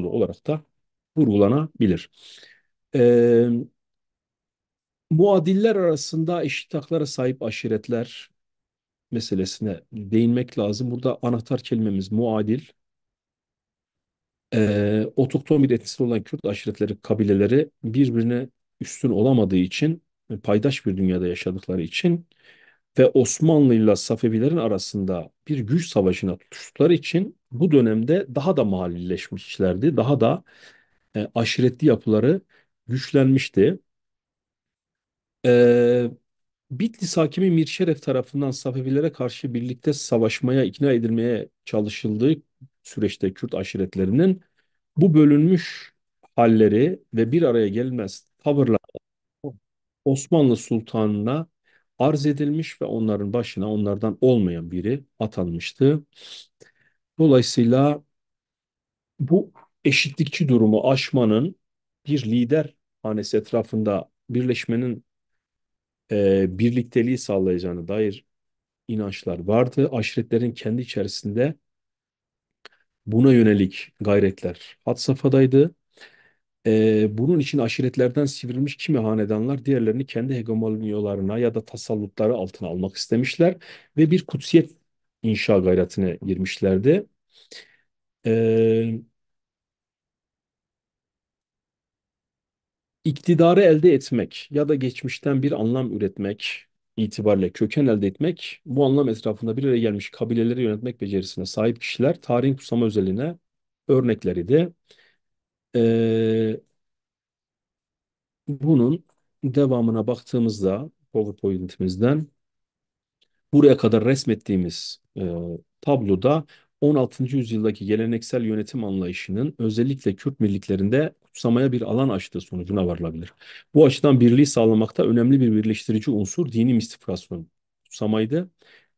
yolu olarak da vurgulanabilir. Ee, Muadiller arasında eşit haklara sahip aşiretler meselesine değinmek lazım. Burada anahtar kelimemiz muadil. Otokton bir etnisi olan Kürt aşiretleri, kabileleri birbirine üstün olamadığı için, paydaş bir dünyada yaşadıkları için ve Osmanlı ile Safevilerin arasında bir güç savaşına tutuştukları için bu dönemde daha da mahallileşmişlerdi. Daha da aşiretli yapıları güçlenmişti. Ee, Bitlis hakimi Mirşeref tarafından Safevilere karşı birlikte savaşmaya ikna edilmeye çalışıldığı süreçte Kürt aşiretlerinin bu bölünmüş halleri ve bir araya gelmez tavırlar Osmanlı Sultanı'na arz edilmiş ve onların başına onlardan olmayan biri atanmıştı. Dolayısıyla bu eşitlikçi durumu aşmanın bir lider hanesi etrafında birleşmenin birlikteliği sağlayacağına dair inançlar vardı. Aşiretlerin kendi içerisinde buna yönelik gayretler had safhadaydı. Bunun için aşiretlerden sivrilmiş kimi hanedanlar diğerlerini kendi hegemonyalarına ya da tasallutları altına almak istemişler ve bir kutsiyet inşa gayretine girmişlerdi. Ee, iktidarı elde etmek ya da geçmişten bir anlam üretmek itibariyle köken elde etmek, bu anlam etrafında bir araya gelmiş kabileleri yönetmek becerisine sahip kişiler tarihin kutsama özelliğine örnekleriydi. Ee, Bunun devamına baktığımızda PowerPoint'imizden buraya kadar resmettiğimiz tabloda 16. yüzyıldaki geleneksel yönetim anlayışının özellikle Kürt birliklerinde kutsamaya bir alan açtığı sonucuna varılabilir. Bu açıdan birliği sağlamakta önemli bir birleştirici unsur dini mistifasyon kutsamaydı.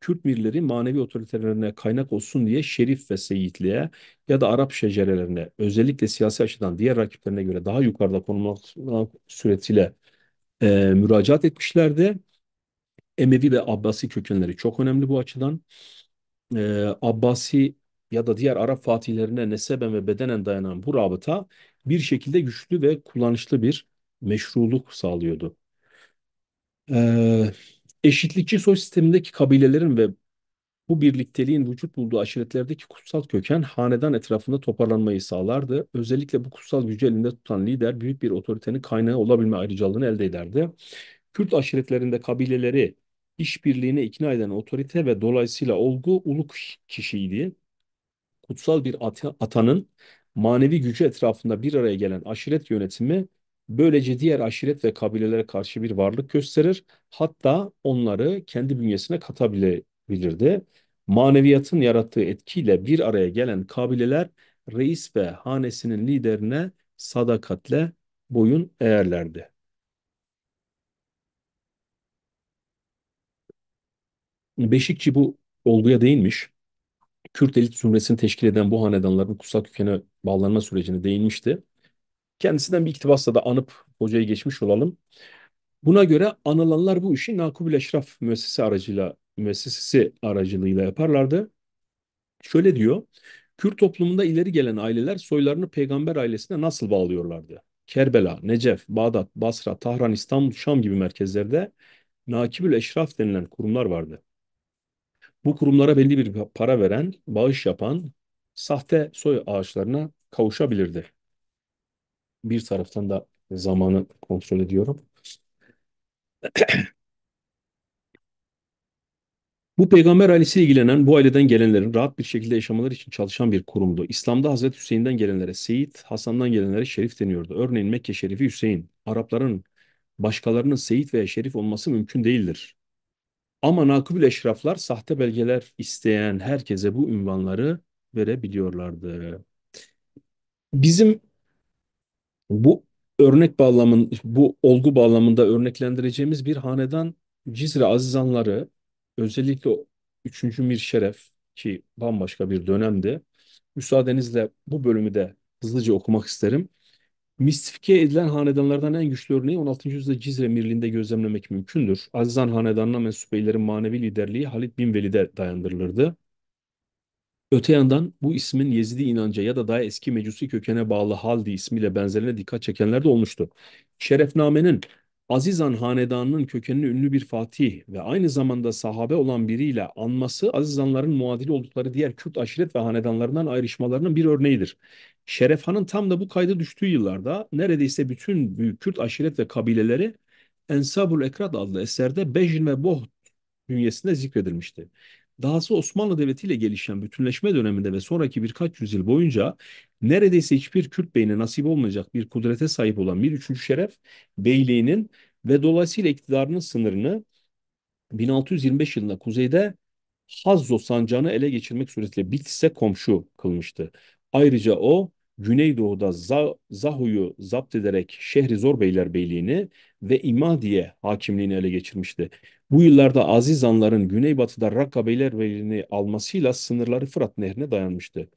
Kürt birleri manevi otoritelerine kaynak olsun diye şerif ve seyitliğe ya da Arap şecerelerine özellikle siyasi açıdan diğer rakiplerine göre daha yukarıda konulmak suretiyle müracaat etmişlerdi. Emevi ve Abbasi kökenleri çok önemli bu açıdan. Abbasi ya da diğer Arap fatihlerine neseben ve bedenen dayanan bu rabıta bir şekilde güçlü ve kullanışlı bir meşruluk sağlıyordu. Ee, Eşitlikçi soy sistemindeki kabilelerin ve bu birlikteliğin vücut bulduğu aşiretlerdeki kutsal köken hanedan etrafında toparlanmayı sağlardı. Özellikle bu kutsal gücü elinde tutan lider büyük bir otoritenin kaynağı olabilme ayrıcalığını elde ederdi. Kürt aşiretlerinde kabileleri işbirliğine ikna eden otorite ve dolayısıyla olgu uluk kişiydi. Kutsal bir atanın manevi gücü etrafında bir araya gelen aşiret yönetimi böylece diğer aşiret ve kabilelere karşı bir varlık gösterir. Hatta onları kendi bünyesine katabilirdi. Maneviyatın yarattığı etkiyle bir araya gelen kabileler reis ve hanesinin liderine sadakatle boyun eğerlerdi. Beşikçi bu olguya değinmiş. Kürt elit zümresini teşkil eden bu hanedanların kutsal kökene bağlanma sürecine değinmişti. Kendisinden bir iktibasla da anıp hocayı geçmiş olalım. Buna göre anılanlar bu işi Nakub-ül Eşraf müessesesi aracılığıyla yaparlardı. Şöyle diyor, Kürt toplumunda ileri gelen aileler soylarını peygamber ailesine nasıl bağlıyorlardı? Kerbela, Necef, Bağdat, Basra, Tahran, İstanbul, Şam gibi merkezlerde Nakibül Eşraf denilen kurumlar vardı. Bu kurumlara belli bir para veren, bağış yapan sahte soy ağaçlarına kavuşabilirdi. Bir taraftan da zamanı kontrol ediyorum. Bu peygamber ailesiyle ilgilenen bu aileden gelenlerin rahat bir şekilde yaşamaları için çalışan bir kurumdu. İslam'da Hazreti Hüseyin'den gelenlere Seyit, Hasan'dan gelenlere Şerif deniyordu. Örneğin Mekke Şerifi Hüseyin. Arapların başkalarının Seyit veya Şerif olması mümkün değildir. Ama nakıbül eşraflar sahte belgeler isteyen herkese bu ünvanları verebiliyorlardı. Bizim bu olgu bağlamında örneklendireceğimiz bir hanedan Cizre Azizanları, özellikle o 3. Mir Şeref ki bambaşka bir dönemde. Müsaadenizle bu bölümü de hızlıca okumak isterim. Mistifike edilen hanedanlardan en güçlü örneği 16. yüzyılda Cizre Mirliği'nde gözlemlemek mümkündür. Azizan hanedanına mensup beylerin manevi liderliği Halid bin Velid'e dayandırılırdı. Öte yandan bu ismin Yezidi inanca ya da daha eski Mecusi kökene bağlı Haldi ismiyle benzerine dikkat çekenler de olmuştu. Şerefname'nin Azizan hanedanının kökenli ünlü bir fatih ve aynı zamanda sahabe olan biriyle anması Azizanların muadili oldukları diğer Kürt aşiret ve hanedanlarından ayrışmalarının bir örneğidir. Şeref Han'ın tam da bu kayda düştüğü yıllarda neredeyse bütün büyük Kürt aşiret ve kabileleri Ensabul Ekrad adlı eserde Bejin ve Boh bünyesinde zikredilmişti. Dahası Osmanlı Devleti ile gelişen bütünleşme döneminde ve sonraki birkaç yüzyıl boyunca neredeyse hiçbir Kürt beyine nasip olmayacak bir kudrete sahip olan bir üçüncü şeref, beyliğinin ve dolayısıyla iktidarının sınırını 1625 yılında kuzeyde Hazzo sancağını ele geçirmek suretiyle Bitlis'e komşu kılmıştı. Ayrıca o Güneydoğu'da Zaho'yu zapt ederek Şehri Zorbeylerbeyliğini ve İmadiye hakimliğini ele geçirmişti. Bu yıllarda Azizanların güneybatıda Rakka Beylerbeyliğini almasıyla sınırları Fırat Nehri'ne dayanmıştı.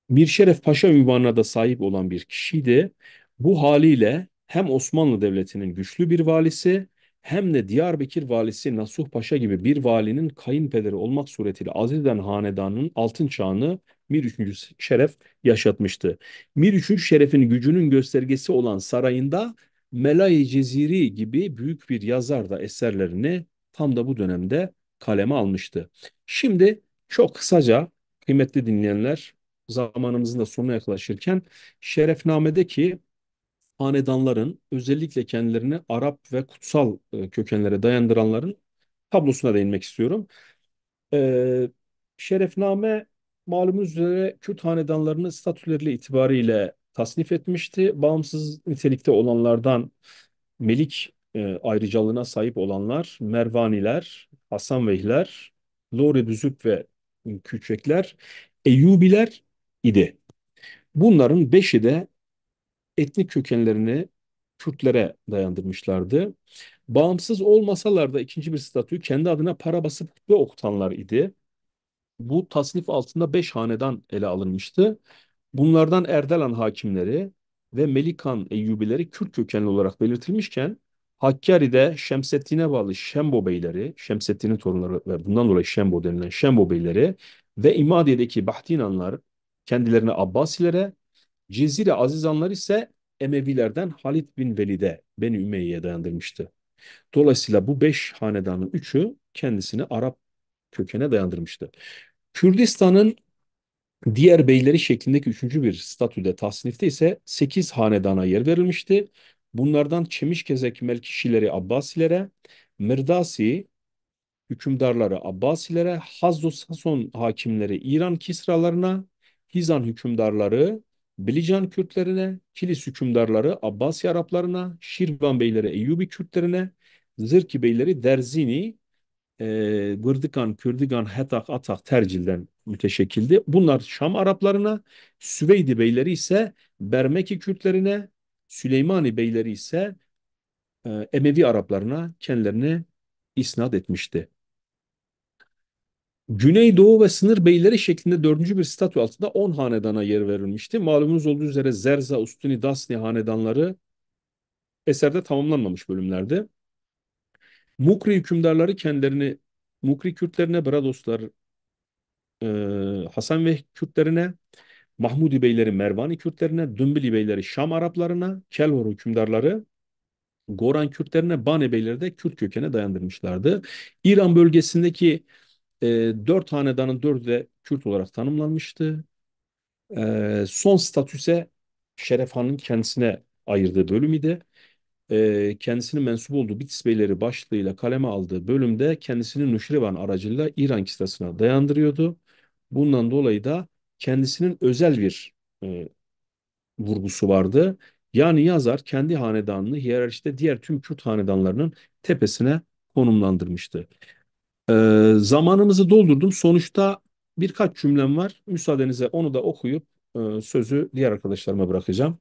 Mirşeref Paşa unvanına da sahip olan bir kişiydi. Bu haliyle hem Osmanlı Devleti'nin güçlü bir valisi hem de Diyarbakır valisi Nasuh Paşa gibi bir valinin kayınpederi olmak suretiyle Azizden Hanedanı'nın altın çağını Mir III. Şeref yaşatmıştı. Mir III. Şeref'in gücünün göstergesi olan sarayında Melai Ceziri gibi büyük bir yazar da eserlerini tam da bu dönemde kaleme almıştı. Şimdi çok kısaca kıymetli dinleyenler, zamanımızın da sonuna yaklaşırken Şerefname'deki hanedanların özellikle kendilerini Arap ve kutsal kökenlere dayandıranların tablosuna değinmek istiyorum. E, Şerefname malumunuz üzere Kürt hanedanlarını statüleriyle itibariyle tasnif etmişti. Bağımsız nitelikte olanlardan Melik ayrıcalığına sahip olanlar Mervaniler, Hasanbeyler, Lori Büzük ve Küçekler, Eyyubiler idi. Bunların beşi de etnik kökenlerini Kürtlere dayandırmışlardı. Bağımsız olmasalar da ikinci bir statü kendi adına para basıp ve okutanlar idi. Bu tasnif altında beş hanedan ele alınmıştı. Bunlardan Erdelan hakimleri ve Melikan Eyyubileri Kürt kökenli olarak belirtilmişken Hakkari'de Şemsettin'e bağlı Şembo beyleri, Şemsettin'in torunları ve bundan dolayı Şembo denilen Şembo beyleri ve İmadiye'deki Bahtinanlar kendilerini Abbasilere, Cezire Azizanlar ise Emevilerden Halid bin Velid'e, Beni Ümeyye'ye dayandırmıştı. Dolayısıyla bu beş hanedanın üçü kendisini Arap kökene dayandırmıştı. Kürdistan'ın diğer beyleri şeklindeki üçüncü bir statüde tasnifte ise 8 hanedana yer verilmişti. Bunlardan Çemişkezek Melkişileri Abbasilere, Mirdasi hükümdarları Abbasilere, Hazzo Sason hakimleri İran Kisralarına, Hizan hükümdarları Bilican Kürtlerine, Kilis hükümdarları Abbasi Araplarına, Şirvan beyleri Eyyubi Kürtlerine, Zırki beyleri Derzini, Gırdıkan, Kürdigan, Hetak, Atak tercilden müteşekkildi. Bunlar Şam Araplarına, Süveydi beyleri ise Bermeki Kürtlerine, Süleymani beyleri ise Emevi Araplarına kendilerini isnat etmişti. Güneydoğu ve sınır beyleri şeklinde dördüncü bir statü altında 10 hanedana yer verilmişti. Malumunuz olduğu üzere Zerza, Ustuni, Dasni hanedanları eserde tamamlanmamış bölümlerde. Mukri hükümdarları kendilerini Mukri Kürtlerine, Bradoslar, Hasan ve Kürtlerine, Mahmudi beyleri Mervani Kürtlerine, Dümbili beyleri Şam Araplarına, Kelhor hükümdarları Goran Kürtlerine, Bane beyleri de Kürt kökene dayandırmışlardı. İran bölgesindeki dört hanedanın dördü de Kürt olarak tanımlanmıştı. Son statüse Şeref Han'ın kendisine ayırdığı bölüm idi. Kendisinin mensup olduğu Bitlis Beyleri başlığıyla kaleme aldığı bölümde kendisini Nuşirevan aracılığıyla İran kistasına dayandırıyordu. Bundan dolayı da kendisinin özel bir e, vurgusu vardı. Yani yazar kendi hanedanını hiyerarşide diğer tüm Kürt hanedanlarının tepesine konumlandırmıştı. Zamanımızı doldurdum. Sonuçta birkaç cümlem var. Müsaadenizle onu da okuyup sözü diğer arkadaşlarıma bırakacağım.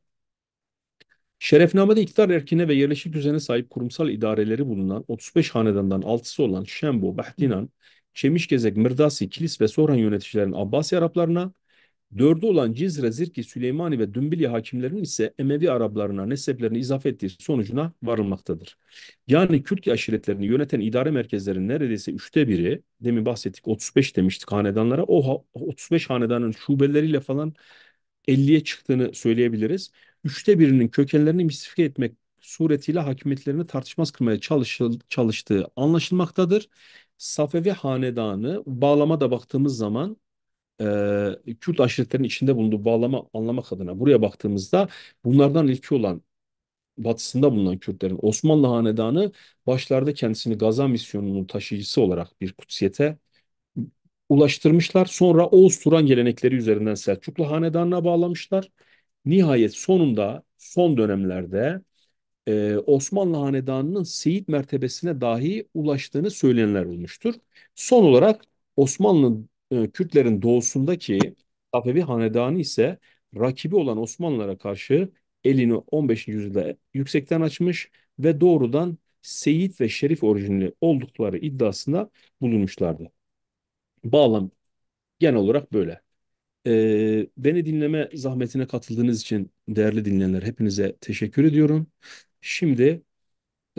Şerefname'de iktidar erkine ve yerleşik düzene sahip kurumsal idareleri bulunan 35 hanedandan 6'sı olan Şembo, Bahtinan, Çemişgezek, Mirdasi, Kilis ve Soran yöneticilerin Abbasi Araplarına, Dördü olan Cizre, Zirki, Süleymani ve Dümbili hakimlerinin ise Emevi Araplarına neseplerini izafe ettiği sonucuna varılmaktadır. Yani Kürt aşiretlerini yöneten idare merkezlerinin neredeyse üçte biri, demin bahsettik 35 demiştik hanedanlara, o 35 hanedanın şubeleriyle falan 50'ye çıktığını söyleyebiliriz. Üçte birinin kökenlerini mistifike etmek suretiyle hakimiyetlerini tartışmaz kılmaya çalıştığı anlaşılmaktadır. Safevi hanedanı bağlamada baktığımız zaman Kürt aşiretlerinin içinde bulunduğu bağlama anlamak adına buraya baktığımızda bunlardan ilki olan batısında bulunan Kürtlerin Osmanlı Hanedanı başlarda kendisini Gaza misyonunun taşıyıcısı olarak bir kutsiyete ulaştırmışlar. Sonra Oğuz Turan gelenekleri üzerinden Selçuklu Hanedanı'na bağlamışlar. Nihayet sonunda son dönemlerde Osmanlı Hanedanı'nın Seyit mertebesine dahi ulaştığını söyleyenler olmuştur. Son olarak Osmanlı Kürtlerin doğusundaki Safevi Hanedanı ise rakibi olan Osmanlılara karşı elini 15. yüzyılda yüksekten açmış ve doğrudan Seyit ve Şerif orijinli oldukları iddiasında bulunmuşlardı. Bağlam genel olarak böyle. Beni dinleme zahmetine katıldığınız için değerli dinleyenler hepinize teşekkür ediyorum. Şimdi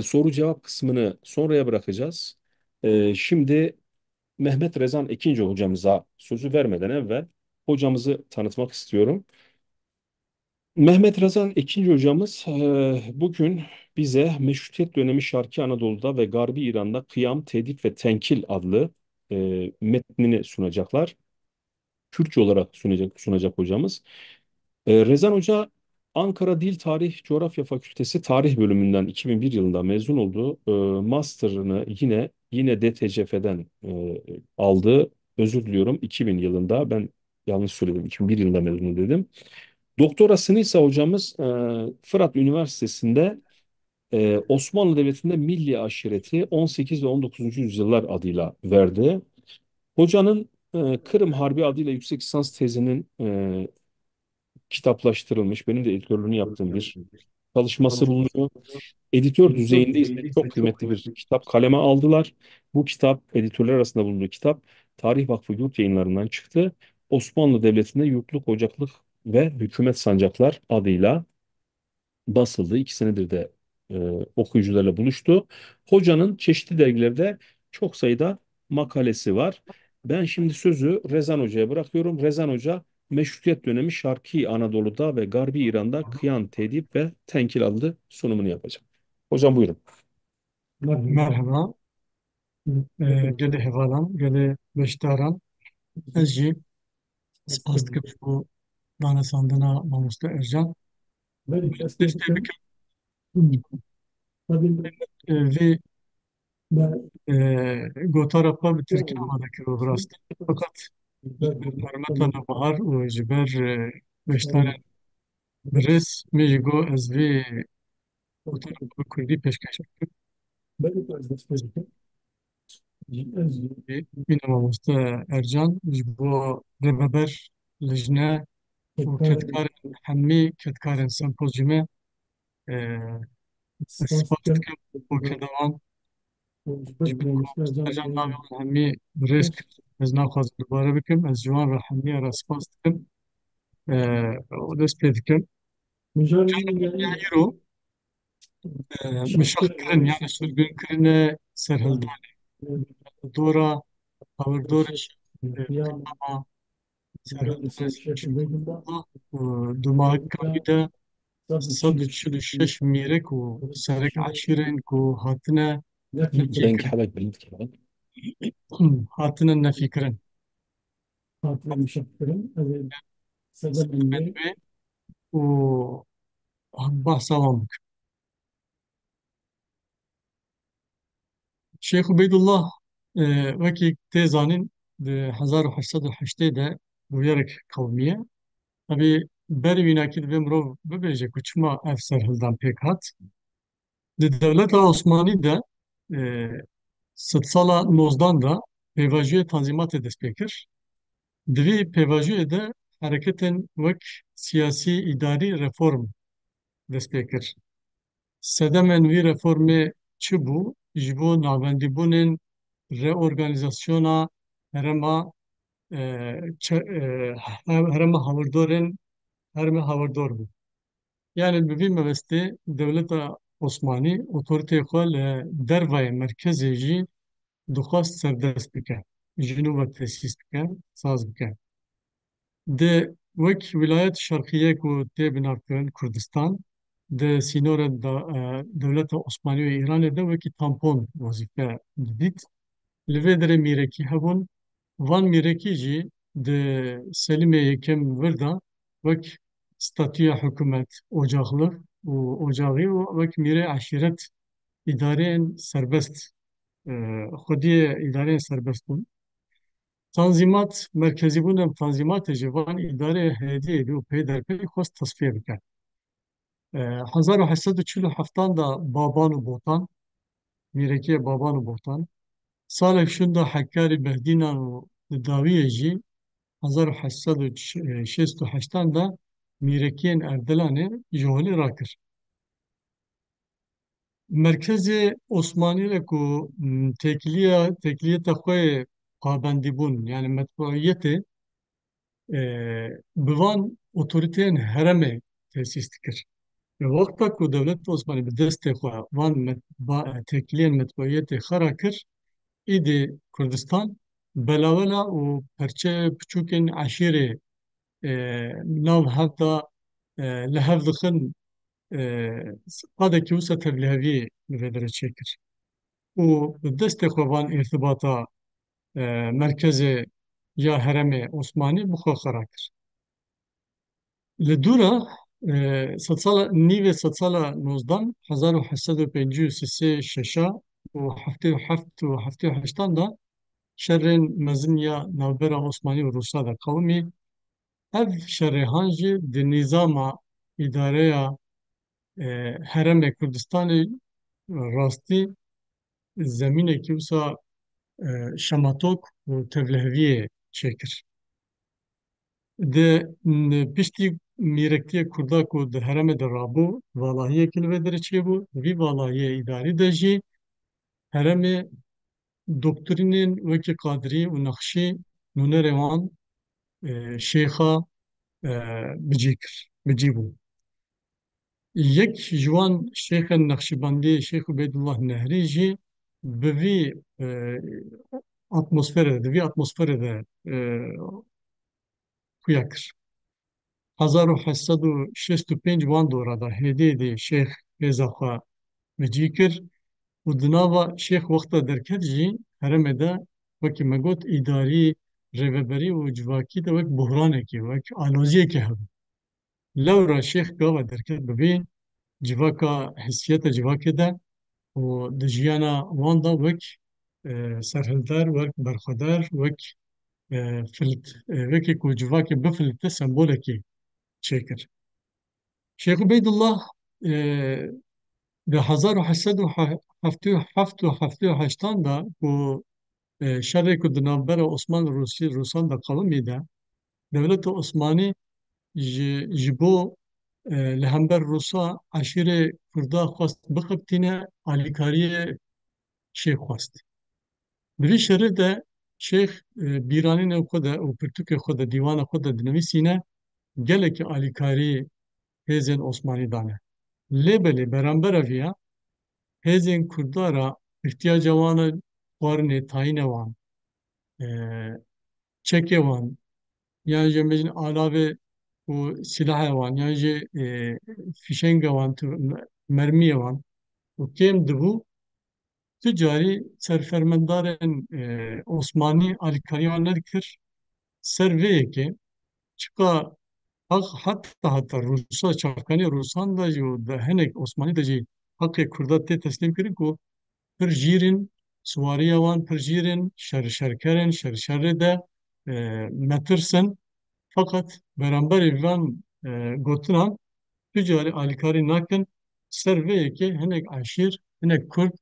soru cevap kısmını sonraya bırakacağız. Şimdi Mehmet Rezan Ekinci hocamıza sözü vermeden evvel hocamızı tanıtmak istiyorum. Mehmet Rezan Ekinci hocamız bugün bize Meşrutiyet dönemi Şarkı Anadolu'da ve Garbi İran'da Kıyam, Tedip ve Tenkil adlı metnini sunacaklar. Kürtçe olarak sunacak hocamız. Rezan Hoca Ankara Dil Tarih Coğrafya Fakültesi Tarih Bölümünden 2001 yılında mezun oldu. Master'ını yine DTCF'den aldı. Özür diliyorum 2000 yılında ben yanlış söyledim. 2001 yılında mezun dedim. Doktorasını ise hocamız Fırat Üniversitesi'nde Osmanlı Devleti'nde Milli Aşireti 18 ve 19. yüzyıllar adıyla verdi. Hocanın Kırım Harbi adıyla yüksek lisans tezinin kitaplaştırılmış, benim de editörlüğünü yaptığım bir çalışması bulunuyor. Editör düzeyinde ise çok kıymetli bir kitap kaleme aldılar. Bu kitap, editörler arasında bulunduğu kitap, Tarih Vakfı Yurt Yayınları'ndan çıktı. Osmanlı Devleti'nde Yurtluk, Ocaklık ve Hükümet Sancaklar adıyla basıldı. 2 senedir de okuyucularla buluştu. Hocanın çeşitli dergilerde çok sayıda makalesi var. Ben şimdi sözü Rezan Hoca'ya bırakıyorum. Rezan Hoca Meşrutiyet dönemi Şarkı Anadolu'da ve Garbi İran'da Kıyan, Tedip ve Tenkil adlı sunumunu yapacak. Hocam buyurun. Merhaba, geli hevalan, geli beştaran, ez jî spas dikim bu danasandina mamoste Ercan. Destê bikim vê gotara xwe bi Tirkî amade kiribo bi rastî. Fakat ji ber hurmeta Navbahar û ji ber beşdarên birêz min jî got ez vê gotara xwe bi Kurdî pêşkêş bikim. Mîna mamoste Ercan ji bo rêveber lijne û ketkarên hemî ketkarên sempozyumê spas dikim û kedevan ji ber ku Ercan navê wan hemî birêz kir. Ez naxwazim dubare bikim. Ez ji wan re hemî re spas dikim û dest pê dikim. Ya îro mişaxkirin yani sürgûnkirine serhildanê dora hawirdorê pênama serhildanê Serhildanê û di maveka wî de 146 mêrek û serek eşîrên ku hatine Rengi nefîkirin. حالك بنت كمان. Hatine nefîkirin. Serdemên wê û behsa wan bikim. Şeyx Ubeydullah wekî tê zanîn di 1880 de bûyerek qewmiye. Evê berî wînakî divê mirov bibêje ku çima ev serhildan pêk hat. Di dewleta Osmanî de sed sala 19 da pêvajiyê Tanzîmatê dest pê kir. Di vê pêvajiyê de hereketên wek siyasî îdarî reform dest pê kir. Sedemên vî reformê çi bû? Ji bo navendîbûnên reorganîzasyona herêma hereme havurdorin hereme havurdor bû. Yani bi vî mebestê Devleta Osmanî otoriteyê xwe li dervayê merkezê jî dixwast serdest bike. Ji nû ve tesîs bike, saz bike. Di wek wilayet şerqîye ku tê binavkirin Kurdistan, di sînora Devleta Osmanî û Îranê de wekî tampon wezîfe didît. Li vê derê mîrekî hebûn, van mîrekî jî di Selîmê Yekem vir da wek statûya hikûmet, ocaxlık û ocağî û wek mîrê eşîret îdareyên serbest xwediyê îdareyên serbest bûn. Tanzimat merkezîbûna tanzîmatê ji van îdareyê hêdiyê dî û pey derpey xwest tasfiye bike. 1847 da Baban û Botan, mîrekiya Baban û Botan, salek şûnda Hekkarî Behdînan û li dawiyê jî 1868 da mîrekiyên Erdelanê ji holê rakir. Merkezê Osmanî re ku tekliyeta xwe pabendîbûn yani metbuiyetê bi van otoriteyên heremê tesîs dikir. Wexta ku Devleta Osmanî bi destê xwe van tekliyên metbuiyetê xera kir, îdî Kurdistan belawela û perçe piçûkên eşîrê nav hev da li hev dixin qadekî wisa tevliheviyê li vê derê çêkir. û bi destê xwe van îrtibata merkezê ya heremê Osmanî bi xwe xera kir. Li dûra nîvê sedsala nozdan 1853 şeşa û heftê û heft û heftê û heştan da şerên mezin ya navbera Osmanî û Rûsa da qewimî ev şerêhan jî di nîzama îdareya heremê Kurdistanê rastî zemînekî wisa şematok û tevliheviyê çêkir. Di piştî mîrektiya Kurda ku di heremê de rabû, valahiyekî li vê derê çêbû, vî valahiyê îdarî de jî heremê doktrînên wekî Qadirî û Nexşî nûnerê wan şêxa bicî kir, bicî bû. Yek ji wan şêxên Neqşîbendî Şeyx Ubeydullah Nehrî jî bi vî atmosferê de, di vî atmosferê de xuya kir. 1865 wan dora da hêdiyê dê şêx hêza xwe bicî kir û di nava şêx wexta derket jî heremê de wekî me got îdarî, rêveberî û civakî de wek buhranekî, wek aloziyekê hebû. Lewra şêx gava derket bi vê civaka hissiyeta civakê de û di jiyana wan da wek serhildar, wek berxwedar, wek wekî ku civakê bifilite sembolekî çêkir. Şeyx Ubeydullah di 1877 da ku şerê ku di navbera Osman û Rûsan da qewimî de Devleta Osmanî ji bo li hember Rûsa eşîrê Kurda xwast bixebitîne alîkariyê şêx xwast. Bi vî şerê de şêx bîranînê xwe de û pirtûkê xwe de dîwana xwe de dinivîsîne gelekî alîkarî hêzên Osmanî dane. Lêbelê berambera vî ya hêzên Kurda ra ihtiyaca wan e xwarinê, tayînê wan, çekê wan yan jî em bêjin alavê û silahê wan yan jî fîşenga wan, mermiyê wan û kêm dibû tu carî serfermendarên Osmanî alîkariya wan nedikir ser vê yekê çiqa heta Rûsa çavkanî Rûsan da jî û di hinek Osmanî de jî heqê Kurda tê teslîm kirin ku pir jîr in, swariya wan pir jîr in, şerker in, şerê de metirsin. Fakat beramberê van gotinan tu carî alîkarî nakin ser vê yekê hinek eşîr, hinek Kurd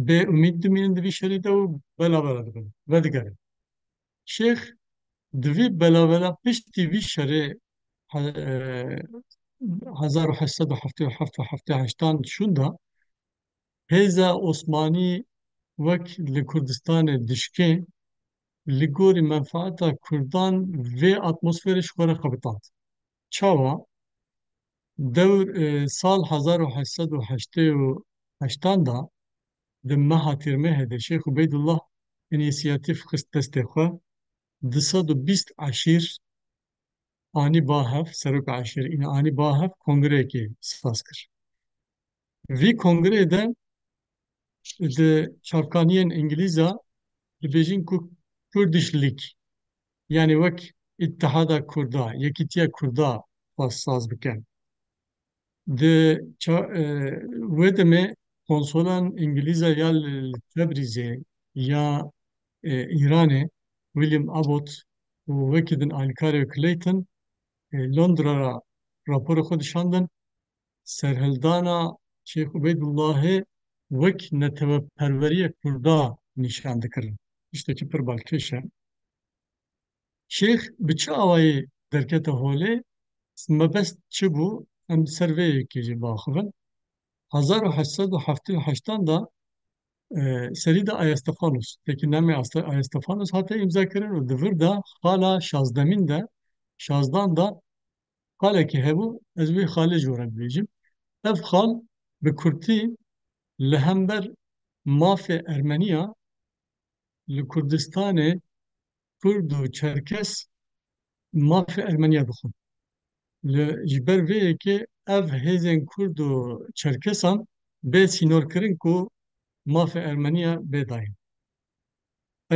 bê umîd dimînin di vî şerî de û belabela dibin, vedigerin. Şêx di vî belavela piştî vî şerê 1877 û heftê heştan çûn da hêza Osmanî wek li Kurdistanê dişkê li gorî menfaeta Kurdan vê atmosferê ji xwe re xebitand. Çawa dewr sal 1888 da di meha Tîrmehê de Şeyx Ubeydullah înîsiyatîv xist destê xwe di sed û bîst eşîr anî bahev seroka eşîrîna anî bahev kongreyekê saz kir. Vî kongreyê de di çavkaniyên İngilîz a dibêjin ku Kurdish League yani wek İttihada Kurda, Yekîtiya Kurda xwast saz bikin. Di wê demê konsolan İngilîz a ya li Tebrizê ya İranê William Abbott û wekî din alîkarê Clayton Londra ra rapora xwe dişandin serhildana Şeyx Ubeydullahê wek neteweperweriya Kurda nîşan dikirin. Tiştekî pir balkêş e. Şeyx bi çi awayî derkete holê mebest çi bû em ser vê yekê jî baxivin. 1878 da serî de Ayastefanos, tekî Ayastefanos hate imzakirin û di vir de xala şazdemîn de şazdan da xalekî hebû ez wê xalê jî were bibêjim. Ev xal bi Kurtî li hember mafê Ermeniya li Kurdistanê Kurd û Çerkes mafê Ermeniya dixwin. Ji ber vê yekê ev hêzên Kurd û Çerkesan bê sînorkirin ku mafê Ermeniya bê dayîn.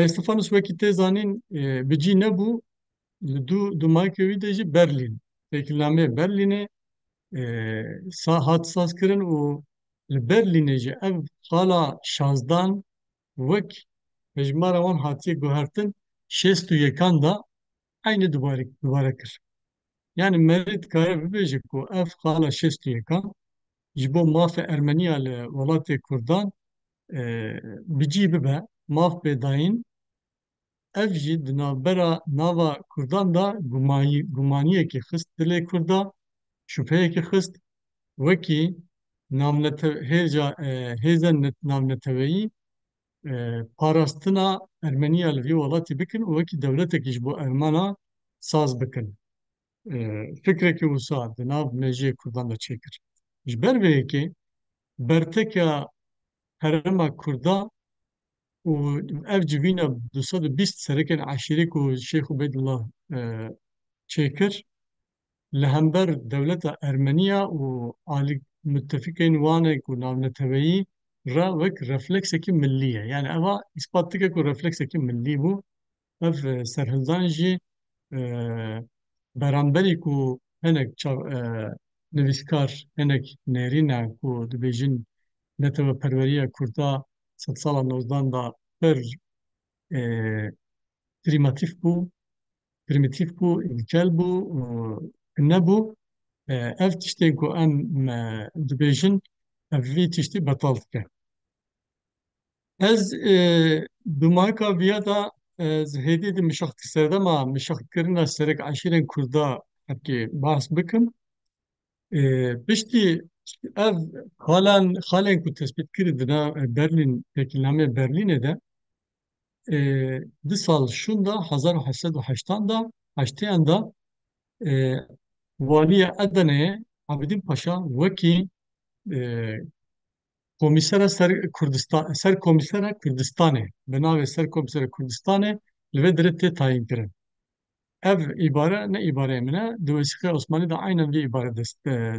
Stefanos wekî tê zanîn bi cî nebû li du mayekê wî de jî Berlîn. Vekîlnameyê Berlînê hat sazkirin û li Berlînê jî ev xala şazdan wek hejmara wan hatiye guhertin 61 da aynı dubare kir. Yani merit kare bibêje ku ev xala 61 ji bo mafê Ermeniya li welatê Kurdan bi cî bibe maf bêdayîn ev jî di navbera nava Kurdan da gumaniyekê xist dilê Kurda şüpheyekê xist wekî hêzên navneteweyî parastina Ermeniya li vî welatê bikin û wekî dewletekî ji bo Ermena saz bikin. Fikrekî wisa di nav mejiyê Kurdan de çêkir. Ji ber vê yekê berteka herêma Kurda û ev civîna 220 serekên eşîrî ku Şeyx Ubeydullah çêkir li hember dewleta Ermeniya û alî müttefikên wan ku navneteweyî ra wek refleksekî millî ye. Yani eva îspat dike ku refleksekî millî bû. Ev serhildan jî beramberî ku hinek nivîskar hinek nêrîne ku dibêjin neteweperweriya Kurda sed sala 19 da pir prîmatîf bû, primitif bû, ilkel bû, nebû. Ev tiştên ku em dibêjin ev vî tiştî betal dike. Ez bi mayika viya da ez hêdî di mişaxtî serdema mişaxkirina serek eşîrên Kurda hekî bahs bikim. Piştî ev xalên ku tespît kiridine Berlîn Vekîlnameyê Berlînê de di sal şûnda 1880 da heştêyan da Valiya Edeneyê Abidîn Paşa wekî komîsera Serkomîsera Kurdistanê bi navê Serkomîsera Kurdistanê li vê derê tê tayin kirin. Ev îbare ne îbareyê min e di Wesîqeya Osmanî de aynen vê îbare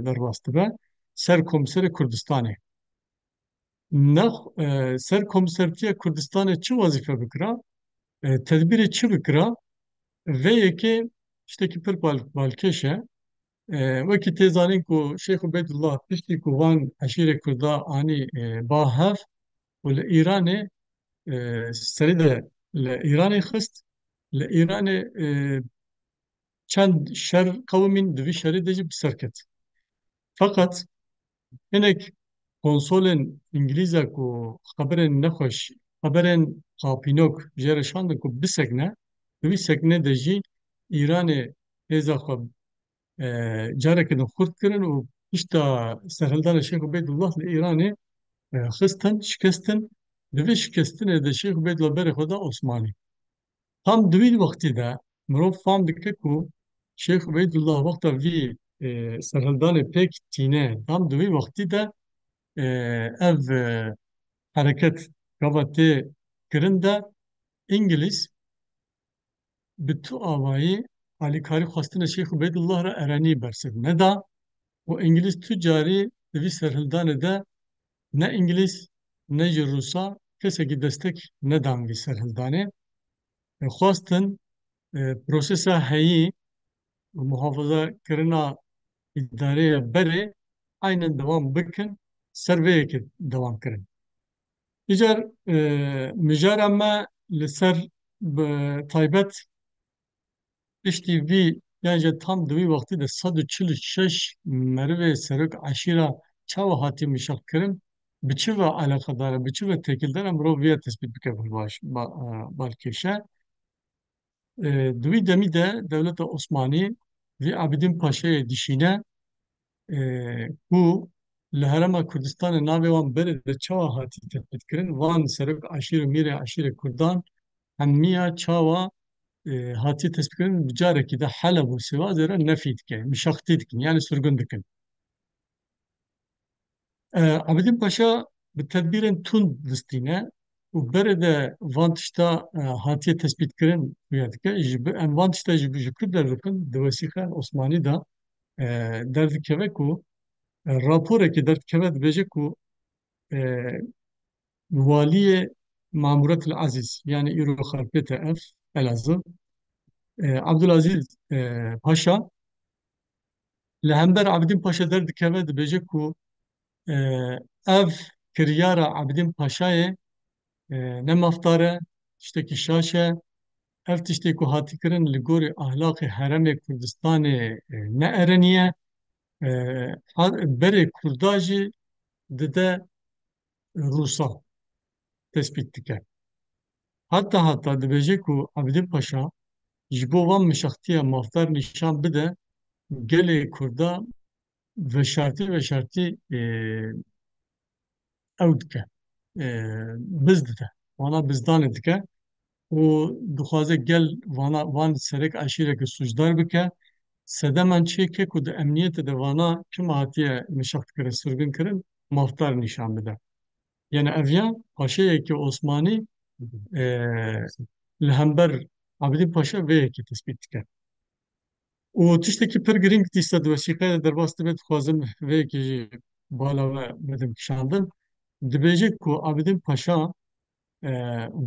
derbas dibe Serkomîsera Kurdistanê. Nex Serkomîsertiya Kurdistanê çi wezîfe bikira? Tedbîrê çi bikira? Vê yekê tiştekî pir balkêş e. Wekî tê zanîn ku Şeyx Ubeydullah piştî ku van eşîrê Kurda anî bahev û li Îranê serî de li Îranê xist. Li Îranê çend şer qewimîn di vî şerê de jî bi ser ket. Fakat hinek konsolên İngilîz e ku xeberên nexweş, xeberên xapînok jê re şandin ku bisekne, di vî seknê de jî Îranê hêza xwe carekê din xurt kirin û pişta serhildana Şeyx Ubeydullah li Îranê xistin, şikestin. Di vê şikestinê de Şeyx Ubeydullah berê xwe da Osmanî. tam دوی وقتی ده مرو فهم دکه کو شیخ عبیدالله وقتا وی سرهلدان پیک تینه tam دوی وقتی ده ev hareket gavate kirinde İngiliz bi tu avayî alîkarî xwestina Şeyx Ubeydullah re erenî bersiv neda û İngiliz tu carî di vî serhildanê de ne İngiliz ne jî Rûsa kesekî destek nedan vî serhildanê. Xwestin prosesa heyî û muhafazakirina îdareya berê aynen devam bikin ser vê yekê devam kirin. Îcar mijara me li ser taybet piştî vî yani tam di vî wextî de 146 merivê serok eşîra çawa hatî mişafkirin bi çi ve alaqedar e bi çi ve tekildar e mirov vêya tespît bike baş balkêşe. Di wî demî de Dewleta Osmanî vî Abidin Paşayê dişîne ku li Herêma Kurdistanê navê wan berê de çawa hatî tespîtkirin van serok eşîrê mîrê eşîrê Kurdan hemiya çawa hatî tespîtkirin bi carekî de Heleb û Sivasê re nefî dike, mişaxtî dikin yani sürgün dikin. Abidin Paşa bi tedbîrên tund vistîne û berê de van tişta hatiye tespîtkirin xuya dike ji em van tişta ji ku derdikin di wesîqeya Osmanî da derdikeve ku raporekî derdikeve dibêje ku e, waliyê Mamuretil Aziz yani îro xelpête ev Elazığ Abdülaziz Paşa li hember Abidin Paşa derdikeve dibêje ku ev kiryara Abidin Paşayê ne maftare tiştekî şaş e ev tiştê ku hatî kirin li gorî ahlakê Herêmê Kurdistanê ne ereniye e, berê Kurda jî dide Rûsa tespît dike. Hatta dibêje ku Abidin Paşa ji bo van mişaxtiya mafdar nîşan bide gelê Kurda veşartî ew dike biz dide wana bizdanê dike û dixwaze gel van serek eşîrekê sûcdar bike sedemen çêke ku di emniyetê de vana kim hatiye nişaxt kirin sürgün kirin mafdar nîşan bide. Yani eviya paşayekî Osmanî e, li hember Abidin Paşa vê yekê tespît dike. û tiştekî pir giring dîsa di wesîqeya derbas dibe dixwazim vê yekê jî bala we bidim kişandin. Dibêje ku Abidin Paşa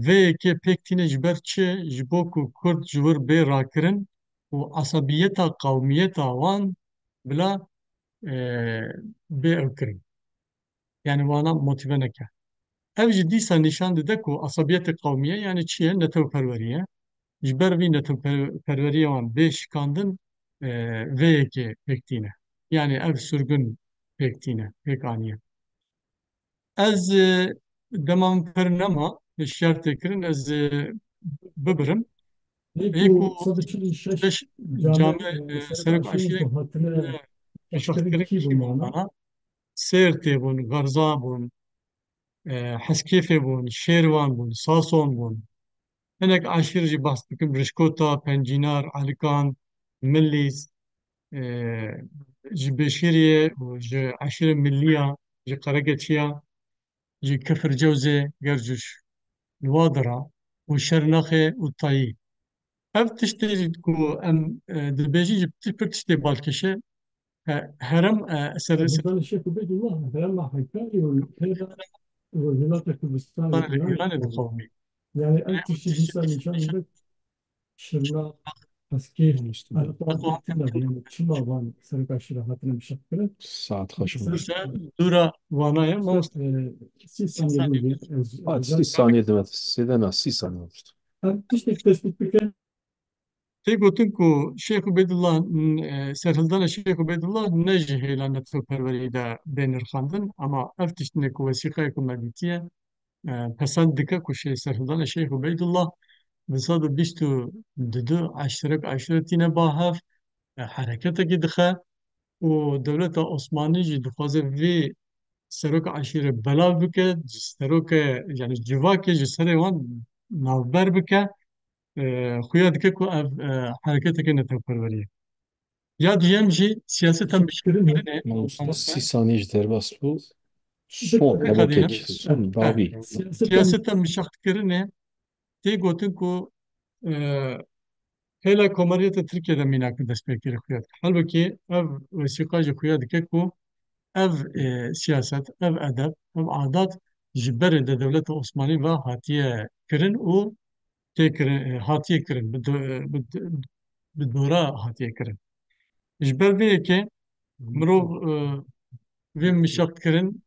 vê yekê pêk tîne ji ber çi ji bo ku Kurd ji wir bê rakirin û asabiyeta qewmiyeta wan bila bê ew kirin. Yani wana motive neke. Ev jî dîsa nîşan dide ku asabiyetê qewmiye yani çi ye netewperweriye. Ji ber vî netewperweriya wan bê şikandin vê yekê pêk tîne. Yani ev sürgün pêk tîne, pêk aniye. Ez dema min pir nema hişyar tê kirin ez bibirim. Ê ku Bu 146 beş cami came Serok serok Aşiret eşîrek hatırı pêşxistkirin ki bu kî bûn mana. bana. Sêr tê bûn, Gerza bûn, Heskêfê bûn, Şêrvan bûn, Sason bûn. Hinek eşîr jî behs dikim Rişkota, Pencînar, Elikan, Millîs, e, ji Bêşîriyê û ji eşîrê Milliya, ji Qeregeçiya, ji Kifircewzê gercuş li Wadira û Şernaxê û Tayî. Ev tiştê ku em dibêjî ji pir tiştê balkêşe herem Serhildan Şeyh Ubeydullah Herema Hakkari ve Peyda Velat Kurdistan İran İranê oldu. dixwamî. Yani el tişi disa nişanında Şırna Askir Alpa Bittiler yani Çima van Serok Aşiret hatırı bir şapkırı. Saat Serok kaçmış? Dura vanaya most si saniye değil. Hadi 6 saniye demet. Sedena 6 saniye olmuştu. Tiştek tespit biken tê gotin ku Şeyx Ubeydullah serhildana Şeyx Ubeydullah ne ji hêla netewperweriyê de bên nirxandin ama ev tiştine ku wesîqeya ku me dîtiye pesend dike ku serhildana Şeyx Ubeydullah bi sed û bîst û du eşîretîne bahev hereketekî dixe û Dewleta Osmanî jî dixwaze vê seroka eşîrê belav bike, serokê yani civakê ji serê wan navber bike خویا دike ku ev hareketeke neteperweriye. Ya diyen jî siyaseten bişkirin Mamusta mamoste. 30 saniye derbas bu. Son ama tek. Kadînim. Son ravi. Siyaseten bişkirin tê gotin ku hêla Komeryeta Tirkiyeyê de mînakî destpêkirî xuya dike. Halbuki ev wesîqa jî xuya dike ku ev siyaset, ev edeb, ev adat ji berê de Dewleta Osmanî ve hatiye kirin û têkirin, hatiye kirin, bi dora hatiye kirin. Ji ber vê yekê mirov vê mişatkirin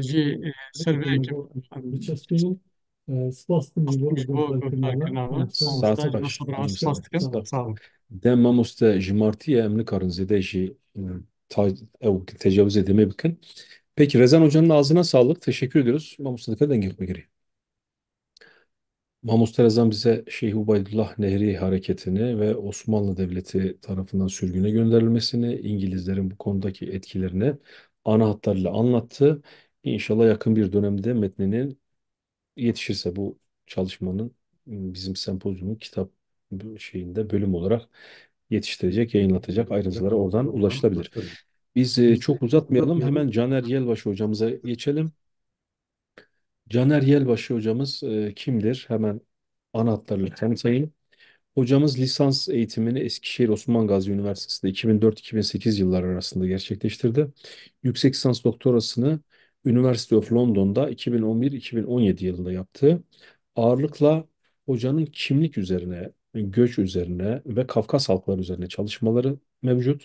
jî ser vê yekê ji bo guhdarkirina we Saat mamoste ji bo kaç? sabra we Benim spas saat. dikim. Sağ olun. Dem mamusta jimartiye emni karın zede tecavüz edeme bikin. Peki Rezan Hoca'nın ağzına sağlık. Teşekkür ediyoruz. Mamusta dikkat edin gitme gereği. Mahmut Rezan bize Şeyh Ubeydullah Nehri hareketini ve Osmanlı Devleti tarafından sürgüne gönderilmesini, İngilizlerin bu konudaki etkilerini ana hatlarıyla anlattı. İnşallah yakın bir dönemde metninin yetişirse bu çalışmanın bizim sempozyumun kitap şeyinde bölüm olarak yetiştirecek, yayınlatacak ayrıntılara oradan ulaşılabilir. Biz çok uzatmayalım. Hemen Caner Yelbaşı hocamıza geçelim. Caner Yelbaşı hocamız kimdir? Hemen ana hatlarıyla tanıtayım. Hocamız lisans eğitimini Eskişehir Osman Gazi Üniversitesi'nde 2004-2008 yılları arasında gerçekleştirdi. Yüksek lisans doktorasını University of London'da 2011-2017 yılında yaptı. Ağırlıkla hocanın kimlik üzerine, göç üzerine ve Kafkas halkları üzerine çalışmaları mevcut.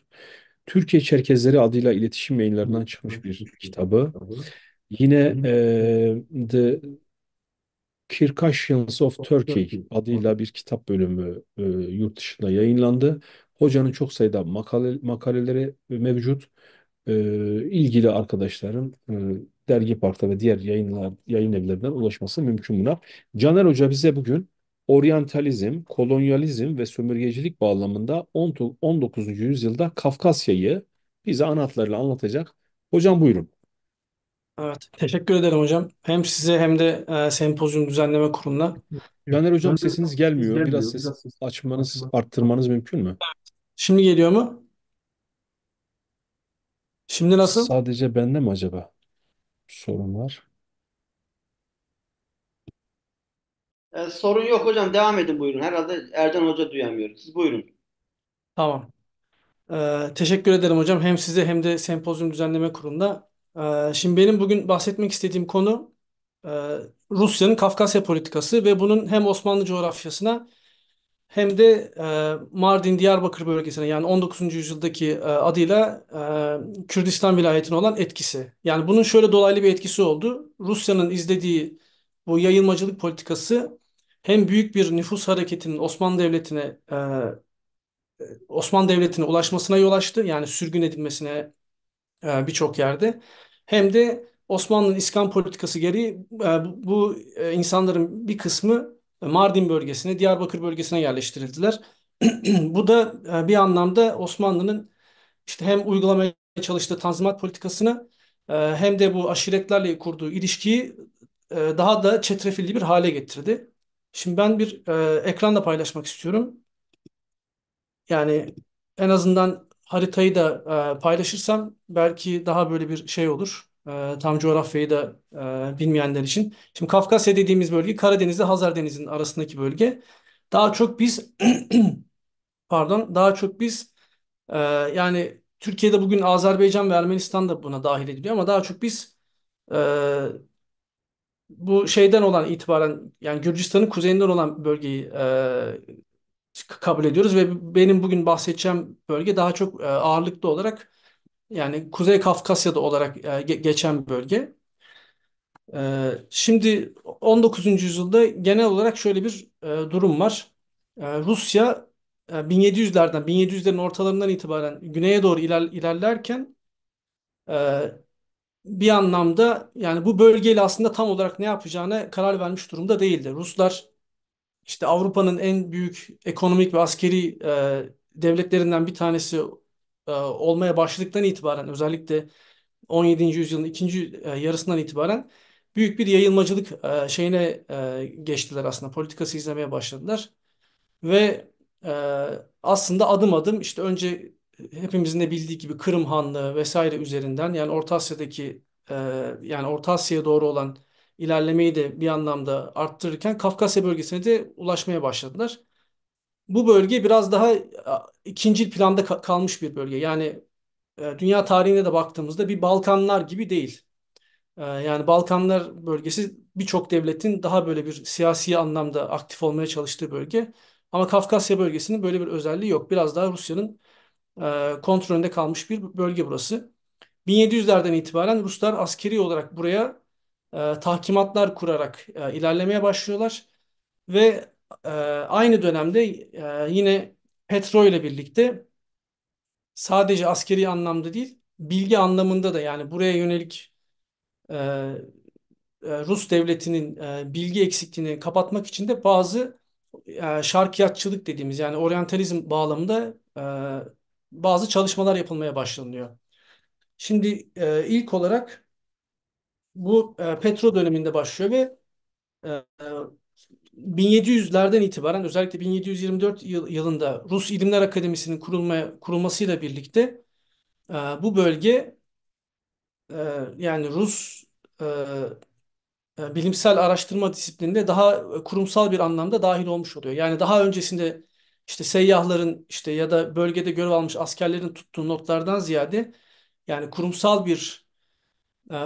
Türkiye Çerkezleri adıyla iletişim yayınlarından çıkmış bir kitabı. Yine The Circassians of Turkey adıyla bir kitap bölümü yurt dışında yayınlandı. Hocanın çok sayıda makaleleri mevcut. E, ilgili arkadaşların Dergi Park'ta ve diğer yayın evlerinden ulaşması mümkün buna. Caner Hoca bize bugün oryantalizm, kolonyalizm ve sömürgecilik bağlamında 19. yüzyılda Kafkasya'yı bize ana hatlarıyla anlatacak. Hocam buyurun. Evet, teşekkür ederim hocam. Hem size hem de sempozyum düzenleme kuruluna. Caner Hocam sesiniz gelmiyor. Biraz ses açmanız, arttırmanız mümkün mü? Şimdi geliyor mu? Şimdi nasıl? Sadece bende mi acaba sorun var? Sorun yok hocam. Devam edin buyurun. Herhalde Ercan Hoca duyamıyor. Siz buyurun. Tamam. Teşekkür ederim hocam. Hem size hem de sempozyum düzenleme kuruluna. Şimdi benim bugün bahsetmek istediğim konu e, Rusya'nın Kafkasya politikası ve bunun hem Osmanlı coğrafyasına hem de Mardin Diyarbakır bölgesine yani 19. yüzyıldaki adıyla Kürdistan vilayetine olan etkisi. Yani bunun şöyle dolaylı bir etkisi oldu. Rusya'nın izlediği bu yayılmacılık politikası hem büyük bir nüfus hareketinin Osmanlı Devleti'ne ulaşmasına yol açtı. Yani sürgün edilmesine birçok yerde. Hem de Osmanlı'nın İskan politikası gereği bu insanların bir kısmı Mardin bölgesine, Diyarbakır bölgesine yerleştirildiler. Bu da bir anlamda Osmanlı'nın işte hem uygulamaya çalıştığı Tanzimat politikasını hem de bu aşiretlerle kurduğu ilişkiyi daha da çetrefilli bir hale getirdi. Şimdi ben bir ekranla paylaşmak istiyorum. Yani en azından haritayı da paylaşırsam belki daha böyle bir şey olur. Tam coğrafyayı da bilmeyenler için. Şimdi Kafkasya dediğimiz bölge Karadeniz'le Hazar Denizi'nin arasındaki bölge. Daha çok biz pardon daha çok biz yani Türkiye'de bugün Azerbaycan ve Ermenistan da buna dahil ediliyor ama daha çok biz e, bu şeyden olan itibaren yani Gürcistan'ın kuzeyinden olan bölgeyi kabul ediyoruz ve benim bugün bahsedeceğim bölge daha çok ağırlıklı olarak yani Kuzey Kafkasya'da olarak geçen bölge. Şimdi 19. yüzyılda genel olarak şöyle bir durum var. Rusya 1700'lerin ortalarından itibaren güneye doğru ilerlerken e, bir anlamda yani bu bölgeyle aslında tam olarak ne yapacağına karar vermiş durumda değildi. Ruslar işte Avrupa'nın en büyük ekonomik ve askeri devletlerinden bir tanesi olmaya başladıktan itibaren özellikle 17. yüzyılın ikinci yarısından itibaren büyük bir yayılmacılık şeyine geçtiler aslında politikası izlemeye başladılar. Ve e, aslında adım adım işte önce hepimizin de bildiği gibi Kırım Hanlığı vesaire üzerinden yani Orta Asya'daki e, yani Orta Asya'ya doğru olan ilerlemeyi de bir anlamda arttırırken Kafkasya bölgesine de ulaşmaya başladılar. Bu bölge biraz daha ikincil planda kalmış bir bölge. Yani dünya tarihine de baktığımızda bir Balkanlar gibi değil. Yani Balkanlar bölgesi birçok devletin daha böyle bir siyasi anlamda aktif olmaya çalıştığı bölge. Ama Kafkasya bölgesinin böyle bir özelliği yok. Biraz daha Rusya'nın kontrolünde kalmış bir bölge burası. 1700'lerden itibaren Ruslar askeri olarak buraya tahkimatlar kurarak ilerlemeye başlıyorlar. Ve aynı dönemde yine petrol ile birlikte sadece askeri anlamda değil, bilgi anlamında da yani buraya yönelik e, Rus devletinin bilgi eksikliğini kapatmak için de bazı şarkiyatçılık dediğimiz yani oryantalizm bağlamında bazı çalışmalar yapılmaya başlanıyor. Şimdi ilk olarak bu petrol döneminde başlıyor ve e, 1700'lerden itibaren özellikle 1724 yılında Rus İlimler Akademisi'nin kurulmasıyla birlikte bu bölge e, yani Rus e, bilimsel araştırma disiplininde daha kurumsal bir anlamda dahil olmuş oluyor. Yani daha öncesinde işte seyyahların işte ya da bölgede görev almış askerlerin tuttuğu notlardan ziyade yani kurumsal bir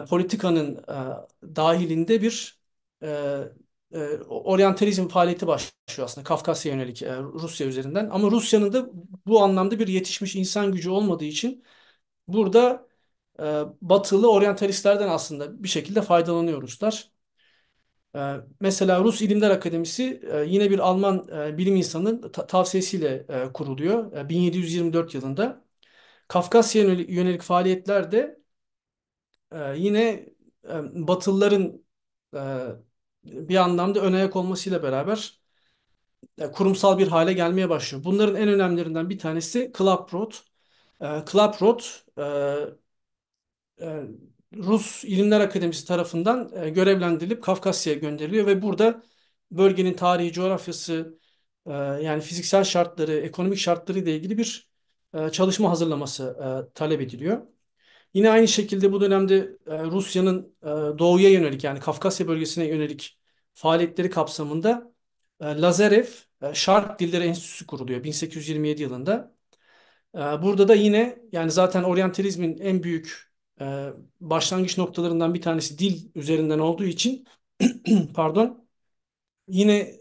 politikanın dahilinde bir e, oryantalizm faaliyeti başlıyor aslında Kafkasya yönelik Rusya üzerinden. Ama Rusya'nın da bu anlamda bir yetişmiş insan gücü olmadığı için burada batılı oryantalistlerden aslında bir şekilde faydalanıyor Ruslar. Mesela Rus İlimler Akademisi yine bir Alman bilim insanının tavsiyesiyle kuruluyor 1724 yılında. Kafkasya yönelik faaliyetler de yine Batılıların e, bir anlamda ön ayak olmasıyla beraber kurumsal bir hale gelmeye başlıyor. Bunların en önemlilerinden bir tanesi Klaproth. Klaproth e, Rus İlimler Akademisi tarafından görevlendirilip Kafkasya'ya gönderiliyor ve burada bölgenin tarihi, coğrafyası, yani fiziksel şartları, ekonomik şartları ile ilgili bir çalışma hazırlaması talep ediliyor. Yine aynı şekilde bu dönemde Rusya'nın doğuya yönelik yani Kafkasya bölgesine yönelik faaliyetleri kapsamında Lazarev Şark Dilleri Enstitüsü kuruluyor 1827 yılında. Burada da yine yani zaten oryantalizmin en büyük başlangıç noktalarından bir tanesi dil üzerinden olduğu için pardon yine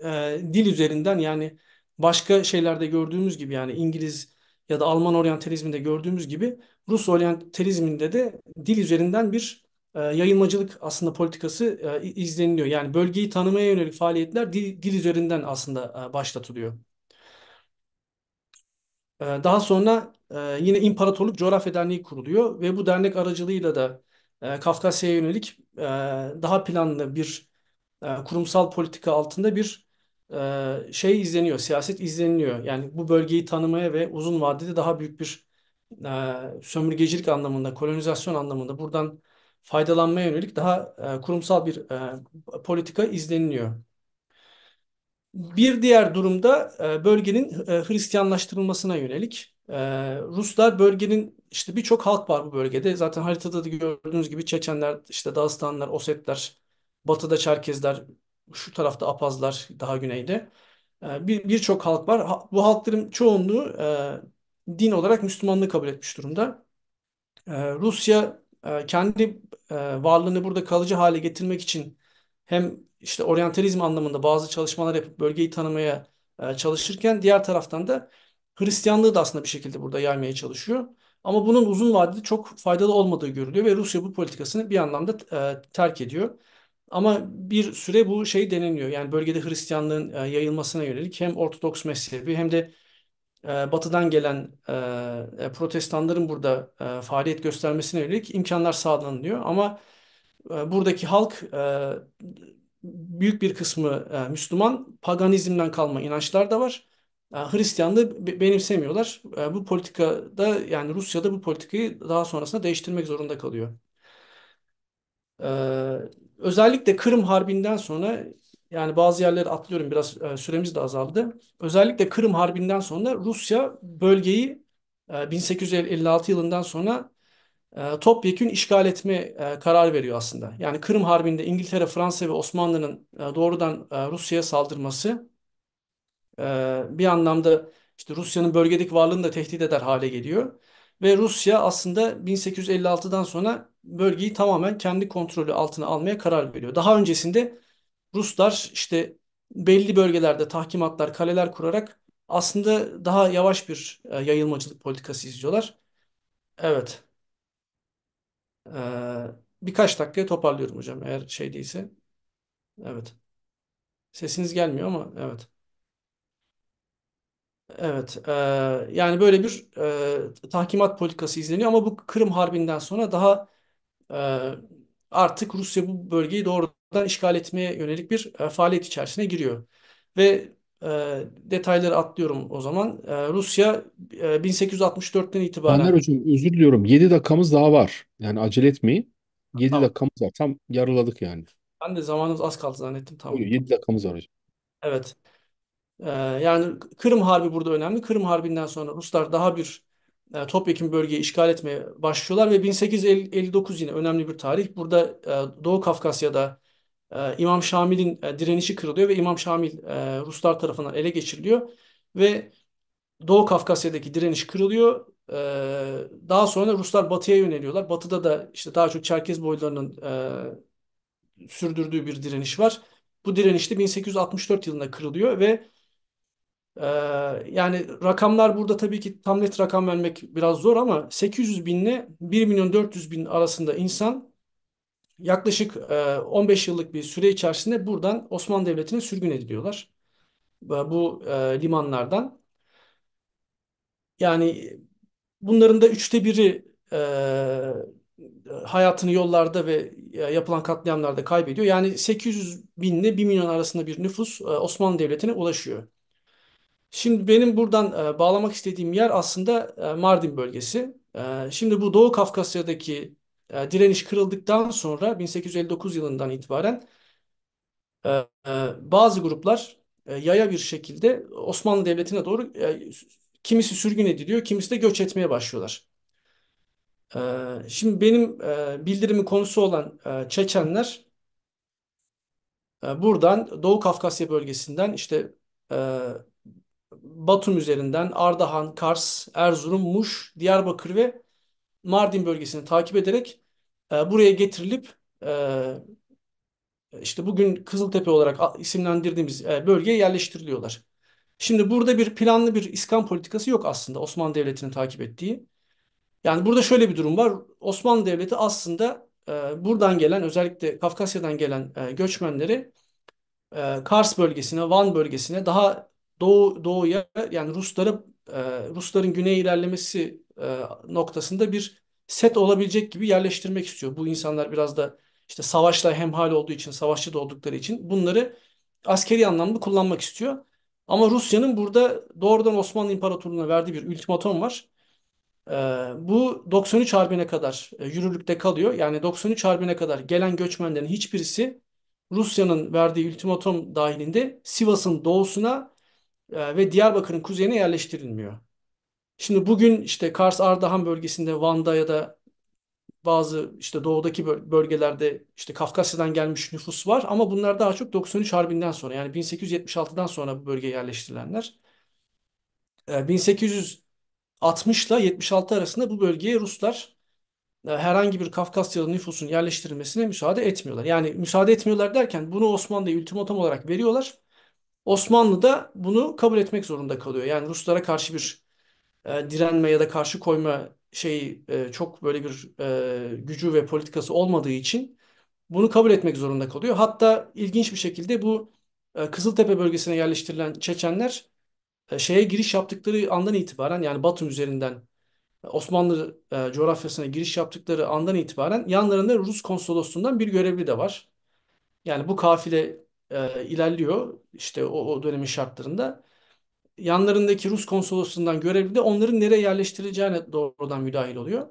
dil üzerinden yani başka şeylerde gördüğümüz gibi yani İngiliz ya da Alman oryantalizminde gördüğümüz gibi Rus oryantalizminde de dil üzerinden bir yayılmacılık aslında politikası izleniliyor. Yani bölgeyi tanımaya yönelik faaliyetler dil üzerinden aslında başlatılıyor. Daha sonra yine İmparatorluk Coğrafya Derneği kuruluyor ve bu dernek aracılığıyla da Kafkasya'ya yönelik daha planlı bir kurumsal politika altında bir şey izleniyor, siyaset izleniliyor. Yani bu bölgeyi tanımaya ve uzun vadede daha büyük bir sömürgecilik anlamında, kolonizasyon anlamında buradan faydalanmaya yönelik daha kurumsal bir politika izleniliyor. Bir diğer durumda bölgenin Hristiyanlaştırılmasına yönelik. Ruslar bölgenin işte birçok halk var bu bölgede. Zaten haritada da gördüğünüz gibi Çeçenler, işte Dağıstanlar, Osetler, batıda Çerkezler, şu tarafta Apazlar daha güneyde. Birçok halk var. Bu halkların çoğunluğu din olarak Müslümanlığı kabul etmiş durumda. Rusya kendi varlığını burada kalıcı hale getirmek için hem işte oryantalizm anlamında bazı çalışmalar yapıp bölgeyi tanımaya çalışırken diğer taraftan da Hristiyanlığı da aslında bir şekilde burada yaymaya çalışıyor. Ama bunun uzun vadede çok faydalı olmadığı görülüyor ve Rusya bu politikasını bir anlamda terk ediyor. Ama bir süre bu şey deneniyor. Yani bölgede Hristiyanlığın yayılmasına yönelik hem Ortodoks mezhebi hem de batıdan gelen protestanların burada faaliyet göstermesine yönelik imkanlar sağlanıyor. Ama buradaki halk büyük bir kısmı Müslüman, paganizmden kalma inançlar da var. Hristiyanlığı benimsemiyorlar. Bu politikada yani Rusya'da bu politikayı daha sonrasında değiştirmek zorunda kalıyor. Özellikle Kırım Harbi'nden sonra Yani bazı yerleri atlıyorum biraz, süremiz de azaldı. Özellikle Kırım Harbi'nden sonra Rusya bölgeyi 1856 yılından sonra topyekün işgal etme kararı veriyor aslında. Yani Kırım Harbi'nde İngiltere, Fransa ve Osmanlı'nın doğrudan Rusya'ya saldırması bir anlamda işte Rusya'nın bölgedeki varlığını da tehdit eder hale geliyor. Ve Rusya aslında 1856'dan sonra bölgeyi tamamen kendi kontrolü altına almaya karar veriyor. Daha öncesinde Ruslar işte belli bölgelerde tahkimatlar, kaleler kurarak aslında daha yavaş bir yayılmacılık politikası izliyorlar. Evet. Birkaç dakikaya toparlıyorum hocam eğer şey değilse. Evet. Sesiniz gelmiyor ama evet. Evet. Yani böyle bir tahkimat politikası izleniyor ama bu Kırım Harbi'nden sonra daha e, artık Rusya bu bölgeyi doğrudan işgal etmeye yönelik bir faaliyet içerisine giriyor. Ve detayları atlıyorum o zaman. Rusya 1864'ten Taner itibaren Hocam özür diliyorum. 7 dakikamız daha var. Yani acele etmeyin. 7 tamam. dakikamız var. Tam yarıladık yani. Ben de zamanımız az kaldı zannettim. Buyurun, Tamam. 7 dakikamız var hocam. Evet. Yani Kırım Harbi burada önemli. Kırım Harbi'nden sonra Ruslar daha bir topyekun bölgeyi işgal etmeye başlıyorlar ve 1859 yine önemli bir tarih. Burada Doğu Kafkasya'da İmam Şamil'in direnişi kırılıyor ve İmam Şamil Ruslar tarafından ele geçiriliyor ve Doğu Kafkasya'daki direniş kırılıyor. Daha sonra Ruslar batıya yöneliyorlar. Batıda da işte daha çok Çerkez boylarının sürdürdüğü bir direniş var. Bu direniş de 1864 yılında kırılıyor ve Ee, yani rakamlar burada tabii ki tam net rakam vermek biraz zor ama 800 binle 1 milyon 400 bin arasında insan yaklaşık 15 yıllık bir süre içerisinde buradan Osmanlı Devleti'ne sürgün ediliyorlar. Bu limanlardan. Yani bunların da üçte biri hayatını yollarda ve yapılan katliamlarda kaybediyor. Yani 800 binle 1 milyon arasında bir nüfus Osmanlı Devleti'ne ulaşıyor. Şimdi benim buradan bağlamak istediğim yer aslında Mardin bölgesi. Şimdi bu Doğu Kafkasya'daki direniş kırıldıktan sonra 1859 yılından itibaren bazı gruplar yaya bir şekilde Osmanlı Devleti'ne doğru kimisi sürgün ediliyor, kimisi de göç etmeye başlıyorlar. Şimdi benim bildirimin konusu olan Çeçenler buradan Doğu Kafkasya bölgesinden işte e, Batum üzerinden Ardahan, Kars, Erzurum, Muş, Diyarbakır ve Mardin bölgesini takip ederek buraya getirilip e, işte bugün Kızıltepe olarak isimlendirdiğimiz bölgeye yerleştiriliyorlar. Şimdi burada bir planlı bir İskan politikası yok aslında Osmanlı Devleti'nin takip ettiği. Yani burada şöyle bir durum var. Osmanlı Devleti aslında buradan gelen özellikle Kafkasya'dan gelen göçmenleri Kars bölgesine, Van bölgesine daha doğuya yani Rusların güneye ilerlemesi noktasında bir set olabilecek gibi yerleştirmek istiyor. Bu insanlar biraz da işte savaşla hemhal olduğu için, savaşçı da oldukları için bunları askeri anlamda kullanmak istiyor. Ama Rusya'nın burada doğrudan Osmanlı İmparatorluğu'na verdiği bir ultimatom var. Bu 93 Harbi'ne kadar yürürlükte kalıyor. Yani 93 Harbi'ne kadar gelen göçmenlerin hiçbirisi Rusya'nın verdiği ultimatom dahilinde Sivas'ın doğusuna ve Diyarbakır'ın kuzeyine yerleştirilmiyor. Şimdi bugün işte Kars Ardahan bölgesinde Van'da ya da bazı işte doğudaki bölgelerde işte Kafkasya'dan gelmiş nüfus var ama bunlar daha çok 93 Harbi'nden sonra yani 1876'dan sonra bu bölgeye yerleştirilenler. 1860 ile 76 arasında bu bölgeye Ruslar herhangi bir Kafkasyalı nüfusun yerleştirilmesine müsaade etmiyorlar. Yani müsaade etmiyorlar derken bunu Osmanlı'ya ultimatom olarak veriyorlar. Osmanlı da bunu kabul etmek zorunda kalıyor. Yani Ruslara karşı bir direnme ya da karşı koyma şeyi çok böyle bir gücü ve politikası olmadığı için bunu kabul etmek zorunda kalıyor. Hatta ilginç bir şekilde bu Kızıltepe bölgesine yerleştirilen Çeçenler şeye giriş yaptıkları andan itibaren yani Batum üzerinden Osmanlı coğrafyasına giriş yaptıkları andan itibaren yanlarında Rus konsolosluğundan bir görevli de var. Yani bu kafile ilerliyor işte o dönemin şartlarında. Yanlarındaki Rus konsolosluğundan görevli de onların nereye yerleştirileceğine doğrudan müdahil oluyor.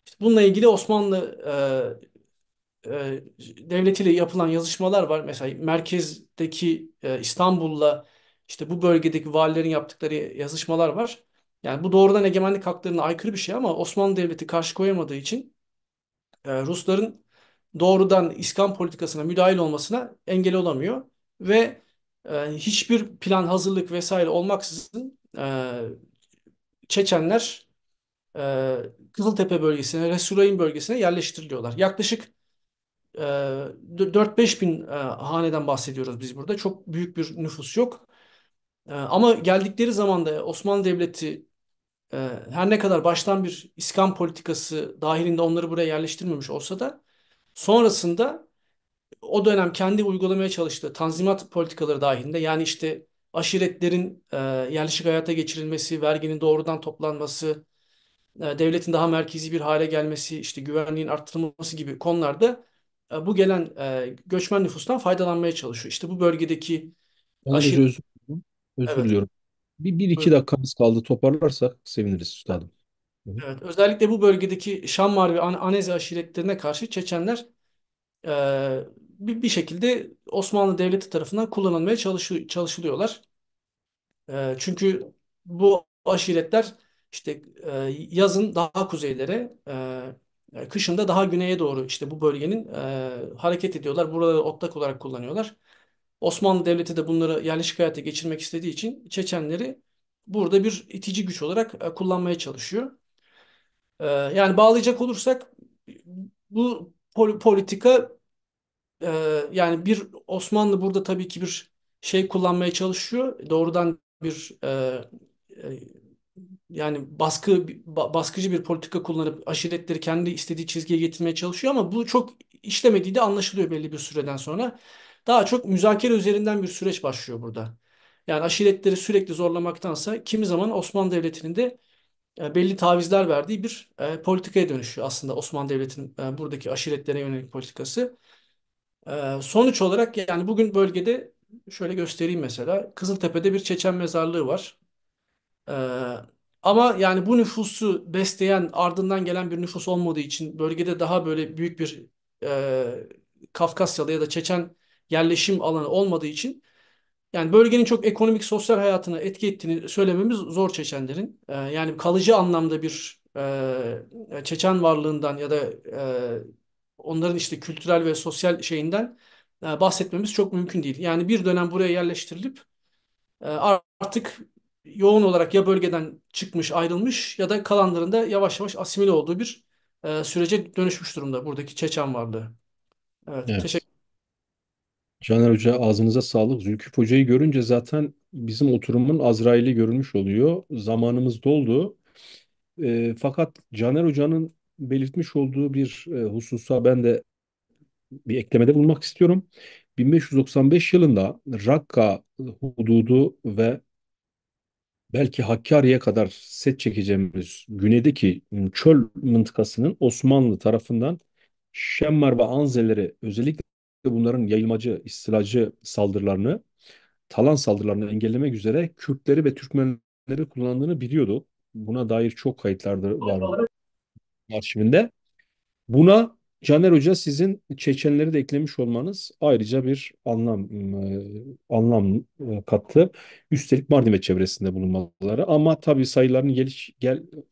İşte bununla ilgili Osmanlı devletiyle yapılan yazışmalar var. Mesela merkezdeki İstanbul'la işte bu bölgedeki valilerin yaptıkları yazışmalar var. Yani bu doğrudan egemenlik haklarına aykırı bir şey ama Osmanlı Devleti karşı koyamadığı için Rusların doğrudan İskan politikasına müdahil olmasına engel olamıyor ve hiçbir plan, hazırlık vesaire olmaksızın Çeçenler Kızıltepe bölgesine, Resulayn bölgesine yerleştiriliyorlar. Yaklaşık 4-5 bin haneden bahsediyoruz biz burada. Çok büyük bir nüfus yok. Ama geldikleri zaman da Osmanlı Devleti her ne kadar baştan bir İskan politikası dahilinde onları buraya yerleştirmemiş olsa da sonrasında o dönem kendi uygulamaya çalıştığı tanzimat politikaları dahilinde yani işte aşiretlerin yerleşik hayata geçirilmesi, verginin doğrudan toplanması, devletin daha merkezi bir hale gelmesi, işte güvenliğin arttırılması gibi konularda bu gelen göçmen nüfustan faydalanmaya çalışıyor. İşte bu bölgedeki Caner Hoca aşiret, özür diliyorum. Özür evet, diliyorum. Bir iki buyurun. dakikamız kaldı. Toparlarsak seviniriz üstadım. Hı hı. Evet, özellikle bu bölgedeki Şammar ve Anezi aşiretlerine karşı Çeçenler bir şekilde Osmanlı Devleti tarafından kullanılmaya çalışılıyorlar. Çünkü bu aşiretler işte yazın daha kuzeylere, kışın da daha güneye doğru işte bu bölgenin hareket ediyorlar. Buraları otlak olarak kullanıyorlar. Osmanlı Devleti de bunları yerleşik hayata geçirmek istediği için Çeçenleri burada bir itici güç olarak kullanmaya çalışıyor. Yani bağlayacak olursak bu politika yani bir Osmanlı burada tabii ki bir şey kullanmaya çalışıyor. Doğrudan bir e, yani baskıcı bir politika kullanıp aşiretleri kendi istediği çizgiye getirmeye çalışıyor ama bu çok işlemediği de anlaşılıyor belli bir süreden sonra. Daha çok müzakere üzerinden bir süreç başlıyor burada. Yani aşiretleri sürekli zorlamaktansa kimi zaman Osmanlı Devleti'nin de belli tavizler verdiği bir politikaya dönüşüyor aslında Osmanlı Devleti'nin buradaki aşiretlere yönelik politikası. Sonuç olarak yani bugün bölgede şöyle göstereyim mesela Kızıltepe'de bir Çeçen mezarlığı var. Ee, Ama yani bu nüfusu besleyen ardından gelen bir nüfus olmadığı için bölgede daha böyle büyük bir e, Kafkasyalı ya da Çeçen yerleşim alanı olmadığı için yani bölgenin çok ekonomik sosyal hayatına etki ettiğini söylememiz zor Çeçenlerin. Yani kalıcı anlamda bir Çeçen varlığından ya da onların işte kültürel ve sosyal şeyinden bahsetmemiz çok mümkün değil. Yani bir dönem buraya yerleştirilip artık yoğun olarak ya bölgeden çıkmış, ayrılmış ya da kalanların da yavaş yavaş asimile olduğu bir sürece dönüşmüş durumda buradaki Çeçen varlığı. Evet, Evet. teşekkür Caner Hoca ağzınıza sağlık. Zülküf Hoca'yı görünce zaten bizim oturumun Azrail'i görmüş oluyor. Zamanımız doldu. Fakat Caner Hoca'nın belirtmiş olduğu bir hususa ben de bir eklemede bulunmak istiyorum. 1595 yılında Rakka hududu ve belki Hakkari'ye kadar set çekeceğimiz güneydeki çöl mıntıkasının Osmanlı tarafından Şemmar ve Anzeleri özellikle bunların yayılmacı, istilacı saldırılarını, talan saldırılarını engellemek üzere Kürtleri ve Türkmenleri kullandığını biliyordu. Buna dair çok kayıtlar da var arşivinde. Buna Caner Hoca sizin Çeçenleri de eklemiş olmanız ayrıca bir anlam kattı. Üstelik Mardin ve çevresinde bulunmaları ama tabii sayılarının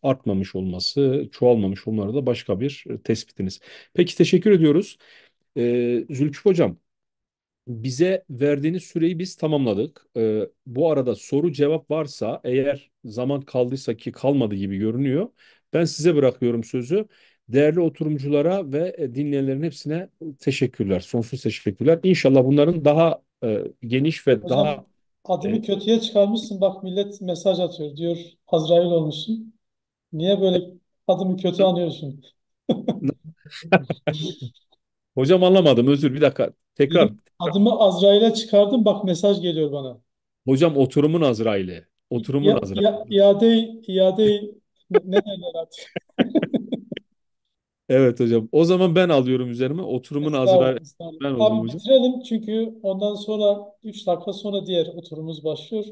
artmamış olması, çoğalmamış olmaları da başka bir tespitiniz. Peki teşekkür ediyoruz. Zülküf Hocam, bize verdiğiniz süreyi biz tamamladık. Bu arada soru cevap varsa eğer zaman kaldıysa ki kalmadı gibi görünüyor. Ben size bırakıyorum sözü. Değerli oturumculara ve dinleyenlerin hepsine teşekkürler. Sonsuz teşekkürler. İnşallah bunların daha geniş ve daha Hocam adımı kötüye çıkarmışsın. Bak millet mesaj atıyor. Diyor Azrail olmuşsun. Niye böyle adımı kötü anıyorsun? hocam anlamadım. Özür bir dakika. Tekrar. Dedim adımı Azrail'e çıkardım. Bak mesaj geliyor bana. Hocam oturumun Azrail'i. Oturumun Azrail'i. İade ne derler artık? Evet hocam. O zaman ben alıyorum üzerime. Oturumun Azrail'i Estağfurullah, estağfurullah. ben oldum Abi hocam. bitirelim çünkü ondan sonra 3 dakika sonra diğer oturumumuz başlıyor.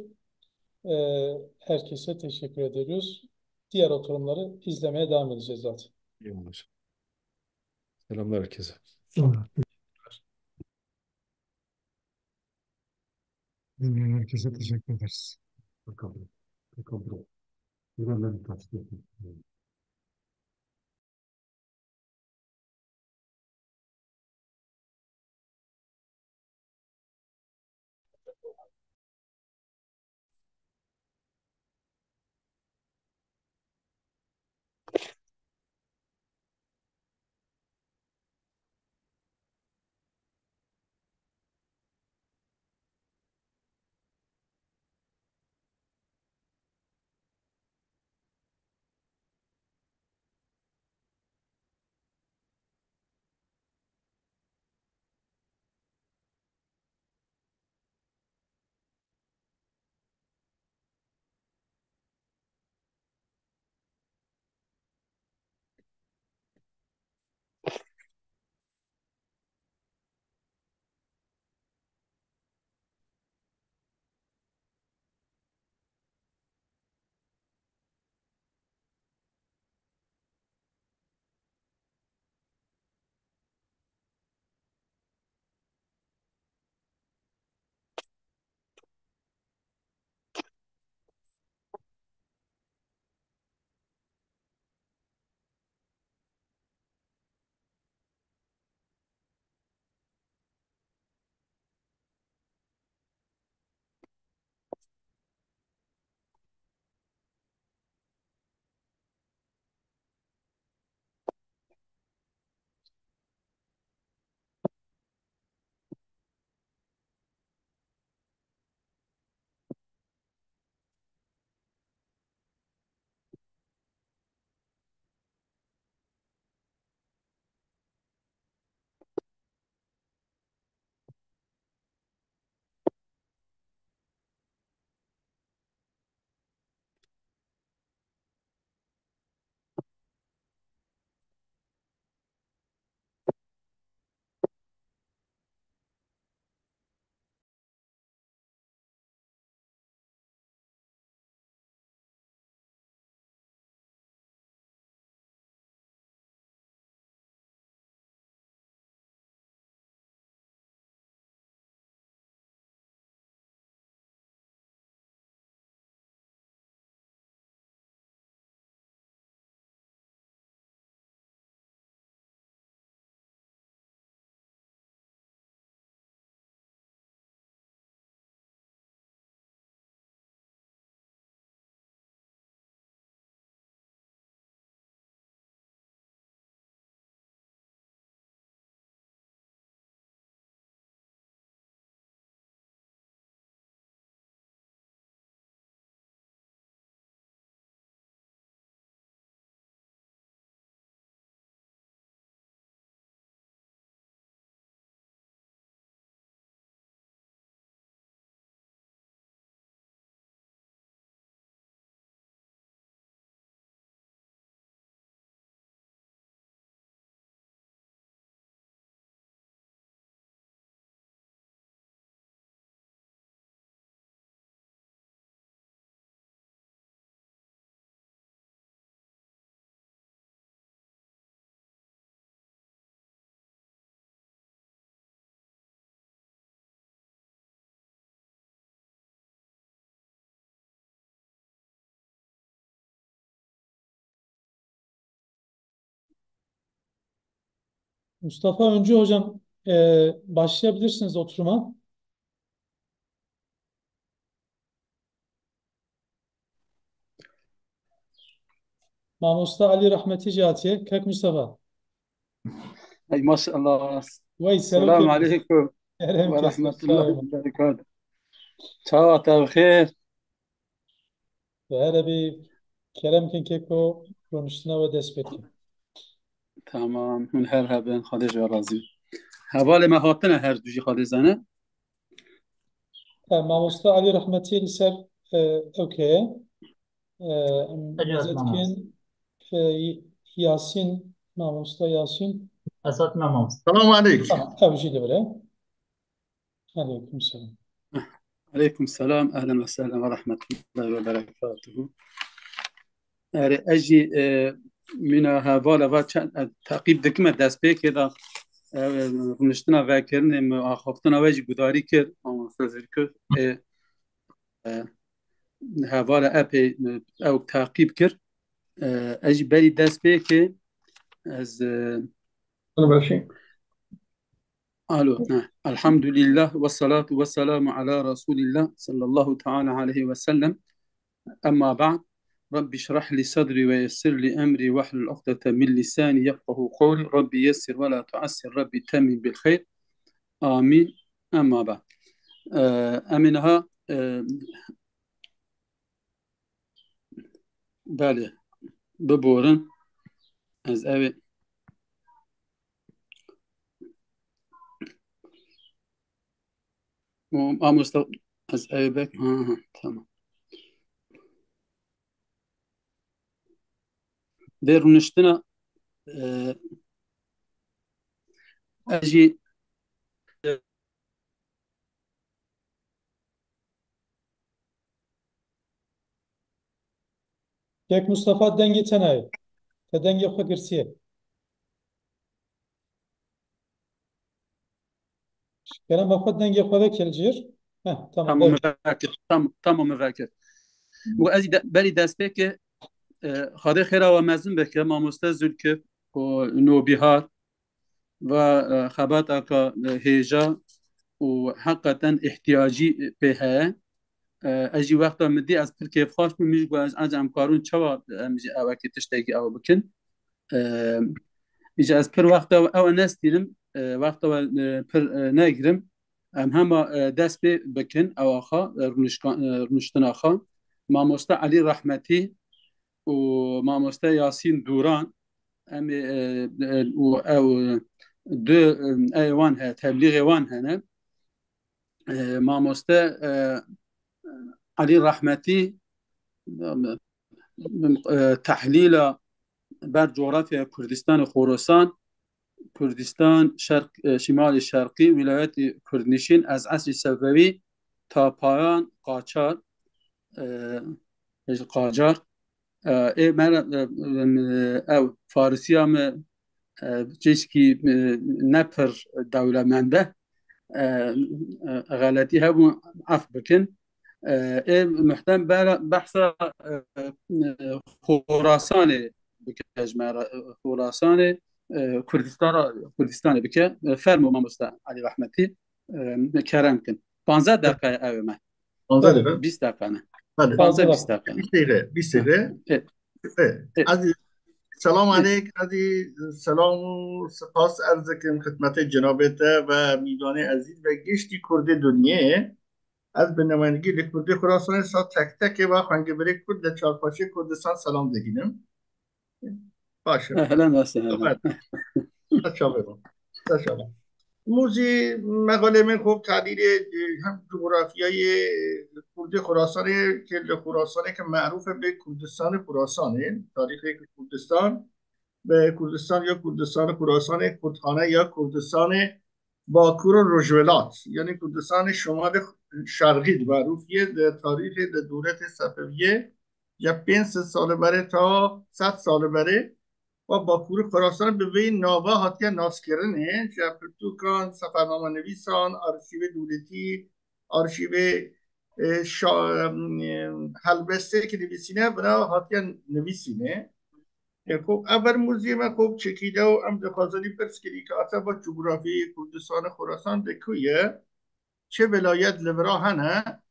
Herkese teşekkür ediyoruz. Diğer oturumları izlemeye devam edeceğiz zaten. Eyvallah hocam. Selamlar herkese. Dinleyen herkese teşekkür ederiz. Bakalım. Bakalım. Buraları tasdik etmek. Mustafa Öncü hocam, başlayabilirsiniz oturuma. Mamusta Ali Rahmeti Cihatiye, Kek Mustafa. أي ما شاء الله. Vay السلام selam عليكم Kerem kesmek ورحمة sağ الله olun. وبركاته. شاوة بخير. Ve hele bir Kerem Keko konuştuğuna ve destekli. تمام من هر هبن خارج رازي. هوال ما هاتنا هر دوجي خارج زنه. Mamusta Ali Rahmeti Liser okey. أجازت ماموس Mezetkin Yasin Mamusta Yasin. أسات ماموس السلام عليك. Tamam, evci de böyle. Aleyküm selam. عليكم السلام أهلا وسهلا ورحمة الله وبركاته. أجي من هوال و تعقيب دكمة دست بي كده رونشتنا وکرن آخافتنا وجه گداری کرد اما سازر کرد هوار اپی او تعقیب کرد اجی بری دست به که از أنا ماشي. الو نه الحمد لله والصلاة والسلام على رسول الله صلى الله تعالى عليه وسلم أما بعد رب اشرح لي صدري ويسر لي أمري واحلل عقدة من لساني يفقه قولي ربي يسر ولا تعسر ربي تمم بالخير آمين أما بعد أمنها بله ببورن از اوی آموزتا از اوی بک تمام در رونشتنا اجی یک مصطفى دنگی تنای تا دنگی خود گرسیه گرم با خود دنگی خود کل جیر تمام تمام بله مفکر تمام مفکر و از بلی دست بک خاطر خیره و مزون بکه ماموستا زلکه و نوبیهار و خبات اکا هیجا و حقیقتا احتیاجی به اجی وقتا مدی از ترکیه خواست میش و از امکارون چوا میشه اوکی تشتگی او بکن ایجا از پر وقتا او نستیرم وقتا پر نگیرم هم دست بکن او آخا رونشتن آخا ماموستا علی رحمتی و ماموستا یاسین دوران ام او دو ایوان ها تبلیغ وان هنه ماموستا علی رحمتی تحلیل بر جغرافیا کردستان خراسان کردستان شرق شمال شرقی ولایت کردنشین از عصر صفوی تا پایان قاجار من او فارسی هم چیزکی نپر دولمنده غلطی همون عفو بکن محتم بحث خراسان بکجمه خراسان کردستان بکه فرمو ما مستا علی رحمتی کرم کن 15 دقیقه اوه من 15 دقیقه 20 دقیقه نه بله 15-20 دقیقه 20 دقیقه 20 دقیقه عزیز سلام علیک عزیز سلام و سپاس عرض کنم خدمت جنابت و میدان عزیز و گشتی کرد دنیا از به نمایندگی کرد خراسان سا تک تک و خانگبری کرد چارپاشی کردستان سلام بگیرم باشه اهلا وسهلا تشابه موزی مقاله من خوب تعدیل هم جغرافیای کرد خراسانه که خراسانه که معروف به کردستان خراسانه تاریخ کردستان به کردستان یا کردستان خراسان کردخانه یا کردستان باکور و رجولات یعنی کردستان شمال شرقی معروفیه در تاریخ در دولت صفویه یا 500 سال بره تا 100 سال بره و باکور خراسان به وی ناوا هاتیه ناس کرنه جپرتوکان سفرنامه نویسان آرشیو دولتی آرشیو هلبسته که نویسینه بنا هاتیه نویسینه خب اول موزیم خوب چکیده و ام دخوازانی پرسکری که اصلا با جغرافی کردستان خراسان دکویه چه ولایت لورا هنه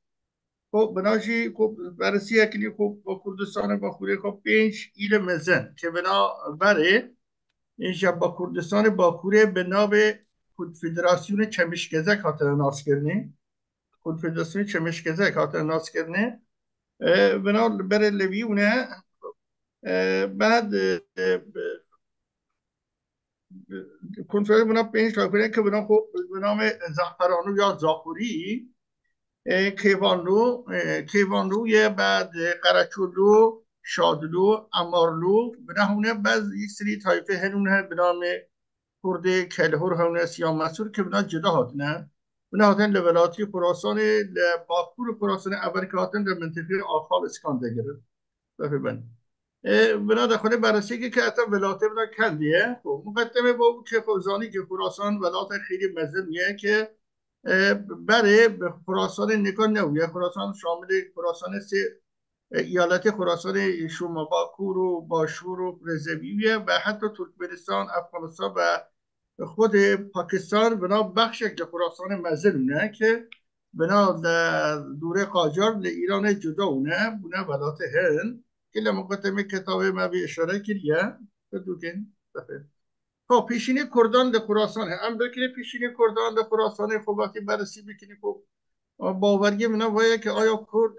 خب بناشی خب برسی اکنی خب با کردستان باکوری خب 5 ایل مزن که بنا بره اینجا با کردستان باکوری بنا به کنفدراسیون چمشگزک خاطر ناس کرنه کنفدراسیون چمشگزک خاطر ناس کرنه بنا بره لویونه بعد کنفرانس بنا 5 تا که بنا خب به نام زعفرانو یا زاخوری کیوانلو یه بعد قرچولو شادلو امارلو بنا بعض یک سری طایفه هنونه به نام کرد کلهور هونه سیام مسور که بنا جدا هاتنه بنا هاتن لولاتی خراسان باکور خراسان اول که هاتن در منطقه آخال اسکندر گرفت بفرمایید بنا داخل بررسی که حتی ولایت بنا کندیه خب مقدمه با او که خزانی که خراسان ولایت خیلی مزنیه که برای به خراسان نگاه نویه. خراسان شامل خراسان سه ایالت خراسان شماکور و باشور و رضویه و حتی ترکمنستان، افغانستان و خود پاکستان بنا بخش که خراسان مزنونه که بنا دوره قاجار ایران جدا اونه بونه ولایت هند که لمقدمه کتاب ما به اشاره کریه بدوگین خب پیشینی کردان در خراسان هم بکنه. پیشینی کردان در خراسان خب وقتی بررسی بکنی خب باوری منا وایه که آیا کرد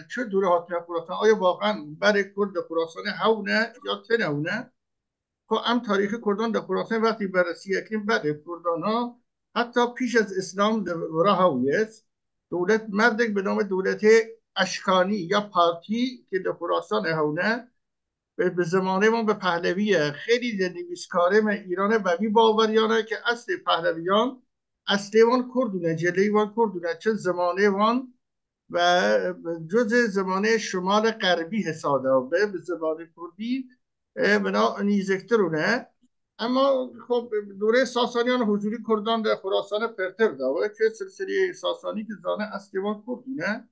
چه دوره حاکمیت خراسان آیا واقعا برای کرد خراسان هونه یا تنونه. خب هم تاریخ کردان در خراسان وقتی بررسی کنیم برای کردان ها حتی پیش از اسلام در هویت دولت مردک به نام دولت اشکانی یا پارتی که در خراسان هونه به زمانه ما به پهلوی خیلی نویسکاره من ایران بوی باوریانه که اصل پهلویان اصل وان کردونه جلی وان کردونه چه زمانه وان و جز زمانه شمال غربی حساده به زبان کردی بنا نیزکترونه. اما خب دوره ساسانیان حضوری کردان در خراسان پرتر داره که سلسله ساسانی که زانه اصل وان کردونه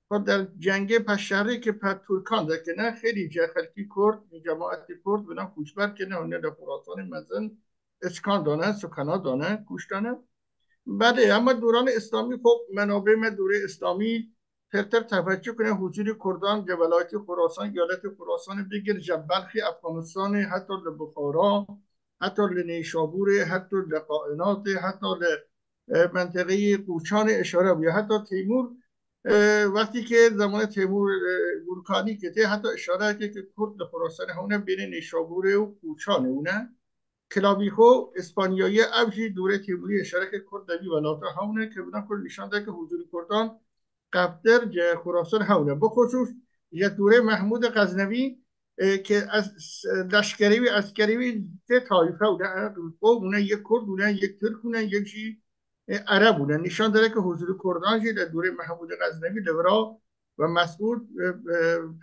خب در جنگ پشهری که پر ترکان ده که نه خیلی خلکی کرد جماعت کرد بنا کوچبر که نه اونه در خراسان مزن اسکان دانه سکنا دانه کوش دانه. بله اما دوران اسلامی خب منابع من دوره اسلامی ترتر توجه کنه حضور کردان در ولایت خراسان ایالت خراسان بگیر جبلخی افغانستان حتی لبخارا حتی لنیشابور حتی لقائنات حتی منطقه قوچان اشاره بود حتی تیمور وقتی که زمان تیمور گورکانی که حتی اشاره که کرد خراسان هونه بین نیشابور و قوچان هونه کلابیخو اسپانیایی ابجی دوره تیموری اشاره که کرد دوی ولاتا هونه که بنا کل نشان ده که حضور کردان قبدر خراسان هونه بخصوص یک دوره محمود غزنوی که از لشکری و عسکری سه طایفه بونه یک کرد بونه یک ترک بونه یک جی عرب بودن نشان داره که حضور کردان در دوره محمود غزنوی لورا و مسعود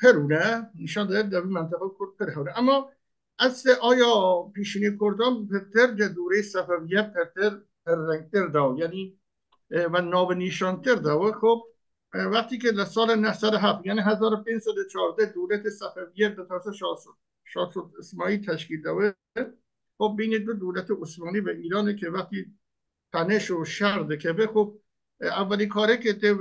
پرونه نشان داره در منطقه کرد پرونه. اما اصل آیا پیشینی کردان پرتر در دوره صفویه پرتر رنگتر داو یعنی و ناب نیشانتر داو. خب وقتی که در سال 907 یعنی 1514 دولت صفویه به طرف شاه اسماعیل تشکیل داوه خب بین دو دولت عثمانی و ایران که وقتی تنش و شرده که به خب اولی کاره که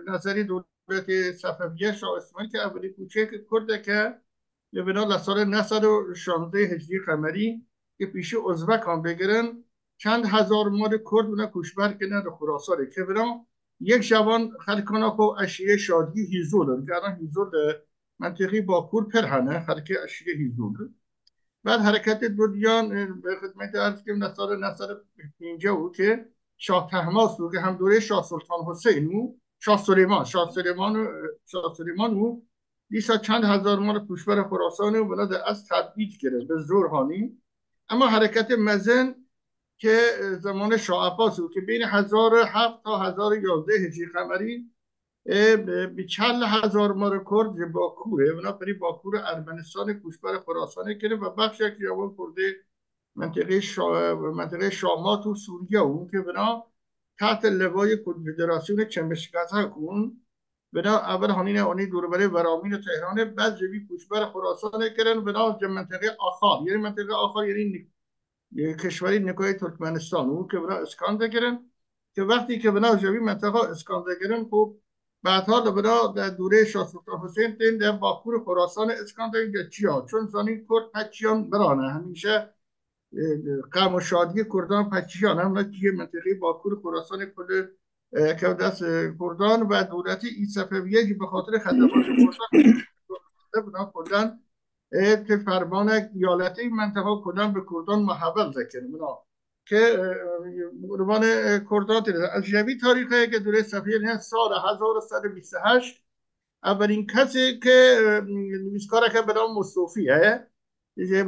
نظری دولت صفویه شاه اسماعیل که اولی کوچه که کرده که بنا لسال 916 هجری قمری که پیش ازبک هم بگیرن چند هزار مال کرد بنا کوشبر که نه خراسانه که بنا یک جوان خلکانا کو اشیه شادی هیزول که الان هیزول منطقی باکور پرهنه خلک اشیه هیزول. بعد حرکت دودیان به خدمت عرض که در سال 950 بود که شاه طهماسب بود که هم دوره شاه سلطان حسین بود شاه سلیمان بود لیسا چند هزار مال کوشبر خراسان و بنا در از تبعید کرد به زور هانی. اما حرکت مزن که زمان شاه عباس بود که بین 1007 تا 1011 هجری قمری به چند هزار مال کرد باکوره بنابراین باکور ارمنستان کوشبر خراسانه کرده و بخش یک جوان کرده منطقه شامات و سوریه اون که بنا تحت لوای کنفدراسیون چمشکزه کن بنا اول هانین اونی دوربره ورامین و تهران بعد جوی کوشبر خراسانه کردن بنا منطقه آخار یعنی منطقه آخار یعنی کشوری نکای ترکمنستان اون که بنا اسکانده کردن که وقتی که بنا جوی منطقه اسکانده کردن خب بعدها بنا در دوره شاه سلطان حسین تین در باکور خراسان اسکانده کردن چیا چون زانی کرد پچیان برانه همیشه غم و شادی کردان پچیان هم که منطقه باکور خراسان کل که دست کردان و دولت صفویه که به خاطر خدمات کردان کردن که فرمان ایالتی منطقه کردن به کردان محول ذکر منا که عنوان کردان از جوی تاریخه که دوره صفویه سال 1128 اولین کسی که نویسکاره که به نام مصطفیه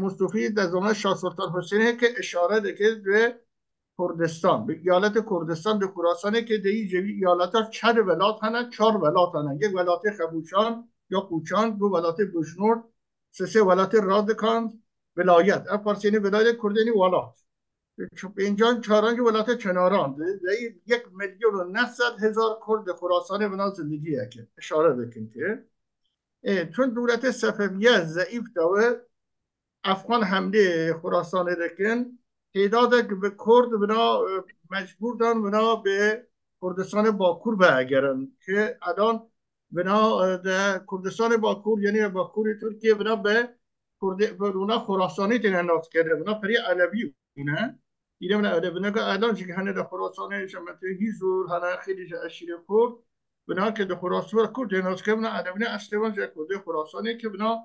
مصطفی در زمان شاه سلطان حسینه که اشاره دکه به کردستان به ایالت کردستان به خراسانه که دی جوی ایالت ها چند ولات هنه 4 ولات هنه یک ولات خبوشان یا قوچان دو ولات بجنورد سه ولایت را دکاند ولایت اف فارسینی ولایت کردینی ولایت اینجا چهارنج ولایت کناران 1,900,000 کرد خراسانی بنا زندگی که اشاره بکن که چون دولت صفویه ضعیف داره افغان حمله خراسان رکن تعداد که به کرد بنا مجبور دارن بنا به کردستان باکور برگردن که الان بنا کردستان باکور یعنی باکور ترکیه بنا به اونا خراسانی تنهاز کرده بنا پری علوی نه دیدم نه بنا که الان که هنه در خراسانی شمته هیزور هنه خیلی اشیر کرد بنا که در خراسان کرد تنهاز کرده بنا علوی اصلا کرد خراسانی که بنا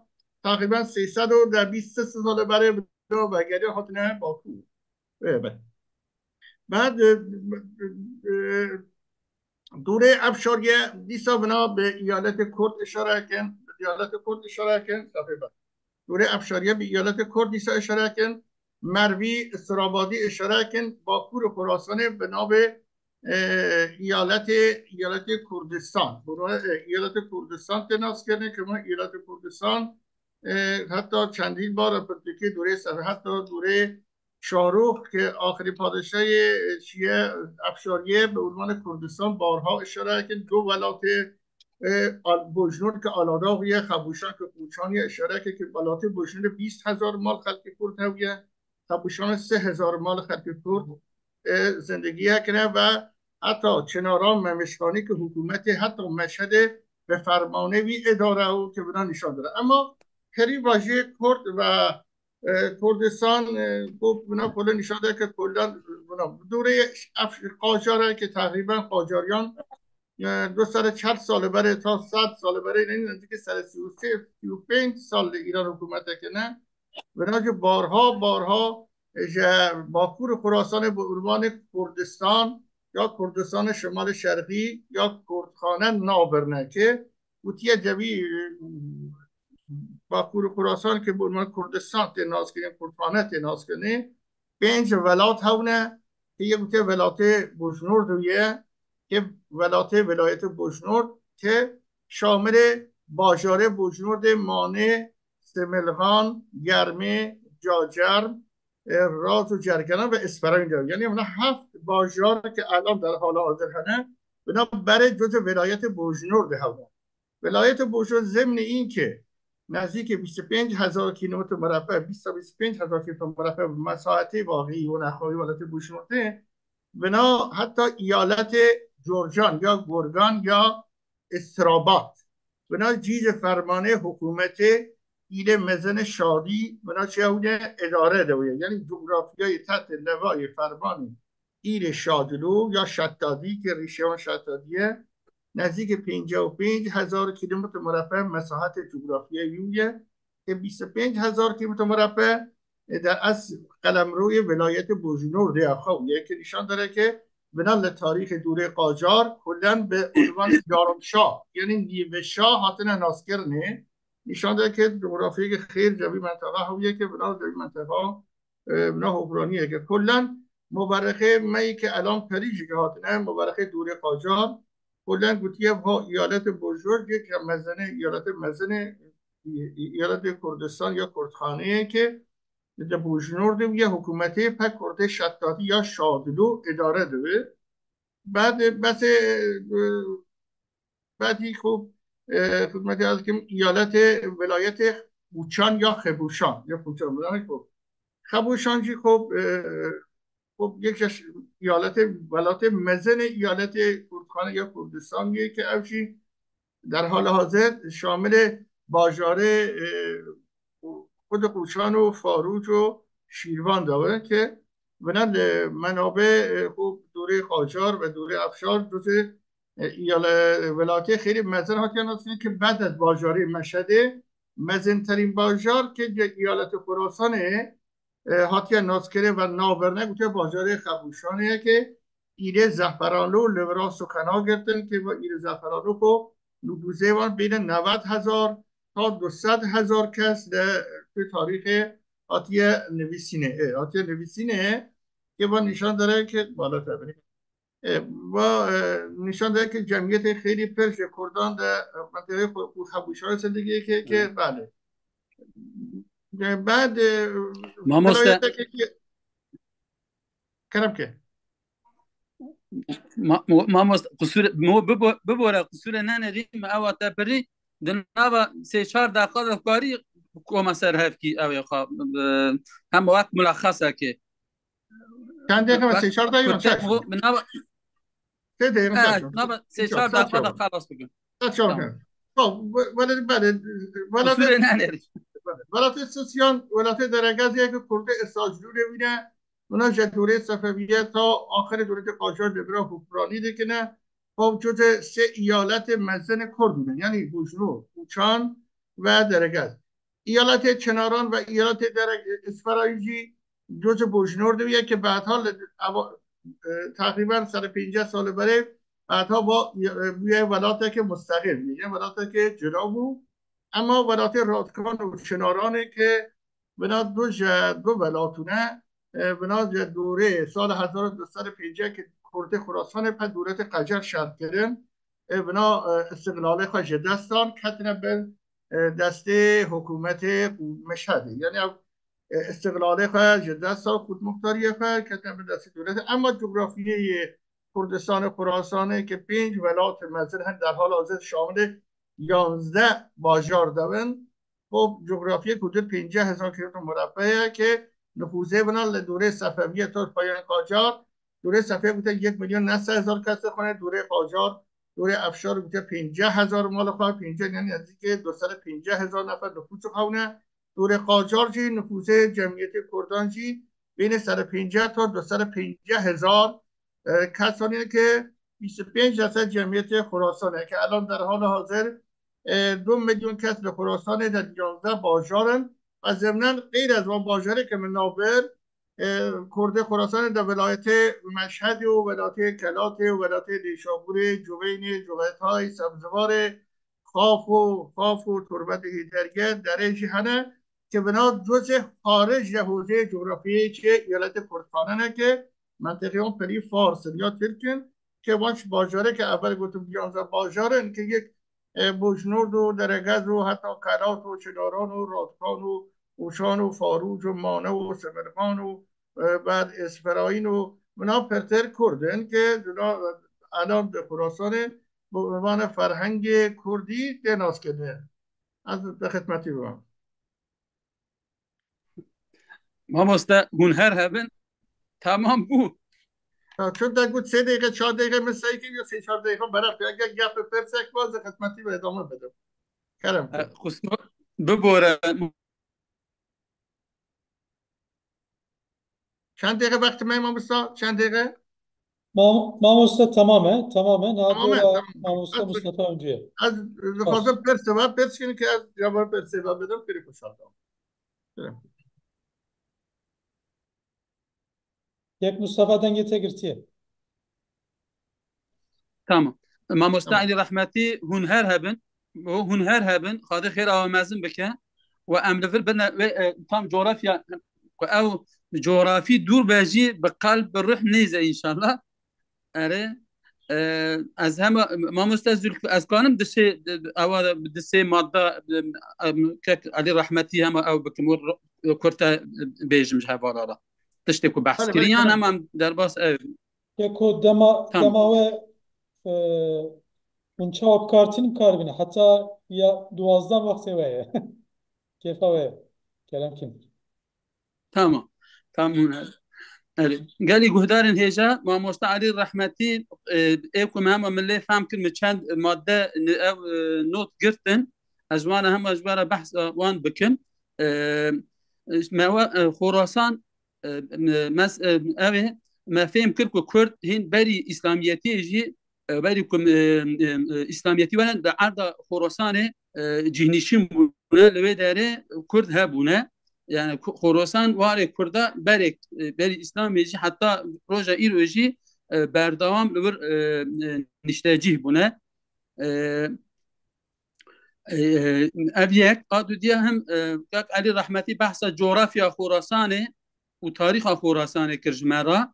تقریبا 320 سال برای بگیری خاطر باکو بعد دوره افشاریه دیسا بنا به ایالت کرد اشاره کن دوره افشاریه به ایالت کرد دیسا اشاره کن مروی استرابادی اشاره کن باکور خراسانه بنا به ایالت کردستان ایالت کردستان تناس کرده که ما ایالت کردستان حتی چندین بار پرتکی دوره صفحه حتی دوره شاهروخ که آخری پادشاه شیعه افشاریه به عنوان کردستان بارها اشاره کرد دو ولایت بوجنور که آلاداغیه خبوشان که قوچانی اشاره کرد که ولایت بوجنور 20,000 مال خلق کرد هویه خبوشان 3,000 مال خلق کرد زندگی کنه و حتی چناران ممشکانی که حکومت حتی مشهد به فرمانه وی اداره او که بنا نشان داره اما خیلی واژه کرد و کردستان بنا کلا نشان داره که کلا دوره قاجاره که تقریبا قاجاریان 240 سال برای تا 100 سال برای نزدیک 35 سال ایران حکومت کنه بنا که بارها باکور خراسان به عنوان کردستان یا کردستان شمال شرقی یا کردخانه نابرنه که بوتیه جوی باکور خراسان که به عنوان کردستان تناس کنیم کردخانه تناس کنیم 5 ولایت هونه که یه بوته ولایت بوشنور دویه که ولایت بوشنور که شامل باجاره بوشنور مانع سملغان گرمه جاجرم راز و جرگنان و اسفرین داره یعنی اونا 7 باجار که الان در حال حاضر هنه بنا برای جز ولایت بوشنور ده هونه ولایت بوشنور ضمن این که نزدیک 25,000 کیلومتر مربع 25,000 کیلومتر مربع مساحت واقعی و نخواهی ولایت بوشنور ده بنا حتی ایالت جورجان یا گرگان یا استرابات بنا جیز فرمانه حکومت ایل مزن شادی بنا چهونه اداره دویه یعنی جغرافیای تحت لوای فرمان ایل شادلو یا شتادی که ریشه شتادیه نزدیک 55,000 کیلومتر مربع مساحت جغرافیاییه که 25,000 کیلومتر مربع در از قلمروی ولایت بوجنور دیاخویه که نشان داره که بنا تاریخ دوره قاجار کلا به عنوان یارمشاه یعنی نیو شاه هاتن ناسکرنه نشان داره که جغرافیای خیر جوی منطقه هویه که بنا جوی منطقه بنا حکرانیه که کلا مورخه می که الان پریجی که هاتنه مورخه دوره قاجار کلا گوتیه با ایالت بزرگ که مزنه ایالت کردستان یا کردخانه که در بوشنور یه حکومتی پک کرده شتاتی یا شادلو اداره دوه بعدی خوب خدمتی از که ایالت ولایت خوچان یا خبوشان یا خوچان بودن خبوشان جی خب یک ولایت مزن ایالت کردخانه یا کردستانیه که اوشی در حال حاضر شامل باجاره خود قوچان و فاروج و شیروان داره که بنابراین منابع خوب دوره قاجار و دوره افشار جز ولایت خیلی مزن هاتیان هستند که بعد از باجاره مشهده مزنترین باجار که ایالت خراسانه هاتیان ناسکره و نابرنه گوته باجاره خبوشانه که ایره زفرانو لورا سخنا گرفتن که با ایره زفرانو کو نبوزه وان بین 90,000 تا 200,000 کس در تاریخ آتیه نویسینه که با نشان داره که بالا تبریم و نشان داره که جمعیت خیلی پرش کردان در منطقه خبوشان زندگی که بله بعد مامۆستا ولایت که کلم که مامۆستا قسوور ببۆرە قسوورە نانەری ئەواتە بری دناوە سێ چار داقا دەکاری کۆمە سەر هەفکی ئەوێ هەم وەک ملخصەکێ چند دقیقه و وەک 3-4 دقیقه کورتە بناوە 3 دقیقه ناوە سێ چار داقا دە خلاص بگەن خب ولایت قسوورە نانێری ولایت سیستان ولایت درگذیه که کرد اساجلو بینه اونا دوره صفویه تا آخر دوره قاجار دبرا حکمرانی دیکنه خب جز 3 ایالت مزن کرد بودن یعنی بوجنور، کوچان و درگز. ایالت چناران و ایالت اسفرایجی جز بوجنور دیگه که بعدها تقریبا 150 سال بره بعدها با یه ولایت که مستقل یه ولایت که جدا بود. اما ولایت رادکان و چنارانه که بنا دو ولایتونه بنا دوره سال 1250 که کرد خراسان پس دولت قجر شرط کردن بنا استقلال خواهش دستان کتنه به دست حکومت مشهد یعنی استقلال خواهش دستان خودمختاری خواهش کتنه به دست دولت. اما جغرافیه کردستان خراسانه که 5 ولایت مزن در حال حاضر شامل 11 باجار دارن. خب جغرافی حدود 50,000 کیلومتر مربعه که نفوذه بنا دوره صفویه تا پایان قاجار. دوره صفویه بوده 1,900,000 کسر خونه، دوره قاجار دوره افشار بوده 50,000 مال خواه 50 یعنی نزدیک 250,000 نفر نفوذ خونه. دوره قاجار جی نفوذه جمعیت کردان جی بین 150 تا 250,000 کسانی که 25% جمعیت خراسانه که الان در حال حاضر 2 میلیون کس به خراسان در 11 باجارن و ضمناً غیر از اون باجاره که منابر کرد خراسان در ولایت مشهد و ولایت کلات و ولایت نیشابور جوین جویت های سبزوار خاف و تربت هیدرگه در جهانه که بنا جز خارج حوزه جغرافیایی که ایالت کردستانه که منطقه اون پری فارس یا ترکن که وانش باجاره که اول گفتم 11 باجارن که یک بوجنورد و درگز و حتی کلات و چناران و رادکان و اوشان و فاروج و مانه و سمرقان و بعد اسفراین و اونا پرتر کردن که الان به خراسان به عنوان فرهنگ کردی دناس کرده. از به خدمتی بگم مامۆستا هون هەر هەبن تمام بوو چون در گفت 3 دقیقه 4 دقیقه مثل که یا 3-4 دقیقه برای اگر گپ پرسک باز خدمتی به ادامه بدم کرم ببۆرە چند دقیقه وقت من ماموستا چند دقیقه Mamosta tamamen. Ha تمامه doğru Mamosta Mustafa önce. از لفظ پرسه و پرس کنی که از جواب پرسه و بدم خیلی خوشحال دارم. Yek Mustafa'dan gete girtiye. تمام مامۆستا علی ڕەحمەتی هون هەر هەبن خادە خێر ئەوە مەزن بکە و ئەم لەڤر بنە تام جۆرافیا ئەو جۆرافی دوور بەژی بە قەلب بڕح نەیزە ئینشاءالله ئەرێ ئەز هەمە مامۆستا زولفی ئەزکانم ئەوە دسێ مادە علی ڕەحمەتی هەمە ئەو بکەم کورتە بێژم هەڤاڵارە تشتێک و بەحسکردیان هەمام دەرباس Yeko dema ve unçavap kartinin karbine. Hatta ya duazdan vakti veye. Kefa veye. Kelam kim? تمام قالي جهدارن هجا مامۆستا علی ڕەحمەتی ئێکم هەمە من لێ فام کرد چەند مادە نۆت گرتن ئەزوانە هەمە ژبارە بەحث وان بکن خۆراسان ئەوێ ما فهم کرد و کرد هین بەری ئیسلامیەتیژی بەری ئیسلامیەتی وەن بە عەردا خۆراسانێ جیهنیشین بوونە لەوێ دەرێ کورد هەبوونە yani Khorasan var Kurda berek beri İslamiyeci hatta proje İroji berdavam bir niştecih buna eviyek adı diye hem kak Ali rahmeti bahsa coğrafya Khorasan'ı و tarih Khorasan'ı kirjmera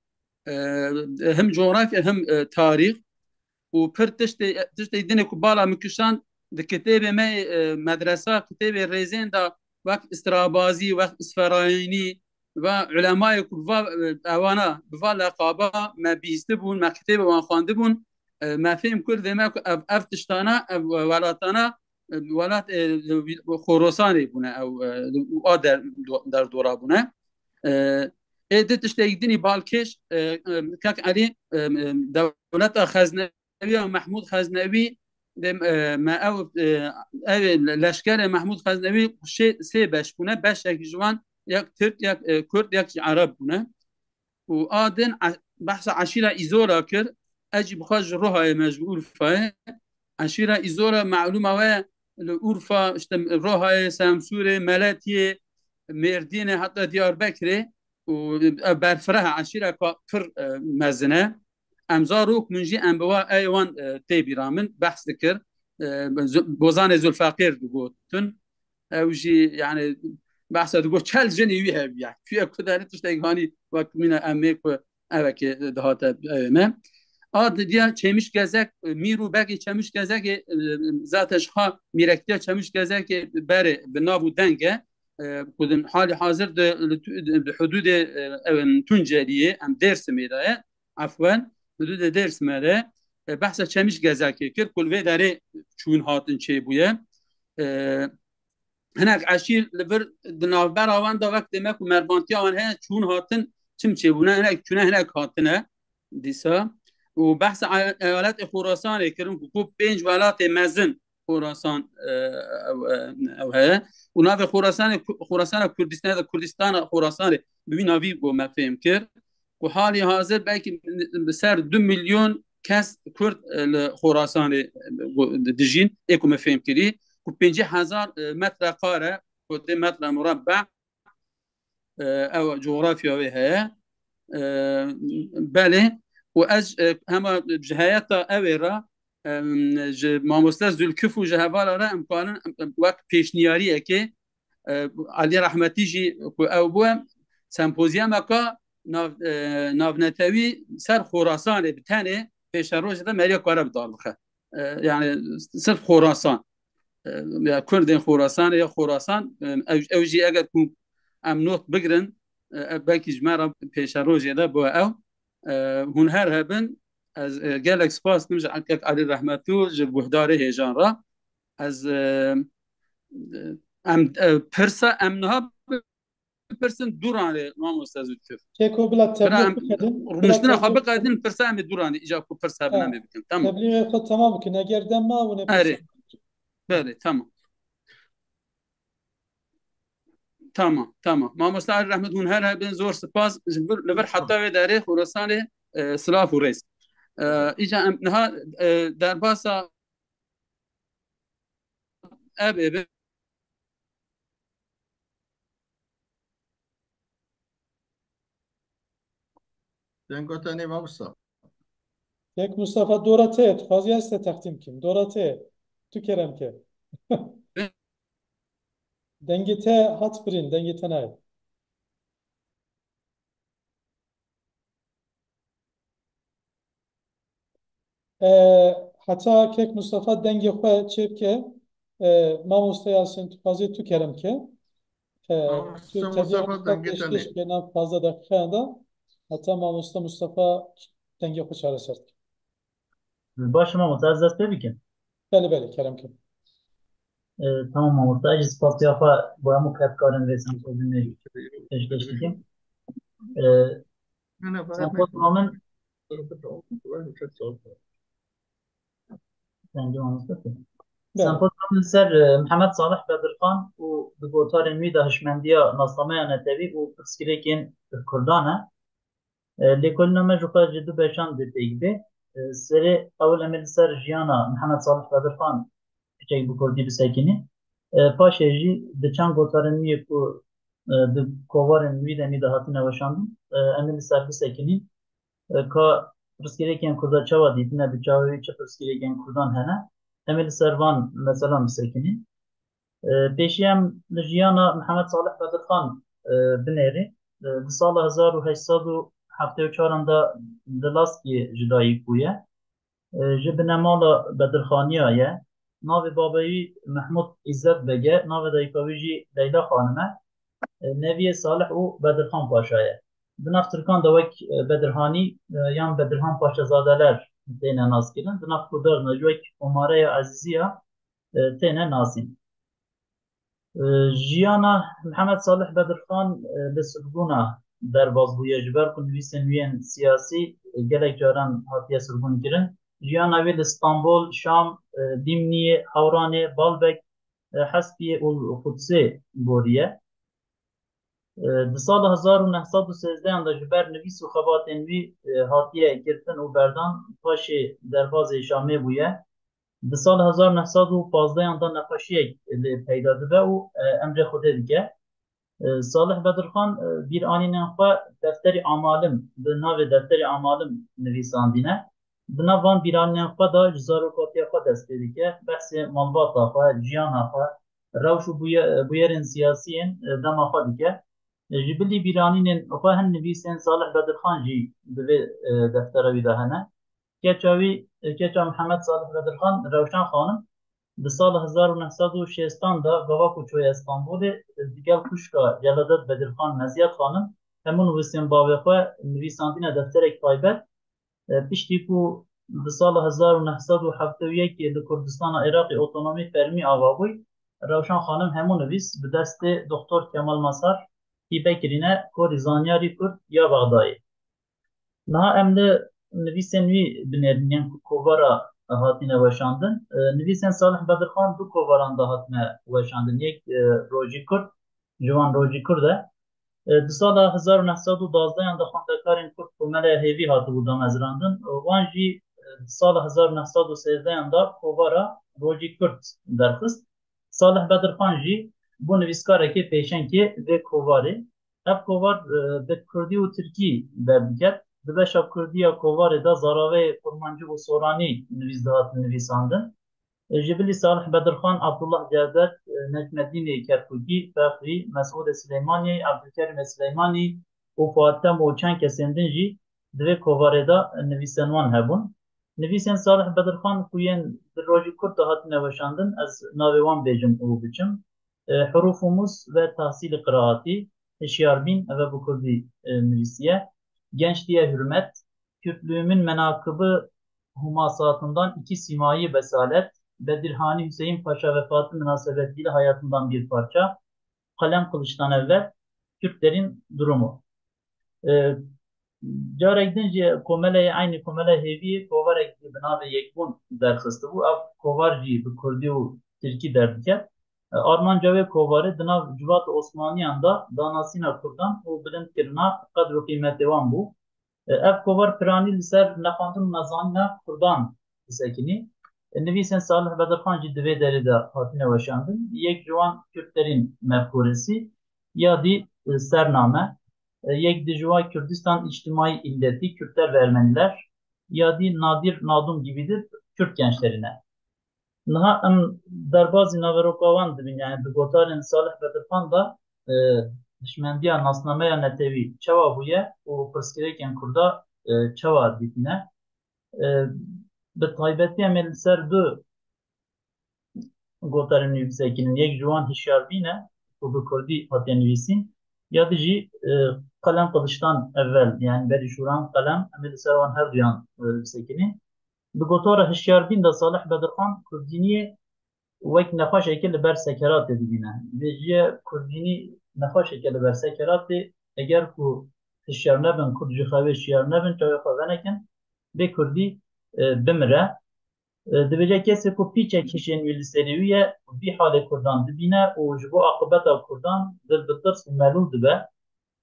hem coğrafya hem tarih و پر تشت دین کو بالا مکشان د کتاب ما مدرسه کتاب ریزین دا وقت استرابازی وقت اسفراینی و علمای کلوا اوانا بوا لقابا ما بیسته بون ما کتاب وان خوانده بون ما فهم کرد ما اف تشتانا ولاتانا ولات خراسانی بونه او در دورا بونه ایده تشتیدنی بالکش کاک علی دولت خزنوی و محمود خزنوی ما او لشکر محمود خزنوی سه بش بونه بش یک جوان یک ترک یک کرد یک عرب بونه و آدن بحث عشيرة إيزورا كر أجي بخرج روها مجبور فاي عشيرة إيزورا معلومة ويا الأورفا روها سامسورة ملاتية مردينة حتى ديار بكري وبرفرها عشيرة كفر مزنة أمزاروك من جي أنبوا أيوان تيبي رامن بحث ذكر بوزان زلفاقير دوغوتن أو جي يعني بحث تقول چل جنی ویه بیا فی کداری تشتگانی وقت من امیک و اوک دهات ایمه آد دیا چمیش گزک میرو بگی چمیش گزک ذاتش ها میرکتیا چمیش گزک بره به نابو دنگه کدن حال حاضر ده حدود تونجلیه ام درس میده عفوا حدود درس میده بحث چمیش گزک کرد کل وی داره چون هاتن چه بویه هناك عشير لبر دنابر آوان دا وقت دمك ومربانتي آوان هنا چون هاتن چم چبونا هناك چون هناك هاتنه ديسا وبحث ايالات خراسان كرم كوب بينج ولات مزن خراسان او هي وناف خراسان كردستان خراسان ببين نافي بو ما فهم كر وحالي حاضر باقي بسر 2 مليون كاس كرد خراسان دجين ايكو ما فهم كري و50,000 متر قاره كود متر مربع او جغرافيا وهي بله واج هما جهايات اويرا ماموستا زلكف وجهبالا را امكان وقت پیشنیاری که علی رحمتی جی او بو سمپوزیوم کا ناونتوی سر خراسان بتانه پیش روز ده مریا کار بدالخه يعني صرف خراسان یا کردین خراسان یا خراسان او جی اگر کن ام نوت بگرن باکی جمعه پیش روزی ده با او هون هر هبن از گلک سپاس نمج علی رحمتو جب وحداره هیجان را از ام پرسا ام نها پرسن دورانه ما مستزود کرد کیکو بلا تبلیغ بکردین مشتنا خب قادین پرسا ام دورانه ایجا کو پرسا بنام بکن تمام تبلیغ خود تمام کن اگر دم ما و اره بله تمام تمام ما مستعد رحمت هون هر بين زور سپاس لبر حتى في داره خراسان سلاف ورئيس اجا نها در باسا اب دنگاتنی ماموستا یک مصطفى دورته تخوازی است تقدیم کن دورته تو کرم که دنگته هات برین دنگته نه حتی که مصطفى دنگی خواه چیب که ما مستیاسین تو خوازی تو کرم که تو مصطفى دنگته تبلیغ نه به نام فازه دقیقه انده حتی ما مصطفى دنگی خواه چاره سرد باشه مامۆستا از دەست پێ بکەن بله کرم که تمام مامۆستا ئەجی سپاسیاخوا بۆ هەموو کاتکارن وێ سەمپۆزیۆمێ پێشکەش دەکەم سەمپۆزیۆمە من دەنگی مامۆستا پێ سەمپۆزیۆمە من سەر محەممەد ساڵح بەدرخان و bi gotarên wî de hişmendiya nasnameya netewî û pirsgirêkên Kurdan e lêkolîna me ji xwe ji du beşan dê pêkivê serê ewil em ê li ser jiyana Mihemmed Salih Bedirxan piçek bi Kurdî bisekînî paşê jî di çend gotarên wî ku di kovarên wî de mî de hatîne weşandin em ê li ser bisekînîn ka pirsgirêkên Kurda çawa dîtine di çavê wî çi pirsgirêkên Kurdan hene em ê li ser van meselan bisekînîn pêşî em li jiyana Mihemmed Salih Bedirxan binêrî di sala 1874 da di Laskiyê ji dayîk bûye ji binêmala Bedirxaniya ye ناوی بابایی محمود عزت بگه ناوی دایکاوی جی لیلا خانمه نوی صالح و بدرخان پاشایه دناف ترکان دا وک بدرهانی یان بدرهان پاشا زادلر تینه ناز کرن دناف کردار نجوک عماره عزیزیه تینه نازین جیانا محمد صالح بدرخان لسرگونا در بازبویه جبر کن نویسن وین سیاسی گلک جاران هاتیه سرگون کرن جیانا وی لستانبول شام دیمنی هورانه بالبک حسبیه و قدسه بوریه di sala 1913 da ji ber nivîs û xebatên wî hatiye girtin û berdan paşê derbazê Şamê bûye. Di sala 1915 da nexweşiyek li peyda dibe û emrê Xwedê dike. Salih Bedirxan bir anînên xwe defterê amalim bi navê defterê amalim nivîsandîne. Di nav van bîranînên xwe da ji zarokatiya xwe dest pê dike. Behsê malbata xwe, jiyana xwe, rewş û bûyerên siyasî yên dema xwe dike. Ji bilî bîranînên xwe hin nivîsên Salih Bedirxan jî di vê deftera wî de hene. Keça Mihemed Salih Bedirxan Rewşen xanim di sala 1960 da gava ku çûye Stenbolê digel kuşka Celadet Bedirxan Meziyet xanim hemûn nivîsên bavê xwe nivîsandîne defterek taybet piştî ku di sala 1971 li Kurdistana Iraqê otonomî fermî ava bûy Rewşen xanim hemû nivîs bi destê Doktor Kemal Masar hibe kirîne Korî Zanyarî Kurd ya Bexdayê. Niha em li nivîsên wî binêrînin ku kovara hatine weşandin. Nivîsên Salih Bedirxan du kovaran da hatine weşandin. Yek Rojî Kurd, ji wan Rojî Kurd e. Di sala 1912 da xwendekarên Kurd Komeleya Hêvî hatibû damezrandin. Wan jî di sala 1913 da kovara Rojî Kurd derxist. Salih Bedirxan jî bû nivîskarekê pêşenkê vê kovarê. Ev kovar bi Kurdî û Tirkî derdiket. Di beşa Kurdiya kovarê da zaraveyê Kurmancı û Soranî nivîs dihatin nivîsandin. Ji bilî Salih Bedirxan, Abdullah Cevdet, Necmeddînê Kerkûkî, Fexrî, Mesûd Sileymanî, Abdülkerim Sileymanî û Fuad Tem û çend kesên din jî di vê kovarê da nivîsên wan hebûn. Nivîsên Salih Bedirxan ku yên di rojî Kurd de hatine weşandin, ez navê wan bêjim û biçim. Hurûf û Mus ve tahsîlê qiraatî, Hişyarbîn ev bi Kurdî nivîsiye. Gençliğe hürmet, Kürtlüğümün menakıbı humasatından iki simayı besalet, Bedirhani Hüseyin Paşa vefatı münasebetiyle hayatından bir parça, Kalem Kılıç'tan evvel Kürtlerin durumu. Carek dince komeleye aynı komele hevi kovarek binave yekbun derxistı bu av kovarci bi Kurdi û Tirkî derdike. Armanca ve kovarı dınav Civat Osmaniyan'da danasina Kurdan û bilind kirina qedr kıymeti wan bu. Ev kovar piranî li ser nexandin mezanîna Kurdan disekînî. Nivîsên Salih Bedirxan jî di vê derê de hatine weşandin. Yek ji wan Kürtlerîn mefkuresi ya dî sername. Yek di ji wan Kürdistan İçtimai İlleti Kürtler ve Ermeniler ya dî Nadir Nadum gibidir Kürt gençlerine. Niha em derbazî naveroka wan dibin yani di gotarên Salih Bedirxan da Dişmendiya Nasnameya Netewî çawa bûye û pirsgirêkên Kurda çawa dîtîne. Bi taybetî em ê li ser du gotarên nivîsekînin yek ji wan Hişyarbîn e û bi Kurdî hatiye nivîsîn ya dî jî Kalem Kılıç'tan evvel yani berî şûran Kalem em ê li ser wan her duyan nivîsekînin. Bi gotara Hişyarbîn da Salih Bedirxan Kurdîniyê wek nexweşekê li ber sekeratê dibîne. Vê jî Kurdînî nexweşeke li ber sekeratê eger ku hişyar nebin Kurd ji xwe hişyar nebin çavê xwe venekin bê Kurdî bimire. Dibêje kesê ku pîçek hişên wî li serî wî ye vî halê Kurdan dibîne û ji bo aqibeta Kurdan dil bi tirs û melûl dibe.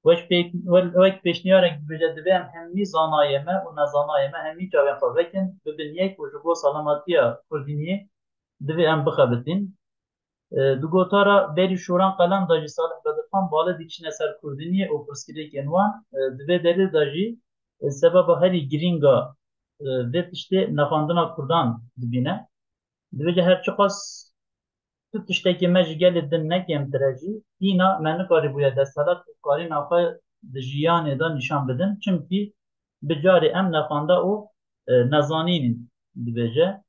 Wek pêşniyarek dibêje divê em hemî zanayê me û nezanayê me hemî çavên xwe vekin bibin yek û ji bo salamatiya Kurdîniyê divê em bixebitin. Di gotara berî şûran Kalem da jî Salih Bedirxan balê dîçîne ser Kurdîniyê û pirsgirêkên wan di vê derê da jî sebeba herî girînga vê tiştê nexandina Kurdan dibîne. Dibêje her çi qas tu tiştekê me ji gelê din nekêm jî îna me nikarîbûye desthilat û karîna xwe di jiyanê da nîşan bidin. Çimkî bi carê em nexanda û nezanînin dibêje.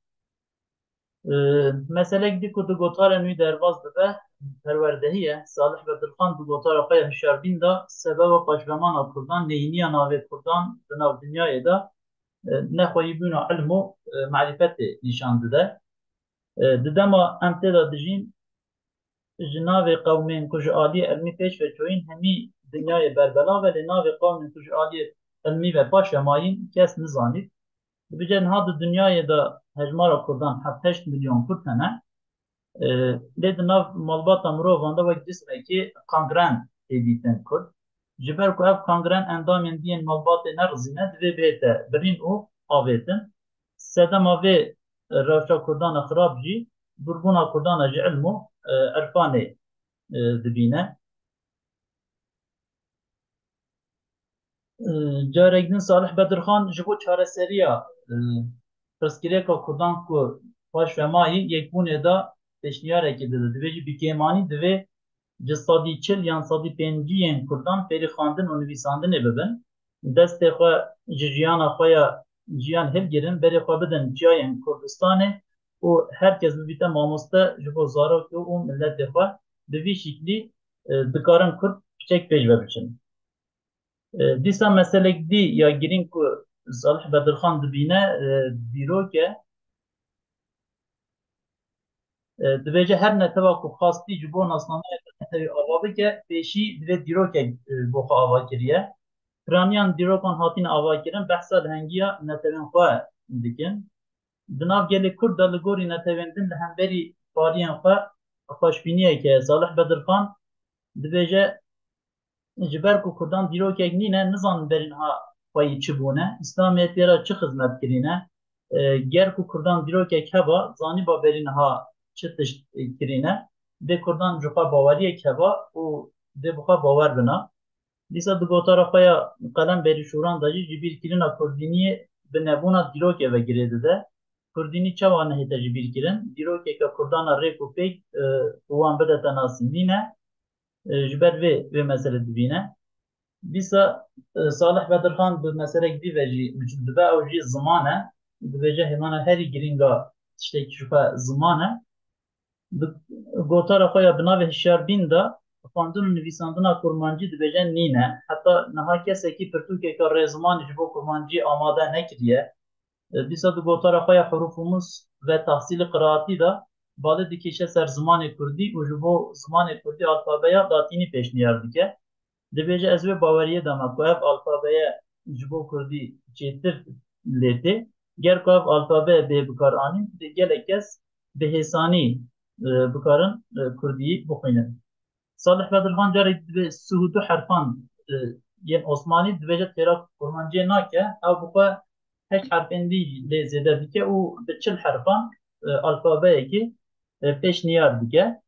Mesela gidi ku du gotara nû derbas dibe perwerdehiye Salih Bedirxan du gotara xwe hişyarbîn da sebeba paşvemana Kurdan neyîniya navê Kurdan di nav dinyayê de nexweyîbûna ilm û marîfetê nîşan dide. Di dema em tê de dijîn ji navê qewmên ku ji aliyê ilmî pêş veçûyîn hemî dinyayê berbelav e lê navê qewmên ku ji aliyê ilmî ve paş vemayîn kes nizanît. Dibêje niha di dünyayê de hejmara Kurdan 7-8 milyon Kurd hene. Lê di nav malbata mirovan de wek cismekî kangren tê dîtin Kurd. Ji ber ku ev kangren endamên diyên malbatê nerizîne divê bêhte birîn û avêtin. Sedema vê rewşa Kurdan a xirab jî durbûna Kurdan a ji ilm û irfanê dibîne. Carek din Salih Bedirxan ji bo çareseriya pirsgirêka Kurdan ku paş vemayî yekbûnê da pêşniyarekê dide. Divê jî bikêmanî divê ji sadî çil yan sadî pênciyên Kurdan fêrî xwandin û nivîsandinê bibin. Destê xwe ji jiyana xwe ya jiyan hilgirin, berê xwe bidin çiyayên Kurdistanê û herkes bibîte mamoste ji bo zarokê û milletê xwe bi vî şîklî dikarin Kurd piçek pêş vebiçin. Dîsa meselek dî ya girîn ku Salih Bedirxan dibîne dîrok e dibêje her neteba ku xastî ji bo nasnameya netewê ava bike pêşî divê dîrokek bo xwe ava kiriye. Piraniyan dîrokan hatîne avakirin behsa hengiya netewên xwe dikin. Di nav gelê Kurd de li gorî netewên din li hemberî pariyên xwe xweşbîniyek e. Salih Bedirxan dibêje ji ber ku Kurdan dîrokek nîne nizanin berînha xwe yî çi bûne, İslamiyetê ra çi xizmet kirîne, ger ku Kurdan dîrokek heba zanîba berînha çi tişt kirîne, dê Kurdan ji xwe baweriyek heba û dê bi xwe bawer bina. Dîsa di gotara xwe ya qelem berîşûran de jî ji bîrkirina Kurdîniyê bi nebûna dîrokê vegirê dide. Kurdînî çawa nehête ji bîrkirin? Dîrokeka Kurdan a rêk û pêk wan bidete nasî nîne ji ber vê mesele dibîne. Dîsa Salih Bedirxan bi meselek dî ve jî micûl dibe ew jî ziman e. Dibêje hêmana herî girînga tiştekî ji xwe ziman e. Di gotara xwe ya bi navê hişyarbîn de xwandin û nivîsandina kurmancî dibêje nîne. Heta niha kesekî pirtûkeka rêzimanî ji bo kurmancî amade nekiriye. Dîsa di gotara xwe ya hurûf û nûs ve tahsîlê qiraatî de balê dikêşe ser zimanê Kurdî û ji bo zimanê Kurdî alfabeya latînî pêşniyar dike. Dibêje ez vê baweriyê dama ku ev alfabeye ji bo Kurdî çêtir lêtê. Ger ku ev alfabeye bê bikar anîn, gelek kes bi hêsanî bikarin Kurdî bixwînin. Salih Bedirxan carek divê sihûdû herfan yên Osmanî dibêje têra kurmanciyê nake, ew bi xwe hek herfên dî lê zêde dike û bi çil herfan alfabeyekî pêşniyar dike.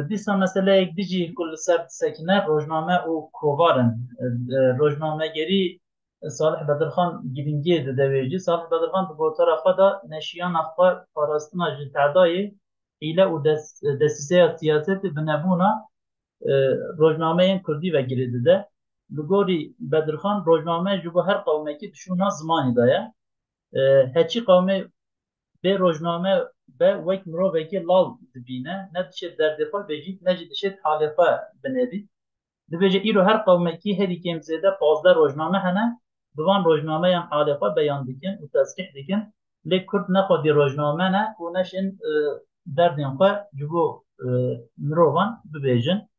Dîsa meseleyek dî jî ku li ser disekine rojname û kovarin. Rojnamegerî Salih Bedirxan gilingiyê dide wê jî. Salih Bedirxan di gotara xwe de neşiyana xwe parastina ji tedayê hîle û desîseya siyasetê bi nebûna rojnameyên Kurdî vegirê dide. Li gorî Bedirxan rojname ji bo her qewmekî dişûna zimanî de ye. Heçî qewmê bê rojname be wek mirovekî lal dibîne, ne dişê derdê xwe bêjît, ne jî dişê halê xwe binêrît. Dibêje îro her qewmekî herî kêm zêde 15 rojname hene, bi van rojnameyan halê xwe beyan dikin û tesrîh dikin. Lê Kurd nexwedî rojname ne û neşin derdên xwe ji bo mirovan bibêjin.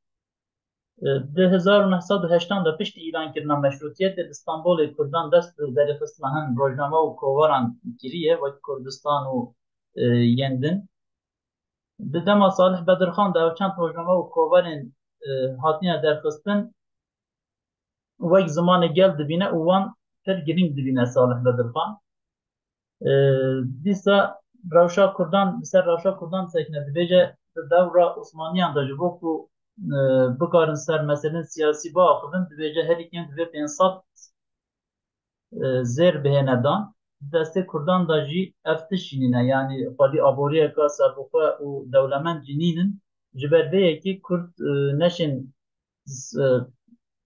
Di 1980 de piştî îlankirina meşrûtiyetê li Stenbolê Kurdan dest bi derêxistina hin rojname û kovaran kiriye wek Kurdistan û yên din. Di dema Salih Bedirxan de ev çend rojname û kovarên hatine derxistin wek zimanê gel dibîne û wan pir girîng dibîne Salih Bedirxan. Dîsa rewşa Kurdan li ser rewşa Kurdan sekine dibêje di dewra Osmaniyan de ji bo ku bikarin ser meselên siyasî biaxivin dibêje herî kêm divê 500 zêr bihêne dan. Destê Kurdan da jî ev tişînîne yanî xwedî aboriyeka serbixwe û dewlemend jî nînin. Ji ber vê yekî Kurd neşin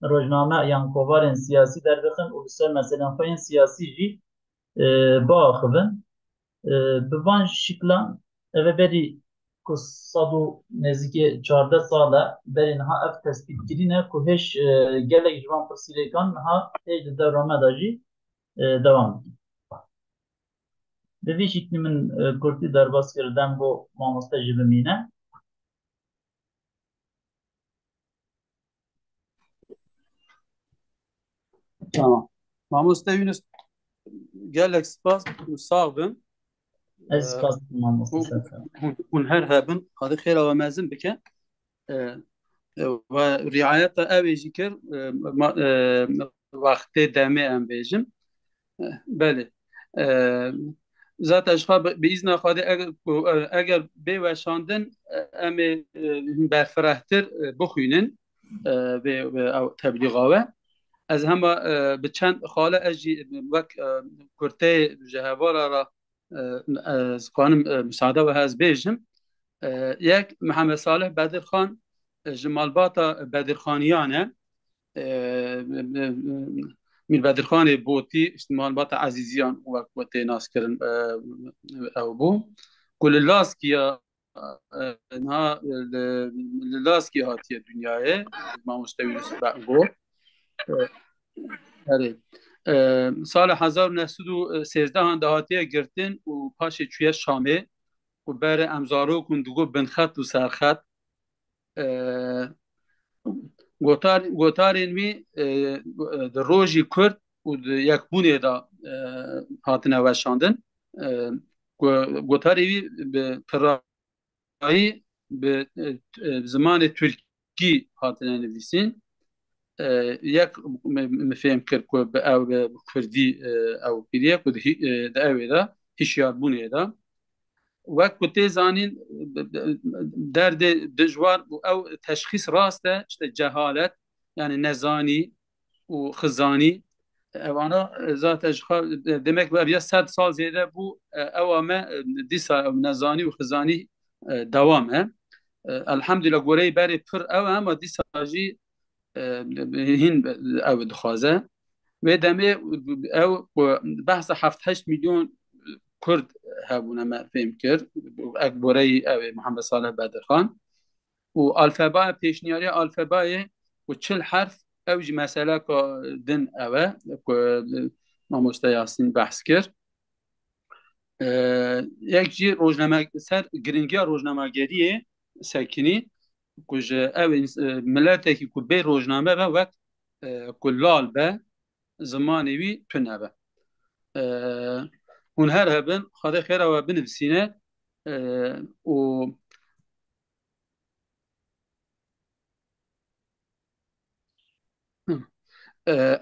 rojname yan kovarên siyasî derdixin û li ser meselên xwe yên siyasî jî باخبن bi van şiklan ev berî ku sed û nêzîkî 14 sal e berî niha ev tespîtkirîne ku hêj gelek ji van pirsgirêkan niha hêj li devra me de jî devam dike. Bi vî şîklî min kurtî derbas kir dem bo mamoste jî bimîne. Tamam. Mamoste Yunus gelek spas û sağ bin. Ez spas dikim mamoste Serkan. Hûn her hebin xwedî xêra we mezin bike ve riayeta ew ê jî kir wextê demê em bêjim. Belê. Zaten ji bi îzna Xwedê eger bê weşandin em ê berfirehtir bixwînin vê ew teblîğa we. Ez hema bi çend xale ez jî wek kurtê ji hevara ra zikanim misade we hez bêjim. Yek Mihemed Salih Bedirxan ji malbata Bedirxaniyan e. Mîr Bedirxanê Botî ji malbata Ezîziyan wek we tê naskirin ew bû. Ku li Laskiya niha li Laskî hatiye dunyayê mamoste Yunus got. Sala 1913 de hatiye girtin û paşê çûye Şamê û berê em zarokûn digot binxet û serxet. Gotarên wî di rojî Kurd û di yekbûnê de hatine weşandin. Gotarê wî bi pirayî bi zimanê Tirkî hatine nivîsîn. Yek mifêm kir ku bi ew bi Kurdî ew kiriye ku di evê de hişyarbûnê de. Wek ku tê zanîn derdê dijwar û ew teşxîs rast e işte cehalet yani nezanî û xizanî evana zaten demek ve ya 100 sal zêde bû ewa me dîsa ew nezanî û xizanî dewam e. Elhamdülillah goreyê berê pir ew ama dîsa jî hîn ew dixwaze. Vê demê ew behsa 7-8 milyon Kurd hebûne me fêm kir ek boreyî ew ê Mihemed Salih Bedirxan û alfebaya pêşniyariya alfebayê û 40 herf ew jî meseleka din ew e ku mamoste Yasîn behs kir. Yek jî rojname ser giringiya rojnamegeriyê sekinî ku ji ew miletekî ku bê rojname ve wek ku lal be zimanê wî tune be. Hûn her hebin xwedê xêra we binivîsîne û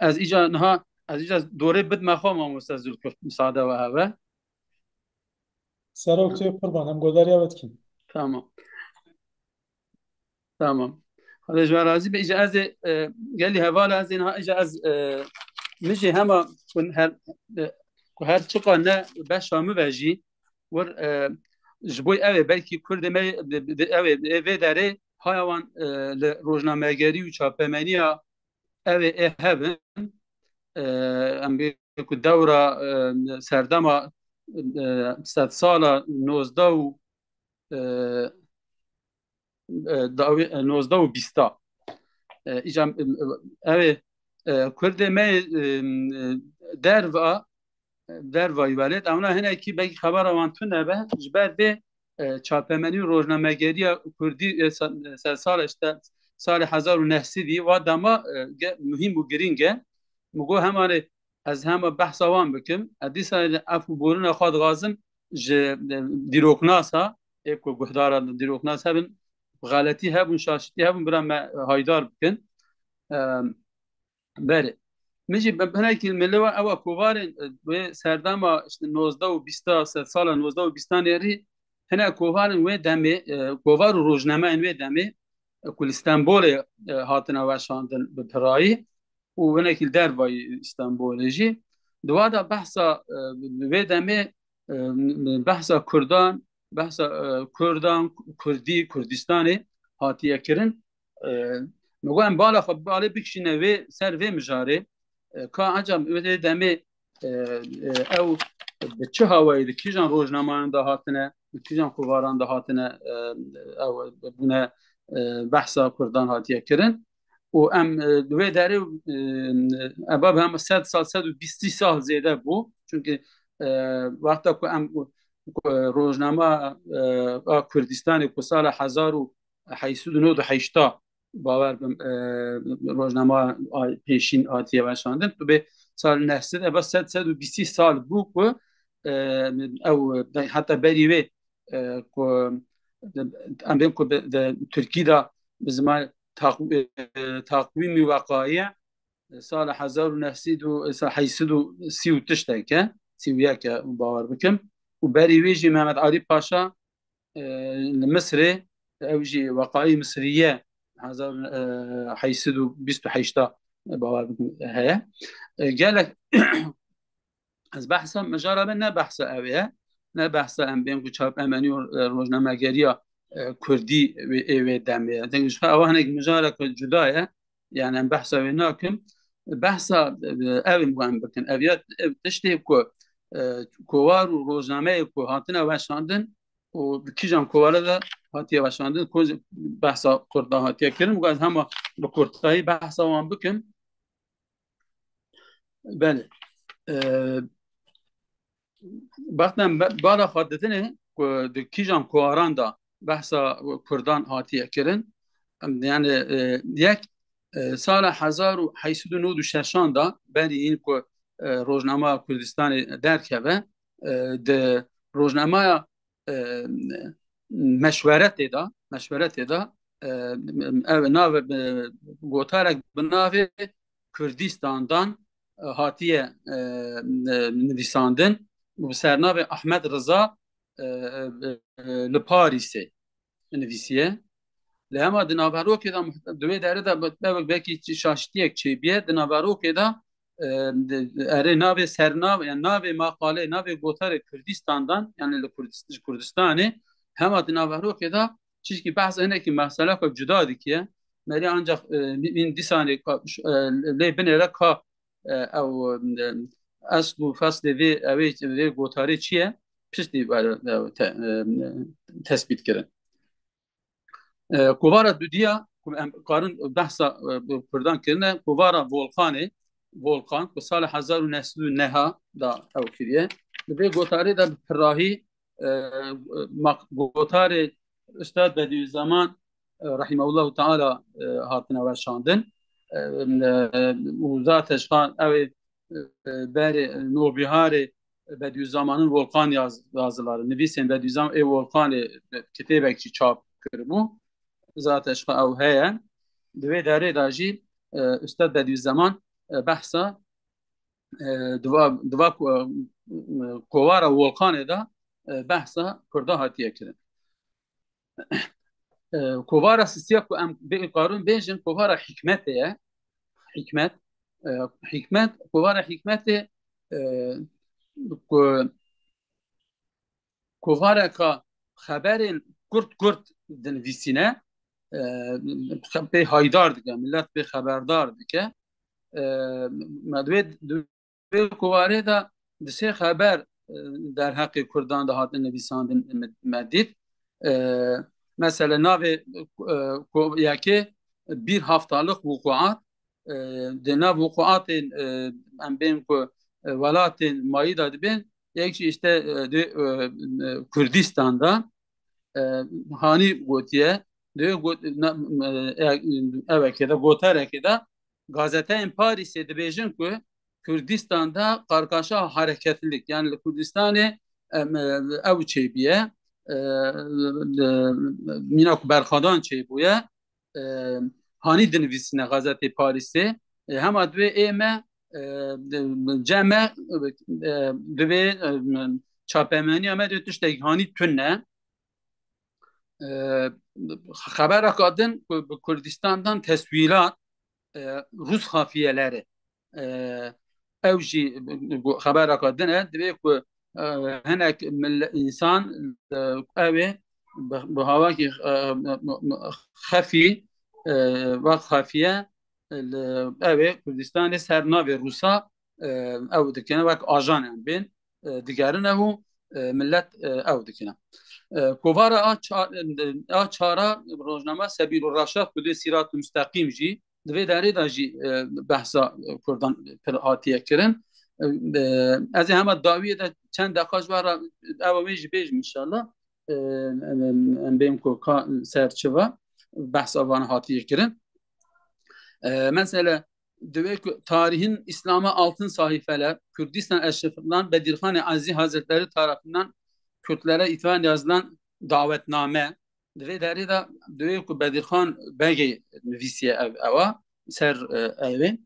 ez îca niha ez îca dorê bidme xwe mamoste Zülküf misade we hebe. Serok tu qurban em godariya wetkin. Tamam. Tamam. Xwedê ji we razî be îca ez ê gelî hevala ez ê niha îca ez min jî hema ku her çiqa ne beşa min ve jî wir ji bo ew ê belkî Kurdê me ew ê vê derê haya wan li rojnamegerî û çapemeniya ew ê hebin em bê ku dewra serdema 100 sala 19 û 20 îca ew ê Kurdê me derva yuvalet ama hinekî belkî xebera wan tune be ji ber vê çapemenî û rojnamegeriya Kurdî sal işte salê 1900 wa dema muhîm û giring e. Migo hemanê ez hema behsa wan bikim. Dîsa ev borîna xwe dixwazim ji dîroknasa ê ku guhdara dîroknas hebin galetî hebûn şaşitî hebûn bira me haydar bikin. Berê min jî hinekî milê we ew kovarên wê serdema işte 19 û 20 sala 19 û 20 nêrî hinek kovarên wê demê kovar û rojnameyên wê demê ku li Stenbolê hatine weşandin bi pirayî û hinekî dervayî Stenbolê jî diwa da behsa wê demê behsa Kurdan behsa Kurdan Kurdî Kurdistanê hatiye kirin. Migo em bala xwe balê bikişîne wê ser vê mijarê ka ecam wê demê او به چه هوایی کیجان روزنامه‌ان ده هاتنه کیجان خواران ده هاتنه او بونه بحثا کردان هاتیه کرن و ام دوی داره اباب هم 100 سال 120 سال زیاده بو چونکه وقتا که ام روزنامه کردستان که سال 1898 باور بم روزنامه پیشین آتیه باشاندن تو به سال 900 با 120 سال بو که او حتی بریوه که ام بیم که ترکی دا به زمان تقویم وقایع سال 1930 تشته که 31 باور بکم و بریوه جی محمد علی پاشا مصر اوجي وقائع مصريه 1928 باور بكم هيا قال لك از بحثا مجربه نه بحث اویه نه بحث ام بیم کو چاپ امنی روزنامه‌گری کردی و دمه دنگش خا هنگ مجربه جدایه يعني ام بحث اوی ناکم بحث اوی مهم بکن اویات تشتی کو کوار روزنامه کو هاتنا وشاندن و کیجان کووالا دا هاتیه وشاندن کوز بحثا کرده هاتیه کرن و از همه با کردهایی بحثا وان بکن بله وقتا بعد خواهدتنه که کیجان کواران دا بحثا کردان هاتیه کرن یعنی یک سال 1896 دا بری این که روزنامه کردستان درکه ده روزنامه مشورت دا ناو گوتارک بناو کردستان دان هاتیه نویساندن و سرناو احمد رضا لپاریسه نویسیه لهم دناورو که دا دوی داره دا بکی شاشتیک چی بیه دناورو که دا اره ناو سرناو یعنی ناو مقاله ناو گوتار کردستاندان یعنی کردستانه هم دناورو که دا چیزی که بحث اینه که مسئله که جدا دیگه مری آنجا این دیسانی لی بنره که او اصل و فصل وی گوتاری چیه پشتی تثبیت کرد کووارا دودیا قارن بحثا کردان کرنه کووارا volkan که سال 1909 دا او کریه به گوتاری دا پراهی گوتار استاد بدیعالزمان رحمه الله تعالی هاتنا وشاندن و ذاتش خان او بر نوبیهار بدیعالزمانın volkan yazıları نویسن بدیعالزمان ای volkan کتابی که چاپ کرمو ذاتش خان او هیا دوی داره داجی استاد بدیعالزمان بحثا دوا کوارا volkan دا بحثا کرده هاتیه کرد کوارا سیستیا کو ام به قارون بیجن کوارا حکمت کوارا حکمت کوارا کا خبرین کرد دنویسینه به هایدار دیگه ملت به خبردار دیگه مدوی کواره دا دسه خبر در حق کردان ده هاتن نویساندن مدید مثلا ناو یکی bir haftalık vukuat de vukuat em benim ku velatin mayida dibin yekçi işte Kürdistan'da hani gotiye de evet ya da gotarek da gazetein Paris'e de bejin ku Kürdistan'da kargaşa hareketlilik yani Kürdistan'ı ev çeybiye مینا کو برخادان چی بویه هانی دنویسینه غازته پاریسی هم ادوی ایمه جمع دوی چاپمانی آمد دوتش دیگ هانی تونه خبر اکادن کردستاندان تصویرات روس خافیه‌لری اوجی خبر اکادن دوی کو هناك الإنسان أوي بهواك خفي وخفية أوي كردستان سرناوي روسا او دکن وک آجان بین دیگرن او ملت او دکن کووارا آ چارا روزنامه سبیل الرشاد کدی سیرات مستقیم جی دوی داری دا جی بحثا کردان پر هاتیه کرن از همه داویه دا چند دقیقه بارا او میج بیج انشالله بیم کو سرچوا بحث آوان hatiye kirin. Mesela tarihin İslam'a altın sahifeler, Kürdistan Eşreflerinden Bedirhan Aziz Hazretleri tarafından Kürtlere itfaiyen yazılan davetname ve deri de diyor ki Bedirhan Bey nivisiye eva ser evi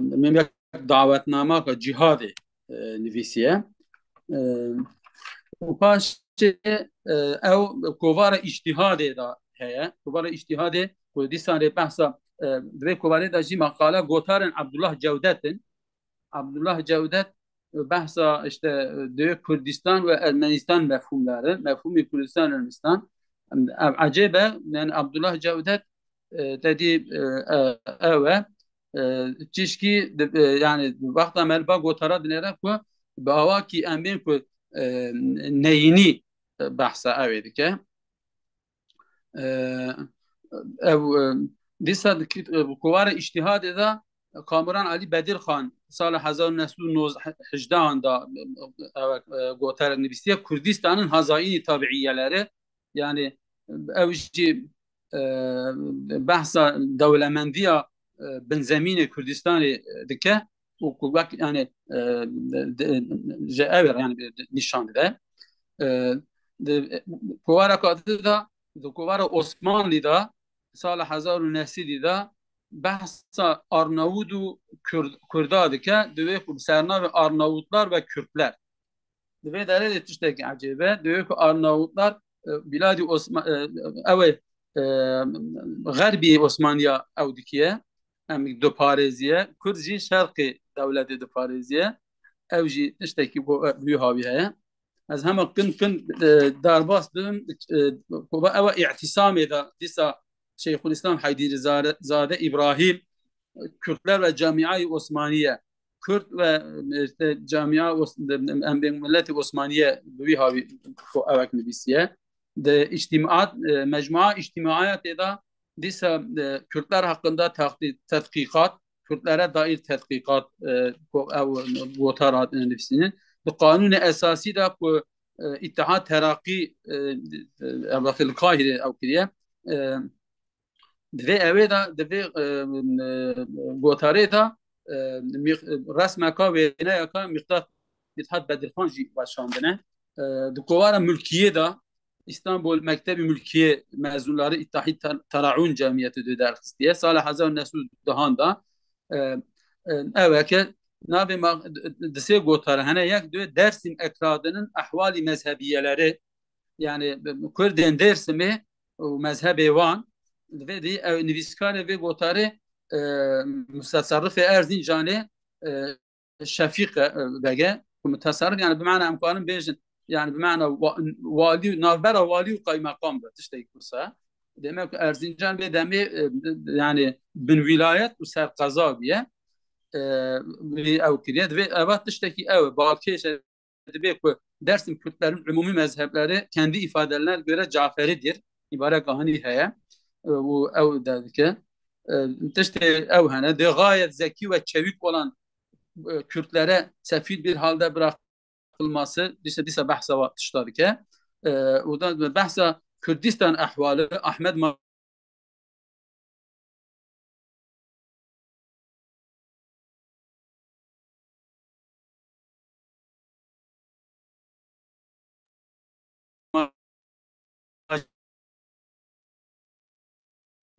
memleket davetname ka cihadi nivisiye وپاش او کووار اجتهاد دا هيا کووار اجتهاد کردستان بحثا دوی کووار دا جی مقاله گوتارن عبدالله جودت بحثا işte دوی Kürdistan ve Ermenistan mefhumları mefhumi Kürdistan Ermenistan acaba yani Abdullah Cevdet dedi evet çişki yani vakta melba gotara dinlere ku bavaki emin ku neyini bahsa evet ki ev disa kuvar ijtihad da Kamuran Ali Bedir Khan sal 1918 da gotar nivisiye Kürdistan'ın hazaini tabiiyeleri yani evci bahsa devlemendiya benzemini Kürdistan'ı dike وكوباك يعني جاء يعني نشان ده كوارا كاتدا كوارا عثماني دا سال 1900 دا بحث Arnavut Kürdadı ki diyor ki serna ve Arnavutlar ve Kürtler diyor dere de tüşteki acaba diyor ki Arnavutlar biladi Osman evet Garbi Osmaniye Avdikiye hem do Parizye Kürtçi şarkı devleti de Parizye evci tüşteki bu büyük haviye az hem kın darbastım bu eva i'tisam eda disa Şeyhülislam Haydari Zade İbrahim Kürtler ve Camia-i Osmaniye Kürt ve işte Camia Milleti Osmaniye büyük havi evak nibisiye de içtimaat mecmua içtimaiyat eda disa Kürtler hakkında tatkikat Kürtlere dair tatkikat votarat nefsinin kanun esası da İttihat Terakki Evrakil Kahire evkiriye ve eve da ve gotare da resmeka ve ne yaka miktar İttihat Bedirhan başlandığına dukuvara mülkiye da İstanbul Mektebi Mülkiye mezunları İttihat Taraun Cemiyeti de ders diye Salih 1910'da evvelki nabi dese gotare hani yak diyor Dersim ekradının ahvali mezhebiyeleri yani Kürden Dersim'i mezhebi van ve de nivîskare ve gotare müstasarrif Erzincan'ı Şefik bege mütasarrif yani bimana imkanın bejin yani bimana vali navbera vali ve kaymakam da işte kursa demek Erzincan ve demi yani bin vilayet ve serkaza diye ev kiriyet ve evet işteki ev Balkiye demek Dersim Kürtlerin umumi mezhepleri kendi ifadelerine göre Caferidir. İbare kahani heye. Bu ev dedi ki işte ev hene de gayet zeki ve çevik olan Kürtlere sefil bir halde bırakılması dise bahsa var işte ki o da bahsa Kürdistan ahvalı Ahmet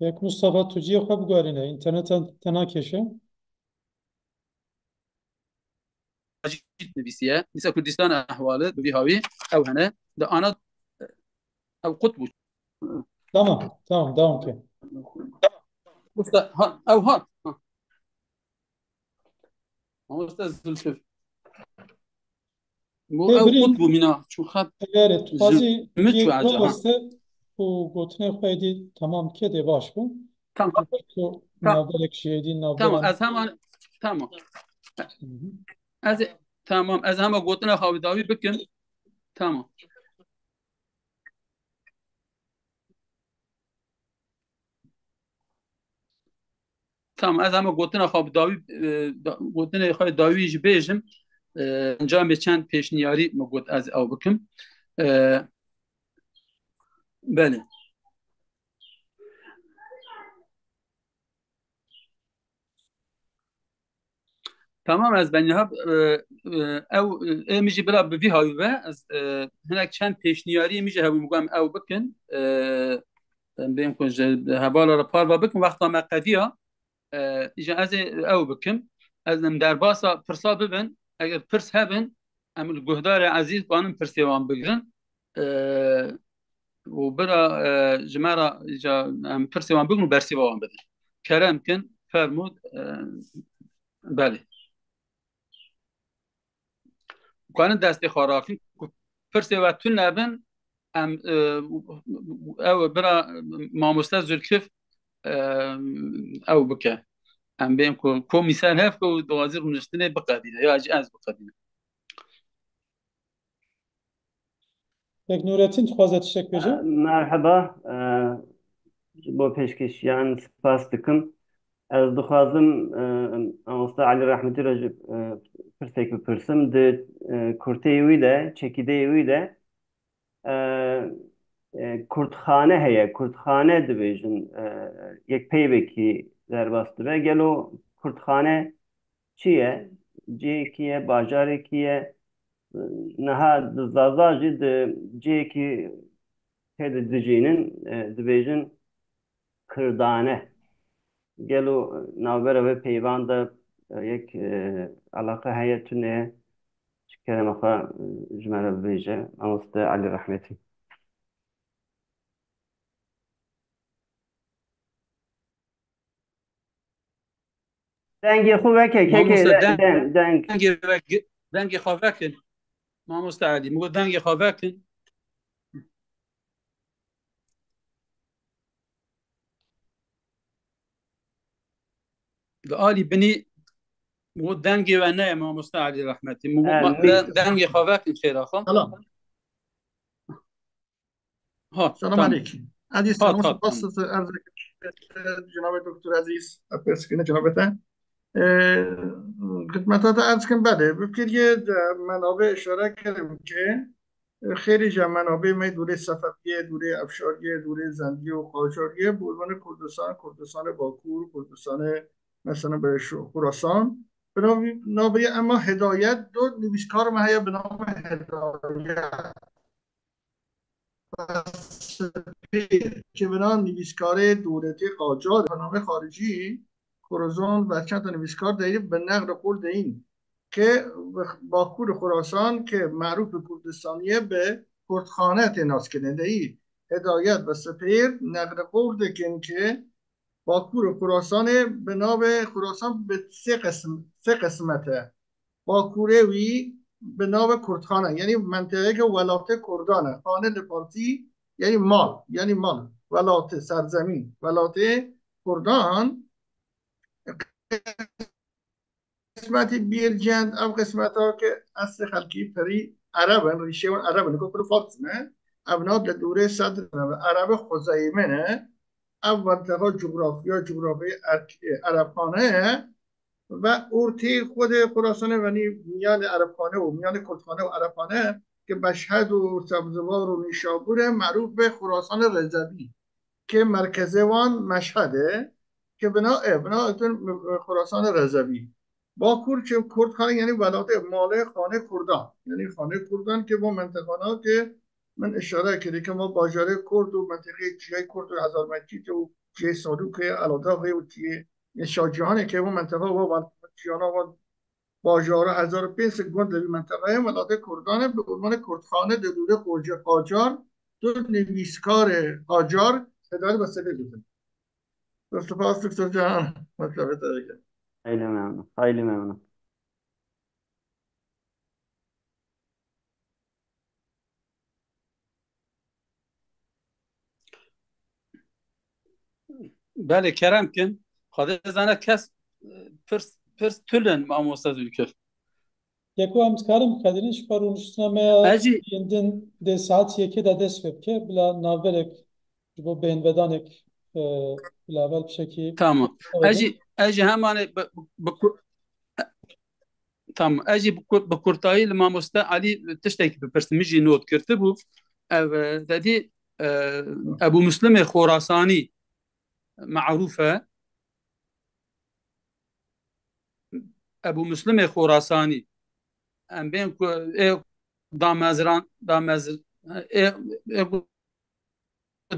یک مصطفی توجیه خوب گوارینه اینترنت تنا کشه Majid nivisiye disa Kürdistan ahvalı bir havi ev hene de ana ev kutbu tamam devam ki usta ev hat usta Zülfü bu ev بریم kutbu mina şu hat اگر توازی zümrüt یک ve دو acı واسطه و گوتنه خواهدی تمام که دی باش بون tamam تو tamam نابدالک شیدی tamam نابدالم az hemen tamam از تمام از همه گوتن خواهی داوی بکن. تمام تمام از همه گوتن خواهی داوی گوتن خواهی داویش بیجم انجام به چند پیشنیاری مگوت از او بکم. بله تمام از بنی ها او میجی بلا بوی هایی و از هناك چند پیشنیاری میجی هایی مگویم او بکن بیم کنج هبالا را پار و بکن وقتا ما قدیا ایجا از او بکم از نم در باسا پرسا ببن اگر پرس هبن ام الگهدار عزیز بانم پرسیوان بگرن و برا جمارا ایجا ام پرسیوان بگن و برسیوان بدن کرم کن فرمود بله کانن دستی خرافی پرسیوان تون نبن ام او برا ماموستا زرکف او بکه ام بیم کو مثال هف کو دوازی رونشتنه بقدینه یا اجی از بقدینه یک نورتین تخوازه تشک بجه مرحبا بۆ پێشکەشیان سپاس دکم ez dixwazim Mamoste Elî Rehmetî re ji pirsek bipirsim di kurteyê wî de çekîdeyê wî de kurtxane heye kurtxane dibêjin yek peyvekî derbas dibe gelo kurtxane çi ye ciyekî ye bajarekî ye niha di zaza jî di ciyekî tê dicînin dibêjin kirdane gelo navbera ve peyvan da yek alaka heye tune kerem xwe ji me re bibêje Mamoste Elî Rehmetî. Dengê xwe veke kekê deng دنگی خواه کن ما مستعدی مگو دنگی خواه کن آلی بنی مگو دنگی و نه ما مستعدی رحمتی مگو دنگی خواه کن خیر آخوام سلام ها سلام علیکم عزیز ها سلام سپاس از جناب دکتر عزیز پرسکین جنابتان خدمتات عرض کنم بله ببینید یه منابع اشاره کردیم که خیلی جمع منابع می دوره صفویه دوره افشاریه دوره زندیه و قاجاریه به عنوان کردستان باکور کردستان مثلا به خراسان به نام اما هدایت دو نویسکار مهیا به نام هدایت که به نام نویسکار دولتی قاجار به نام خارجی خراسان و چند تا نویسکار داریم به نقل قول این که باکور خراسان که معروف به کردستانیه به کردخانه تناس کننده ای هدایت و سپیر نقل قول دکن که باکور خراسان به نام خراسان به سه قسمته باکوره وی به نام کردخانه یعنی منطقه که ولایت کردانه خانه لپارتی یعنی مال ولایت سرزمین ولایت کردان قسمتی بیرجند او قسمت ها که اصل خلقی پری عربن ریشه اون عربن که کل فارس نه ابناد دوره صدر عرب خزایمه نه او منطقه جغرافی عربخانه و ارتی خود خراسان میان عربخانه و میان کردخانه و عربخانه که مشهد و سبزوار و نیشابور معروف به خراسان رضوی که مرکز وان مشهده که بنا خراسان رضوی باکور که کردخانه یعنی ولایت ماله خانه کردان یعنی خانه کردان که با منطقه که من اشاره کردم که ما باجاره کرد و منطقه چیای کرد و هزار مکیت و چیای صادوق علاداغ و چیای شاجهانه که اون منطقه با چیانا و باجاره 1500 گوند در منطقه ولایت کردانه به عنوان کردخانه در دوره قاجار دو نویسکار قاجار هدایت و سپیر بودن. سپاس دکتر جان مطلب داره. خیلی ممنون. بله کرم کن خدا زنه کس پرس تلن مامۆستا زولکف یکو هم تکارم کردنش کارو نشتنامه اجی یندن ده ساعت یکی ده دست بکه بلا ناولک جبو بین بدانک بلا اول بشکی تمام اولن اجی همانه tamam اجی بکورتایی مامۆستا علی تشتێکی بپرسم مژی نۆت کردبوو دەدی ئەبوو مسلمێ خۆراسانی معروفە ئەبوو مسلمێ خۆراسانی ئەم بێن دامەزران دامەزر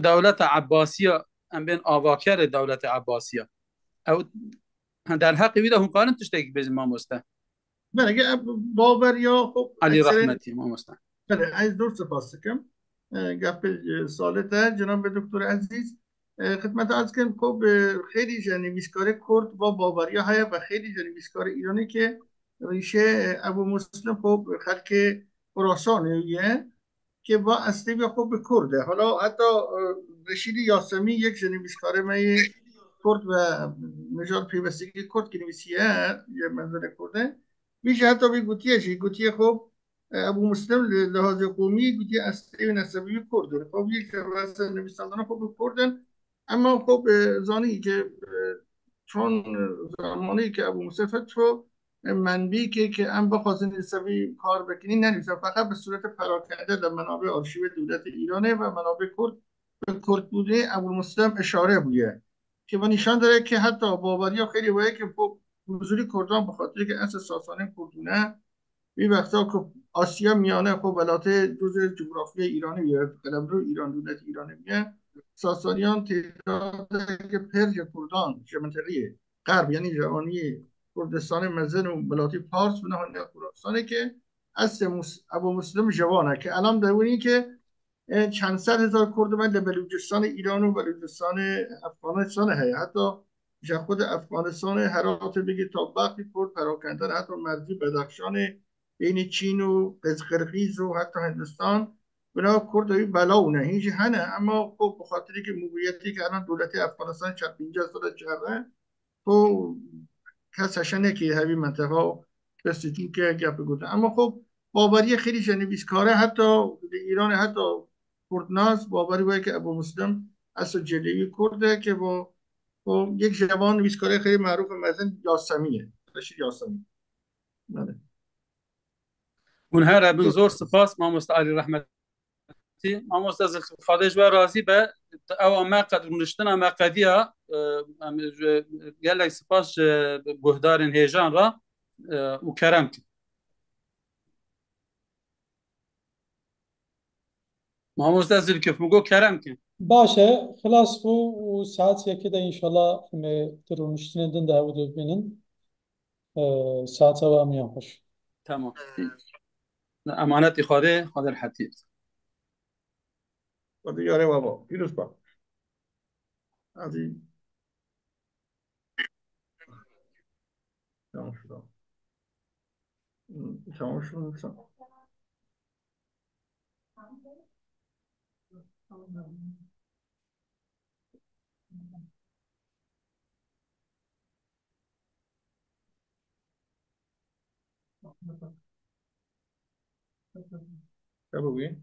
دەولەتە عەباسیە ئەم بێن ئاواکەرە دەولەتە عەباسیە ئەو در حەقی ویدا هونقارن تشتێکی بێژن مامۆستا بله باوریا خب علی اکثر ڕەحمەتی مامۆستا بله از دور سپاس دکم گپ سالته جناب دکتر عزیز خدمت از کن خب خیلی نویسکار کرد با باوریا های و خیلی نویسکار ایرانی که ریشه ابو مسلم خب خلق خراسانیه که با اصلی خب کرده حالا حتی رشید یاسمی یک نویسکار می کرد و نژاد پیوستگی کرد که نویسیه یه منظور کرده میشه حتی به گوتیه خب ابو مسلم لحاظ قومی گویی اصلی و نسبی کرده خب یک واسه نویسندگان خب کردن اما خب زانی که چون زمانی که ابو مسلم تو منبی که ام بخواست نسبی کار بکنی ننویسه فقط به صورت پراکنده در منابع آرشیو دولت ایرانه و منابع کرد بوده ابو مسلم اشاره بوده که و نشان داره که حتی باوریا خیلی وایه که خب حضوری کردان به خاطر که اصل ساسانی کردونه این وقتا که آسیا میانه خب ولایت جزء جغرافی ایرانی میاد قلمرو ایران دولت ایرانی میاد ساسانیان تعداد که پرژ کردان چه منطقه غرب یعنی جوانی کردستان مزن و ولایت پارس و نهانی خراسانه که از ابو مسلم جوانه که الان دارونی که چند صد هزار کرد من در بلوچستان ایران و بلوچستان افغانستان هست حتی خود افغانستان هرات بگی تا وقتی کرد پراکنده حتی مرزی بدخشان بین چین و قرقیز و حتی هندوستان بنا کردوی بلاونه هیچ هنه اما خب به خاطری که موقعیتی که الان دولت افغانستان 50 سال جره تو کسش نکی همی منطقه بسیتی که گپ گفته اما خب باوری خیلی نویسکاره حتی ایران حتی کردناس باوری باید که ابو مسلم اصل جلیوی کرده که با یک جوان نویسکاره خیلی معروف مزن یاسمیه رشید یاسمی بله اون هر بن زۆر سپاس مامۆستا علی ڕەحمەتی مامۆستا خادێش بە رازی بە ئەو ئەمە قەد ڕونشتنە ئەمە قەدیە gelek spas guhdarên hêjan ra û kerem kir مامۆستا زولکف مگۆ kerem kin باشه خلاص بو و ساعت یکی ده انشالله همه درونشتین دن ده بودو بینن ساعت و همیان خوش tamam امانتی خاده الحتیب و دیگاره بابا پیروز با از این تمام شد تمام شد क्या बोल गए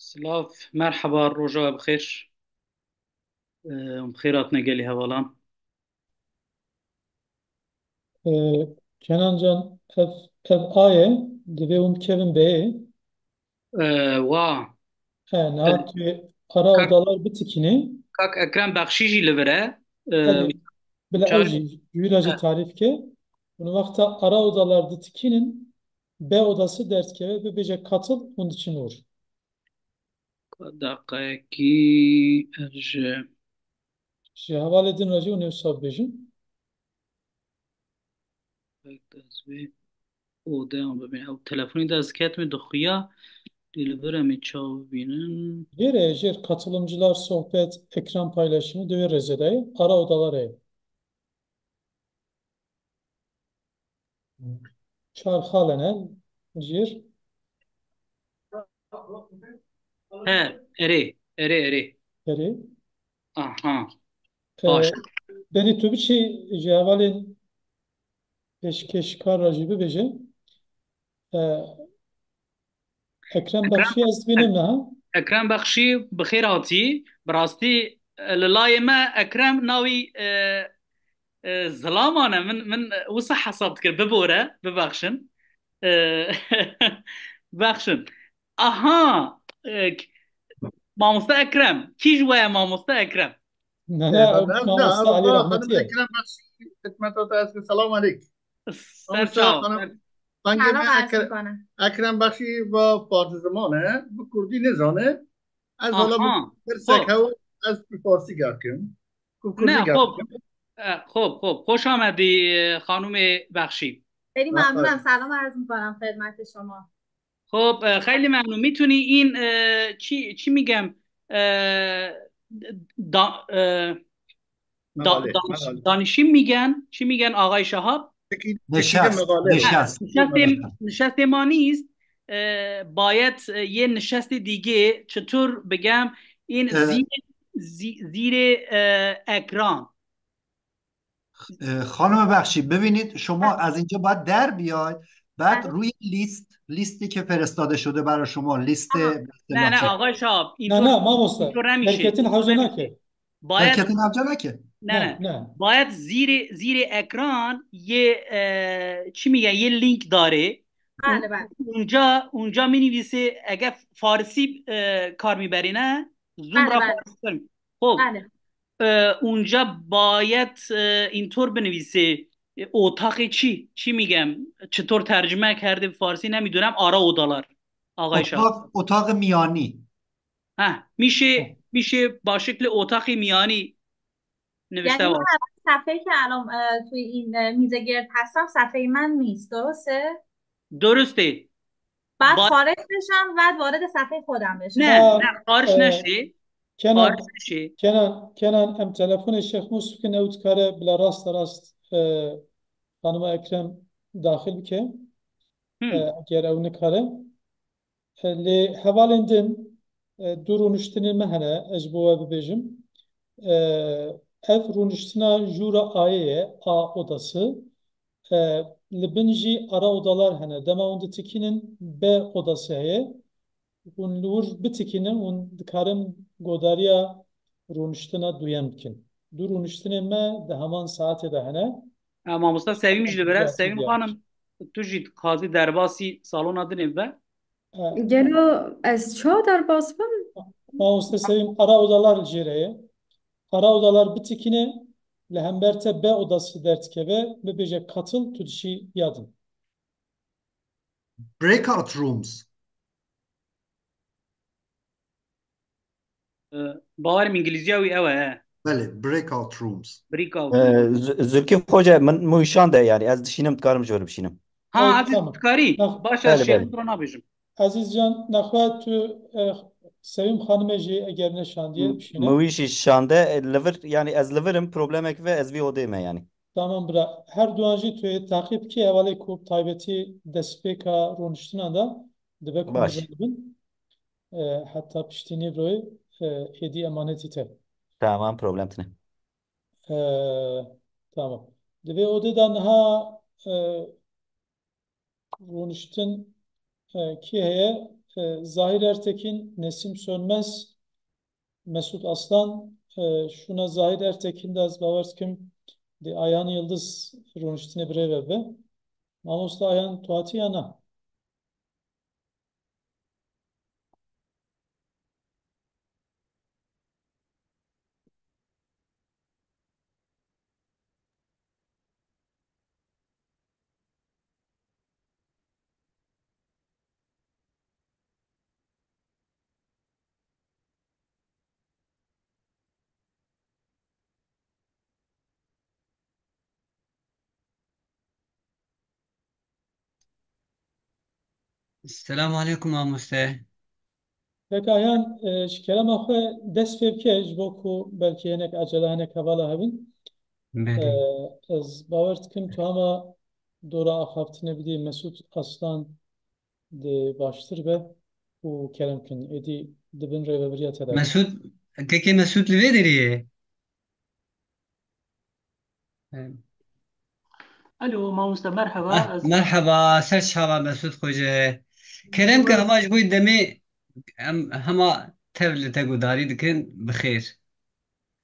سلاف مرحبا روجا بخير. بخيرات نقلي هوالام. Kenan Can ev aye divê hûn bikevin bêyê وا niha tu ara كاك odalar bitikîne كاك اكرم بخشيجي لبره. elê bila ev شاري jî ji wî re jî tarîf ke hûn vexta ara odalar ditikînin B odası derdkeve bibêje katıl hûn diçin ûr. دقيقي اج Ji hevalê din re jî hûn ê wisa bibêjin. او ده ببین او تلفنی دست کت می دخویا دلبره می çav binin. Yere jêr katılımcılar sohbet ekran paylaşımı döve rezedayı ara odalar ev. Çarxalen el jêr He ere herê. aha baş. Ee, Benî tu biçî ji hevalên pêşkêşkar re jî bibêje. Ekrem اکرم Baxşî ez dibînim niha. اکرم بخشی بخیر هاتی براستی للای ما اکرم ناوی زلامانه من وسع حساب کرد ببوره ببخشن. بخشن aha ماموستا اکرم کی جوه ماموستا اکرم. Nene نه mamoste اما Alî خانم Rehmetî ye. اکرم بخشی خدمت از سلام علیک سرچاو ناموسا خانم بنگ سلام من عرض میکنم. اکرم بخشی با فارسی زمانه به کردی نزانه از حالا به آها درسک خب ها از فارسی گپ کن کردی نه گپ خب کن خب خوش آمدی خانم بخشی. خیلی ممنونم. سلام عرض میکنم خدمت شما. خب خیلی ممنون. میتونی این چی میگم دا مقاله مقاله دانشی میگن چی میگن آقای شهاب. تکیده نشست مقاله بود نشست تکیده مقاله نشست ما نیست. باید یه نشست دیگه چطور بگم این اه، زیر اکران. خانم بخشی ببینید شما از اینجا باید در بیاید بعد بله. روی لیستی که فرستاده شده برای شما لیست آها. به اصطلاح نه چه آقای شهاب Ne ne mamoste. اینطور نمیشه. Herketin havza nake. باید حرکتی نبجا نکه نه Ne. باید زیر اکران یه چی میگن یه لینک داره. بله بله. اونجا می نویسه اگه فارسی کار میبری نه زوم بله را بله. فارسی کنیم. خب بله. اونجا باید اینطور بنویسه اتاق چی میگم چطور ترجمه کرده به فارسی نمیدونم آرا و دلار آقای شاه. اتاق میانی ها میشه با شکل اتاق میانی نوشته یعنی من باشه. صفحه که الان توی این میز گرد هستم صفحه من نیست، درسته؟ درسته. بعد با... خارج بشم بعد وارد صفحه خودم بشم. نه Ma خارج نشه. خارج Kenan نشه. Kenan em telefonê Şeyx Mus bike ew dikare bila rast rast xanima Ekrem daxil bike eger ew nikare. Lê hevalên din du rûniştinên me hene ez ji bo we bibêjim. Ev rûniştina jûra A'yê ye A odası. Li bin jî ara odalar hene. Dema hûn ditikînin B odası heye. Hûn li wir bitikînin hûn dikarin godariya rûniştina duyem bikin. Du rûniştinên me di heman saetê de hene. مامۆستا سەویم ji li bere Cihazî Sevim diya. xanım tu jî qazî derbasî salona dinê be. گلو از چا در باز بم؟ Mamoste Sevim ara odalar jêreye. Ara odalar bitikine li hemberte B odası dertkeve bibêje katıl tu dişî yadin. breakout rooms باوەرم ئینگلیزیya wî ew e. بله breakout rooms Breakout. Zülkü Hoca min mûşan de yani ez dişînim dikarim ji wir bişînim. Ha ez Tamam. dikarî. Baş ez Belê, şey belê. to nabêjim. Azizcan nexwe tu Sevim xanimê jî eger neşandiye bişîne. Min wî jî şande li vir yani ez li virim problemek ve ez vî odê me yani. Tamam bira. Her duan jî tu yê taqîb kî hevalê ku taybetî destpêka rûniştinan da dibe ku Baş. nizam bibin. Heta piştînî royê êdî emanetî te. Tamam problem tune. Tamam. Divê odê de niha rûniştin kî heye Zahir Ertekin, Nesim Sönmez, Mesut Aslan, şuna Zahir Ertekin de az bavarskim de Ayhan Yıldız runštine breve be. Mamosta Ayhan Tuati yana. السلام عليكم ماموسته. Peki Ayhan, şkerem ahve dest pevke jboku belki yenek acele kavala habin. بله Az bavartkim tu ama dora ahaftine bidi Mesut Aslan de baştır be bu keremkin edi dibin reve biriya tedavin. مسعود كيكي مسعود الفيدري. الو ماموستا مرحبا از مرحبا سرش هوا مسعود خوجه كرم که هماش بوی دمی هما تبل تگو داری دکن بخیر.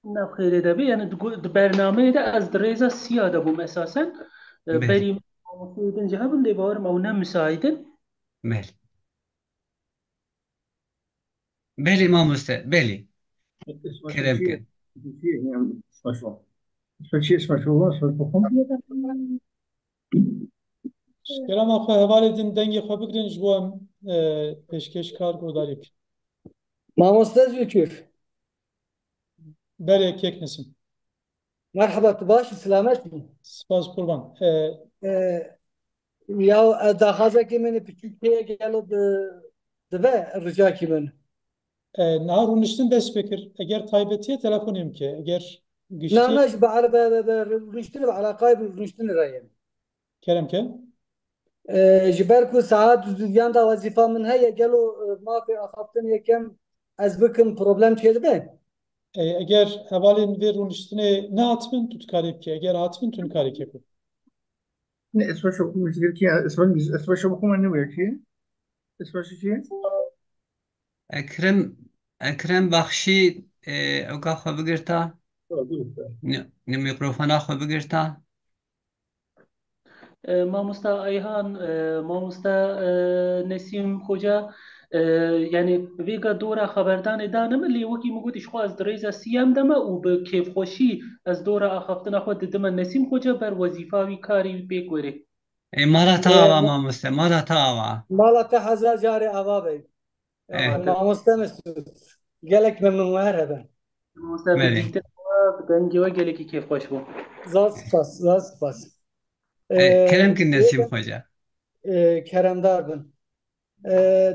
نبخير دبي يعني برنامه ده از دريزا سيادة بوم اساسا بله بريم مفيدن جهاب اللي باور مونا مساعدن بله بله ماموسته بله اسمش كرم چیه؟ کن. چیه این اسمش رو؟ اسمش چیه اسمش رو؟ اسمش بخون؟ Şkerem ahve heval edin dengi xwe bigirin ji bo em pêşkêşkar guhdarî bikin. Mamoste Zülküf. Berê kêk nesin. Merhaba tu baş selamet mi? Spas kurban. Ya daxwazekî min piçûkê gelo dibe ricakî min. Niha rûniştin dest pêkir. Eger taybetiye telefonêm ke. Eger Na giştî na ji rûniştinê bi alaqayê bi rûniştinê re ye. kerem ke. Ji ber ku saet duyan da wezîfa min heye gelo mafê axaftin yekem ez bikim problem çê dibe. Eger hevalên vê rûniştinê nehatibin tu dikarî bikî. Eger hatibin tu nikarî kêkû. نه اسمش رو میشه که اسمش رو بخون من نمیاد چیه؟ اسمش چیه؟ اکرم اکرم بخشی اوکا خو بگرتا نه میکروفون خو بگرتا. ماموستا ايهان ماموستا نسيم خوجا يعني فيجا دورا خبردان دانم اللي وكي موجود شخو از دريزا سيام دما وبكيف خوشي از دورا اخفتنا خود دما نسيم خوجا بر وظيفاوي كاري بيكوري مالا تاوا ماموسته مالا تاوا. Mala te hezar carê ava bey. Mamoste Mesut. Gelek memnun merhaba. ماموستا بله بديت بدنجي وجلكي كيف خوش بو Zat spas, zat spas. کرم کن نسیم خوجه. Keremdar bin.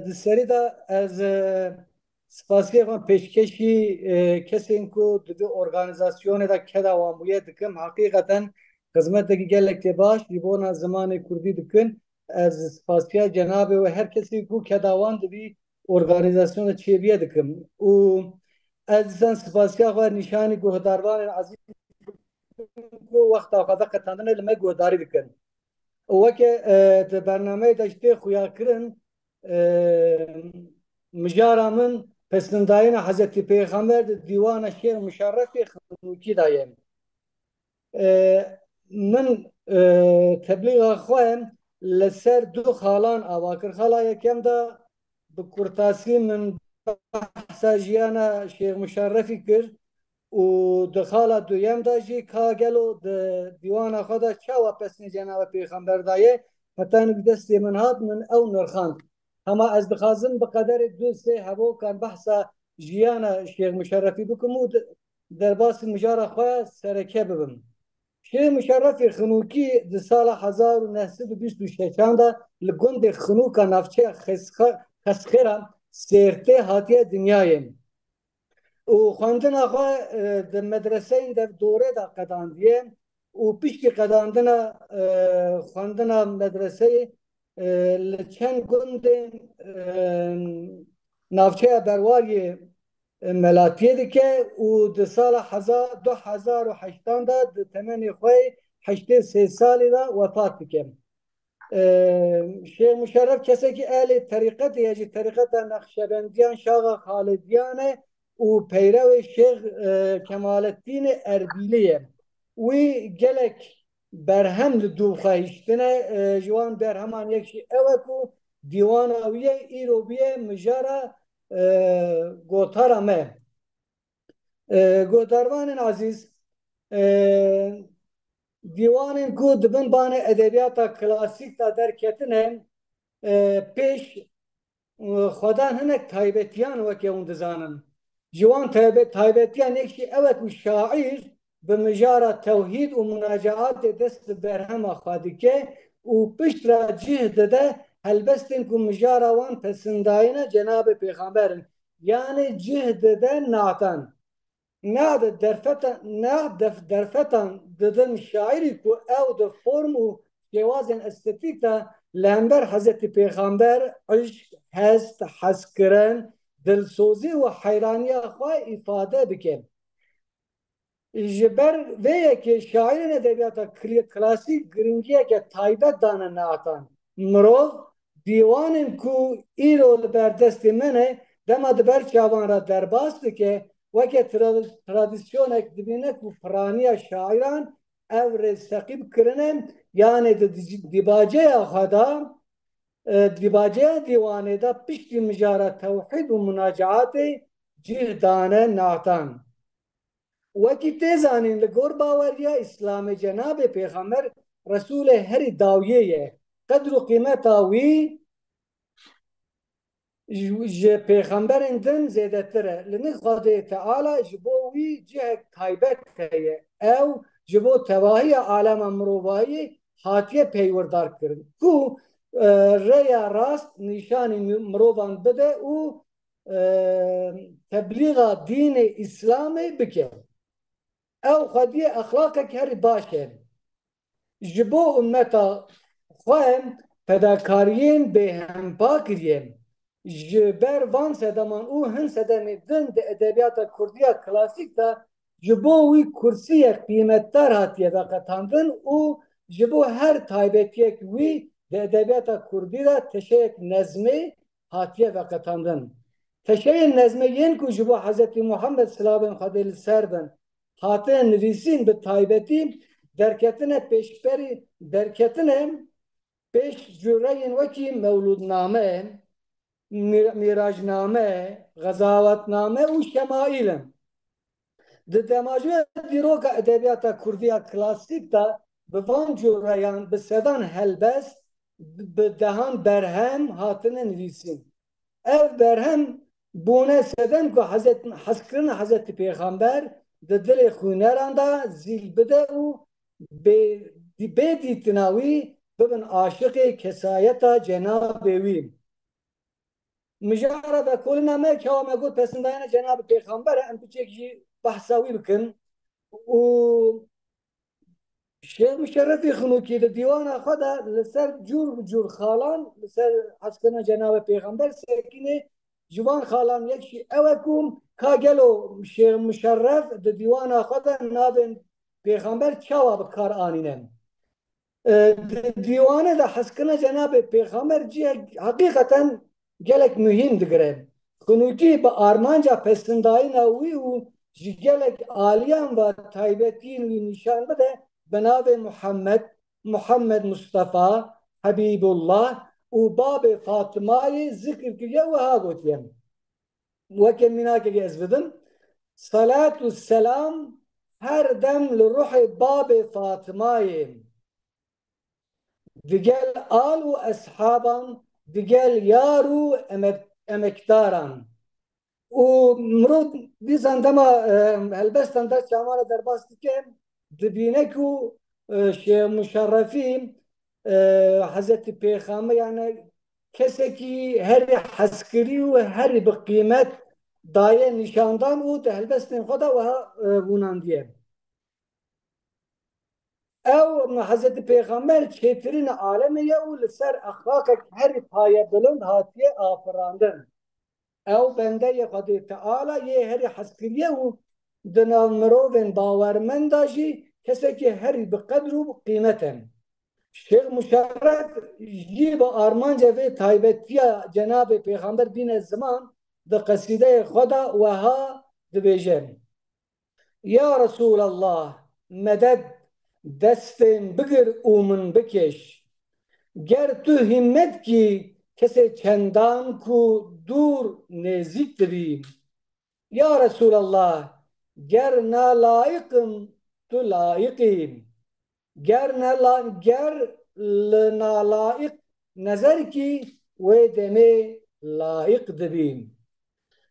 Di serî de ez spasiyê xwe pêşkêşî kesên ku di vê organizasyonê de keda wan bûye dikim heqîqeten xizmetekî gelek tê baş ji bona zimanê Kurdî dikin. Ez spasiya cenabê we her kesî ku keda wan di vî organizasyona çêbiye dikim. û ez dîsan spasiya xwe nîşanî guhdarvanên ezîz ku wexta xwe veqetandine li me guhdarî dikin. Weke di bernameyê de ji tê xuyakirin mijara min pesnindayîna Hezretî Pêxember di dîwana Şêr Muşerrefê xinûkî da ye. Min teblîğa xwe li ser du xalan ava kir. Xala yekem de bi kurtasî min behsa jiyana Şêr Muşerrefî kir û di xala duyem de jî ka gelo di dîwana xwe de çawa pesnê Cenab-ı Pêxember daye hetanî bi destê min hat min ew nirxand. Ama ez dixwazim bi qederê du sê hevokan behsa jiyana Şêr Muşerrefî bikim û derbasî mijara xwe sereke bibim. Şêr Muşerrefê xinûkî di sala 1926 de li gundê xinûka navçeya Xesxêra Sêrtê hatiye dinyayê. û xwendina xwe di medreseyên devdorê de qedandiye û piştî qedandina xwendina medreseyê li çend gundên navçeya Berwariyê melatiyê dike û di sala 2008 de di temenê xwe 83 salî de wefat dike. شیخ مشرف کسی که اهل طریقت یه طریقت نقشبندیان شاغا خالدیانه و پیرو شیخ کمال الدین اربیلیه وی گلک برهم دو خواهشتنه جوان برهمان یکشی اوکو دیوان آویه ایروبیه مجارا گوتارمه گوتاروان عزیز دیوانên ku dibin banê edebiyata klasîk da derketine pêş xwedan hinek taybetiyan wekê hûn dizanin. Ji wan taybetiyan yekî ew ku şaîr bi mijara tewhîd û munacaatê dest bi berhema xwe dike û piştra cih dide helbestên ku mijara wan pesindayîne Cenab-ı Pêxemberin. Yani cih dide natan. ناد درفتان ددن شاعری کو او د فرم و جوازن استتیک دا لهمبر حضرت پیغمبر عشق هست حسکرن دلسوزی و حیرانی خواه ifade بکن جبر ویه که شاعرین ادبیاتا کلاسیک گرنگیه که تایبت دانه ناتان مروف دیوانن کو ایرو بردست منه دما دبر چاوان را درباست که وکه ترادیسیونک دبینه که پرانیا شاعران او رستقیب کرنه یعنی دیباجه خدا دیباجه دیوانه دا پشتی مجاره توحید و مناجعات جهدانه ناتان وکی تیزانین لگور باوریا اسلام جناب پیغمبر رسول هر داویه قدر و قیمت آوی ji pêxemberên din zêdetir e. Li nîv Xwedê Teala ji bo wî cihek taybet heye. Ew ji bo tevahiya alema mirovayî hatiye peywirdar kirin. Ku rêya rast nîşanî mirovan bide û teblîğa dînê İslamê bike. Ew xwediyê exlaqek herî baş e. Ji bo ummeta xwe fedakariyên bêhempa kiriye. ji ber van sedeman û hin sedemê din di edebiyata Kurdiya klasîk da ji bo wî kursiyek qîmetdar hatiye veqetandin û ji bo her taybetiyek wî di edebiyata Kurdî da teşeyek nezmê hatiye veqetandin. Teşeyên nezmê yên ku ji bo Hezretî Muhammed silavên Xwedê li ser bin hatine nivîsîn bi taybetî derketine pêşberî derketine pêş cüreyên wekî mewlûdname میراجنامه غزاوتنامه و شمائل د دماجو دیروک ادبیات کردیا کلاسیک دا به وان جوریان به سدان هلبست به دهان برهم هاتن نویسین ev berhem bune seden ku heskirina Hazreti Peygamber di dilê xwîneran da zîl bide û bê dîtina wî bibin aşiqê kesayeta Cenab-ı wî. Mijara ve kolina me kâme got pesindayana Cenab-ı Peygamber em biçekî behsa wî bikin û Şeyh Müşerrefî Xunûkî di dîwana xwe de li ser cûr cûr xalan li ser heskirina Cenab-ı Peygamber sekînê ji wan xalan yekî ew e ku ka gelo Şeyh Müşerref di dîwana xwe de navên Peygamber çawa bi kar anîne. Dîwanê de heskirina Cenab-ı Peygamber cihek hakîqeten gelek mühim digire. Xunûkî bi armanca pestindayîna wî û ji gelek aliyan ve taybetîn wî nîşan bide bi navê Muhammed Mustafa Habibullah û babê Fatîmayê zikr kiriye wiha gotiye. Weke mînakekî ez bidim. Salat û selam her dem li ruhê babê Fatîmayê digel al û eshaban digel yar û emekdaran û mirov dîsan dema helbestan dest çavana derbas dike dibîne ku Şeyh Müşerrefî Hazreti Peygamber yani kesekî herî heskirî û herî bi qîmet daye nîşandan û di helbestên xwe de wiha bûnandiye. Ew Hazreti Peygamber çêtirîna alemê ye û li ser exlaqek herî paye bilind hatiye afirandin. Ew bendeyê Xwedê Teala yê herî heskiriye û di nav mirovên bawermend da jî kesekî herî bi qedr û qîmet e. Şeyh Muşerref jî bi armanca ve taybetiya Cenab-ı Peygamber bine zaman de kaside Xweda weha dibêje. Ya Resulallah medet destên bigir û min bikêş. Ger tu himmet kî kesê çendan ku dûr nêzik dibî. Ya Resulallah ger nalayıkım tu layıkî. ger li nalayık nezer ki wê demê layık dibî.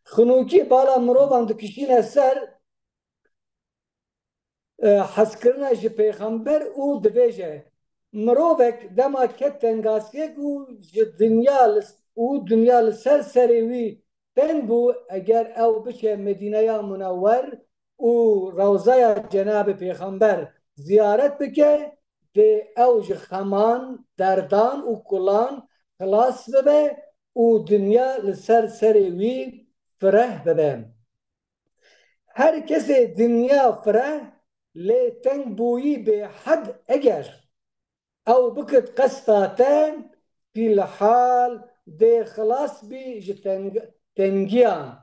Xinûkî bala mirovan dikişîne ser hezkirina ji pêxember û dibêje mirovek dema ket tengasiyek û dinya li ser serê wî tên bû eger ew biçe Medîneya Munewwer û Rewzaya Cenab-ı Peygamber ziyaret bike dê ew ji xeman, derdan û kulan xilas bibe û dinya li ser serê wî fireh bibe. Her kesê dinya fireh lê teng bûyî bêhed eger ew bikit qesta te fîlhal dê xilas bî ji tengiyan.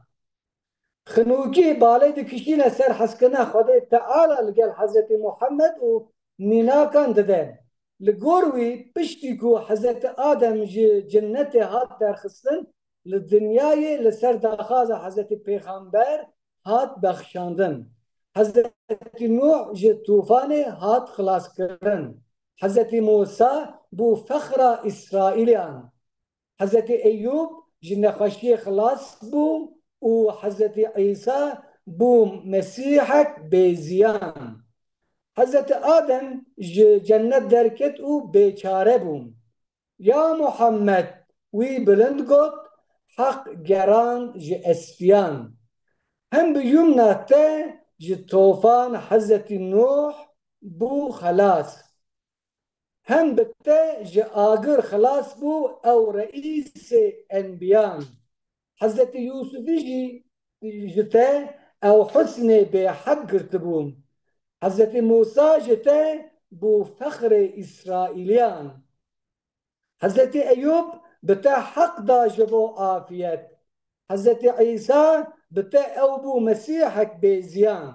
Xinûkî balê dikişîne ser hezkirina Xwedê Teala li gel Hezretî Muhammed û mînakan dide. Li gor wî piştî ku Hezretî Adem ji cinnetê hat derxistin li dinyayê li ser daxaza Hezretî Peygamber hat bexşandin. Hezretî Nuh ji tûfanê hat xilaskirin. Hezretî Musa bû fexra İsraîliyan. Hezretî Eyyûb ji nexweşiyê xilas bû û Hezretî İsa bû Mesîhek bêziyan. Hezretî Adem ji cennet derket û bêçare bû. Ya Muhammed wî bilind got heq geran ji espiyan. Hem bi yumna te ji tofan Hezretî Nuh bû xelas. Hem bi te ji agir xilas bû ew reîsê enbiyan. Hezretî Yûsufî jî ji te ew husnê bêhed girtibû. Hezretî Musa ji te bû fexrê İsraîliyan. Hezretî Eyyûb bi te heq da ji bo afiyet. Hezretî İsa bi te ew bû Mesîhek bêziyan.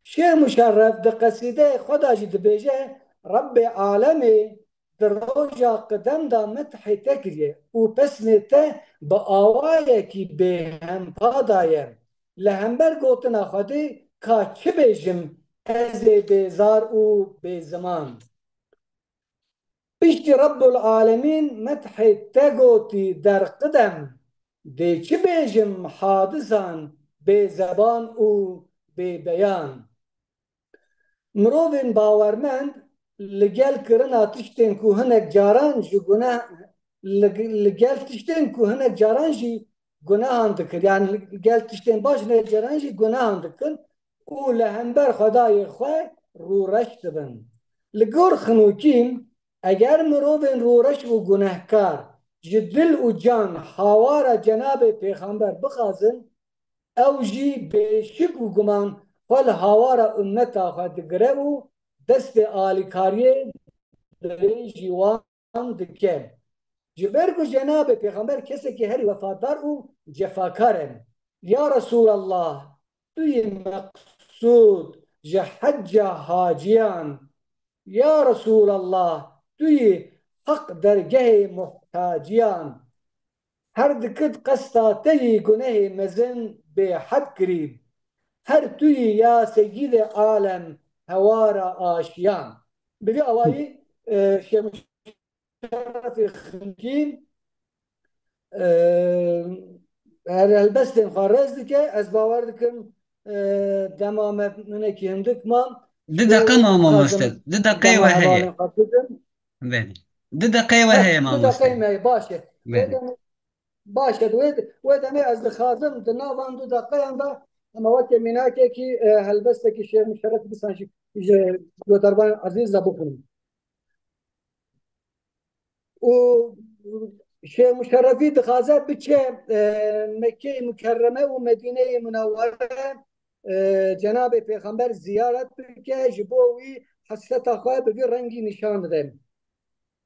Şeyh Muşerref di qesideyê Xweda jî dibêje Rabbê alemê di roja qidem da methê te kiriye û pesnê te bi awayekî bêhempa daye. Li hember gotina Xwedê ka çi bêjim ez ê bêzar û bêziman. Piştî Rabbul Alemîn methê te gotî derqidem dê çi bêjim hadisan bêzeban û bêbeyan. Mirovên bawermend li gel kirina tiştên ku hinek caran ji guneh li gel tiştên ku hinek caran jî gunehan dikir. Yani li gel tiştên baş hinek caran jî gunehan dikin û li hember Xwedayê xwe rûreş dibin. Li gor xinûkî eger mirovên rûreş û gunehkar ji dil û can hawara Cenab-ı Peygamber bixazin ew jî bêşik û guman xwe li hawara ümmeta xwe digire û destê alîkariyê dirê jî wan dike. Ji ber ku Cenab-ı Peygamber kesekî herî wefadar û cefakar e. Ya Resulallah tu yê meqsûd ji hecca haciyan. Ya Resulallah tu yê heq dergehê muhtaciyan. Her dikit qesta te yê gunehê mezin bêhed kirî. Her tüyü ya seyyid-i alem hevara aşiyan. Biri avayı şemişarati xinkin her elbestin xarrez dike ez bawer dikim demame minekî hindik mam Di deqe mamoste. Di deqeyê we heye. Belê. Di deqeyê we heye mamoste. Di deqeyê baş e. Belê. Baş e. Wê demê ez dixazim di navan du deqeyan da ama wekî mînakekî helbestekî Şeyh Muşerref bisan jî ji goterban ezîz de bixwînim. û Şeyh Muşerrefî dixwaze biçe Mekke-i Mükerreme û Medîne-i Munewwere Cenab-ı Peygamber ziyaret bike ji bo wî hesreta xwe bi vî rengî nîşan bide.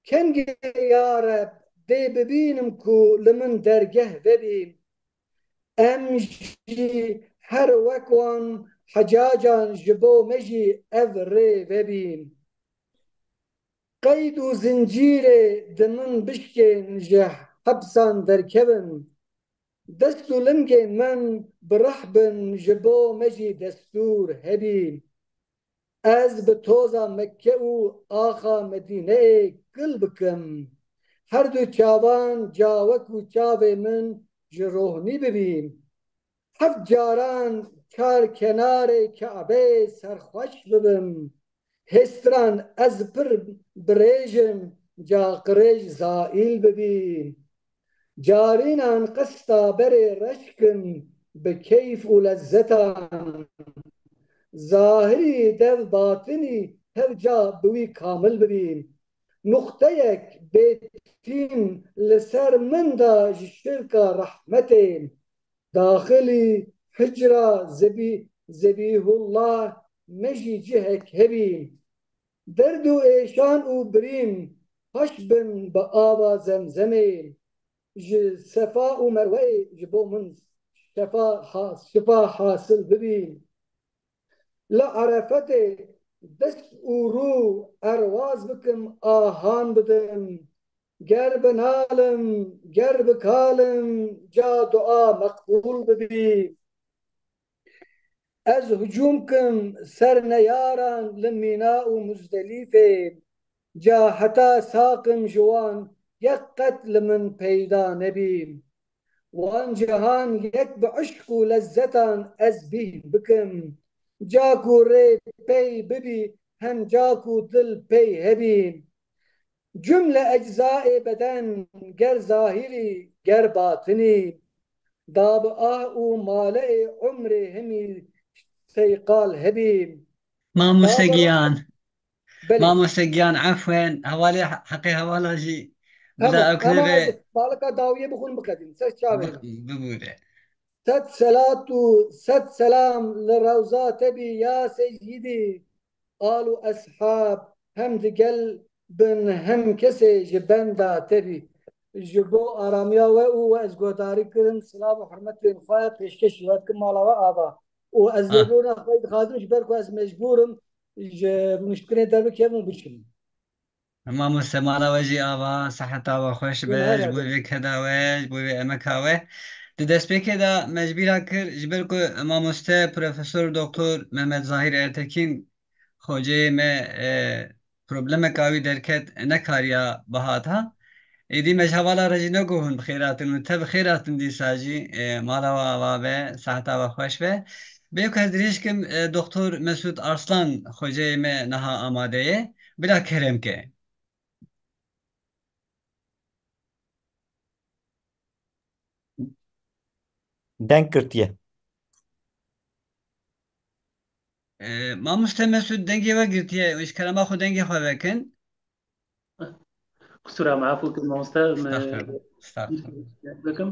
كنجي يا رب دي ببينم كو لمن درجه ببين أمجي هر وكوان حجاجا جبو مجي أفري ببين قيد زنجيري دمن بشكي نجح حبسان دركبن دستو لمجي من برحبن جبو مجي دستور هبين از به توزا مکه و آخا مدینه گل بکم هر دو چاوان جاوک و چاو من جروحنی ببین هفت جاران کار کنار کعبه سرخوش ببم هستران از پر بریجم جا قریج زائل ببین جارینان قسطا بر رشکن به کیف و لذتان ظاهری dev batini hevca bûî kamil bibîn. Nuqteyek bêtîn li ser min da ji şirka rahmetên daxilî hicra zebîhullah me jî cihek hebîn. Derd û êşan û birîn haş bin bi ava zemzemê ji sefa û merweyê ji bo min şifa hasil bibîn. لعرفت دست او رو ارواز بکم آهان بدم گر بنالم گر بکالم جا دعا مقبول ببی از هجوم کم سر نیاران لمینا و مزدلیفه جا حتا ساقم جوان یک قتل من پیدا نبیم وان جهان یک به عشق و لذتان از بین بکم جاكو ري بي ببي هم جاكو دل بي هبين جملة أجزاء بدن گر ظاهري گر باطني داب ومالئ عمري همي سيقال هبين ما موسيقيان بلي ما موسيقيان عفوا حوالي حقي حوالا جي بلا أما أكذبة بالك داوية بخون بقدم سشاوينا ببورة ست صلاة ست سلام للروزات بي يا سيدي قالوا أصحاب هم دقل بن هم كسي جبندا تبي جبو آراميا و از گوداری کرن سلام و حرمت بین خواهد پیشکش شود که مالا و آبا و از لبونا خواهد خادم جبر که از مجبورم مشکلی در بکیمون بچیم ما مستمالا وجي آوا صحتا وخوش بج بوي كداوج بوي امكاوه دست پێکێ دا مەجبیرا کرد ji ber ku mamoste profesör doktor Mehmet Zahir Ertekin xweceyê me problemeka wî derket nekariya bihata êdî me ji hevala re jî negohun bixêratin û te bixêratin dîsa jî mala we ava be seheta we xweş be bê ku ez dirêjkim doktor Mesûd Arslan xweceyê me niha amade ye bila keremke denk girtiye. Mamoste Mesûd dengê we girtiye û ji kerema xwe dengê xwe vekin قصورا معفو الموستا لكم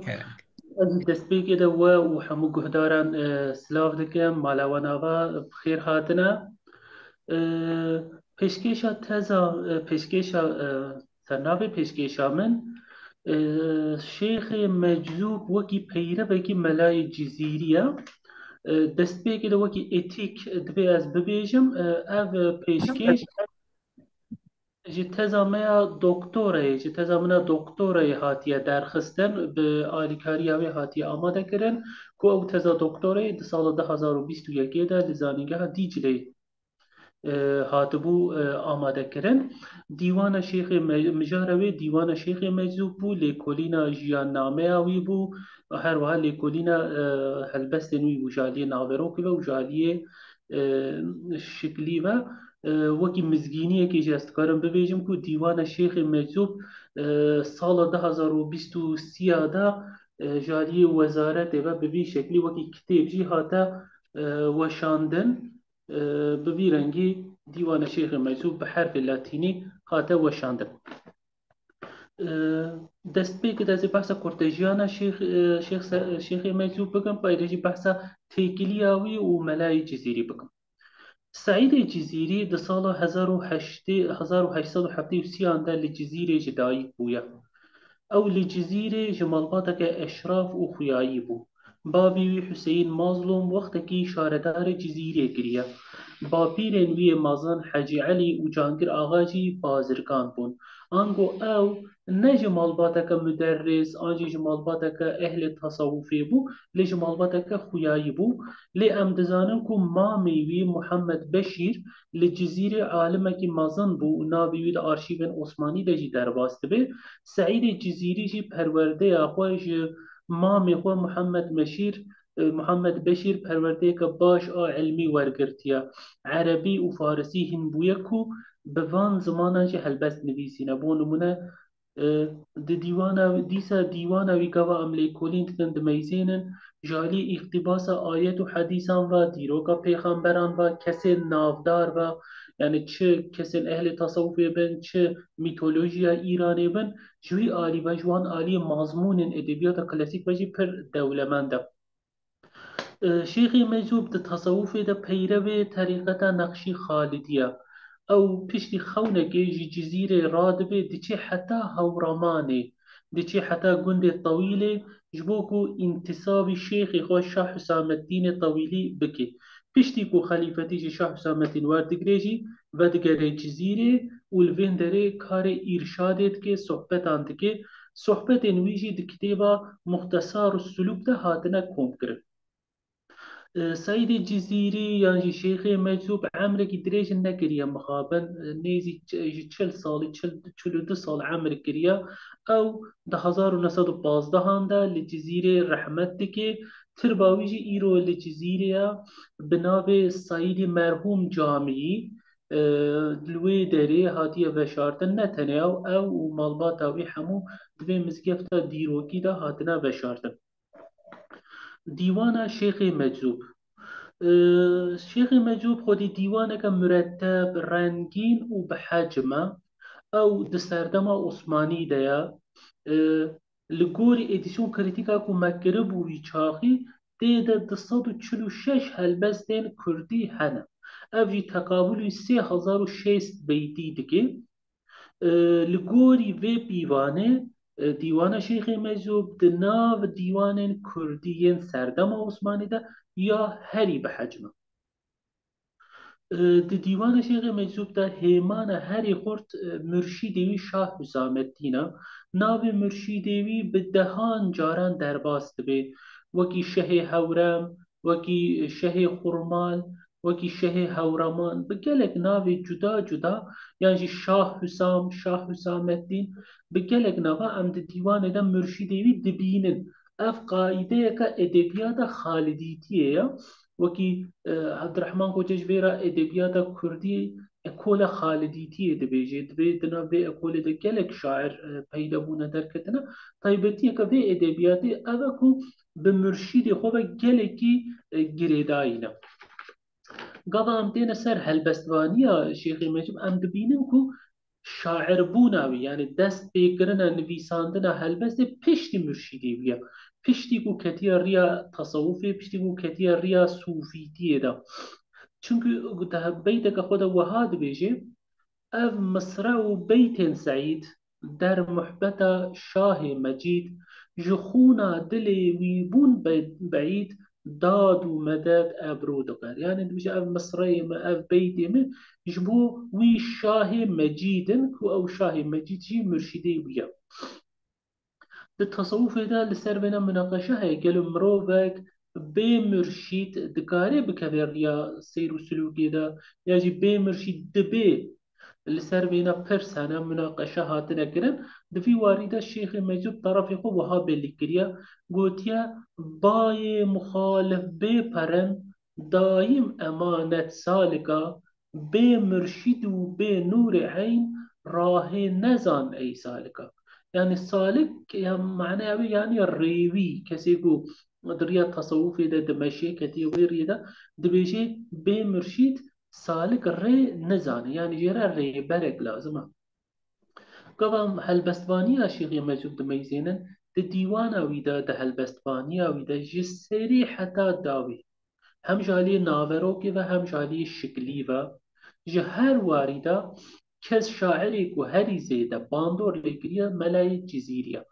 دەستپێک دەوە و هەموو گوهداران سلااف دەکەم مالاواناوا بخێر هاتنە پێشکێشە تەزا پێشکێشە سەرناوی پێشکێشا من شێخی مەجزوب وەکی پەیرەبێکی مەلای جزیریە دەستپێکی وەکی ئێتیک دەبێ ئەس ببێژم ئەv پێشکێش ji teza me ya doktorayê ji teza min a doktorayê hatiye derxistin bi alîkariya wê hatiye amade kirin ku ew teza doktorayê di sala 2021 de li zanîngeha Dîcleyê hatibû amade kirin dîwana şêxê mijara wê dîwana şêxê meczûb bû lêkolîna jiyannameya wî bû her wiha lêkolîna helbestên wî bû jaliyê naverokî ve û jaliyê şiklî ve وەکی مزگینیەکی جێ ez dikarim bibêjim ku dîwana şêxê meczûb sala 2023 da jaliyê wezaretê ve bi vî şeklî wekî kitêb jî hate weşandin bi vî rengî dîwana şêxê meczûb bi herfê latînî hate weşandin destpêkê de ez ê behsa kortejiyana şêxê meczûb bikim payre jî behsa têkiliya wî û melayê cizîrî bikim سعید جزیری د سال 1873 ده لجزیره جدایی بویا او لجزیره جمالباتك اشراف و خویایی بو بابی وی حسین مظلوم وقت کی شاردار جزیره کریه با پیرن وی مازن حاجی علی و جانگیر آغاجی بازرگان بون آنگو او نه جمالباتك مدرس آنجی جمالباتك اهل تصوفی بو لی جمالباتك خویایی بو لی ام دزانم کو مامی وی محمد بشیر لجزیره عالمه کی مازن بو و ناوی وی د آرشیون عثمانی ده جی درباسته به سعید جزیری جی پرورده خوش مامی خو محمد بشیر پرورده که باش علمی ورگرتیا عربی و فارسی هن بویه کو به وان زمانه جی هلبست نویسی نبو نمونه د دیوانا دیسا دیوانا وی گوا عملی کولین تکن دمیزینن جالی اقتباس آیت و حدیثان و دیروکا پیغمبران و کسی نافدار و یعنی چه کسی اهل تصوفی بن چه میتولوژیا ایرانی بن جوی آلی و جوان آلی مضمون ادبیات کلاسیک و جی پر دولمنده شیخ مجوب د تصوف د پیرو طریقتا نقشی خالدیه او پشتی خونگی جی جزیره رادبه دچی حتی هورمانه دچی حتی گند طویله جبوکو انتصاب شیخ خوش شاه حسام الدین طویلی بکی پشتی کو خلیفتی جی شاه حسام الدین وردگریجی ودگره جزیره اولوین داره کار ارشادت که صحبتاند که صحبت انویجی د کتابا مختصر السلوک ده هاتنه کوم کرد سعید جزیری یعنی شیخ مجذوب عمرك دريج نكريا مخابن نيزي 40 سال 42 سال عمر كريا او ده 1912 هنده لجزيرة رحمت که ترباویجی ایرو لجزیره بناو سعید مرحوم جامعی دلوی داره هاتیه وشارتن نتنه او مالبات اوی همو دوی مزگفتا دیروکی ده هاتنه وشارتن دیوان شیخ مجذوب شیخ مجذوب خودی دیوانه که مرتب رنگین و به حجمه او د سردما عثمانی ده لگوری ادیسیون کریتیکا کو مکرب و چاقی ده 246 هلبستین کردی هنه اوی تقابلی 3600 بیتی دگه لگوری و بیوانه دیوان شیخ مجذوب د ناو دیوان کردیین سردم عثمانی ده یا هری به حجمه د دیوان شیخ مجذوب ده هیمان هری خورد مرشیدوی شاه حسام الدینه ناو مرشیدوی به دهان جاران درباست به وکی شه هورم وکی شه خرمال وکی شه هورمان به گلک ناو جدا جدا یعنی شاه حسام الدین به گلک ناو ام د دیوان ده مرشیدوی دبینن اف قاعده که ادبیات خالدیتیه وکی عبدالرحمن کوچجویرا ادبیات کردی اکول خالدیتی دبیجه دبی دنا به اکول ده گلک شاعر پیدا بونه درکتنه طیبتی که به ادبیات اوه کو به مرشید خوب گلکی گریدایینه قضا ام دين سر هالبستوانية شيخ مجب ام دبينم كو شاعر بوناوي يعني دست بيكرنا نويساندنا هالبست پشتی مرشدی بیا پشتی کو کتیا ریا تصوفی پشتی کو کتیا ریا صوفیتیه دا چونکه ده بیتك خود وهاد بيجي اف مصرع بيت سعيد در محبت شاه مجید جخونا دلی ویبون بعید داد و مدد ابرو دکر یعنی دوش اف مصرعی ما اف بیتی ما جبو وی شاه مجیدن کو او شاه مجید جی مرشدی بیا التصوف ده لسر بنا مناقشه هي قالوا مروفك بمرشيد دكاري بكبير يا سير وسلوكي ده يجي بمرشيد دبي لسر بنا برسانة مناقشة هاتنا كرن دفي واردة الشيخ مجذوب طرف يخو وهاب اللي كريا قوتيا باي مخالف بپرن دايم أمانة سالكا بمرشيد وبنور عين راه نزان أي سالكا يعني السالك معناه يعني الريوي كسيكو دريا تصوفي ده دمشي كتي ويري ده دبيجي بمرشيد سالك ري نزانه يعني جرا ري برك لازمه قبل هالبستوانية شيخ مجود دميزينن ده ديوانا ويدا ده هالبستوانية ويدا جسري حتى داوي هم جالی ناوروکی و هم جالی شکلی و جه هر واریدا کس شاعری کو هری زیده باندور لگریه ملای جزیریه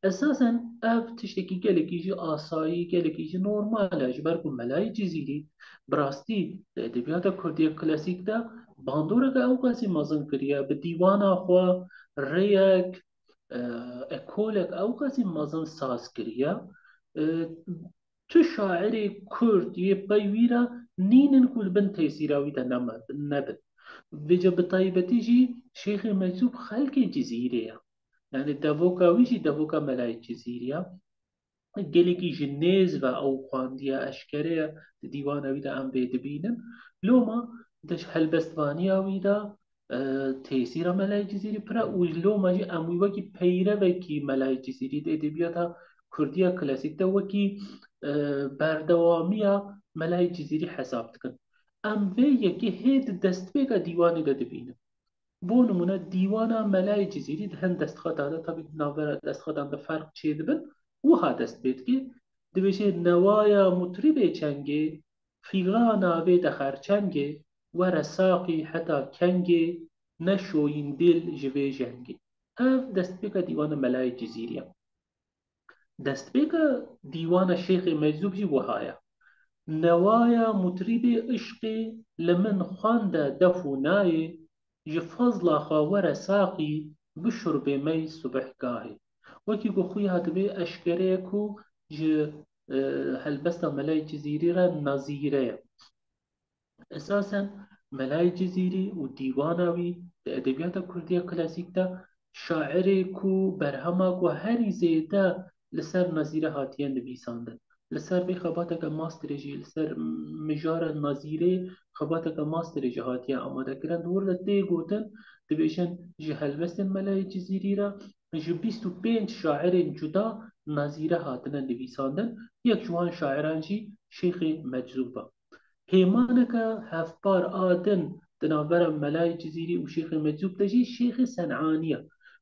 اساسا اف تشتكي gelekî jî asayî gelekî jî normal e ji ber ku melayê cizîrî bi rastî di edebiyata Kurdî klasîk de bandoreke ew qasî mezin kiriye bi dîwana xwe rêyek ekolek ew qasî mezin saz kiriye tu şairê Kurd yê pey wî re nînin ku li bin tesîra wî de nebin vêce bi taybetî jî Şêxê Meczûb xelkê cizîrê ye يعني دافوكا ويجي دافوكا ملاي جزيريا gelekî ji nêz ve ew xwandiya eşkereye di dîwana wî de em vê dibînin loma di helbestvaniya wî de tesîra melayê cizîrî pir e û loma jî em wî wekî peyrevekî melayê cizîrî di edebiyata Kurdiya klasîk de wekî berdewamiya melayê cizîrî hesab dikin em vê yekê hê di destpêka dîwanê de dibînin بۆ نمونە دیوانە مەلای جزیری هەند دەستخەتانە تابی ناوبەرە دەستخەتان بە فەرق چێ دەبن وها دەست پێت کرد دەبێژێت نەوایە مطربێ چەنگێ فیغانە بێتە خەرچەنگێ وەرە ساقی حتا کەنگێ نەشۆین دل ji vê ژەنگێ ئەv دەستپێکە دیوانە مەلای جزیریە دەستپێکە دیوانە شێخی مەجزوب jî وهایە نەوایە مطربێ عشقێ li min xwande def û nayê ji fezla xwe were saqî bişurbê mey subehgahê wekî ku xwe hatibê eşkereye ku ji helbesta melayê cizîrî re nazîre ye esasen melayê cizîrî û dîwana wî di edebiyata Kurdiya klasîk de şairê ku berhema ku herî zêde li ser nazîre hatiye nivîsandin li ser vê xebateke masterê jî li ser mijara nazîrê xebateke masterê jî hatiye amadekirin di wir de tê gotin dibêjin ji helbestên melayê cizîrî re ji 25 şairên cuda nazîre hatine nivîsandin yek ji wan şairan jî Şêxê Meczûb e hêmaneke hevpar a din di navbera melayê cizîrî û Şêxê Meczûb de jî Şêxê Sen'anî ye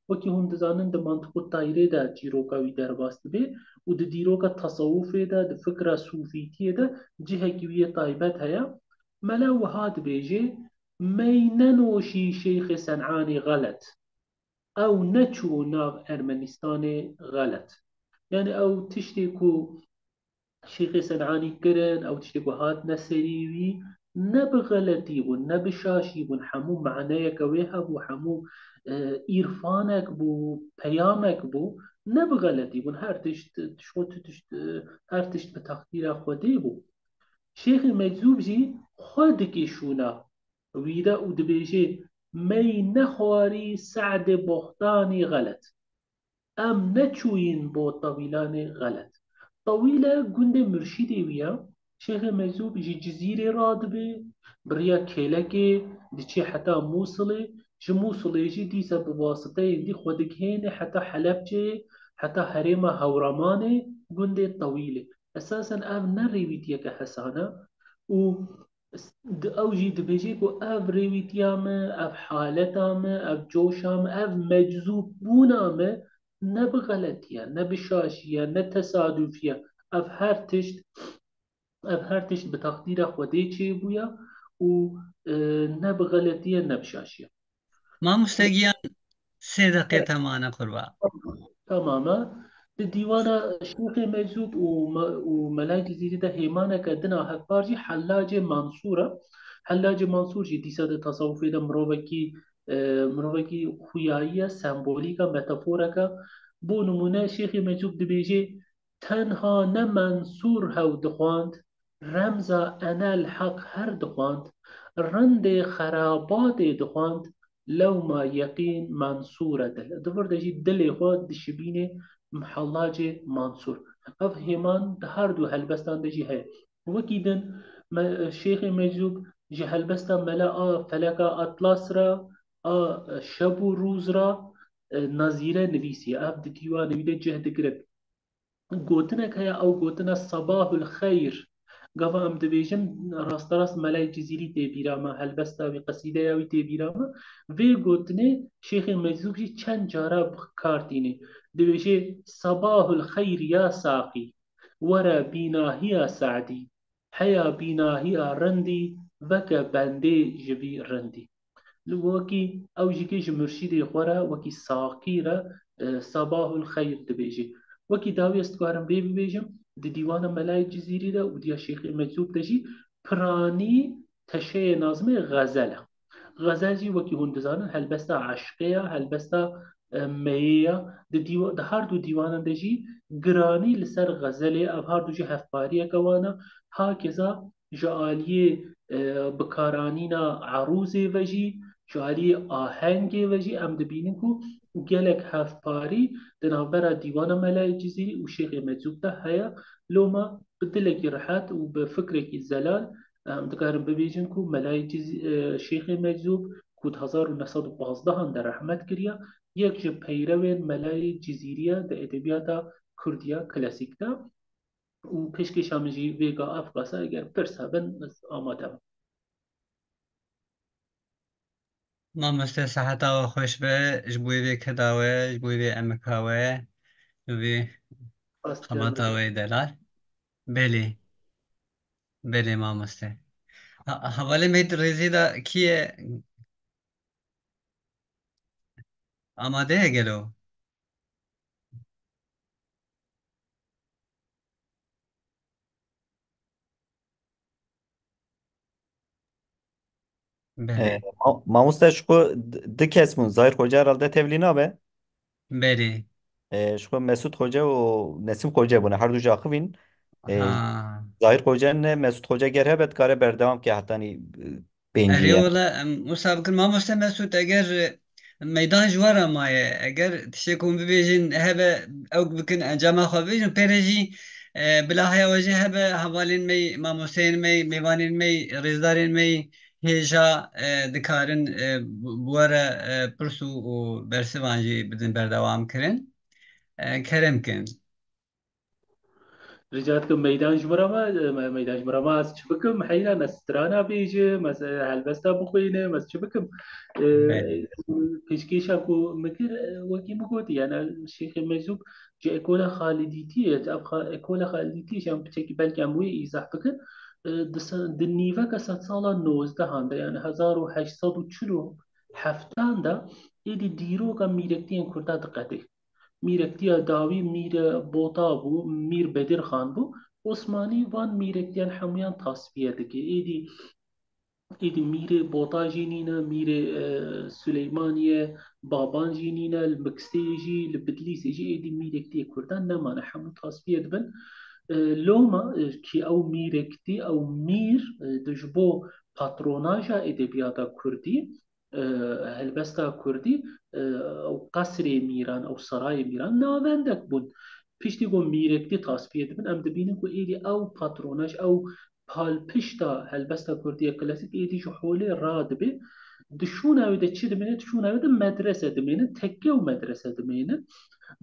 wekî hûn dizanin di mantiq û tayrê de çîroka wî derbas dibe û di dîroka tasawufê de di fikra sûfîtiyê de cihekî wî yê taybet heye mela wiha dibêje mey nenoşî Şêxê Sen'anî xelet ew neçû nav Ermenistanê xelet yani ew tiştê ku Şêxê Sen'anî kirin ew tiştê ku hatine serî wî ne bi xeletî bûn ne bi şaşî bûn hemû meعنeyeke wê hebû hemû îrfanek bû peyamek bû ne bi xeletî bûn her tişt bi teqdîra Xwedê bû Şêxê Meczûb jî xwe dikêşûna wî de û dibêje mey nexwarî Seዕdê Boxtanî xelet em neçûyîn bo tewîlanê xelet Tewîl e gundê Mürşîdê wî ye Şêxê Meczûb ji cizîrê radibe biriya kêlekê diçe heta Mûsilê ji Mûsilê jî dîsa bi wasiteyên dî xwe digihêne heta Helepçeyê heta herêma Hewremanê gundê Tewîlê esasen ev ne rêwîtiyeke hesan e û ew jî dibêje ku ev rêwîtiya me ev haleta me ev coşa me ev meczûb bûna me ne bi xeletiye ne bi şaşiye ne tesadüfiye ev her tişt bi teqdîra Xwedê çêbûye û ne bi xeletiye ne bi şaşiye مامۆستاگیان 3 دقیقه تەمانە قوربان تماما di dîwana Şêxê Meczûb û melayê cizîrî de hêmaneke dina hevpar jî Hellacê Mansûr e Hellacê Mansûr jî dîsa di tasawufê de mirovekî xuyayî ye sembolîk e metaforeke bû nimûne Şêxê Meczûb dibêje tenha ne Mansûr hew dixwand remza enel heq her dixwand rindê xerabatê dixwand lewma yeqîn Mansûr e dil di vir de jî dilê xwe dişibîne Hellacê Mansûr ev hêman di her du helbestan de jî heye wekî din Şêxê Meczûb ji helbesta mela a feleka Atlas ra a şeb û rûz ra nazîre nivîsiye ev di dîwanê wî de cih digirin gotinek heye ew gotina Sabahul Xeyr gava em dibêjin rasterast melayê cizîrî tê bîra me helbesta wî qesîdeya wî tê bîra me vê gotinê Şêxê Meczûb jî çend cara kar tîne dibêje Sabahul Xeyr ya saqî were bînahiya Seዕdî هيا بناهي رندي بك بندي جبي رندي وكي او جيكي مرشدي خورا وكي ساقيرة صباح الخير دبيجي وكي داوي استقارن بي بيجم دي ديوان ملاي جزيري دا ودي الشيخ المجذوب دجي براني تشي نظمي غزالة غزاجي وكي هندزانن هل بستا عشقية هل بستا مية ده هر دو ديوانا دجي گرانی لسر غزله او هر دو جي هفبارية كوانا هكذا جعالية بكارانينا عروزي وجي جعالية آهنگي وجي ام دبینن کو گلک هفباري دنابرا ديوانا ملاي جزيري وشيخ مجذوب ده هيا لوما بدلك رحات وبفكرك الزلال دكارم ببيجن کو ملای شیخ مجذوب کود 1912 در رحمت کریا یک جه پیروین ملای جزیریا در ادبیاتا کردیا کلاسیک دا و پشکش همجی ویگا افغاسا اگر پرسا بن آماده ما مسته صحتا و خوش به جبوی بی کداوه جبوی بی امکاوه جبوی خماتاوه دلال بلی بلی ما مسته حواله مید ریزی دا کیه آماده گلو بله مامۆستا شکۆ دو کەس بوون زاهیر خۆجا هەڵدە تێڤلی نابێ بله شکۆ مەسود خۆجا و نەسیم خۆجا بوون هەردوو جا خڤین ها زاهیر خۆجا ne Mesut Hoca ger hebe dikare berdewam ke hetanî اری pêncî ye ولا مسابقة ما مسته مسعود اگر ميدان جوارا مایه اگر تشکون ببیجین هبه او بکن انجام خو ببیجین پیرجی بلا هیا وجه هبه حوالین می ما مسین می میوانین می رزدارین می هیجا دکارن بواره پرسو و برسوانجی بدن بردوام کرن کرم کن رجعت كم ميدان جمرة ميدان جمرة ما شبكم حينا نسترانا بيجي مس هالبستا بخوينه مس شبكم بله كيش أكو مكر وكي مقولي يعني الشيخ المجذوب جاء إكولا خالديتي أبقى إكولا خالديتي شام بتشكي بالك أموي إزاح فكر دنيفا كسات صالا نوز ده هاندا يعني 1840 هفتان ده إيدي ديرو كم ميركتين كردا دقته میرکتیا داوی میر بوتا بو میر بدر خان بو عثمانی وان میرکتیان همیان تصفیه دکی ایدی میر بوتا جینینا میر سلیمانیه بابان جینینا المکسی جی لبدلیسی جی ایدی میرکتی کردان نمانه همو تصفیه دبن لوما کی او میرکتی او میر دجبو پاتروناجا ادبیاتا کردی هلبستا کردی او قصر میران او سرای میران ناوندک بون پیشتی گو میرکتی تصفیه دبن ام دبینن کو ایدی او پاتروناج او پالپشتا هلبستا کردی کلاسیک ایدی جو حوله راد به دشون اویده چی دمینه دشون اویده مدرسه دمینه تکه و مدرسه دمینه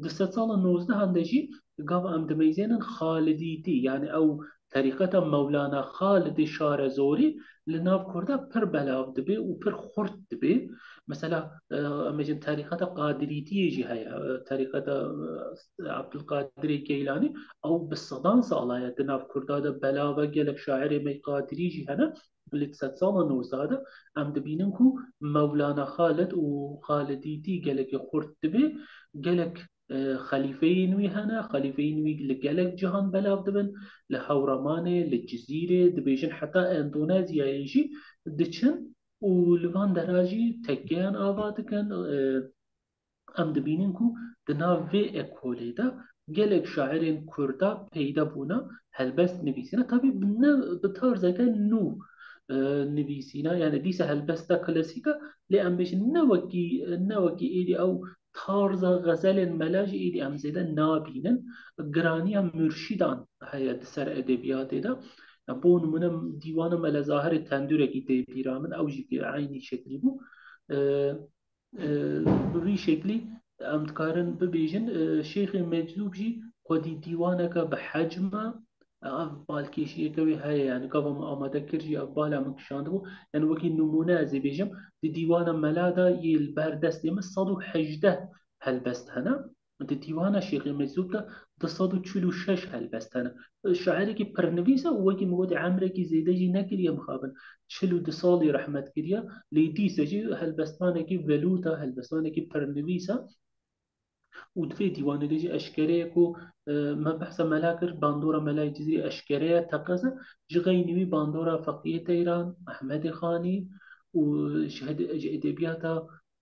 دست سال 19 هندجی قام ام دميزين خالديتي يعني او طريقة مولانا خالد شارزوري لناف كردا پر بلاو دبي و پر خورد دبي مثلا امجن طريقة قادريتي يجي هيا طريقة عبد القادر الجيلاني او بالصدان صالايا دناف كردا دا بلاو جلك شاعر مي قادري يجي هنا اللي تسات سال نوزادة ام دبينكو مولانا خالد و خالديتي جلك خورد دبي جلك خليفه نوي هنا خليفه نوي لجلك جهان بلاف دبن لحورمانه للجزيرة دبيجن حتى اندونيزيا يجي دچن ولوان دراجي تكيان آبادكن ام دبینن کو دنا وی اکولی دا گلک شاعرین کردا پیدا بونا هلبست نویسینا طبعا به طرز که نو نویسینا يعني ديسا هلبستا كلاسيكا لأن بيش نوكي إيدي أو طارز غزل ملاج إيدي أم زيدا نابينا جرانيا مرشدان هيا دسر أدبيات دا بون منم ديوانا ملا ظاهر تندورة كي دي بيرامن أو جي عيني شكلي بو بوی شکلی ام دکارن ببیجن شیخ مجذوب جی قدی دیوانه که به حجم بالکیشی کوي هاي يعني قبل ما آماده کرجی بالا من کشانده بو يعني وكي نمونه از بيجم دي ديوان ملادا يل بردست يم 118 هل بست هنا د دیوانە شێخی مەجذوب دا 246 هەلبەستەنە شاعرێکی پڕنویسە و وەکی مگوتی عەمرێکی زێدەژی نەکردیە مخابن 42 ساڵی ڕەحمەت کردیە لێ دیسەژی هەلبەستانێکی ڤەلوتە هەلبەستانێکی پڕنویسە و دوێ دیوانەدەژی ئەشکەرەیەک و مە بەحسە مەلا کرد باندۆرە مەلای جزری ئەشکەرەیە تەقەزە ji غەینوی باندۆرە فەقیهەتە ئیران ئەحمەدی خانی و ji edebiyata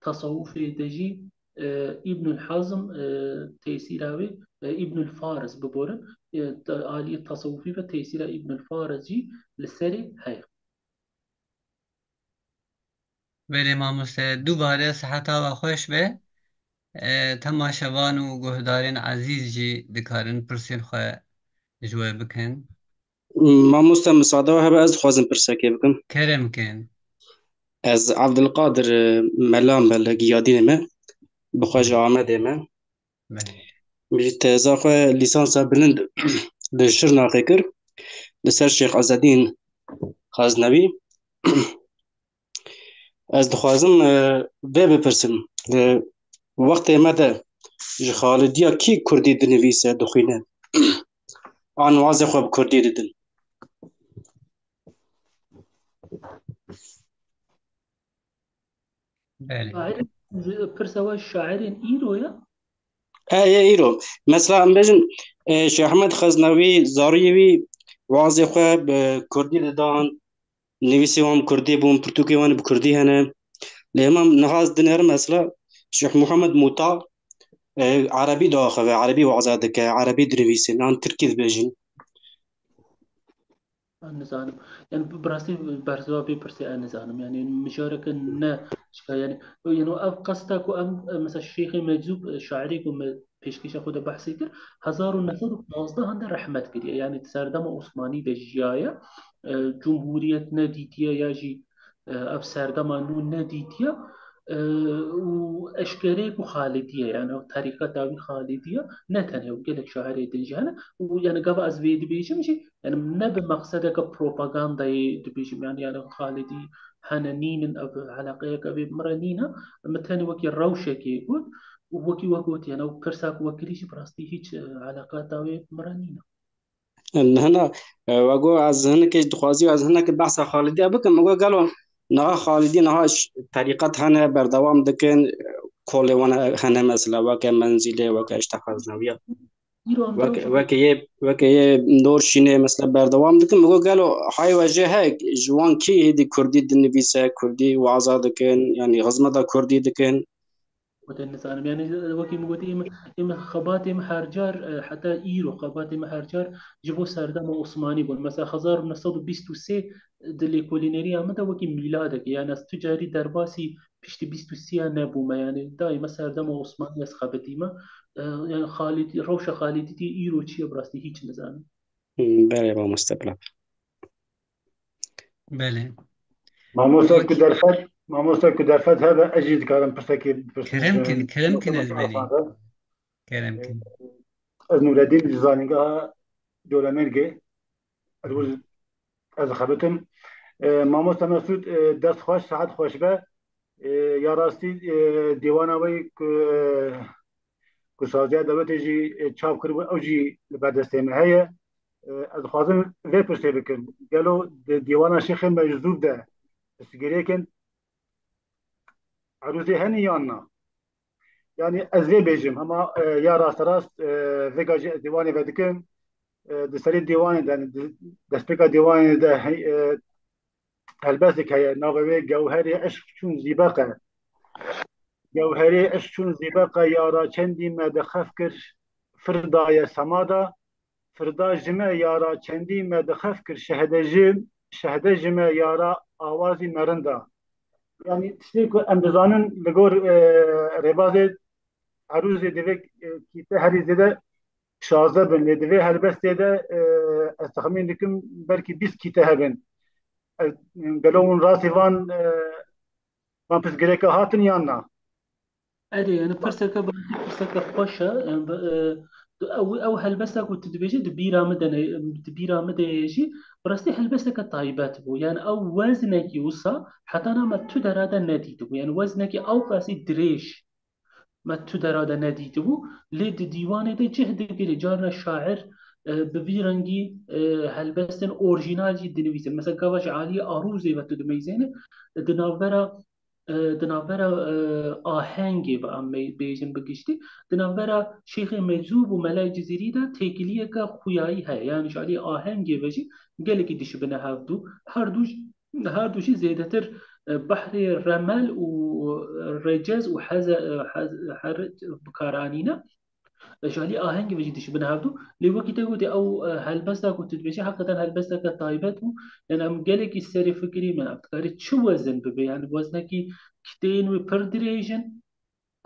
tasawufê de jî İbn Hazm tesîra wê İbn Faris biborin aliyê tasawufî ve tesîra İbn Faris jî li serê heye. بله مامۆستا دووبارە سەحەتاوە خۆش بێ تەماشەوان و گۆهدارên عەزیز jî dikarin pirsên xwe ji we bikin. مامۆستا مساعدەوە هەبە ez dixwazim pirsekê bikim. Kerem bikin. Ez Abdilqadir melam be li Giyadînê me bi xwe ji Amedê me. Ji teza xwe lîsansa bilind li Şirnexê kir li ser Şêx Ezedîn Xaznewî. Ez dixwazim vê bipirsim li wextê me de ji xalidiya kî Kurdî dinivîse dixwîne an wazê xwe bi Kurdî didin. Pirsa we şairên îro ye? Ye îro. Mesela em bêjin Şêx Ehmed Xaznewî zariyê wî wazê xwe bi Kurdî didan, nivîsê wan bi Kurdî bûn, pirtûkê wan bi Kurdî hene. Lê hema nihaz dinêrin mesela Şêx Muhemed Muta Erebî diaxeve, Erebî waza dike, Erebî dinivîse, an Tirkî dibêjin. Nizanim. Yani birastî bersiva pê pirsê nizanim. Yani mijareke ne yani ev qesta ku em mesela Şêxê Meczûb şairê ku me pêşkêşa xwe de behsê kir 1915 de rehmet kiriye. Yani serdema Osmanî de jiyaye Cumhuriyet nedîtiye ya jî ev serdema nû nedîtiye û eşkereyek û Xalidiye yani terîqeta wî Xalidiye ne tenê û gelek şairê din jî hene û yani gava ez vê dibêjim jî yani ne bi meqsedeka propagandayê dibêjim yani Xalidî hene nînin ev eleqeyek ev ê mire nîne min tenê wekî rewşekê got û wekî we got yani ew pirsa ku we kirî jî bi rastî hîç eleqeta wê mire nîne. Hena we got ez hinekê dixwazî ez hinekê behsa Xalidiya bikim me got gelo niha Xalidî niha terîqet hene berdewam dikin kolê wan hene mesela weke Menzîlê weke işte Xaznewî weke yê Nûrşînê mesela berdewam dikin me got gelo hay we jê heye ji wan kî hêdî Kurdî dinivîse Kurdî waza dikin yanî xizmeta Kurdî dikin. نزانم يعني وكي مقولي إما خبات إما هرجار حتى إيرو خبات إما هرجار جبوا سردم عثماني بون مثلا 1923 دلی کولینری آمده وکی میلادك يعني از تجاری درباسی پشت 23 نبوما يعني دائما سردم عثماني از خبتيما يعني خالدي روش خالدي دي إيرو چیه براستی هیچ نزانم. بله با مستقبل. بله. مامۆستا ku derfet hebe ez jî dikarim pirsekê kerem kin ez berî kerem kin ez Nûreddîn ji zanîngeha Dewlemêrgê ez dixebitim mamosta Mesûd dest xweş saet xweş be ya rastî dîwana wê ku saziya dewletê jî çav kiribû ew jî li ber destê me heye ez dixwazim vê pirsê bikim gelo di dîwana Şêxê Meczûb de sigirêkin عروضی هنی یا نه یعنی از وی بیجم اما یا راست راست ویگا دیوانی ودکم دسری دیوانی دستپیکا دیوانی ده البته که ناقوی جوهری عشق چون زیباقه جوهری عشق چون زیباقه یارا چندی مدخف کر فردای سمادا فردا جمع یارا چندی مدخف کر شهده جمع یارا آوازی مرندا yani tiştê ku em dizanin li gor rêbazê erûzê divê kîte herî zêde 16 bin lê divê helbestê de ez texmîn dikim belkî 20 kîte hebin gelo hûn rastî van pirsgirêka hatin yan na أدي يعني برسك خوشة يعني أو هلبسك وتدبيجي دبيرة مدى يجي برستي هلبسك طيبات بو يعني أو وزنك يوصى حتى أنا ما تدر هذا النتيجة يعني وزنك أو قاسي دريش ما تو دراده ندیده بو لید دیوانه ده جهد گیری جارنا شاعر بوی رنگی هلبستن اورجینال جی دنویسه مثلا گواش عالی آروزه و تو دمیزینه دناورا دناورا آهنگی و ام بیجن بگشتی دناورا شیخ مجذوب و ملای جزیری ده تکلیه که خویایی های یعنی شالی آهنگی وجی گله کی دیش بنه هفدو هر دوشی زیاده تر بحر رمل و رجز و حرج بكارانينا شالي آهنگ وجدي شو بنهاردو لوقت تقولي أو هالبستا كنت تبيشي حقا هالبستا كطايبته لأن أم قالك السري فكري من أفتكاري شو وزن ببي يعني وزنك كتين وبردريجن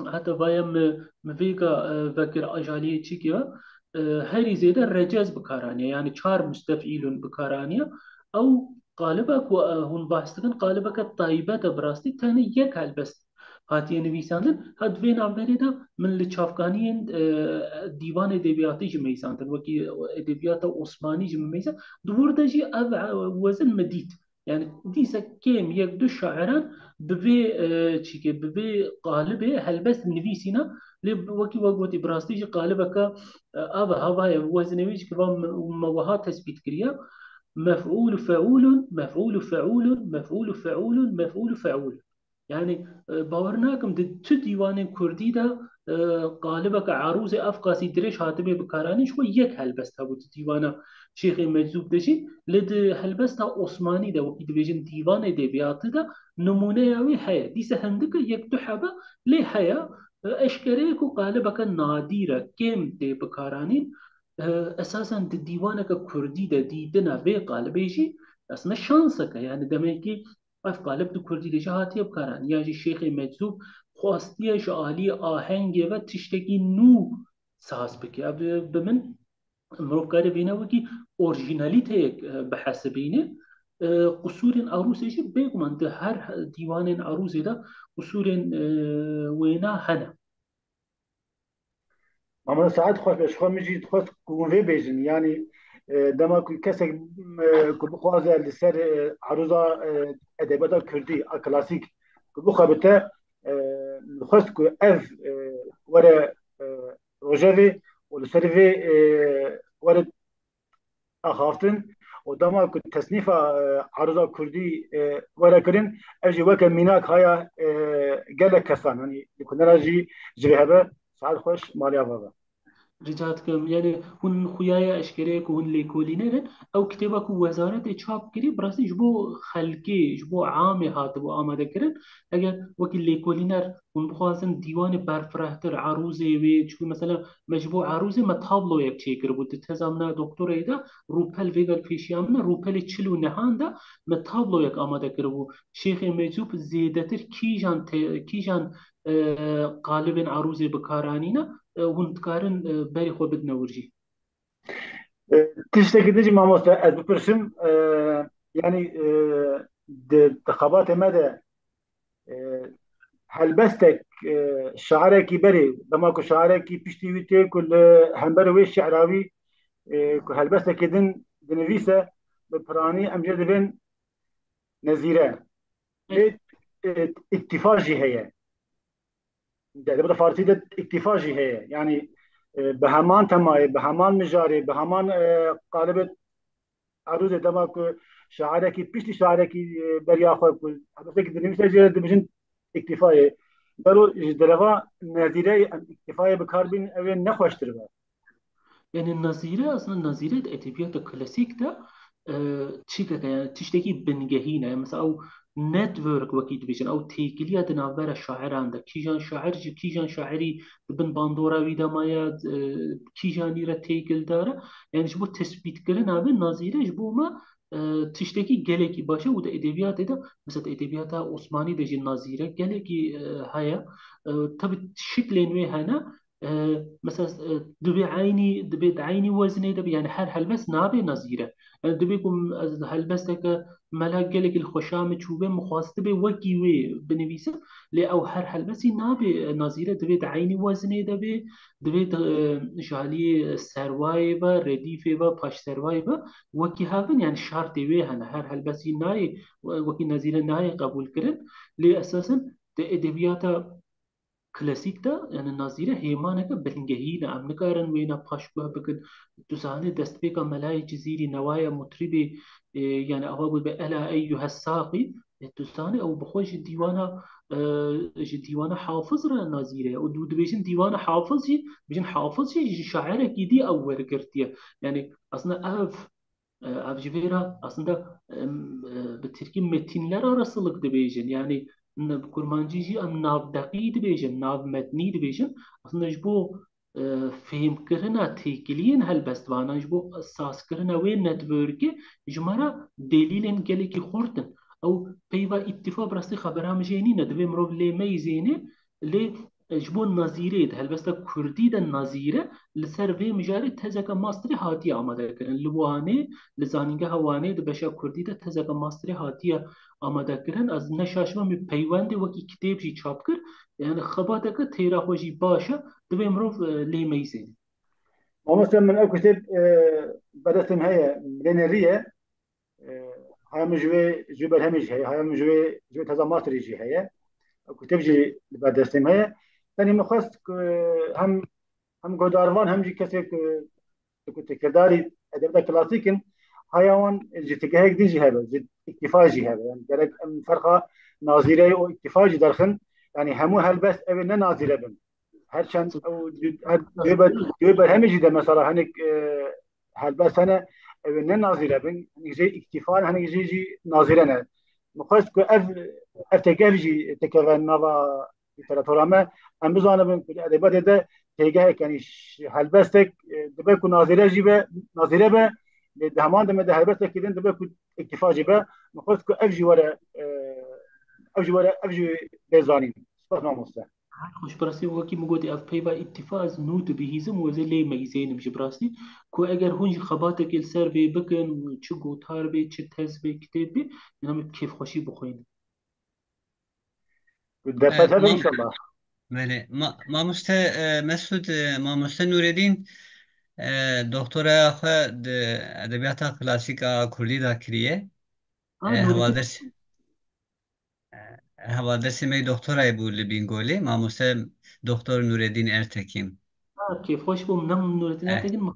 حتى بايم مفيكا فكر أجالية تشيكيا هاري زيادة الرجاز بكارانيا يعني شار مستفعيل بكارانيا أو قالبك وهون باستكن قالبك الطيبة براستي تاني يك هالبس هاتي نویساندن هاد وین اولی دا من لچافکانی دیوان ادبیاتی جمیساندن وکی ادبیات عثمانی جمیسان دور دا جی او وزن مدید يعني ديسا كيم يك دو شاعران ببي تشيكي ببي قالبه هل بس نفيسينا وكي وقوتي براستيجي قالبك ابا هبا وزنويش كبا موها تثبيت كريا مفعول فعول مفعول فعول مفعول فعول مفعول فعول يعني باورناكم تو ديوان كردي دا قالبك عروض افقاسي دريش هاتبه بكاراني شو يك هلبست هبو ديوانا شيخ مجذوب دشي لد هلبست عثماني دا وكي دبيجن ديوان ادبيات دا نمونه ياوي حياة دي سهندك يك تحبا لي حياة اشكريك قالبك ناديرة كيم دي بكارانين اساسا ديوانك كردي دا ديدنا في قالبيجي اصلا شانسك يعني دميكي اف قالب دو کردی دیجا هاتی بکارن یا جی شیخ مجذوب خواستی شعالی آهنگ و تشتگی نو ساز بکی اب بمن مروف کاری بینه وکی اورجینالیته بحسبینه قصور عروسي بيقوم عند هر ديوان عروسي ده قصور وينا هنا اما ساعات خوش باش خو مجي تخص كونفي بيجن يعني دما كسك كبخوازه لسر عروضه ادبيات كردي كلاسيك كبخبته خص كو اف ورا روجافي ولسرفي ورا اخافتن ودما كنت تصنيف عروضه كردي ورا كرين اجي وكا ميناك هيا قال كسان يعني كنا راجي جريهبه ساعات خوش ماليا بابا رجعت كم يعني هون خويايا اشكريك وهون ليكولينيرن او كتابك وزارة تشاب كري براسي جبو خلقي جبو عامي هاتبو آماده كرن اگر وكي ليكولينر هون بخوازن ديوان برفرهتر عروزي وي چون مثلا مجبو عروزي مطابلو يك چيكر بود تزامنا دكتور ايدا روپل ويگل فيشيامنا روپل چلو نهان دا مطابلو يك آماده كربو شيخ مجوب زيادتر كيجان قالب عروزي بكارانينا هون تكارن بري خو بدنا ورجي تشتكي تجي مع مست ببرسم يعني انتخابات مدى هل بستك شعرك بري دماغ شعرك بيشتي ويتي كل همبر ويش شعراوي هل بستك دنفيسة ببراني امجد بين نزيرة اكتفاجي هي ده بدأ فارسي ده اكتفاجي هي يعني بهمان تماي بهمان مجاري بهمان قالب عروض دماغ شعركي بيشتي شعركي برياخو كل هذا كده نمشي جرى دمجن اكتفاية دارو جدروا ناديرة اكتفاية بكاربين أوين نخوشتر بقى يعني النظيرة أصلا نظيرة أدبيات كلاسيك ده تشيكا يعني تشتكي بنجهينة يعني مثلا أو نتورك وكيد بيجن أو تيكليا دنابرة الشاعر عندك كيجان شاعر كيجان شاعري بن باندورا ويدا مايا كيجان يرا تيكل داره يعني جبو تثبيت كرن هذا النظيرة جبو ما تشتكي جالكي باشا وده أدبيات ده مثلا أدبيات عثماني دجي النظيرة جالكي هيا تبي شكل نوي هنا مثلا دبي عيني وزني دبي يعني هل بس نابي نظيره دبيكم هل بس تك ملاك قالك الخشام تشوفه مخاصة دبي وكي وي بنفيسه لي او هل بس نابي نظيره دبي عيني وزني دبي جالي سروايبا رديفيبا باش سروايبا وكي هافن يعني شرطي وي هنا هل بس ناي وكي نظيره ناي قبول كرن لي اساسا ادبيات کلاسیک دا يعني نظیره هیمانه که بلنگهینه ام نکارن وینا پاشگاه بکن تو زانه دست بيك ملاي جزيري نوايا مطربي يعني أهو بألا أيها الساقي تستاني أو بخوش ديوانا ديوانا حافظ را نظيره أو دود بيجن ديوانا حافظ جي بيجن حافظ جي شاعرك يدي أو ورقرتيه يعني أصلا Avcivera aslında bi Tirkî metinler arasılık dibêjin yani kurmancî jî em navdeqî dibêjin navmetnî dibêjin aslında ji bo fêmkirina têkiliyên helbestvanan ji bo sazkirina wê networkê ji me re delîlên gelekî xurt in ew peyva îtîfa bi rastî xebera min jê nîne divê mirov lê meyzêne lê ji bo nazîrê de helbesta Kurdî de nazîre li ser vê mijarê tezeke masterê hatiye amadekirin li Wanê li zanîngeha Wanê di beşa Kurdî de tezeke masterê hatiye amadekirin ez neşaşimam wê peywendê wekî kitêb jî çap kir yani xebateke têra xwe jî baş e divê mirov lê meyzêne. مثلا من أو كتاب بدأتم هي لينيرية هاي مجوي جو برهمج هاي مجوي جو تازا ماستري جي هي أو كتاب جي بدأتم هي ثاني مخص هم جوداروان هم جي كسي كنت كداري أدبنا كلاسيكن هايوان جي تجاهك دي جي هذا جي اكتفاء جي هذا يعني جرك فرقة ناظرية أو اكتفاء جي درخن يعني همو هالبس أبنا ناظرة بن هرچند او دوی همه جیده مثلا هنگ هلبس هنه نه ناظره بین جی اکتفان هنگ جی ناظره نه مخواست که اف تگه جی تکه نوا لiteratürame em bizanibin ku edebiyatê de têgehek yani helbestek dibe ku nazîre jî be nazîre be lê di heman demê de helbestekî din dibe ku iktifa jî be mixwest ku ev jî were ev jî bêzanîn spas mamoste خوش براستی وکی مگودی اف پیوا اتفاق نود بهیزم و زلی میزینم جی براستی کو اگر هونج خبات کل سر بی بکن چه گوتار بی چه تز بی کتاب بی نام کیف خوشی بخوین. دپت هذا ما ان شاء الله بله ما مسعود ما نوردین دکترا خو د ادبیات کلاسیک کردی دا کریه نوردین حوادثی می دکترای بود لبینگولی ما دکتر نوردین ارتکیم كيف خوش بوم نم نورتين تجن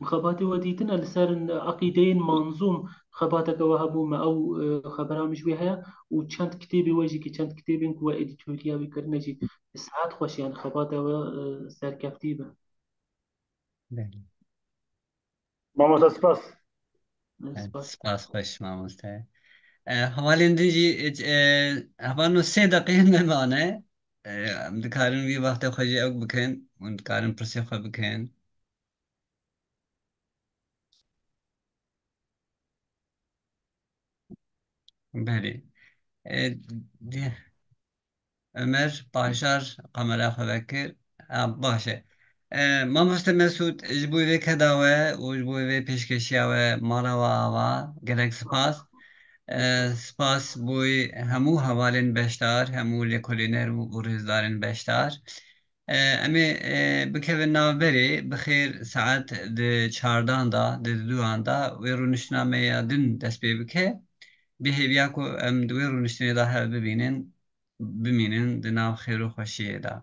مخاباتي وديتنا لسر عقيدين منظوم خباتك وهبو ما او خبرها مش بيها وشانت كتابي وجهي كي شانت كتابين كوا اديتوريا بكرنجي ساعات خوش يعني خباتها سر كتيبه مامۆستا سپاس سپاس خوش ما حوالین دیجی هوانو 3 دقیقه نمانه دکارن وی وقت خوشی او بکن و دکارن پرسی خو بکن بله Ömer Başar kamera xwekir baş e mamoste Mesûd ji bo vê keda we û ji bo vê pêşkeşiya we mala we ava gelek spas spas boî hemû hevalên beşdar hemû lêkolîner û rêzdarên beşdar em ê bikevin navberê bi xêr saet di çardan da di duan da wê rûniştnameya din dest pê bike bihêviya ku em di wê rûniştinê da hev bimînin di nav xêr û xweşiyê de.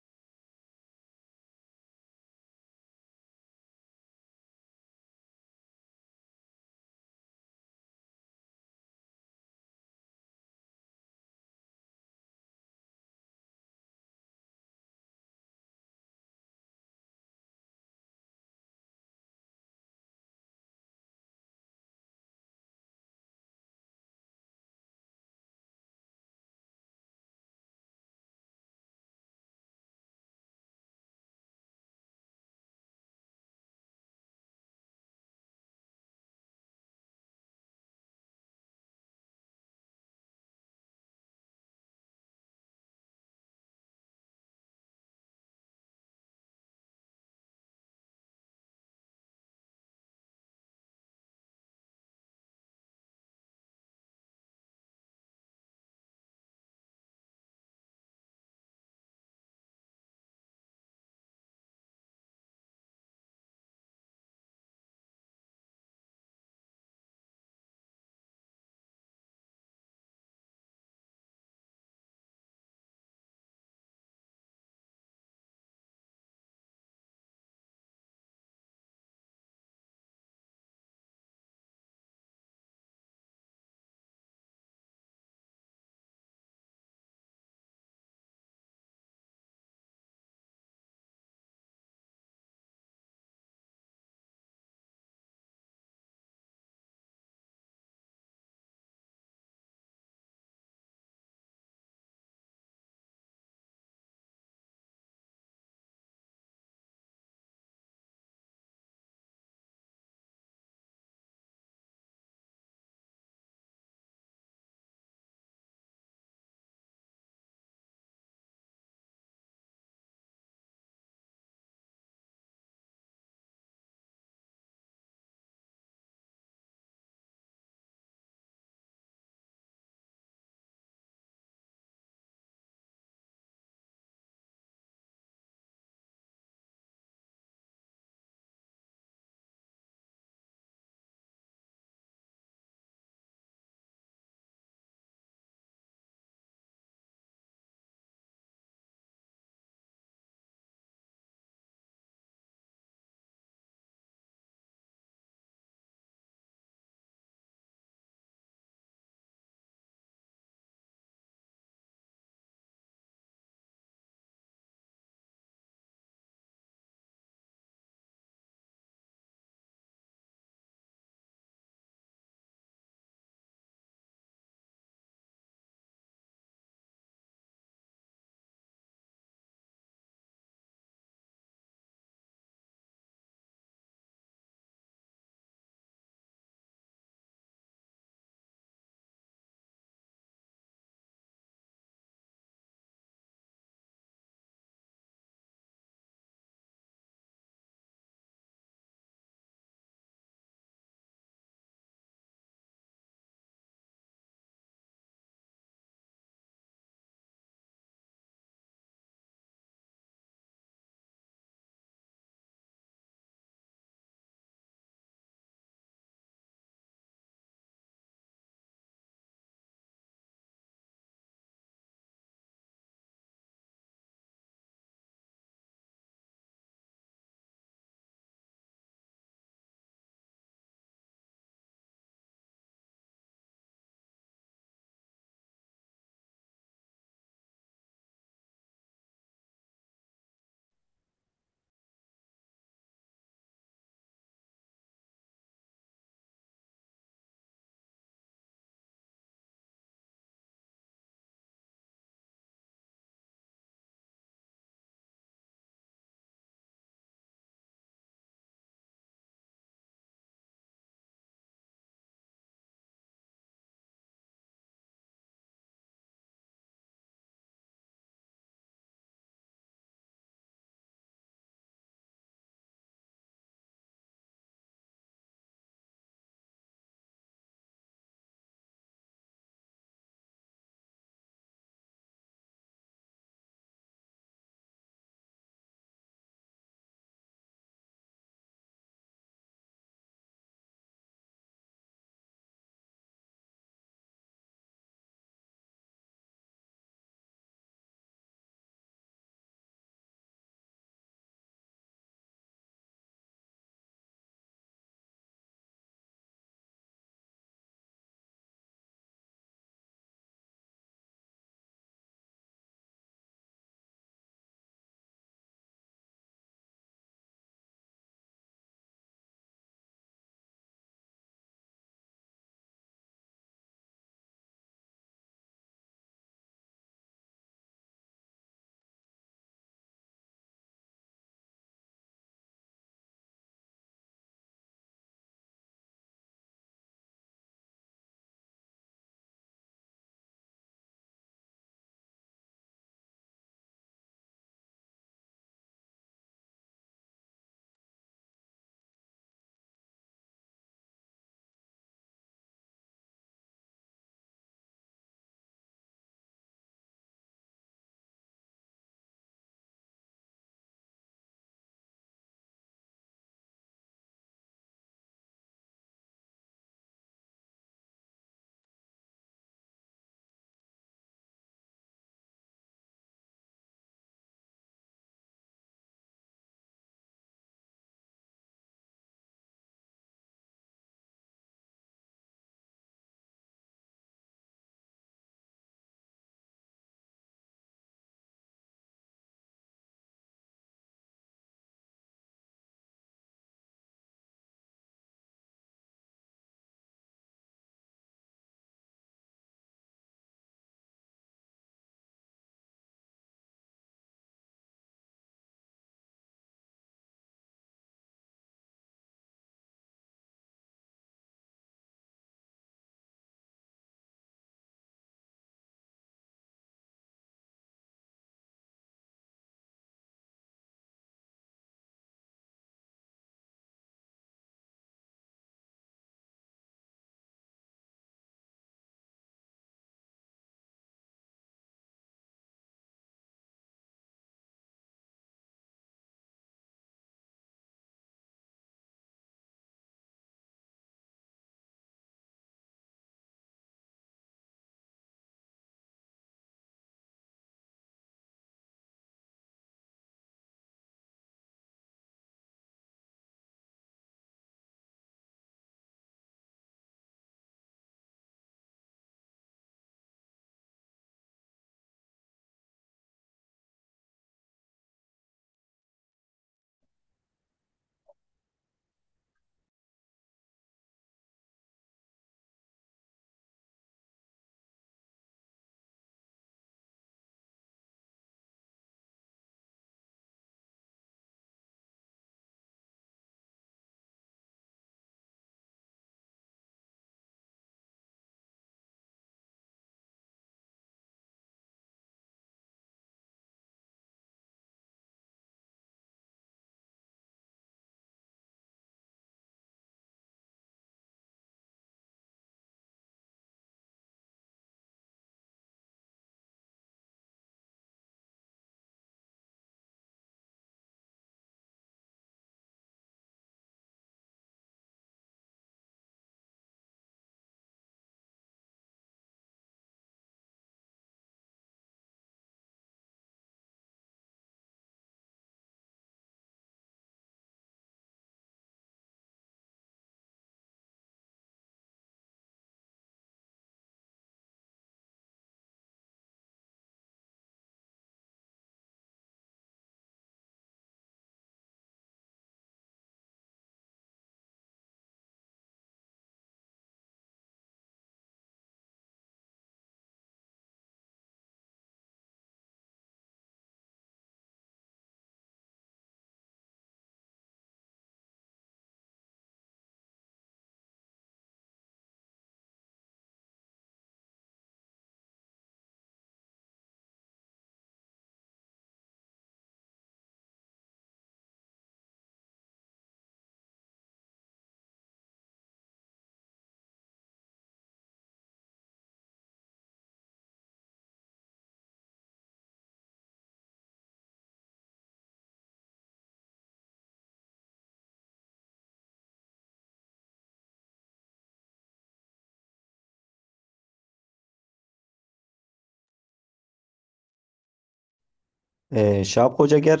شاب خوجه گر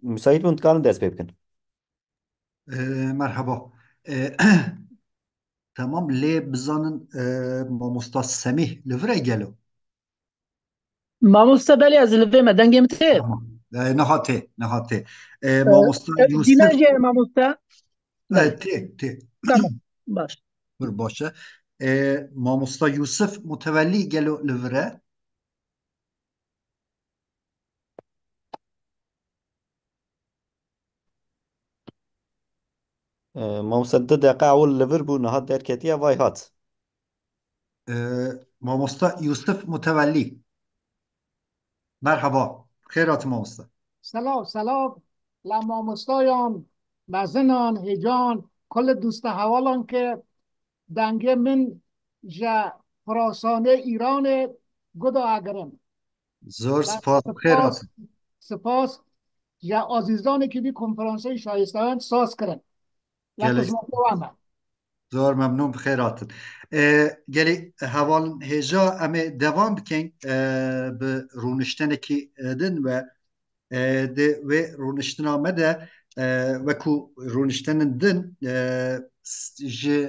müsait bun tukalın dest pê bikin. مرحبا تمام لێ بزانن مامۆستا سەمیح لەڤرە گەلو مامۆستا بەلی ez li vê me dengê min tê نەهاتێ مامۆستا یوسف dîner jê mamosta تێ tamam baş بر باشە مامۆستا یوسف متەڤەلی گەلو لەڤرە Mamosta 2 deqe ewil li vir bû nihat derketiye vay hat. مامۆستا یوسف متەڤەلی مرحبا خێرات مامۆستا سلام لمامۆستایان مەزنان هێجان کل دوستە هەواڵان کە دەنگێ من ji Xurasanê Îranê guda egirim. زۆر سپاس خێرات Spas ji azîzanekî vî konferanseyê şayîsteyan saz kirin. Ya Gelek. xizmetê we me. زۆر مەمنون بخێراتن gelê hevalin hêja em ê devam bikin bi rûniştenekî din ve di wê rûniştina me de wekû rûniştenin din ji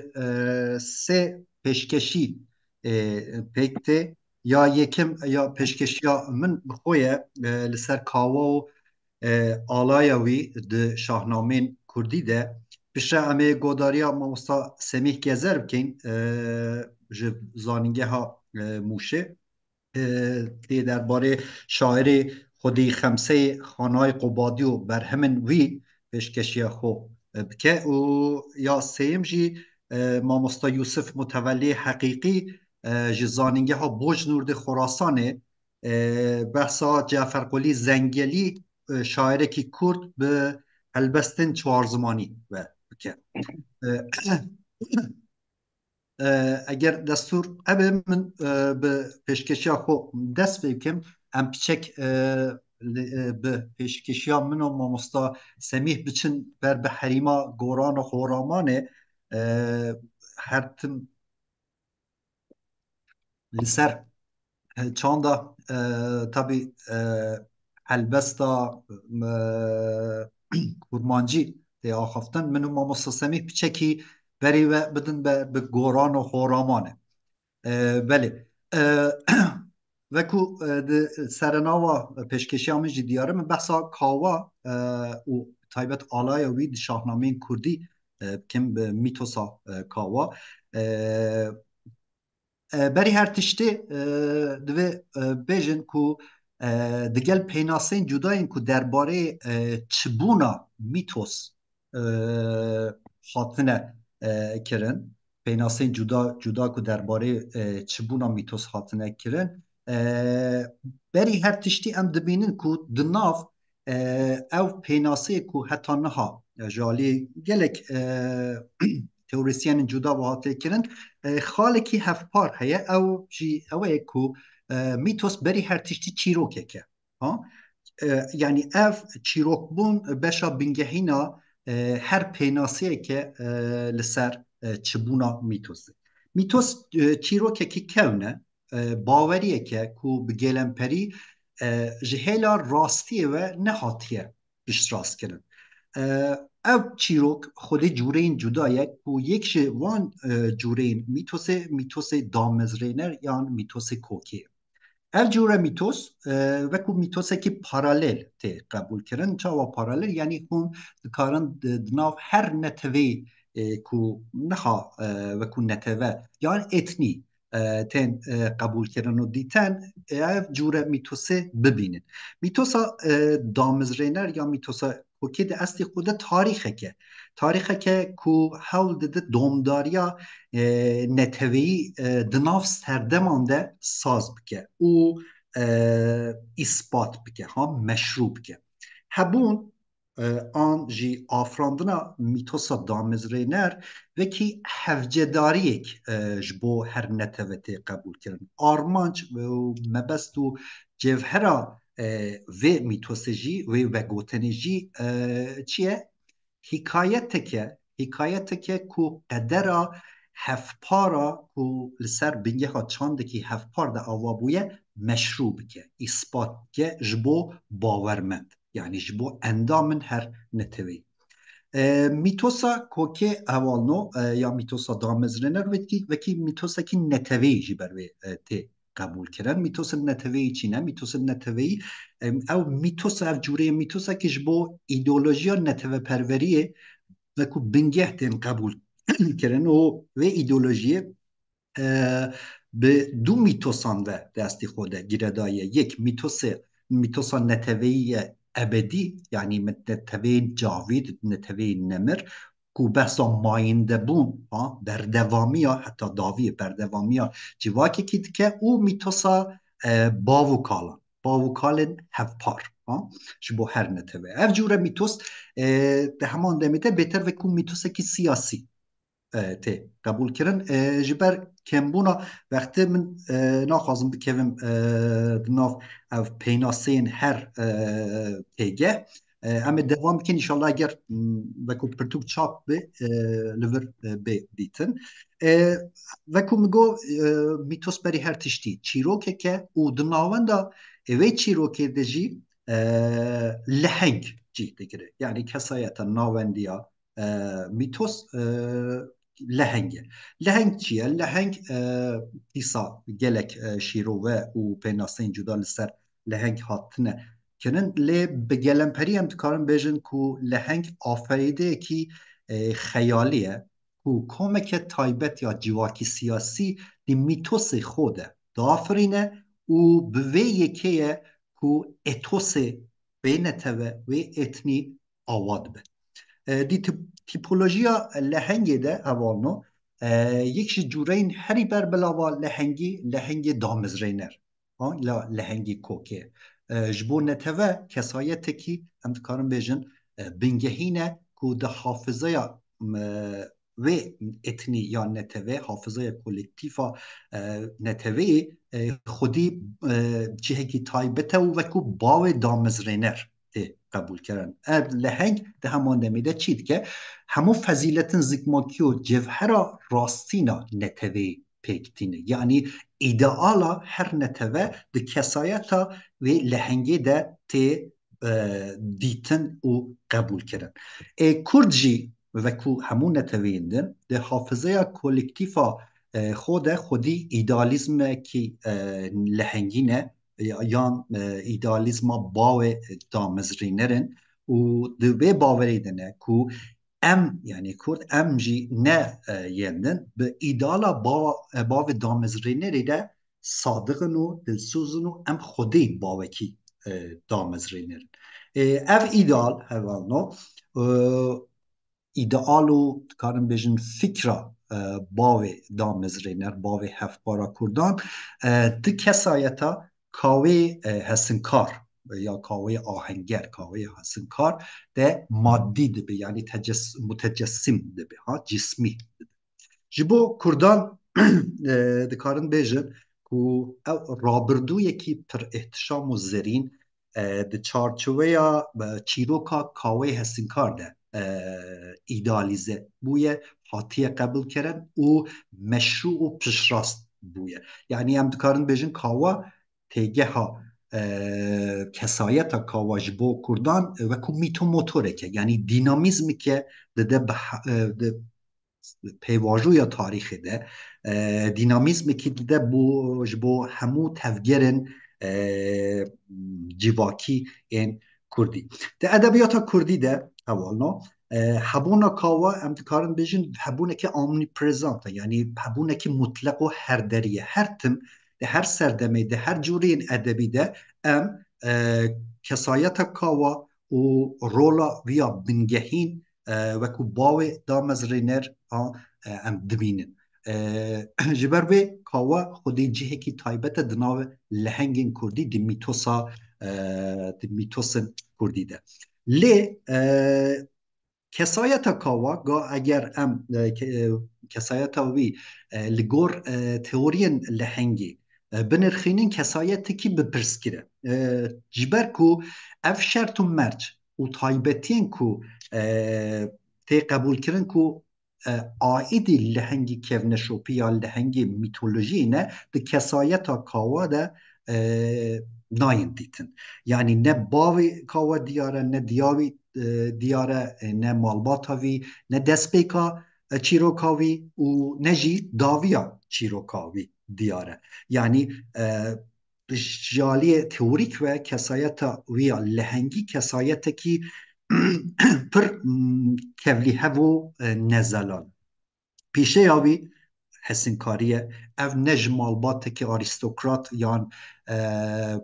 sê pêşkeşî pêk tê ya yekim ya pêşkeşiya min bi xwe ye li ser kawa û alaya wî di şahnamên Kurdî de pişre em ê godariya mamosta Semîh Gezer bikin ji zanîngeha Mûşê tê derbarê şairê Xwedî Xemseyê Xanayê Qobadî û berhemên wî pêşkeşiya xwe bike û ya sêyim jî mamosta Yusuf Mutevellî Heqîqî ji zanîngeha Bojnûrdê Xorasanê behsa Caferqulî Zengelî şairekî Kurd bi helbestin çwar zimanî ve bike eger destûr ebe min bi pêşkeşiya xwe dest pê bikim em piçek bi pêşkeşiya min û mamosta Semîh biçin ber bi herîma goran û Xoramanê her tim li ser çanda tabii helbesta kurmancî tê axaftin min û mamosta Semîh piçekî berê ve bidin bi goran û Xoramanê belê wekû di serenava pêşkeşiya min jî diyar min behsa kawa û taybet alaya wî di şahnameyên Kurdî bikim bi mîtosa kawa berî her tiştê divê bêjin ku digel pênaseyên cudayên ku derbarê çibûna mîtos hatine kirin pênaseyên cuda ku derbarê çibûna mîtos hatine kirin berî her tiştî em dibînin ku di nav ew pênaseyê ku heta niha ji alî gelek teorisyenên cuda û hatê kirin xalekî hevpar heye ew jî ew ye ku mîtos berî her tiştî çîrokek e yani ev çîrokbûn beşa bingehîna her pênaseyeke li ser çibûna mîtosê mîtos çîrokekî kewne baweriyeke ku bi gelemperî ji hêla rastiyê ve nehatiye piştrast kirin ev çîrok xwedê cûreyên cuda ye ku yek ji wan cûreyên mîtosê damezrêner yan mîtosê kokê ev cûre mîtos wekû mîtosekî paralel tê qebûl kirin çawa paralel yanî hûn dikarin di nav her netewê ku niha wekû neteve yan etnî tên qebûl kirin û dîten ev cûre mîtosê bibînin mîtosa damezrêner ya mîtosa kokê di estê xwe de tarîxeke ku hewl dide domdariya neteweyî di nav serdeman de saz bike û îspat bike meşrû bike hebûn an jî afirandina mîtosa damezrêner vekî hevcedariyek ji bo her neteve tê qebûl kirin armanc û mebest û cevhera vê mîtosê jî wê vegotenê jî çi ye hikayeteke ku qedera hevpara ku li ser bingeha çandekî hevpar de ava bûye مشروع بکه اثبات که جبو باورمند یعنی جبو اندامن هر نتوی میتوسا کوکه اولنو یا میتوسا دامزرنر وکی میتوسا کی نتوی جبر و تی قبول کردن میتوس نتوی چینه میتوس نتوی او میتوس او جوره میتوسا که جبو ایدئولوژیا نتوه پروریه وکو بنگه تین قبول کردن و ایدئولوژی به دو میتوسان و دستی خوده گیردایه یک میتوس نتوی ابدی یعنی نتوی جاوید نتوی نمر کو بحثا ماینده بون بردوامی ها حتی داوی بردوامی ها جواکی که او میتوسا باو کالن هفپار شبو هر نتوی اف جوره میتوس ده همان دمیده بهتر و کو میتوسه که سیاسی تی قبول کردن جبر کمبونا وقتی من نخوازم بکویم دناف او پیناسین هر تیگه اما دوام کن انشالله اگر وکو پرتوک چاپ به لور بیتن وکو مگو میتوس بری هر تشتی چیروکه که او دناوندا اوی چیروکه دجی لحنگ جی دگره یعنی کسایتا ناوندیا میتوس لهنگ چیه؟ لهنگ دیسا گلک شیروه و پیناسین جدا لسر لهنگ هاتنه کنن لی بگلم پری هم دکارن بیجن که لهنگ آفریده کی خیالیه که کمک تایبت یا جواکی سیاسی دی میتوس خوده دافرینه و به یکیه که اتوس بینتوه و اتنی آواد به دی تیپولوژیا لهنگی ده اوالنو یکش جورین هری بر بلاوا لهنگی دامزرینر لهنگی کوکه جبو نتوه کسایت کی هم دکارم بیجن بنگهینه که ده حافظه و اتنی یا نتوه حافظه کولکتیفا نتوه خودی جهه کی تایبته و وکو باو دامزرینر قبول کردن لهنگ ده همان دمیده چید که همو فضیلتن زگماکی و جوهر راستینا نتوه پیکتینه یعنی ایدئالا هر نتوه ده کسایتا و لهنگی ده تی دیتن و قبول کردن کردجی وکو همو نتوهیندن ده حافظه کولکتیفا خودی ایدالیزم کی لهنگینه یا ایدالیزم باو دامزرینرن و دوی باوریدنه که یعنی کرد جی نه یندن به ایدالا باو دامزرینری ده صادقن و دلسوزن و خودی باوکی دامزرینرن اف ایدال هوالنو ایدئالو کارم بیشن فکر باو دامزرینر باو هفبارا کردان ده کسایتا کاوی هسنکار یا کاوی آهنگر کاوی هسنکار ده مادی ده یعنی متجسم ده ها جسمی جبو کردان دکارن بیجن که رابردو یکی پر احتشام و زرین ده چارچوه یا چیروکا کاوی هسنکار ده ایدالیزه بویه حاطیه قبول کردن و مشروع و پشراست بویه یعنی هم دکارن بیجن کاوا تیگه ها کسایت کاوا جبو کردان و که میتو موتوره که یعنی دینامیزمی که ده پیواجو یا تاریخی ده دینامیزمی که ده جبو همو تفگرن جواکی این کردی ده ادبیات کردی ده اولنا حبونا کاوا هم دکارن بیجن حبونه که آمنی پرزانت یعنی حبونه که مطلق و هر دریه هر تم ده هر سردمه ده هر جوری این ادبی ده کسایت کاوا و رولا ویا بنگهین و که باو دامزرینر ام دبینن جبر به کاوا خودی جهه کی تایبت دناو لهنگین کردی دی میتوسن کردی ده لی کسایت کاوا گا اگر ام کسایت وی لگور تئورین لهنگی بنرخینین کسایت کی بپرس کره جبر کو اف شرط و مرج و تایبتین کو تی قبول کرن کو آیدی لهنگی کونشوپی یا لهنگی میتولوژی نه ده کسایت کاوا ده ناین دیتن یعنی نه باوی کاوا دیاره نه دیاوی دیاره نه مالباتاوی نه دسپیکا چیروکاوی و نجی داویا چیروکاوی دیاره یعنی جالی تئوریک و کسایت ویا لهنگی کسایت کی پر کevلی هفو نزلان پیشه یاوی حسنکاریه او نج مالبات که آریستوکرات یان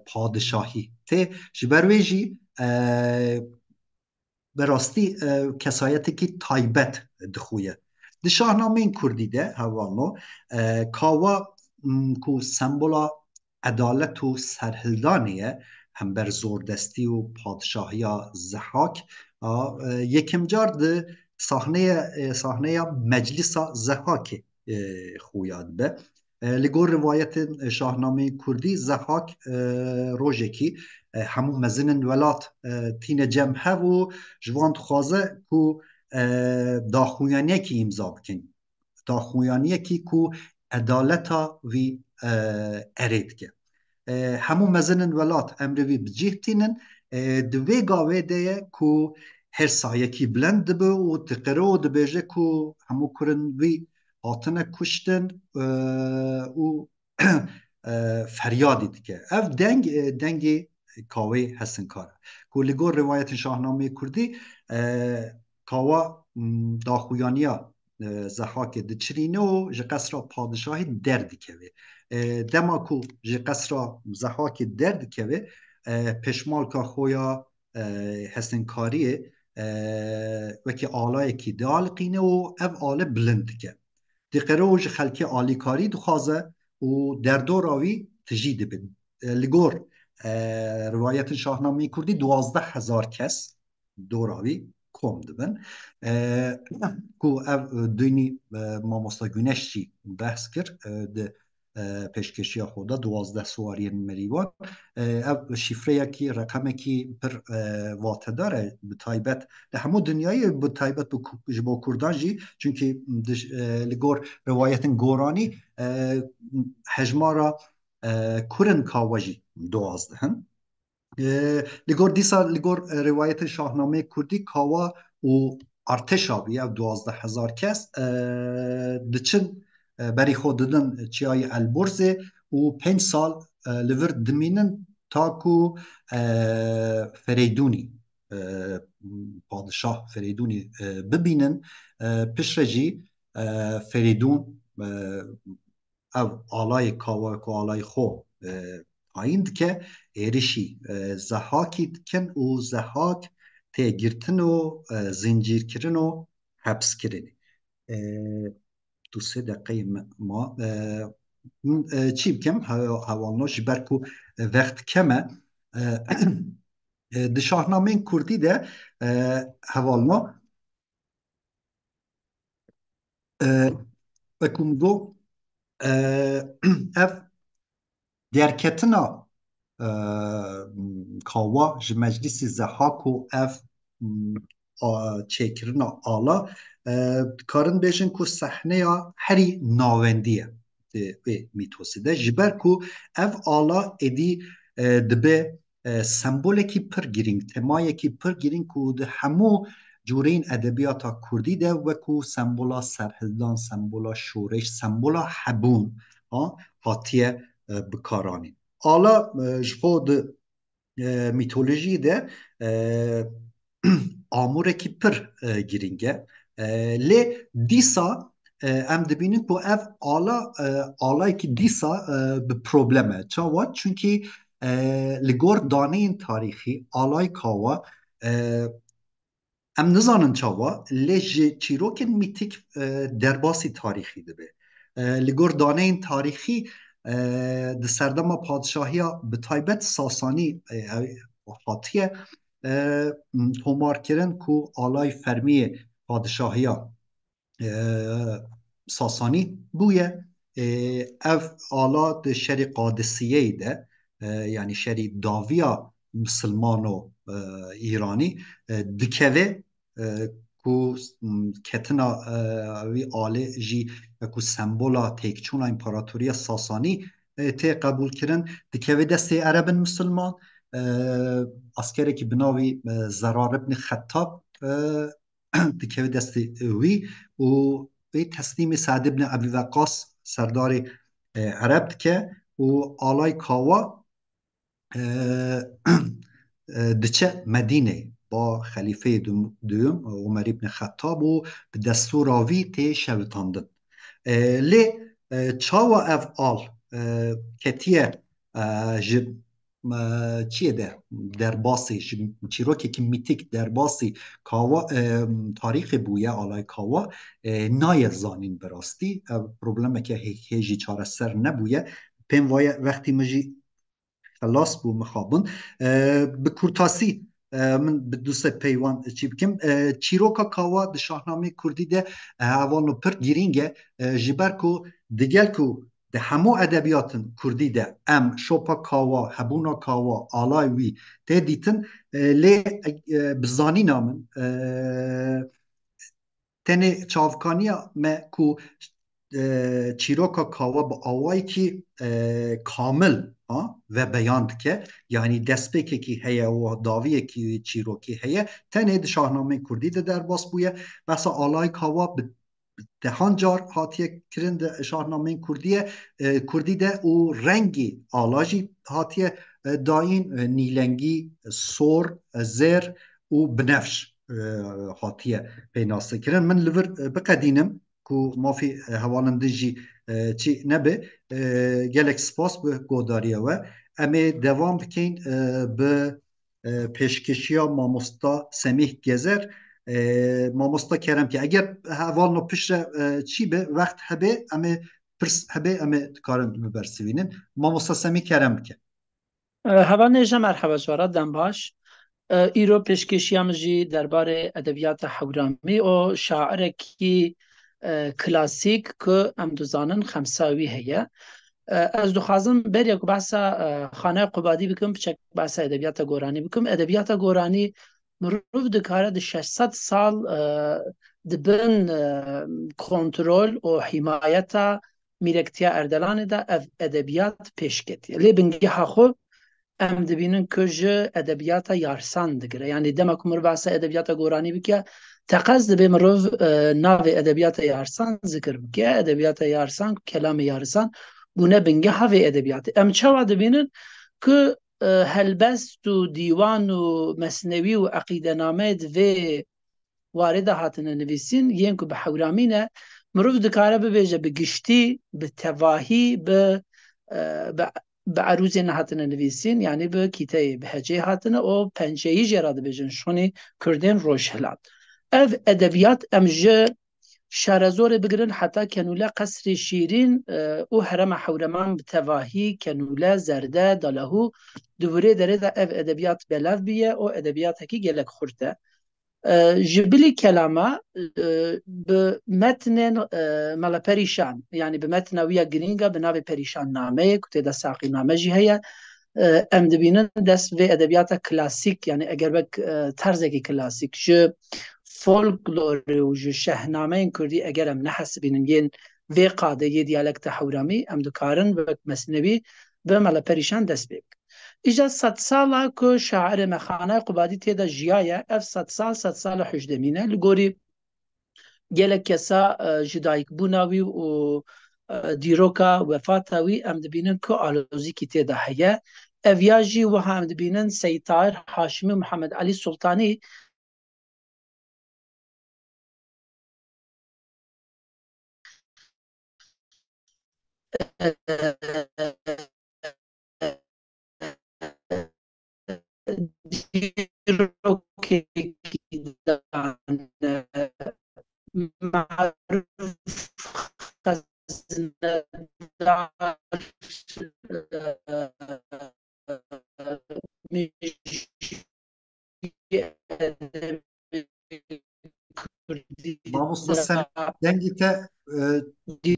پادشاهی ته جبرویجی براستی کسایتی که تایبت دخویه ده شاهنامه کردی ده هوانو کاوا کو سمبولا عدالت و سرهلدانیه هم بر زوردستی و پادشاهی زحاک یکم جار ده صحنه مجلس زحاک خویاد به لگور روایت شاهنامه کردی زحاک روژکی همون مزنن ولات تین جمعه و جوان خوازه کو داخویانیه کی امضا بکن داخویانیه کی کو عدالتا وی ارید که همون مزنن ولات امروی بجیه تینن دوی گاوه ده کو هر سایه کی بلند به و تقره و دبیجه کو همو کرن وی آتنه کشتن و فریادی دیگه اف دنگ کاوی هستن کاره که لگور روایت شاهنامه کردی کاوا داخویانیا زحاک دچرینه و جقصرا پادشاهی دردی که دما کو جقصرا زحاک دردی که پشمال که خویا هستن کاریه وکی آلای کی دال قینه و اف آله بلند که دقیقه خلکی آلی کاری دخوازه و در دو راوی تجید بید لگور روایت شاهنامه کردی 12,000 کس دو راوی کم دبن که دینی ماموستا گونش چی بحث کرد ده پیشکشی خدا 12 سواری مریوان او شیفره یکی رقم کی پر واته داره به تایبت ده همو دنیای به تایبت با کردان جی چونکه لگور روایت گورانی حجمارا کرن کاواجی 12 هن لگور دیسا لگور روایت شاهنامه کردی کاوا و ارتشابی او 12,000 کس دچن بری خود دادن چیای البرزه و 5 سال لور دمینن تاکو فریدونی پادشاه فریدونی ببینن پشرجی فریدون او آلای کاوا و آلای خو آیند که ایرشی زحاکی کن و زحاک تگیرتن و زنجیر کرن و حبس کرن 2-3 دقیقه ما چی بکم حوالنا جبرکو وقت کمه ده شاهنامه کردی ده حوالنا بکم دو اف درکتنا کاوا ج مجلس زحاک و اف چکرنا آلا کارن بیشن کو صحنه یا هری ناوندیه به میتوسی ده جبر کو اف آلا ادی دبه سمبوله کی پر گیرینگ تمایه کی پر گیرینگ کو ده همو جورین ادبیات کردی ده و کو سمبولا سرهلدان سمبولا شورش سمبولا حبون هاتیه بکارانی آلا جخود میتولوژی ده آموره کی پر گیرینگه لی دیسا ام دبینیم که اف آلای که دیسا به پروبلمه چاوات چونکه لگور دانه این تاریخی آلای کاوا ام نزانن چاوا لی چیروکن میتیک درباسی تاریخی دبه لگور دانه این تاریخی ده سردما پادشاهی ها به تایبت ساسانی خاطیه تومار کرن کو آلای فرمی پادشاهی ها ساسانی بویه اف آلا ده شری قادسیه ده یعنی شری داویا مسلمان و ایرانی دکوه کو کتنا وی آله جی کو سمبولا تکچونا امپراتوری ساسانی تی قبول کرن دکوی دستی عرب مسلمان عسکری که بناوی زرار ابن خطاب دکوی دستی وی و وی تسلیم سعد ابن ابی وقاص سردار عرب که و آلای کاوا دچه مدینه با خلیفه دوم عمر ابن خطاب و به دستور آوی تی شوتاندن لی چاوا اف آل کتیه چیه ده در باسی چیروکی که میتیک در باسی کاوا تاریخ بویه آلای کاوا نای زانین براستی پروبلمه که هیجی چاره سر نبویه پیم وای وقتی مجی خلاص بو مخابن به کورتاسی من به دوست پیوان چی بکم چیروکا کاوا د شاهنامه کردی ده اوانو پر گیرینگه جبر کو دگل کو ده همو ادبیاتن کردی ده ام شوپا کاوا هبونا کاوا آلای وی ده دیتن لی بزانی نامن تنه چاوکانیا ما کو چیروکا کاوا با آوایی که کامل و بیان که یعنی دستپیکی که هیه و داویه که چیروکی هیه تنه ده شاهنامه کردی ده در باس بویه بسا آلای کاوا دهان جار هاتیه کرند شاهنامه کردی ده و رنگی آلاجی هاتیه داین نیلنگی سور زر و بنفش هاتیه پیناسته کرن من لور بقدینم کو ما فی هوانندجی چی نبه گلک سپاس به گوداریه و امی دوام بکین به پیشکشیا ماموستا سمیح گزر ماموستا کرم که اگر هوانو پیش چی به وقت هبه امی پرس هبه امی کارم ببرسوینن ماموستا سمیح کرم که هوانیجا مرحبا جوارات دم باش ایرو پیشکشیام جی درباره ادبیات حورامی و شاعرکی کلاسیک که ام دوزانن خمساوی هیه از دخوازم بریک بحثا خانه قبادی بکم بچک بحثا ادبیات گورانی بکم ادبیات گورانی مروف دکاره ده 600 سال دبن کنترول و حمایت میرکتیا اردلان ده ادبیات پیشکتی لی بنگی خو ام دبینن که جه ادبیات یارسان دگره یعنی دمک مروف بحثا ادبیات گورانی بکه تقصد به مروف ناو ادبیات یارسان ذکر بکه ادبیات یارسان کلام یارسان بونه بنگه هاوی ادبیات ام چوا دبینن که هلبست و دیوان و مسنوی و عقیده نامه دوی وارده هاتن نویسین یین که به حورامینه مروف دکاره ببیجه به گشتی به تواهی به عروض هاتن نویسین یعنی به کیته به هجه هاتن و پنجهی جراده بجن شونی کردین روش هلات اف ادبیات امجه شارزور بگرن حتی کنوله قصر شیرین او حرم حورمان بتواهی کنوله زرده دالهو دوره داره ده اف ادبیات بلاف بیه او ادبیات هکی گلک خورده جبلی کلامه به متن ملا پریشان یعنی به متن ویا گرینگا به ناو پریشان نامه کتی ده ساقی نامه جی هیا ام دبینن دست و ادبیات کلاسیک یعنی اگر بک طرزکی کلاسیک جو فولکلور و جو شهنامه این کردی اگر ام نحس بینن ین و قاده یه دیالکت حورمی ام دکارن و مسنوی به ملا پریشان دست بیک ایجا 100 ساله که شاعر مخانه قبادی تیدا جیایه اف 100 سال حجدمینه لگوری گلک کسا جدایک بوناوی و دیروکا وفاتاوی ام دبینن که آلوزی کی تیدا هیه اویاجی و هم دبینن سیطار حاشمی محمد علی سلطانی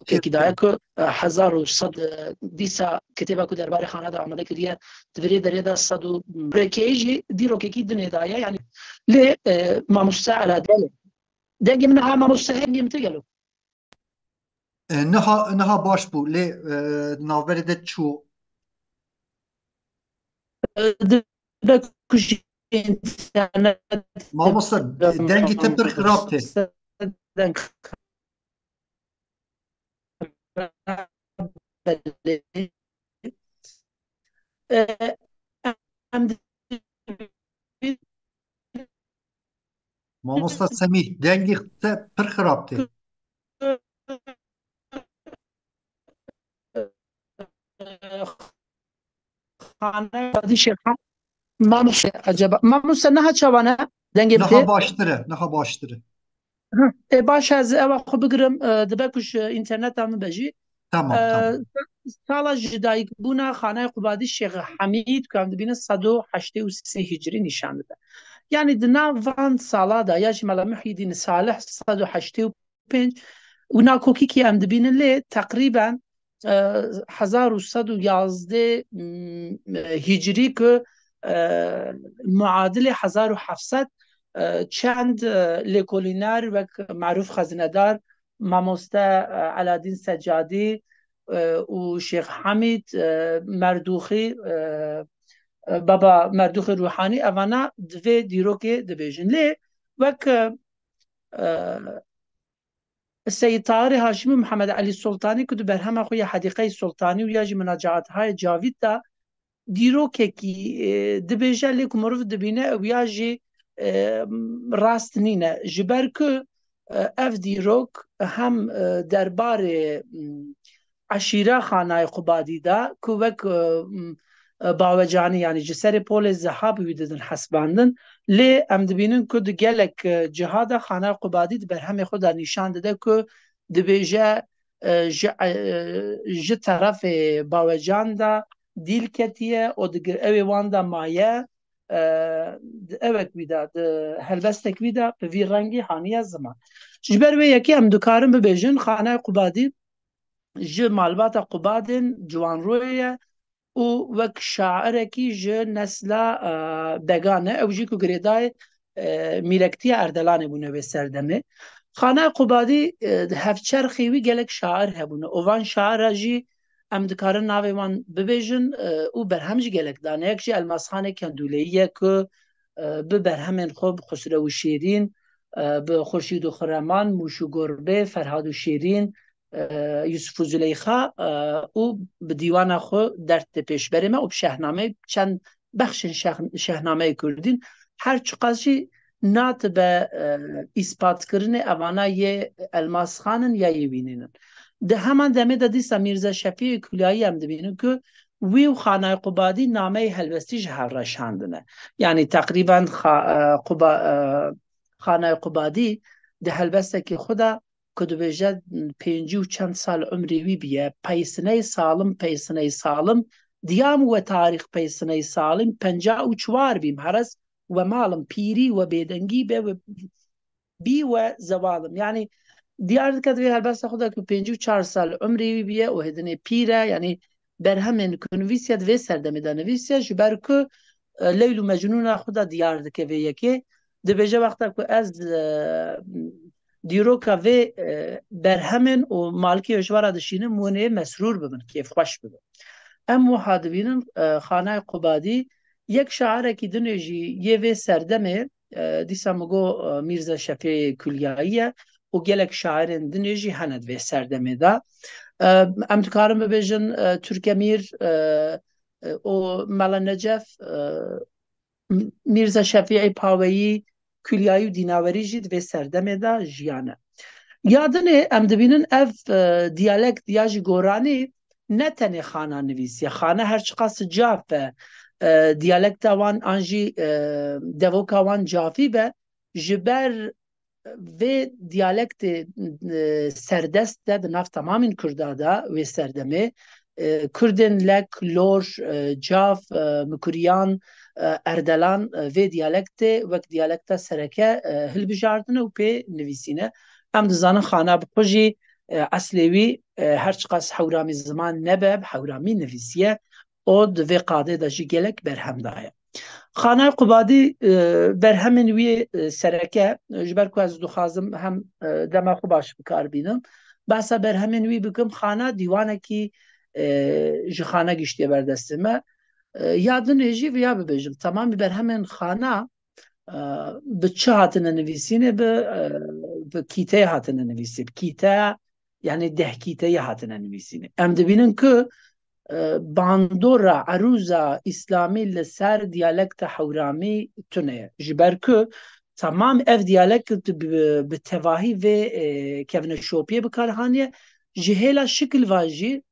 كدايك 1100 ديسا كتابة كو درباري خانه دا عمده كريه تبري دريدا صدو بريكيجي ديرو كيكي دنيا دايا يعني ليه ما مستعى على دالي داقي منها ما مستحيل يمتقلوا نها باش بو لێ ناوبەرێ دە چوو دبکوژی اینترنت مامۆستا دەنگی تە پڕ خراپ تێ مامۆستا سەمیح دەنگی تە پڕ خراپ تێ مامۆستا نەها چاوانە دەنگێ نەها باشترە باش ez ewa xwe bigirim dibekuş interneta min bejî sala ji dayîkbûna xanayê Qubadî Şêx Hemîd ku em dibînin 183 hicrî nîşan dide. Yani di nav van sala da ya ji Mela Muhyiddin Salih 185 û nakokîkî em dibînin lê teqrîben 1111 hicrî ku muadilê 1700 چند لێکۆلینەر وەک معروف خەزنەدار مامۆستا علادین سەجادی و شێخ حەمید مەردوخی بابا مەردوخی ڕوحانی ئەوانە divê dîrokê dibêjin lê wek Seyyid Tahirê Haşimî Mihemed Elî Soltanî ku di berhema xwe ya Hedîqeyê Soltanî û ya jî minacaetehaya Cavîd da dîrokekî dibêje lê ku mirov dibîne ew ya jî rast nîne ji ber ku ev dîrok hem derbarê eşîra xanayê Qubadî da ku wek bawecanî yanî ji serê polê Zehab wî didin hesbandin lê em dibînin ku di gelek ciha de xanayê Qubadî di berhemê xwe da nîşan dide ku dibêje ji terefê bawecan da dîl ketiye û digir ew ê wan da maye evek wî da helbestek wî da bi vî rengî haniye ziman. Ji ber wê yekê em dikarin bibêjin xanayê Qubadî ji malbata Qubadên Ciwanrûyê ye û wek şairekî ji nesla began e ew jî ku girêdayê mîlektiya Erdelanê bûne wê serdemê. Xanayê Qubadî hevçerxê wî gelek şair hebûne û van şaira jî em dikarin navê wan bibêjin û berhem jî gelek dane. Yek jî Elmasxanê Kendûleyî ye ku bi berhemên xwe bi Xusrew û Şêrîn bi Xurşîd û Xurreman Mûş û Gurbê Ferhad û Şêrîn Yusuf û Züleyxa û bi dîwana xwe dert tê pêşberê me û bi şehnameyê çend bexşên şehnameyê Kurdîn her çi qas jî natibe îspatkirinê evana yê Elmasxanin ya yê wînînin. Di heman demê de dîsa Mîrza Şefî Kulayî em dibînin ku wî û xanayê Qubadî nameyê helbestî ji hev reşandine. Yani teqrîben xanayê Qubadî di helbestekê xwe de ku dibêje pêncî û çend sal umrê wî biye peysineyê salim diyam we tarîx peysineyê salim 54 bîm heres we malım pîrî we bêdengî be we bî we zewalim. Yani diyar dike divê helbesta xwe de ku 54 sal umrê wî biye û hêdinê pîr e yani berhemên ku nivîsiye divê serdemê de nivîsiye ji ber ku Leyl û Mecnûna xwe de diyar dike vê yekê dibêje wexta ku ez dîroka vê berhemên û malkê hejwara dişînim winê mesrûr bibin kêfxweş bibin. Em wiha dibînin xanayê Qubadî yek şairekî dinê jî yê vê serdemê dîsa min got Mîrza Şefî Kulyayî ye û gelek şairên dinê jî hene divê serdemê de. Em dikarin bibêjin Türkemîr û Mela Necef Mîrza Şefî Paweyî Kulyayî û dînawerî jî divê serdemê de jiyane. Ya dinê em dibînin ev diyalekt ya jî goranî ne tenê xana nivîsiye xana her çi qas caf e diyalekta wan an jî devoka wan cafî be ji ber vê diyalektê serdest de di nav temamên Kurda da wê serdemê Kurdên lek lor caf Mikuriyan Erdelan vê diyalektê wek diyalekta sereke hilbijardine û pê nivîsîne. Em dizanin xana bi xwe jî eslê wî her çi qas hewramî ziman nebe bi hewramî nivîsiye û di vê qadê de jî gelek berhem daye. Xanayê Qubadî berhemên wî sereke ji ber ku ez dixwazim hem dema xwe baş bikarbînim باسا برهمن وی بکم خانه دیوانه کی جخانه گشتی بردستمه یادن هجی و یا ببیجم تمام برهمن خانه به چه هاتنه نویسینه به کیته هاتنه نویسینه کیته یعنی 10 کیته هاتنه نویسینه ام دبینن که باندورا عروزا اسلامی لسر دیالکت حورامی تونه جبر که تمام اف دیالکت به تواهی و کفن شوپیه بکارهانیه جهیلا شکل واجی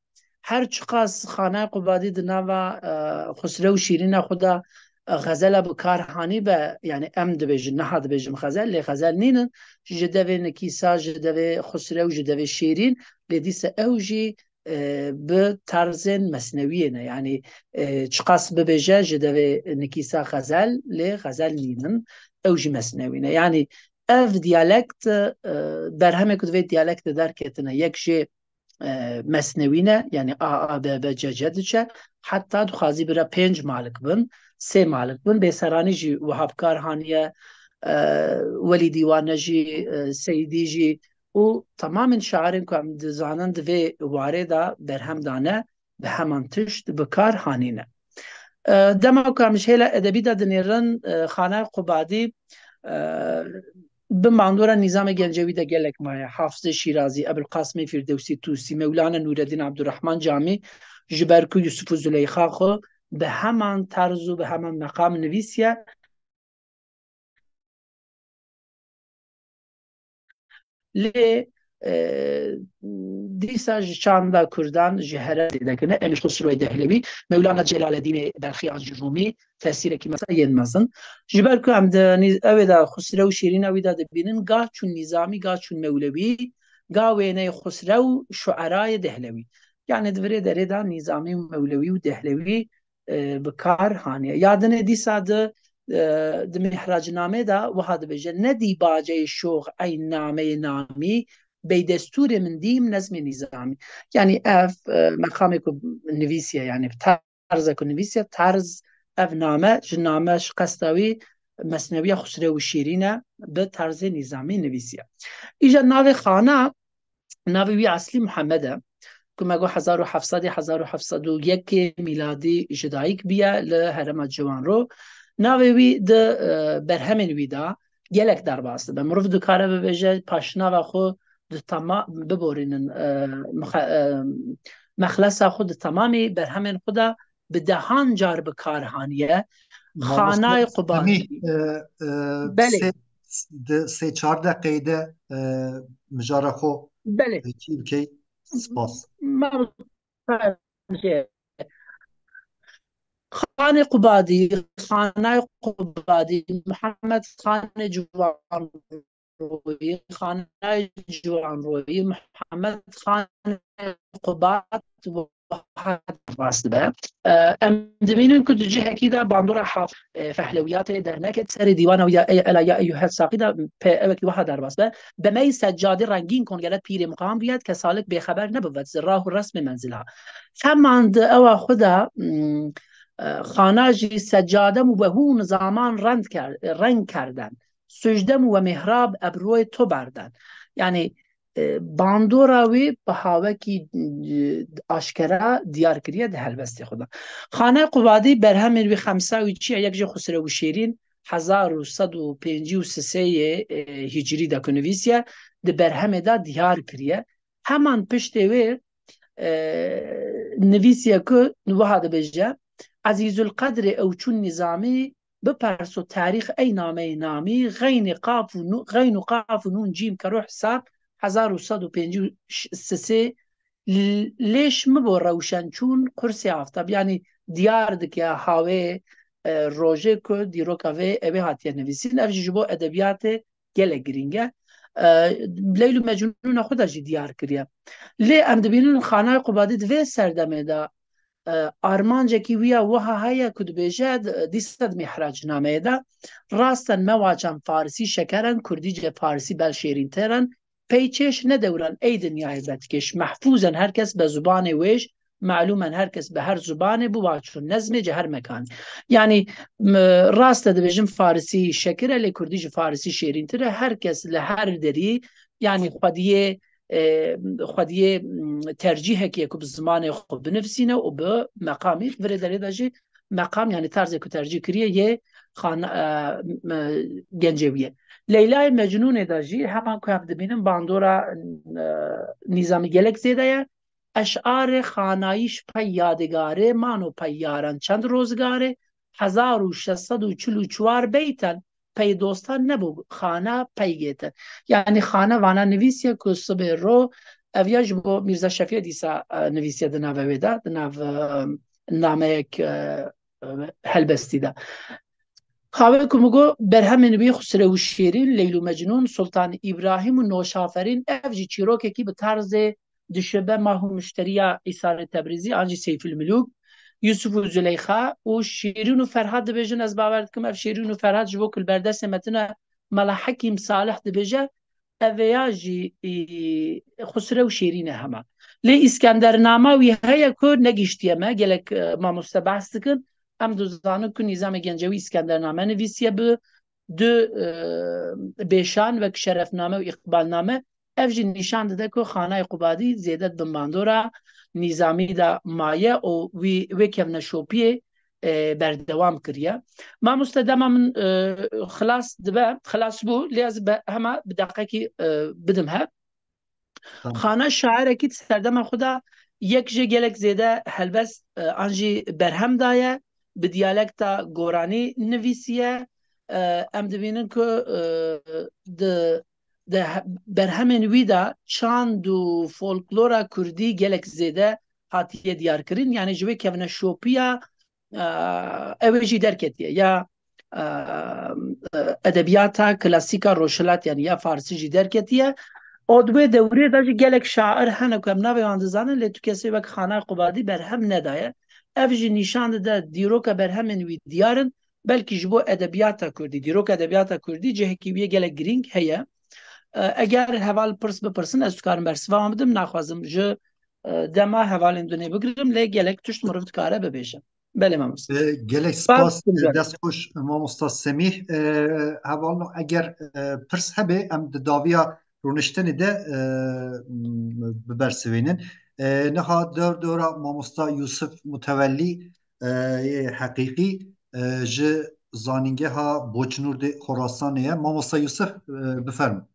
هر چقاس خانه قبادی دناوا خسرو شیرین خدا غزل بکارهانی به یعنی ام دبیجن نه دبیجم غزل لی غزل نینن جدوی نکیسا جدوی خسرو جدوی شیرین لیدیس اوجی به طرز مصنویه نه یعنی چقاس ببیجه جدوی نکیسا غزل لی غزل نینن اوجی مصنوی نه یعنی اف دیالکت برهمه کدوی دیالکت در کتنه یک جه مصنوینه یعنی آ به ججدچه حتی دخوازی برا 5 مالک بن 3 مالک بن بسرانی جی وهابکار هانیه ولی دیوانه جی سیدی جی و تمام شاعرین که هم دزانند و وارده برهم دانه به همان تشت بکار هانینه دما که همش هیلا ادبی دا دنیرن خانه قبادی بماندورا نظام گنجوی ده گلک مایه حافظ شیرازی ابوالقاسم فردوسی توسی مولانا نورالدین عبدالرحمن جامی جبرکو یوسف زلیخا خو به همان طرز و به همان مقام نویسیه لی دیسا چاندا کردان جهره دکنه امیش خسروی دهلوی مولانا جلال الدین بلخی رومی تاثیر کی مثلا ین مزن جبر کو هم اودا خسرو شیرین اودا دبینن گاه چون نظامی گاه چون مولوی گاه وینه خسرو شعرای دهلوی یعنی دوره دره دا نظامی و مولوی و دهلوی بکار هانیه یادنه دیسا د محراج نامه دا وهذا بجه ندی باجه شوق ای نامه نامی به دستور من دیم نظم نظامی یعنی اف مقام کو نویسیه یعنی طرز کو نویسیه طرز اف نامه جنامش قصداوی مصنوی خسرو شیرینه به طرز نظامی نویسیه ایجا ناو خانه ناوی اصلی محمده که مگو 1701 میلادی جدایک بیه لحرم جوان رو ناوی د برهمن ویدا گلک در باسته به مروف دکاره ببیجه پاشنا و خو تمام ببورینن مخلص خود تمامی برهمن خدا به دهان جار بکارهانیه خانه قبادی بله 3-4 دقیقه مجاره خو بله کی سپاس خانه قبادی محمد خانه جوان روی خانه جوان روی محمد خانه قباد و واسطه ام دبینن که جهه کیدا باندورا حاف فهلویات در نکت سر دیوان و یا الا ایها ساقیدا په کی وها در واسطه به می سجاده رنگین کن گلت پیر مقام بیاد که سالک به خبر نبود زراه و رسم منزلها فماند او خدا خاناجی سجادم و به هون زمان رنگ کردن سجدم و محراب ابروی تو بردن یعنی باندوراوی به هاوه کی آشکرا دیار کریه ده هلبستی خدا خانه قبادی برهمن وی 5 یک جو خسرو شیرین 1153 هجری دا کنویسیه ده برهمه دا دیار کریه همان پشت وی نویسیه که نوها ده بجه عزیز القدر او چون نظامی بپرس و تاریخ ای نامه نامی غین و قاف و نون جیم که روح حساب 1153 لیش مبو روشن چون قرص آفتاب یعنی دیار دکه هاوه روژه که دیرو که اوه هاتیه نویسین افجی جبو ادبیات گله گرینگه لیل و مجنون خود اجی دیار کریه لی ام دبینون خانه قبادی دوی سردمه دا آرمانجه کی ویا وها هيا كد بيجاد ديستد محراج نامه دا راستن مواجم فارسی شکرن کردی فارسی بل شیرین ترن پیچش ندورن ای دنیای بدکش محفوظن هرکس به زبان ویش معلومن هرکس به هر زبان بواچون نظم جهر مکان یعنی راست دبیجم فارسی شکره لی کردی فارسی شیرین تره هرکس لهر دری یعنی خودیه خودی ترجیح که بزمان خوب بنفسینه و به مقامی ولی داره داشتی مقام یعنی طرزی که ترجیح کریه یه خان گنجویه لیلای مجنون داشتی همان که هم دبینم باندورا نظامی گلک زیده اشعار خانایش پی یادگاره مانو پی یارن چند روزگاره 1644 بیتن پی دوستان نبود خانه پی گیتن یعنی خانه وانا نویسیه که صبح رو اویاج با میرزا شفیع دیسا نویسیه دناو ویدا دناو نامه یک هلبستی ده خواهی که مگو برهم نبی خسرو شیرین لیلو مجنون سلطان ابراهیم و نوشافرین افجی چیروکه کی به طرز دشبه ماهو مشتریا ایثار تبریزی آنجی سیف الملوک یوسف و زلیخا و شیرین و فرهاد دبیجن از باورد کم اف شیرین و فرهاد جبو کل بردست متنا ملا حکیم صالح دبیجه اویاجی خسرو شیرین همه لی اسکندر نامه وی هیا که نگیشتیه ما گلک ما مستبحث کن ام دوزانو که نظام گنجوی اسکندر نامه نویسیه به دو بیشان و شرفنامه و اقبالنامه افجی نشان داده که خانه قبادی زیادت بمباندورا نظامی دا مایه و وی کم نشوپیه بردوام کریه ما مستدام من خلاص بو لیاز همه بدقیقی بدم ها خانه شاعره که سردم خدا یک جه گلک زیده هلبس آنجی برهم دایه به دیالکتا گورانی نویسیه ام دبینن که ده برهمن ویدا چاند و فولکلورا کردی گلک زیده هاتیه دیار کرین یعنی جوی که شوپیا اویجی درکتیه یا ادبیاتا کلاسیکا روشلات یعنی یا فارسی جی درکتیه ادوی دوری داشت گلک شاعر هنو کم نوی آندزانه لی تو کسی وقت خانه قبادی برهم ندایه اویجی نشان ده دیرو که برهمن وی دیارن بلکه جبو ادبیاتا کردی دیرو که ادبیاتا کردی جه کیویه گلک گرینگ هیه اگر حوال پرس بپرسن از کارم برسوا آمدم نخوازم جو دما حوال دنیا بگیرم لی گلک توش مرفت کاره ببیشم بله ماموس گلک سپاس دست خوش ماموستا سمیح حوالو اگر پرس هبه ام داویا رونشتن ده ببرسوینن نها دورا ماموستا یوسف متولی حقیقی ج زانینگه ها بوچنور ده خراسانه ماموستا یوسف بفرم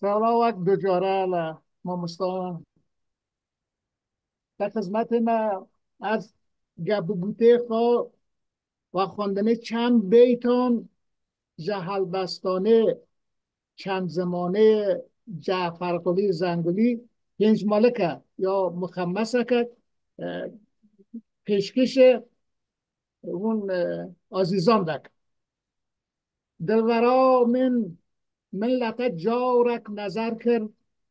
سلامت بجاره ما مستان در خدمت ما از گبگوته خوا و خواندن چند بیتان جهل بستانه چند زمانه جعفرقلی زنگلی پنج مالکه یا مخمسه که پیشکش اون عزیزان دک دلورا من ملت جارک نظر کرد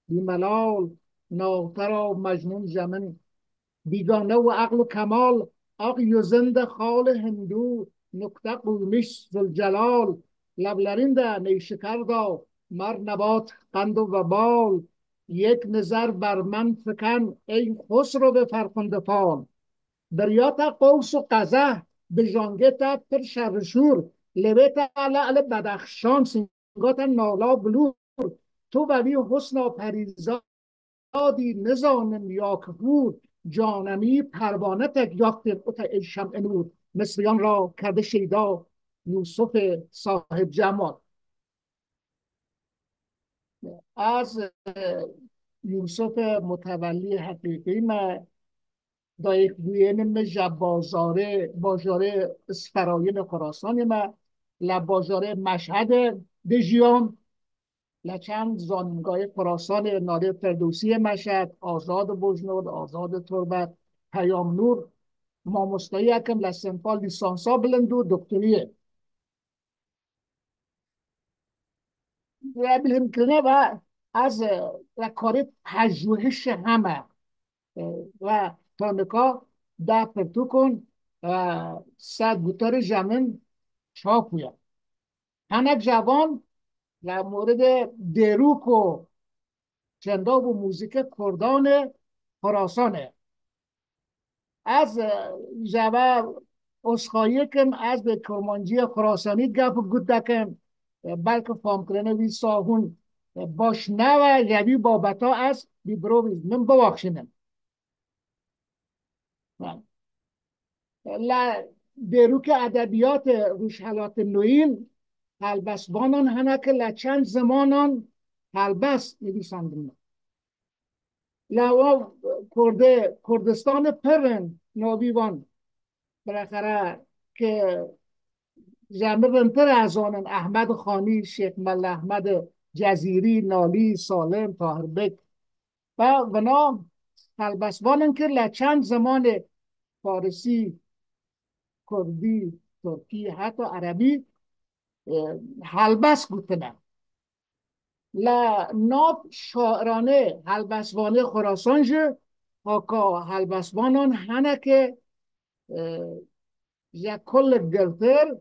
بی ملال ناوترا مجنون جمن بیگانه و عقل و کمال آقی و زند خال هندو نکته قومیش زلجلال لبلرینده نیشکر دا مر نبات قند و بال یک نظر بر من فکن ای خسرو به فرخنده فال دریاتا قوس و قزه به جانگتا پر شرشور لبیتا لعل بدخشان سنگاتا نالا بلور تو ولی حسنا پریزادی نزانم یا کفور جانمی پروانه تک یافتیم اوتا ای شمع نور مصریان را کرده شیدا یوسف صاحب جمال از یوسف متولی حقیقی ما دا یک دوینم جبازاره باجاره اسفراین خراسان ما لباجاره مشهد دژیان لچند زانگاه خراسان نادر فردوسی مشهد آزاد بجنود آزاد تربت پیام نور ماموستایی اکم لسنفال لیسانسا بلندو دکتریه بیلیم کنه و از کار پژوهش همه و تانکا ده پرتو کن صد بوتار جمن چاپویا هنک جوان و مورد دروک و چنداب و موزیک کردان خراسانه از جواب اسخایی کم از به کرمانجی خراسانی گپ گود دکم بلکه فام کرنه وی ساهون باش نوه یوی بابتا از بیبرویز من بواخشنم دروک ادبیات روشحلات نوین هلبسبانان هنک لچند زمانان هلبس نویسندن لوا کردستان پرن نوبیوان بالاخره که جمع بنتر از آنن احمد خانی، شیخ مل احمد جزیری، نالی، سالم، طاهربک و ونا هلبسبانن که لچند زمان فارسی، کردی، ترکی، حتی عربی هلبس گوتنن ناب شاعرانه هلبسوانه خراسان جه هاکا هلبسوانان هنه که یا کل گلتر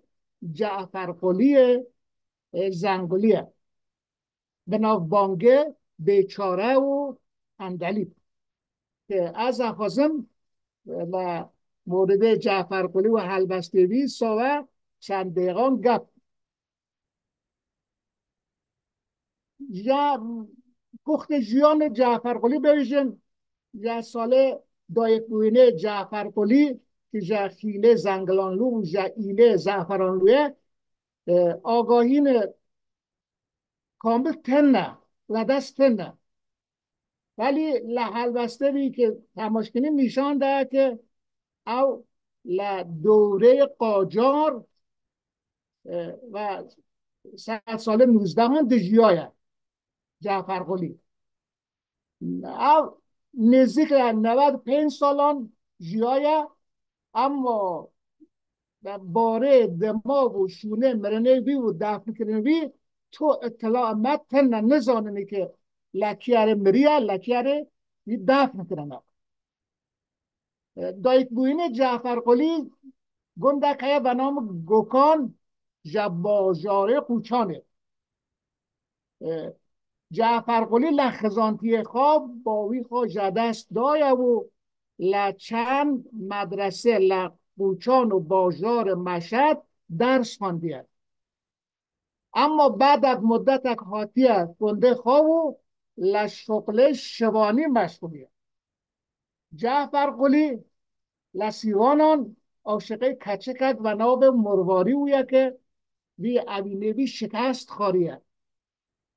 جعفر قلی زنگلیه به ناو بانگه بیچاره و اندلیب که از افازم و مورد جعفر قلی و هلبستوی ساوه چند دقیقان گپ یا پخت جیان جعفر قلی بیشن یا سال دایکوینه جعفر قلی که جا خیله زنگلانلو و جا ایله زعفرانلوه آگاهین کامل تنه و دست تنه ولی لحل بسته بی که تماش کنیم نشان ده که او دوره قاجار و 19 هم دجیایه جعفر قلی او نزدیک 95 سالان جیایه اما باره دماغ و شونه مرنه بی و دفن کنه بی تو اطلاع متن نزاننی که لکیاره مریه لکیاره دفن کنه دایک بوینه جعفر قلی گندکه به نام گوکان جباجاره قوچانه جعفر قلی لخزانتی خواب باوی خواه جدست دایه و لچند مدرسه لقوچان و باجار مشهد درس خواندیه اما بعد از مدت حاتیه گنده خواه و لشغل شوانی مشغولیه جعفر قلی لسیوانان عاشقه کچکت و ناب مرواری اویه که بی اوینه بی شکست خاریه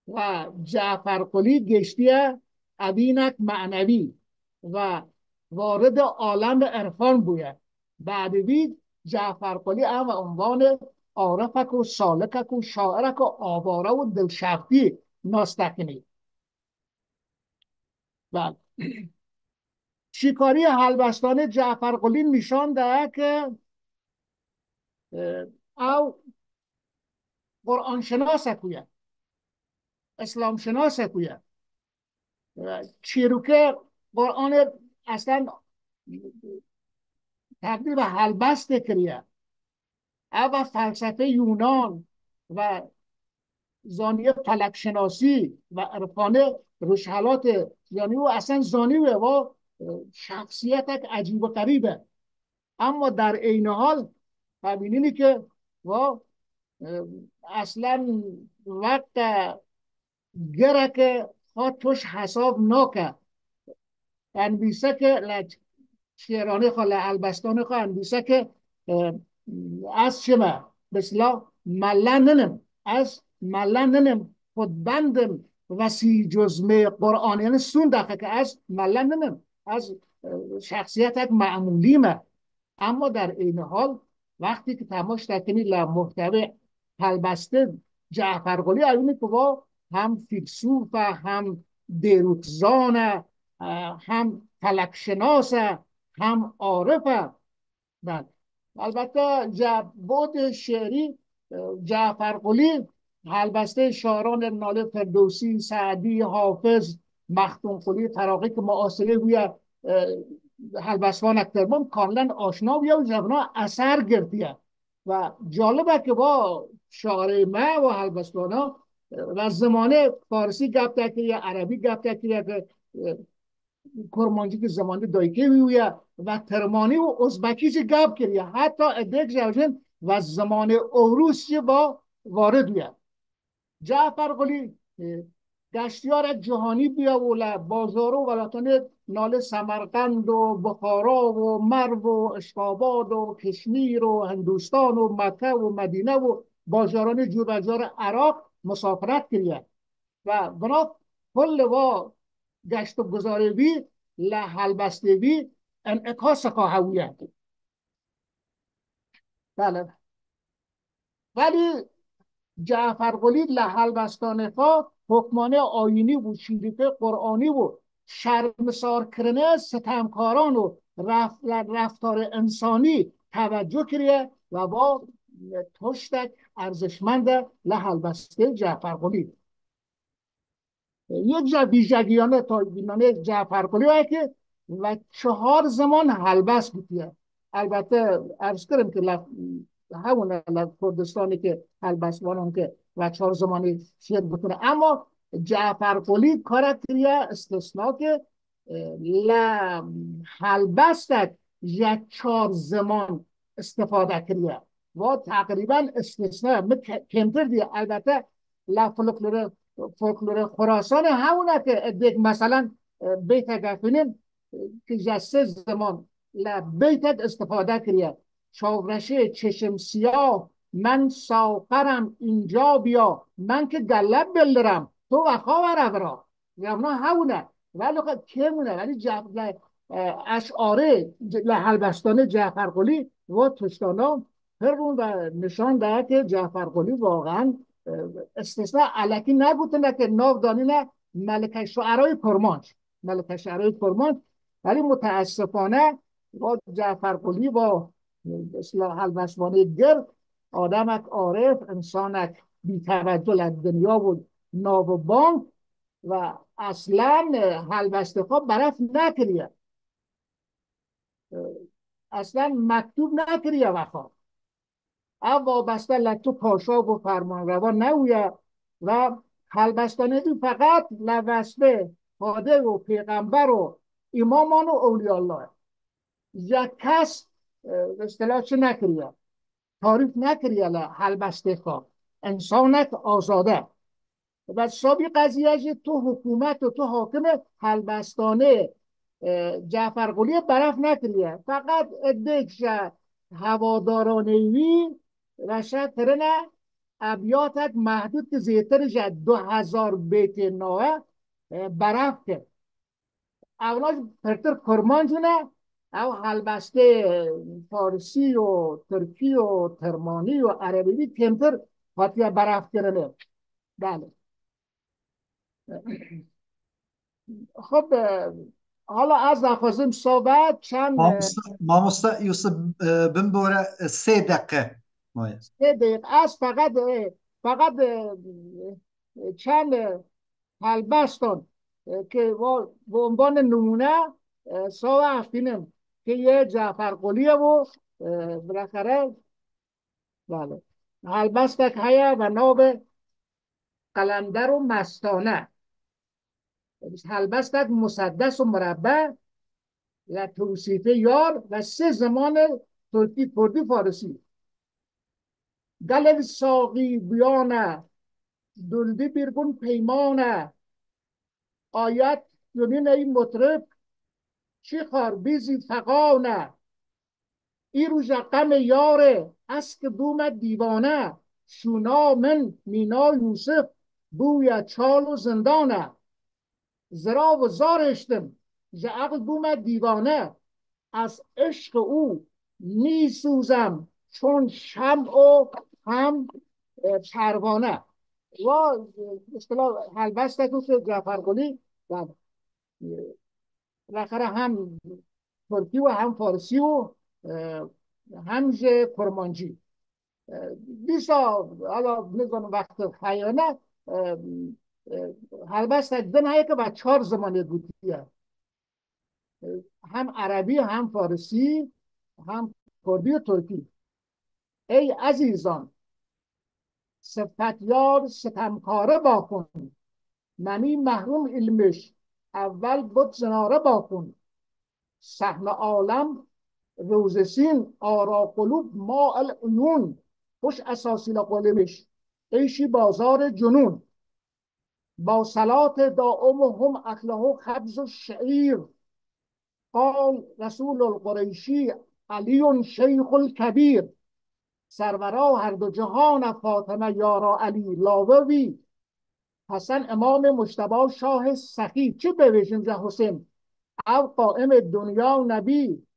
و جعفر قلی گشتیه اوینک معنوی و وارد عالم عرفان بویه بعد بید جعفر قلی هم عنوان عارفک و سالکک و شاعرک و آواره و دلشفتی ناستکنی بله شکاری هلبستان جعفر قلی نشان ده که او قرآن شناسه کویه اسلام شناسه کویه چیروکه قرآن اصلا تبدیل به هلبسته کریه او فلسفه یونان و زانی فلک شناسی و عرفانه روشحلات یعنی او اصلا زانی و شخصیت عجیب و غریبه اما در عین حال ببینینی که اصلا وقت گره که توش حساب ناکه انبیسه که شیرانه خواه البستانه خواه انبیسه که از شما بسلا ملن ننم از ملن ننم خود بندم وسی جزمه قرآن یعنی سون دقیقه که از ملن ننم از شخصیت معمولیمه اما در این حال وقتی که تماش تکنی لمحتوی پلبسته جعفر قلی اونی که با هم فیلسوف هم دیروتزان هم فلکشناس هم عارف البته بود شعری جعفر قلی هلبسته شاعران ناله فردوسی سعدی حافظ مختوم قلی تراقی که معاصره بویا هلبسوان اکتربون کاملا آشنا بیا و جبنا اثر گرتیه و جالبه که با شاعر ما و هلبسوانا و زمانه فارسی گپ تکیه یا عربی گپ تکیه که کرمانجی که زمانه دایکه بیویه و ترمانی و ازبکی چه گپ کریه حتی ادک جوشن و زمانه اوروس چه با وارد بیه جعفر قلی گشتیار جهانی بیا و بازار و ولاتان نال سمرقند و بخارا و مرو و اشخاباد و کشمیر و هندوستان و مکه و مدینه و بازاران جور بازار عراق مسافرت کریه و بنا کل و گشت و گذاره بی لحلبسته بی انعکاس هویت. بله ولی جعفر قلی لحلبستان خواه حکمانه آینی و شریفه قرآنی و شرمسار کرنه ستمکاران و رفتار انسانی توجه کریه و با تشتک ارزشمند لحلبسته جعفر قلی یک ویژگیانه تا بینانه جعفر قلی که و 4 زمان حلبست بودیه. البته عرض کردم که همون کردستانی که حلبستوانان که و 4 زمانی شیر بکنه، اما جعفر قلی کارکتریا استثناء که حلبستک یک 4 زمان استفاده کریه و تقریبا استثناء کمتر دیه. البته فولکلور خراسان همونه که مثلا بیت گفینیم که جسه زمان بیت استفاده کریه شاورشه چشم سیاه من ساقرم اینجا بیا من که گلب بلدرم تو وخا برا یمنا همونه ولی کمونه ولی اشعاره لحلبستان جعفر قلی و تشتانا هرون و نشان ده که جعفر قلی واقعا استثناء علکی نبوده که ناو دانینه ملکه شعرهای کرمانش ولی متاسفانه با جعفر قلی با اصلاح حلبستوانه گر آدمک عارف انسانک بی‌توجه لدنیا و ناو بانک و اصلا حلبسته خواب برف نکریه اصلا مکتوب نکریه وفا او وابسته لطو پاشا و فرمان روا نویه و حلبستانه دی فقط لوسته خاده و پیغمبر و امامان و اولیاء الله یک کس اصطلاح چه نکریه تعریف نکریه حلبسته خواب انسانت آزاده و سابی قضیه تو حکومت و تو حاکم حلبستانه جعفر قلی برف نکریه فقط ادکش هوادارانوی و شترنه ابیاتت محدود که زیتر جد 2000 بیت نوه برف که اولاش پرتر کرمانجونه او حلبسته فارسی و ترکی و ترمانی و عربی کمتر حتی برف کرنه. بله خب حالا از نخواستیم صحبت چند ماموستا یوسف بمبوره 3 دقیقه 3 دقیقه از فقط چند حلبستان که به عنوان نمونه صحبت هستیم که یه جعفر قلیه و بالاخره بله حلبستک هیا و ناب قلندر و مستانه حلبستک مسدس و مربع و توصیف یار و 3 زمان ترکی کردی فارسی گلل ساقی بیانه دلدی بیرگون پیمانه آیت یونین این مطرب چی خار بیزی فقانه ای رو جقم یاره اسک بوم دیوانه شونا من مینا یوسف بویا چال و زندانه زرا و زار اشتم عقل بوم دیوانه از عشق او می سوزم چون شمع و هم پروانه و اصطلاح حلبسته که جعفر قلی بالاخره هم ترکی و هم فارسی و هم کرمانجی بیسا حالا نگم وقت خیانه حلبسته دنهایی که با 4 زمانه گوتیه هم عربی هم فارسی هم کردی و ترکی ای عزیزان صفتیار ستمکاره باکن منی محروم علمش اول بود زناره باکن سحن عالم روزسین آرا قلوب ما العیون خوش اساسی لقلمش ایشی بازار جنون با صلات دائم هم اكله خبز الشعير قال رسول القریشی علی شیخ الکبیر سرورا هر دو جهان فاطمه یارا علی لاوی حسن امام مجتبی شاه سخی چه بویژیم ز حسین او قائم دنیا نبی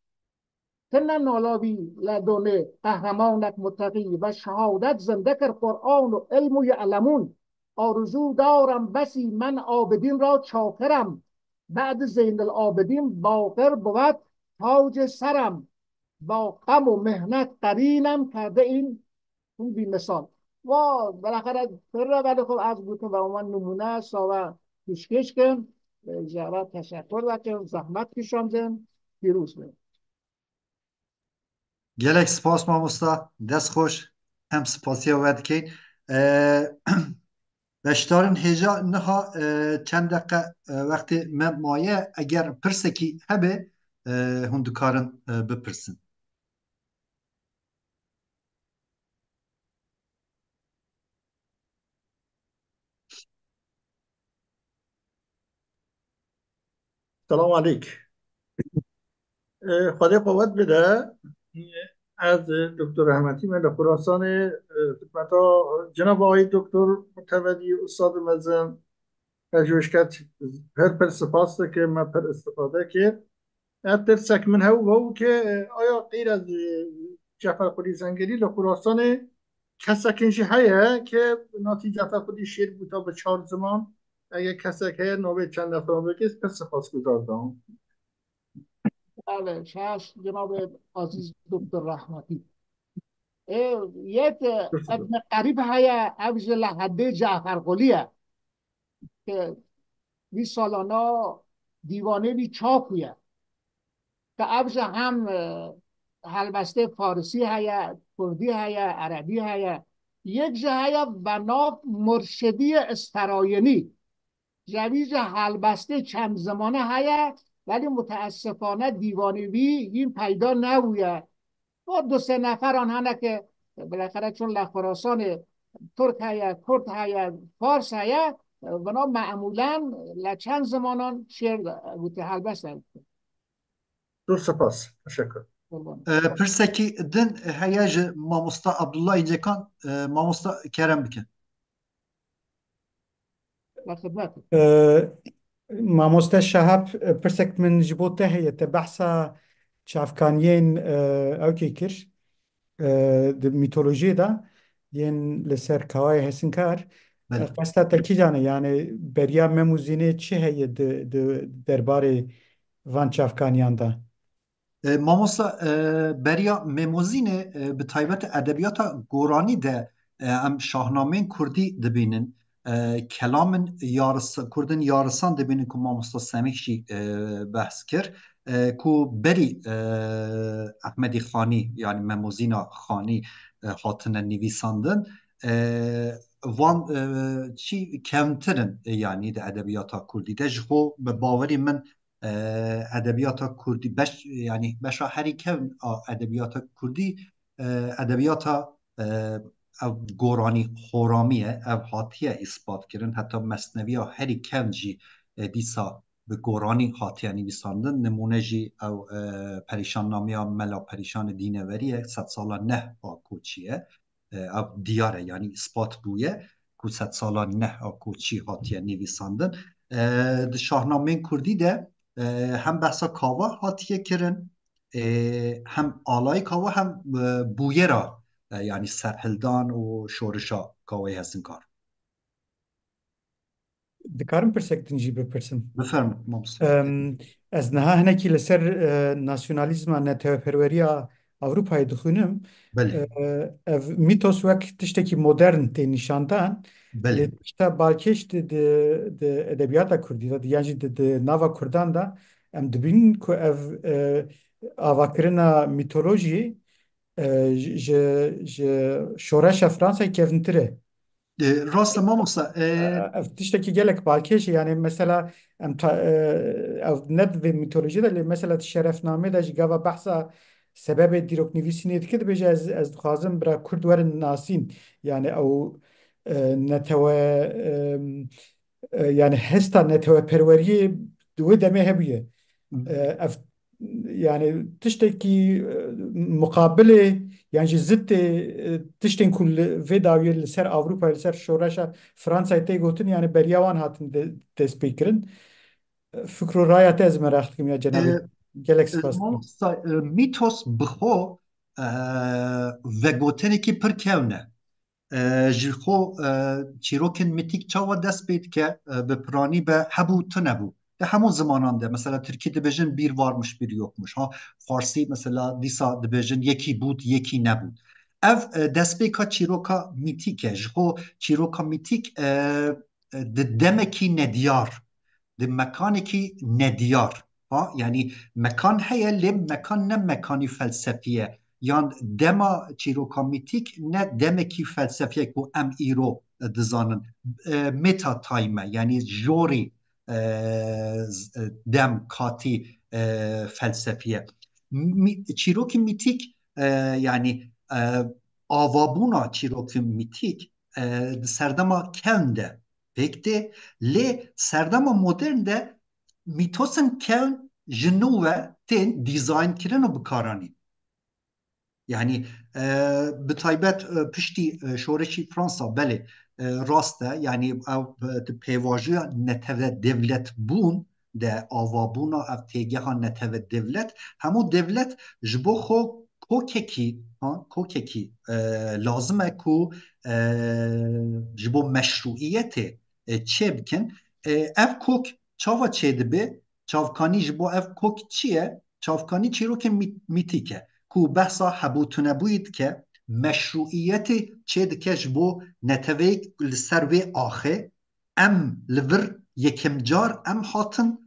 تن نالاوی لدونه قهرمانک متقی و شهادت زنده کر قرآن و علم و یعلمون آرزو دارم بسی من عابدین را چاکرم بعد زین العابدین باقر بود تاج سرم با غم و مهنت قرینم کرده این بی مثال و بالاخره پر ولی خب از بود که به عنوان نمونه است و پیشکش کن جواب تشکر و زحمت کشاندن پیروز بین gelek spas mamosta dest xweş em spasiya we dikey. Beşdarên hêja niha çend deqe wextê me maye eger pirsekî hebe hûn dikarin bipirsin. سلام علیک. خدا قوت بده از دکتر رحمتی من در خراسان خدمت جناب آقای دکتر متولی استاد مزن پژوهشگر پر سپاس که من پر استفاده کرد در سک من هو که آیا غیر از جعفر خودی زنگری در خراسان کسکنجی هیه که ناتی جعفر خودی شیر بودا به 4 زمان اگه کسک هیه نوبه چند نفر بگیست پر سپاس گذاردم. بله چشم جناب عزیز دکتر رحمتی یک ابن قریب هیا ابز لحده جعفر قلیه که بی سالانا دیوانه بی چاپویه که ابز هم هلبسته فارسی هیا کردی هیا عربی هیا یک جه هیا بناب مرشدی استراینی جویج هلبسته چند زمانه هیا ولی متاسفانه دیوانوی این پیدا نبوید با 2-3 نفر آنها که بالاخره چون لخراسان ترک هیا کرد هیا فارس هیا بنا معمولا لچند زمانان شعر بوده هلبست دو سپاس تشکر. Pirsekî din heye ji mamosta Abdullah Cekan mamosta kerem bikin. مامۆستا شەهاب پرسێک من ji bo te heye te behsa çavkaniyên ew kir di mîtolojiyê de yên li ser kawayê Hesinkar qesta te kîjan e yani beriya memûzînê çi heye di derbarê van çavkaniyan de Mamosta beriya memozînê bi taybet edebiyata goranî de em şahnameyên Kurdî dibînin kelamın Kurdin yarisan dibînin ku mamosta Semîh jî behs kir ku berî Ehmedî Xanî yani memozîna Xanî hatine nivîsandin van çî kevtirin yani di edebiyata Kurdî de ji xwe bi bawerî min edebiyata Kurdî yani beşa herî kevn a edebiyata Kurdî edebiyata ev goranî xoramî ye ev hatiye îsbatkirin heta mesneviya herî kevn jî dîsa bi goranî hatiye nivîsandin nimûne jî ew perîşannameya Mela Perîşanê Dîneverî ye 100 sala neh a koçî ye ev diyar e yani îsbat bûye ku 100 sala neh a koçî hatiye nivîsandin di şahnameyên Kurdî de hem behsa kava hatiye kirin hem alayê kava hem bûyera yani serhildan û şorişa kavayê Hesinkar. dikarim pirsek din jî bipirsim Bifêrmin mamosta. Ez niha hinekî li ser nasyonalîzma netewperweriya Ewropayê dixwînim ev mîtos wek tiştekî modern tê nîşandan lê tişta balkêş di edebiyata Kurdî de yan jî di nava Kurdan da em dibînin ku ev avakirina mîtolojiyê ji şoreşa Fransayê kevntir e. Rast mamosta ev tiştekî gelek balkêş e yani mesela em ev ne divê mîtolojî de lê mesela di şerefnamê de ji gava behsa sebebê dîroknivîsînê dike dibêje ez dixwazim bira Kurd werin nasîn yani ew netewe يعني هستا نتوه پروری دو دمه هبیه اف يعني تشتكي مقابله يعني زدت تشتين كل في داوية لسر أوروبا لسر شورشة فرنسا تيجوتن يعني بريوان هاتن تسبيكرن فكرو راية تز مراختكم يا جنابي جالكس باست میتوس بخو و گوتنی که پر کونه جخو چیروکن میتیک چاوا دست بید که به پرانی به هبو تو نبو ده همون زمانان ده مثلا ترکی دبیجن بیر وارمش بیر یوکمش ها فارسی مثلا دیسا دبیجن یکی بود یکی نبود اف دست بید که چیروکا میتیکه جخو چیروکا میتیک ده دمکی ندیار ده مکانکی ندیار ها یعنی مکان هیا لب مکان نه مکانی فلسفیه یان دما چیروکامیتیک نه دمکی فلسفیه که ام ایرو دزانن متا تایمه یعنی جوری دم کاتی فلسفیه چیروکی میتیک یعنی آوابونا چیروکی میتیک سردما کنده پکته لی سردما مدرن ده میتوسن کن جنوه تین دیزاین کرن و بکارانی يعني بتايبت بشتي شورشي فرنسا بله راسته يعني او پیواژه نتوه دولت بون ده آوابونا او تیگه ها نتوه دولت همو دولت جبو خو کوککی لازمه کو جبو مشروعیت چه بکن اف کوک چاوا چه دبه چاوکانی جبو اف کوک چیه چاوکانی چی رو که میتیکه کو بحثا حبوتونه بوید که مشروعیت چه دکش بو نتوه لسر و آخه ام لور یکم جار ام هاتن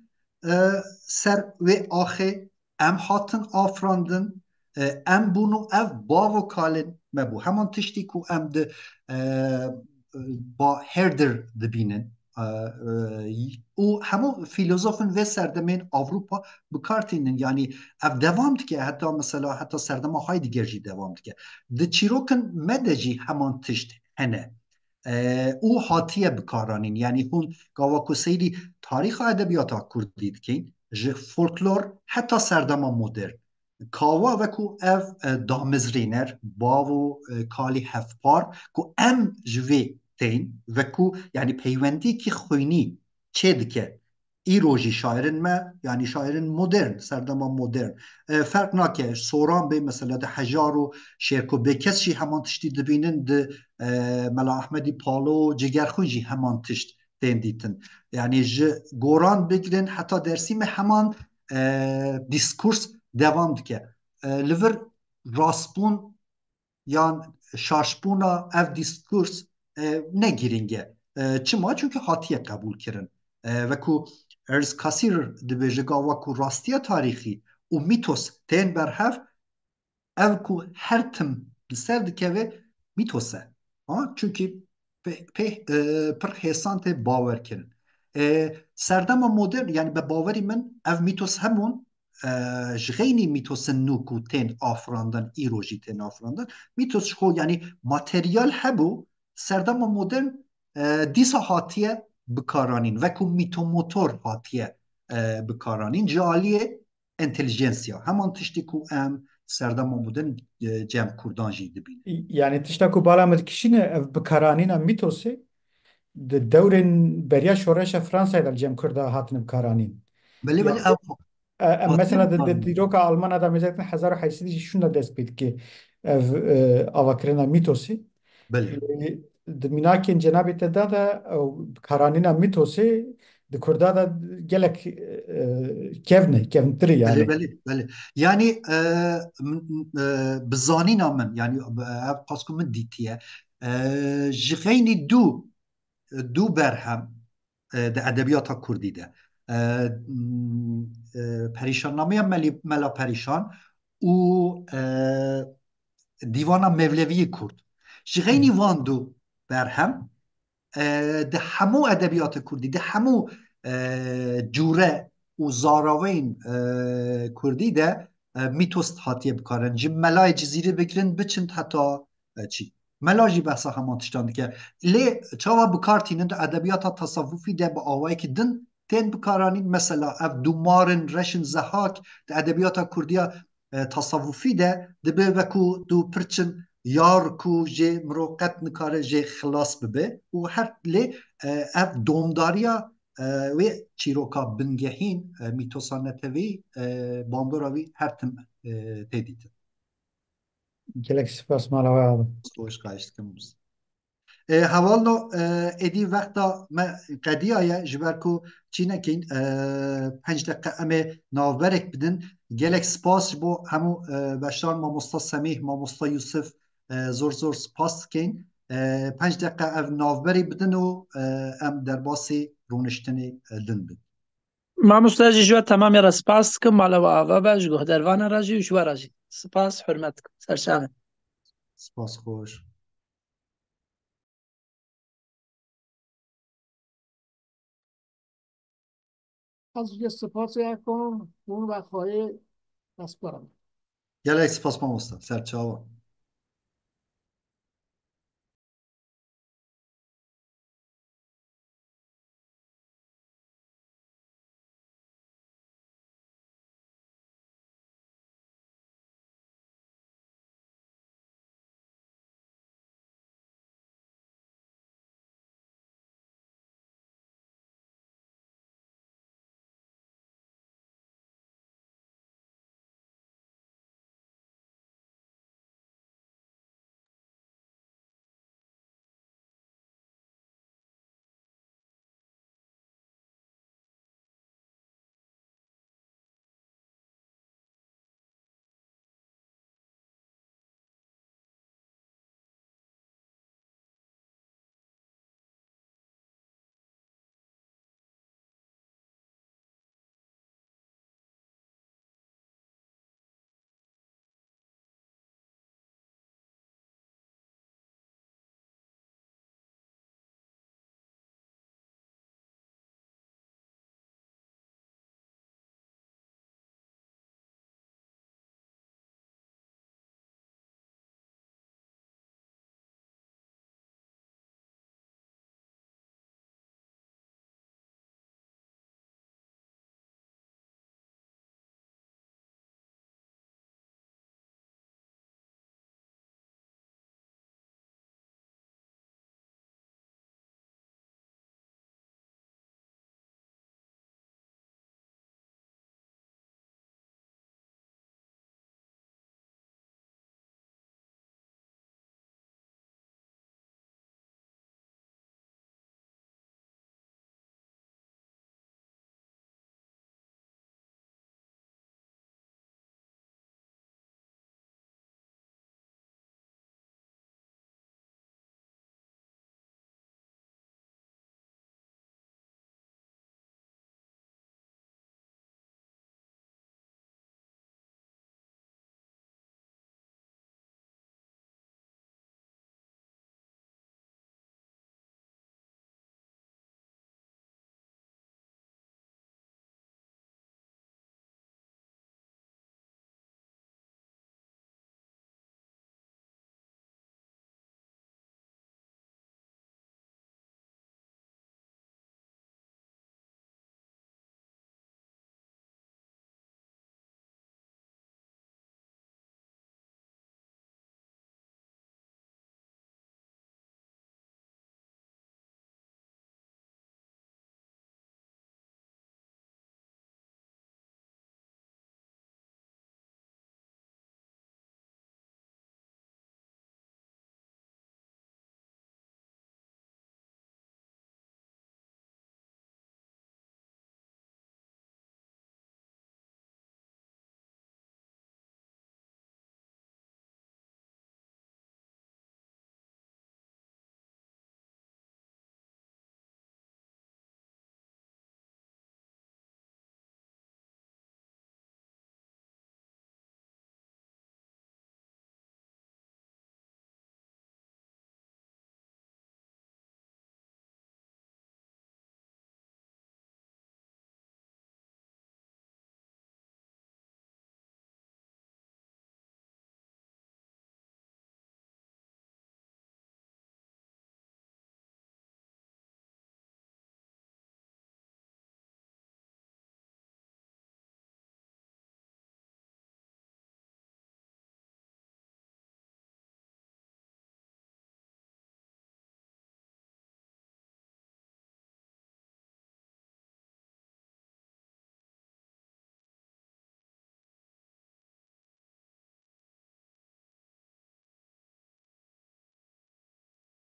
سر و آخه ام هاتن آفراندن ام بونو اف باو کالن مبو همان تشتی کو ام ده با هردر دبینن او همو فیلسوفن و سردمین اوروپا بکارتینن یعنی اف دوام که حتی مثلا حتی سردما های دیگر جی دوام که د چیروکن مدجی همان تشت هنه او حاتیه بکارانین یعنی هون گاواکو سیری تاریخ ادبیات کردید که فولکلور حتی سردما مدرن کاوا وکو اف دامزرینر باو کالی هفپار کو ام جوی تین وکو یعنی پیوندی که خوینی چه دکه ای روژی شاعرن ما یعنی شاعرن مدرن سردما مدرن فرق ناکه سوران به مثلا ده حجار و شیرکو بکس شی همان تشتی دبینن ده ملا احمدی پالو جگر خویجی همان تشت تین دیتن یعنی گوران بگیرن حتی درسیم همان دیسکورس دوام دکه لور راسپون یا شارشپونا اف دیسکورس نگیرینگه چما چونکه حاتیه قبول کرن وکو ارز کاسیر دبیجگا وکو راستیه تاریخی و میتوس تین برهف او کو هر تم بسر دکوه میتوسه چونکه پر حسانت باور کرن سردما مدرن یعنی به باوری من او میتوس همون جغینی میتوس نوکو تین آفراندن ایروژی تین آفراندن میتوس خو یعنی ماتریال هبو سردما مدرن دیسا هاتیه بکارانین وکو میتو موتور هاتیه بکارانین جالیه انتلیجنسیا همان تشتی کو ام سردما مدرن جمع کردان جی دبین يعني تشتكوا بالا مدكشين بكارانين ميتوسي دور بريا شورش فرنسا إذا الجم كردا هاتن بكارانين بله بله مثلا دیروکا آلمان دا میزد 1080 شون دست بید که آواکرنا میتوسی بله دمیناکین جنابی تدا دا کارانینا میتوسی د کردا دا گلک کevنتری بله yani بله بله یعنی بزانینا من یعنی قاسکو من دیتیه جغینی دو برهم ده ادبیات کردی ده پریشان نامه ملا پریشان و دیوان مولوی کرد جغینی وان دو برهم ده همو ادبیات کردی ده همو جوره و زاراوین کردی ده میتوست هاتیه بکارن جم ملای جزیره بگیرن بچند حتی چی ملاجی بحثا همان تشتان که لی چاوا بکارتینند ادبیات تصوفی ده با آوایی که دن تین بکارانید مثلا اف دومارن رشن زهاک ده ادبیات کردیا تصوفی ده به وکو دو پرچن یار کو جه مروقت نکاره جه خلاص ببه و هر لی اف دومداریا و چیروکا بنگهین میتوسانتوی باندوراوی هر تم تدید gelek spas mala abi. خوش قایست کموز حوال نو ادی وقتا ما قدی آیا جبرکو چی نکین 5 دقیقه امه ناوبرک بدن gelek سپاس بو همو بشار ماموستا سمیح ماموستا یوسف زور زور سپاس کین 5 دقیقه اف ناوبری بدن و ام در باسی رونشتنی دن بد مامۆستا جوە تەمامی رە سپاس بکەم ماڵەوە ئاوا باش گۆهدەروانە ڕاژی و ژوە ڕاژی سپاس حرمەت سەرچاوێ سپاس خوش از یه سپاس کن اون وقایع دست برم gelek سپاس ماموستا سرچاوا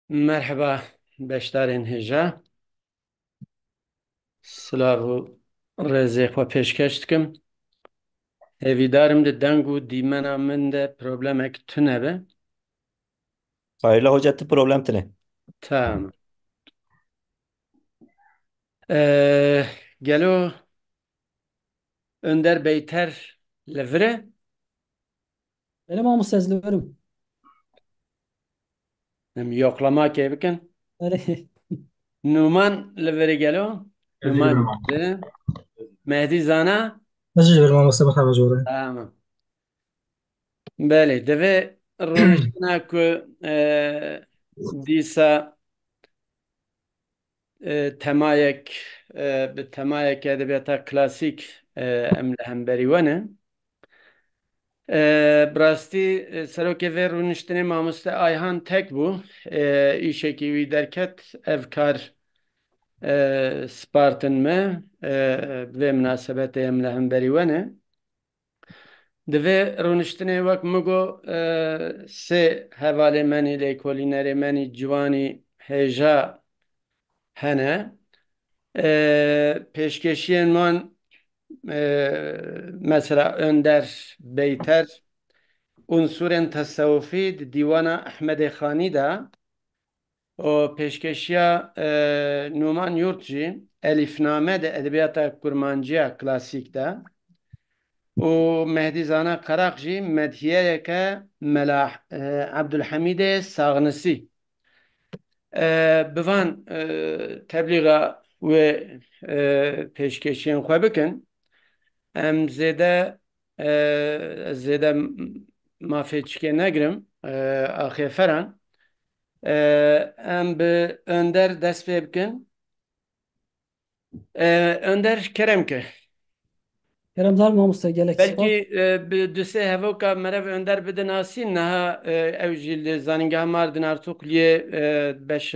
Merhaba beşdarên hêja. Silav û rêzê xwe pêşkêş dikim. Hêvîdarim di deng û dîmena min de problemek tune be. Hayırlı hoca tu problem tine. Tamam. Gelo Önder Beyter li vir e? Benim ama sezlerim. Em yoklamakê bikin. Öyle. Numan li vir e gelo? Numan gitti. Mehdi Zana? Necil vermem Mustafa Havacıoğlu. Tamam. Belê, divê rûniştina ku dîsa temayek bi temayek edebiyata klasîk em li hemberî we ne. Bi rastî serokê vê rûniştinê mamoste Ayhan tek bû. Îşekî wî derket ev kar spartin me bi vê münasebetê em li hemberî we ne. Divê rûniştinê wek min got sê hevalêmenî lêkolînerê menî ciwanî hêja hene. Pêşkeşiyên wan mesela Önder Beyter unsurên tesewufî di dîwana Ehmedê Xanî de o pêşkeşiya Numan Yurt jî elîfname de edebiyata kurmanciya klasîk de û Mehdi Zana Qaraq jî medhiyeyeke Mela Abdulhamîdê Saxnisî. Bi van teblîğa wê pêşkeşiyên xwe bikin. Em zêde zêde mafê çikê negirim axêferan. Em bi Önder dest pê bikin. Önder kerem ke. Kerem dar mamusta gelek spas. Belkî bi du sê hevoka merev Önder bidin asîn niha ew jî li zanîngeha Mardin Artukliyê beş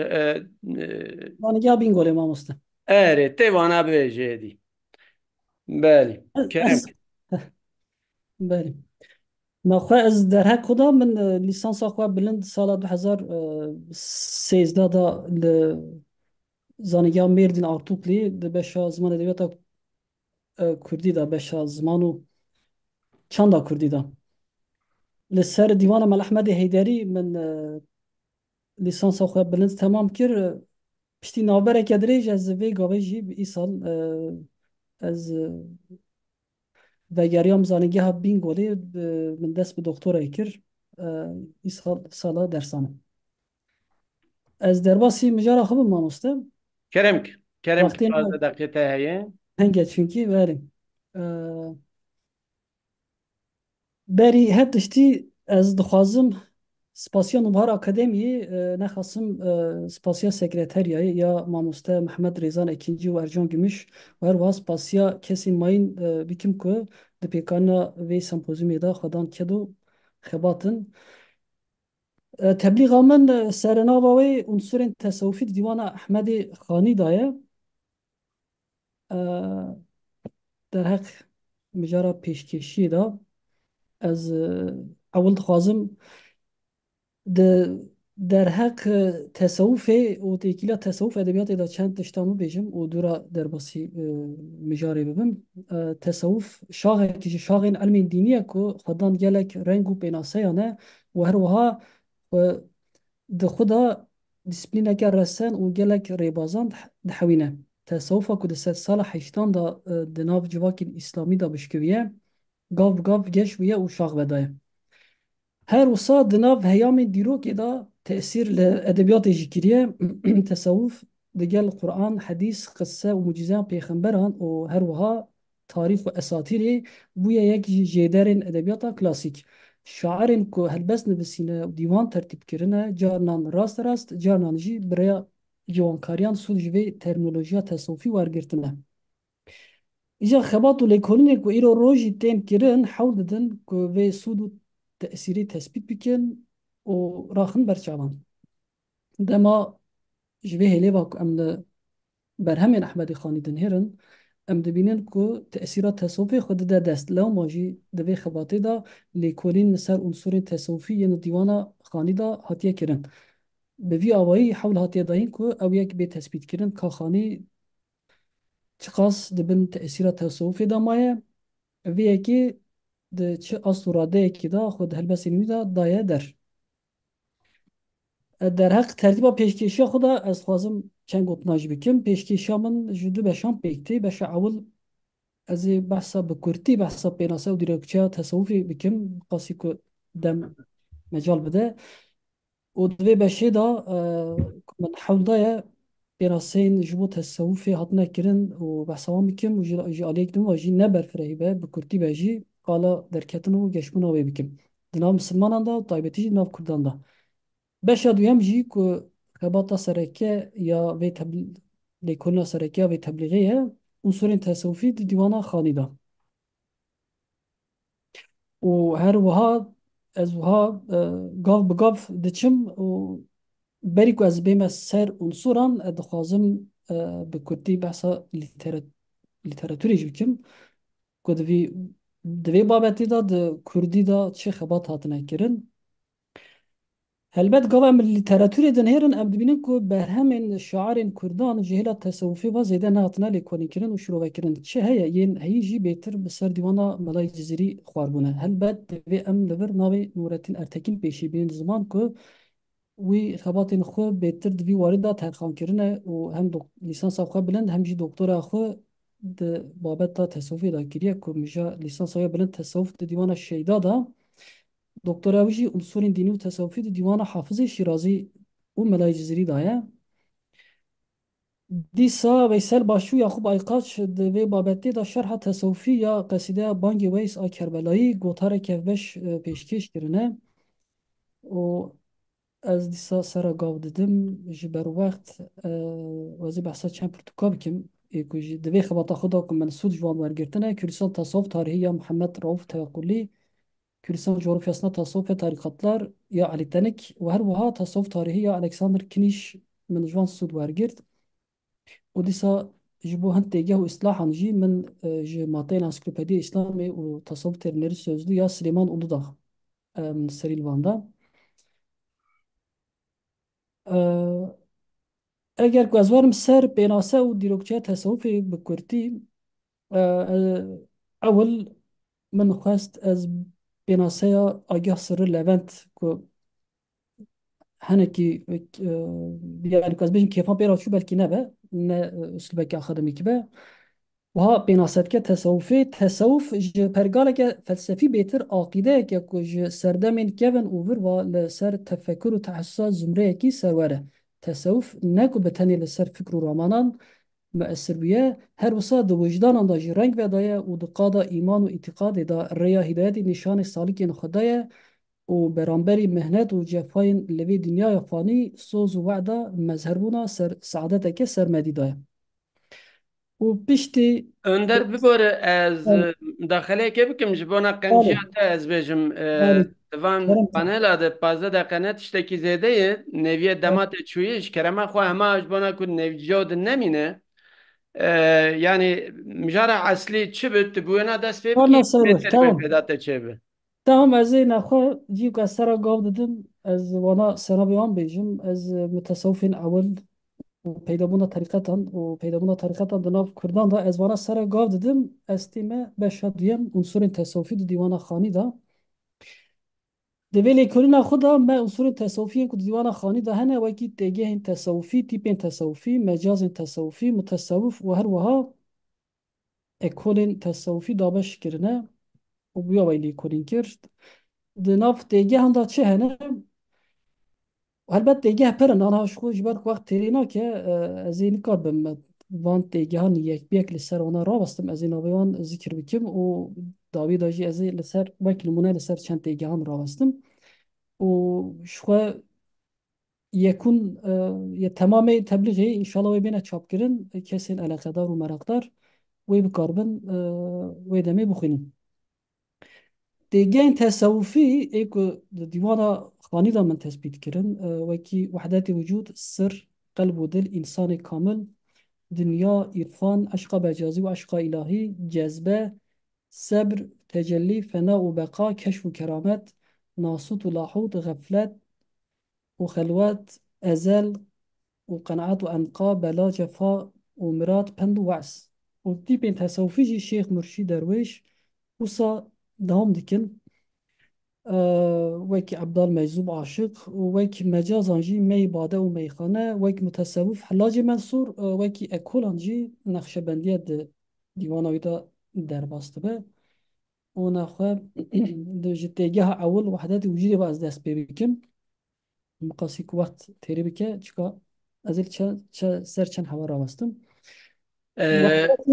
Zanîgeha Bingolê mamusta. erê tê wana bêje êdî. Belê. Kerem Ez belê. Naxwe ez derhek xuda min lîsansa xwe bilind sala 2013 da li zanîngeha Mêrdîn Artuklê di beşa ziman edebiyata Kurdî da beşa ziman û çanda Kurdî da. Li ser dîwana Melehmedê Heyderî min lîsansa xwe bilind temam kir. Piştî navbereke dirêj ez vê gavê jî îsal ez vegeriyam zanîngeha Bingolê min dest bi doktorayê kir. Îsal sala dersanim. Ez derbasî mijara xwe bim mamoste. Kerem kerem Vaxtên fazla deqê te heye. henge çünkü berê. Berî her tiştî ez dixwazim spasiya Nûbahar Akademiyê nexwasim spasiya sekreteriyayê ya mamoste Mehmed Rêzan Ekincî û Ercan Gümüş û her wiha spasiya kesên mayîn bikim ku di pêkana vê sempozyumê de xwedan ket û xebatin. Teblîğa min serenava wê unsurên tesewufî di dîwana Ehmedê Xanî da ye. Derheq mijara pêşkêşiyê da ez ewil dixwazim di derheq tesewufê û têkîla tesewuf edebiyatê de çend tiştan bibêjim û dûra derbasî mijarê bibim. Tesewuf şaxekî ji şaxên elmên dînî ye ku xwedan gelek reng û pênaseyan e û her wiha di xwe da dîsîplîneke resen û gelek rêbazan dihewîne. Tesewufa ku di sed sala heştan da di nav civakên îslamî da bişkiviye gav bi gav geş bûye û şax vedaye. Her wisa di nav heyamên dîrokê da tesîr li edebiyatê jî kiriye. Tesewuf di gel Qur'an, hedîs, qisse û mucizeyan pêxemberan û her wiha tarîx û esatîrê bûye yek ji jêderên edebiyata klasîk. Şairên ku helbest nivîsîne û dîwan tertîb kirine carinan rast rast carinan jî birêya ciwankariyan sûd ji vê terminolojiya tesewufî wergirtine. Îja xebat û lêkolînê ku îro rojî tên kirin hewl didin ku vê sûd û tesîrê tespît bikin û raxin berçavan. Dema ji vê hêlêva ku em li berhemên Ehmedê Xanî dinêrin em dibînin ku tesîra tesewufê xwe dide dest. Lewma jî di vê xebatê da lêkolîn li ser unsurên tesewufî yên dîwana Xanî da hatiye kirin. بوی آوایی حول هاتیه داهین که او یک به تثبیت کردن که خانی چقاس دبن تأثیر تصوفی دامایه وی یکی ده چه اصل راده یکی دا خود هلبس اینوی دا دایه در حق ترتیب پیشکشی خدا از خوازم چند گوتناج بکم پیشکشی من جدو بشام پیکتی بش اول از بحثا بکرتی بحثا بیناسه و دیرکچه تصوفی بکم قاسی که دم مجال بده و دوی بشه دا من حول دایه بیناسین جبو تصوفی هاتنا کرن و بحثا هم بکم و جی آلیک دم و جی نبر فرهی به بکرتی بجی قالا درکتن و گشمون آوی بکم دنام مسلمان دا و طایبتی جی ناف کردان دا بشه دویم جی که خباتا سرکه یا وی لیکولنا سرکه وی تبلیغیه عنصر تصوفی دی دیوانا خانی دا و هر وها از وها گاف بگاف دچم و بری که از بیم سر عنصران دخوازم بکرتی بحثا لیتراتوری جوکم که دوی بابتی دا ده کردی دا چه خبات هاتنه کرن هلبت قوام الليتراتوري دنهيرن ام دبینن کو برهمن شاعرین کردان جهلا تصوفی و زیده نهاتنا لیکونی کرن و شروع کرن چه هيا ين هي جي بيتر بسر ديوانا ملاي جزيري خواربونه هلبت دوی ام لور ناوي نورتين ارتكين بيشي بين زمان کو وی خباتین خو بيتر دوی واردا ترخان کرنه و هم لیسانس خو بلند هم جي دکتورا خو د بابت تصوفی دا کریه کو مجا لیسانس بلند تصوف د دیوانا شیدا دا دکتر اوجی عنصر دینی و تصوفی دیوان حافظ شیرازی و ملای جزیری دایه دیسا ویسل باشو یعقوب ایقاچ دوی بابتی دا شرح تصوفی یا قصیده بانگ ویس آ کربلایی گوتار کفبش پیشکش کرنه و از دیسا سر گاو ددم جبر وقت وزی بحثا چند پرتوکا بکم دوی خباتا خدا کن منسود جوان ورگرتنه کردستان تصوف تاریخی یا محمد رؤوف توکلی Kürdistan coğrafyasında tasavvuf ve tarikatlar ya Ali Tenek ve her vaha tasavvuf tarihi ya Alexander Kiniş min jvan sud wergirt û dîsa ji bo hin têgeh û îslahan jî min ji mateyên Ensiklopediya İslamê û tasavvuf terimleri sözlü ya Süleyman Uludağ min serî li van da eger ku ez warim ser pênase û dîrokçeya tasavvufê bi Kurdî ewil min xwest ez pênaseya Agah Sirri Levent ku henekî yani ku ez bêjim kêfan pêra çû belkî nebe ne üslubeke akademîk be wiha pênasetke tesewufê tesewuf ji pergaleke felsefî bêtir aqîdeyeke ku ji serdemên kevin û vir va li ser tefekkür û tehessûsa zumreyekî serwer e tesewuf ne ku bi tenê li ser fikr û ramanan مؤثر بيه هر وسا د وجدان دا جی رنگ ودایه و د قادا ایمان و اعتقاد دا ریا هدایت نشان سالکین خدایه و برانبری مهنت و جفاین لوی دنیا فانی سوز و وعدا مظهربونا سر سعادت که سرمدی دایه و پشتی Önder bigore ez daxileke bikim ji bona qenciya te ez bêjim van panela de 15 deqe tiştekî zêde ye neviye dematê çûyî ji kerema xwe hema ji bona ku nevciya din nemîne yani mijara eslî çi bit tu bu wêna dest pê bikî bêtir bê pêda te çêbe Tamam ez ê nexwe cî ku ez sera gav didim ez wana senavê wan bêjim ez mutasawwifên ewil û peydabûna terîqetan û peydabûna terîqetan di nav Kurdan da ez wana sera gav didim ez tê me beşa duyem unsurên tesawufî di dîwana xanî da di vê lêkolîna xwe da me unsurên tesawufiyên ku di dîwana xanî da hene wekî têgehên tesawufî tîpên tesawufî mecazên tesawufî mutasawwif û her wiha ekolên tesawufî dabeş kirine û bûya wê lêkolîn kir di nav têgehan da çi hene helbet têgeh pirin aniha ji xwe ji ber ku wext têrê nake ez ê nikar bim van têgehan yekbiyek li ser wana rawestim ez ê navê wan zikir bikim û dawî da jî ez ê li ser wek nimûne li ser çend têgehan rawestim û ji xwe yekûn temamê teblîğê înşallah wê bêne çapkirin kesên eleqedar û mereqdar wê bikarbin wê demê bixwînin têgehên tesewufî ê ku di dîwana xanî da min tespît kirin wekî wehdetê vücûd sir qelb û dil însanê kamil dünya îrfan eşqa becazî û eşqa îlahî cezbe sebr tecellî fena û beqa keşf û keramet nasût û lahût gaflet û xelwet أزل وقناعات وأنقى بلا جفاء ومراد بند وعس ودي بين تصوفي جي شيخ مرشد درويش وصا دهم دكن وك عبدال مجذوب عاشق وك مجازا جي مي باده ومي خانه وك متصوف حلاج منصور وك اكولان جي نقشبندیه دیوانوی دا در باسته به و نخواه ده جتگه اول وحدت وجودی با از دست بکن مقاسی که وقت تیری بکه چکا از ایل چه سر چند هوا را بستم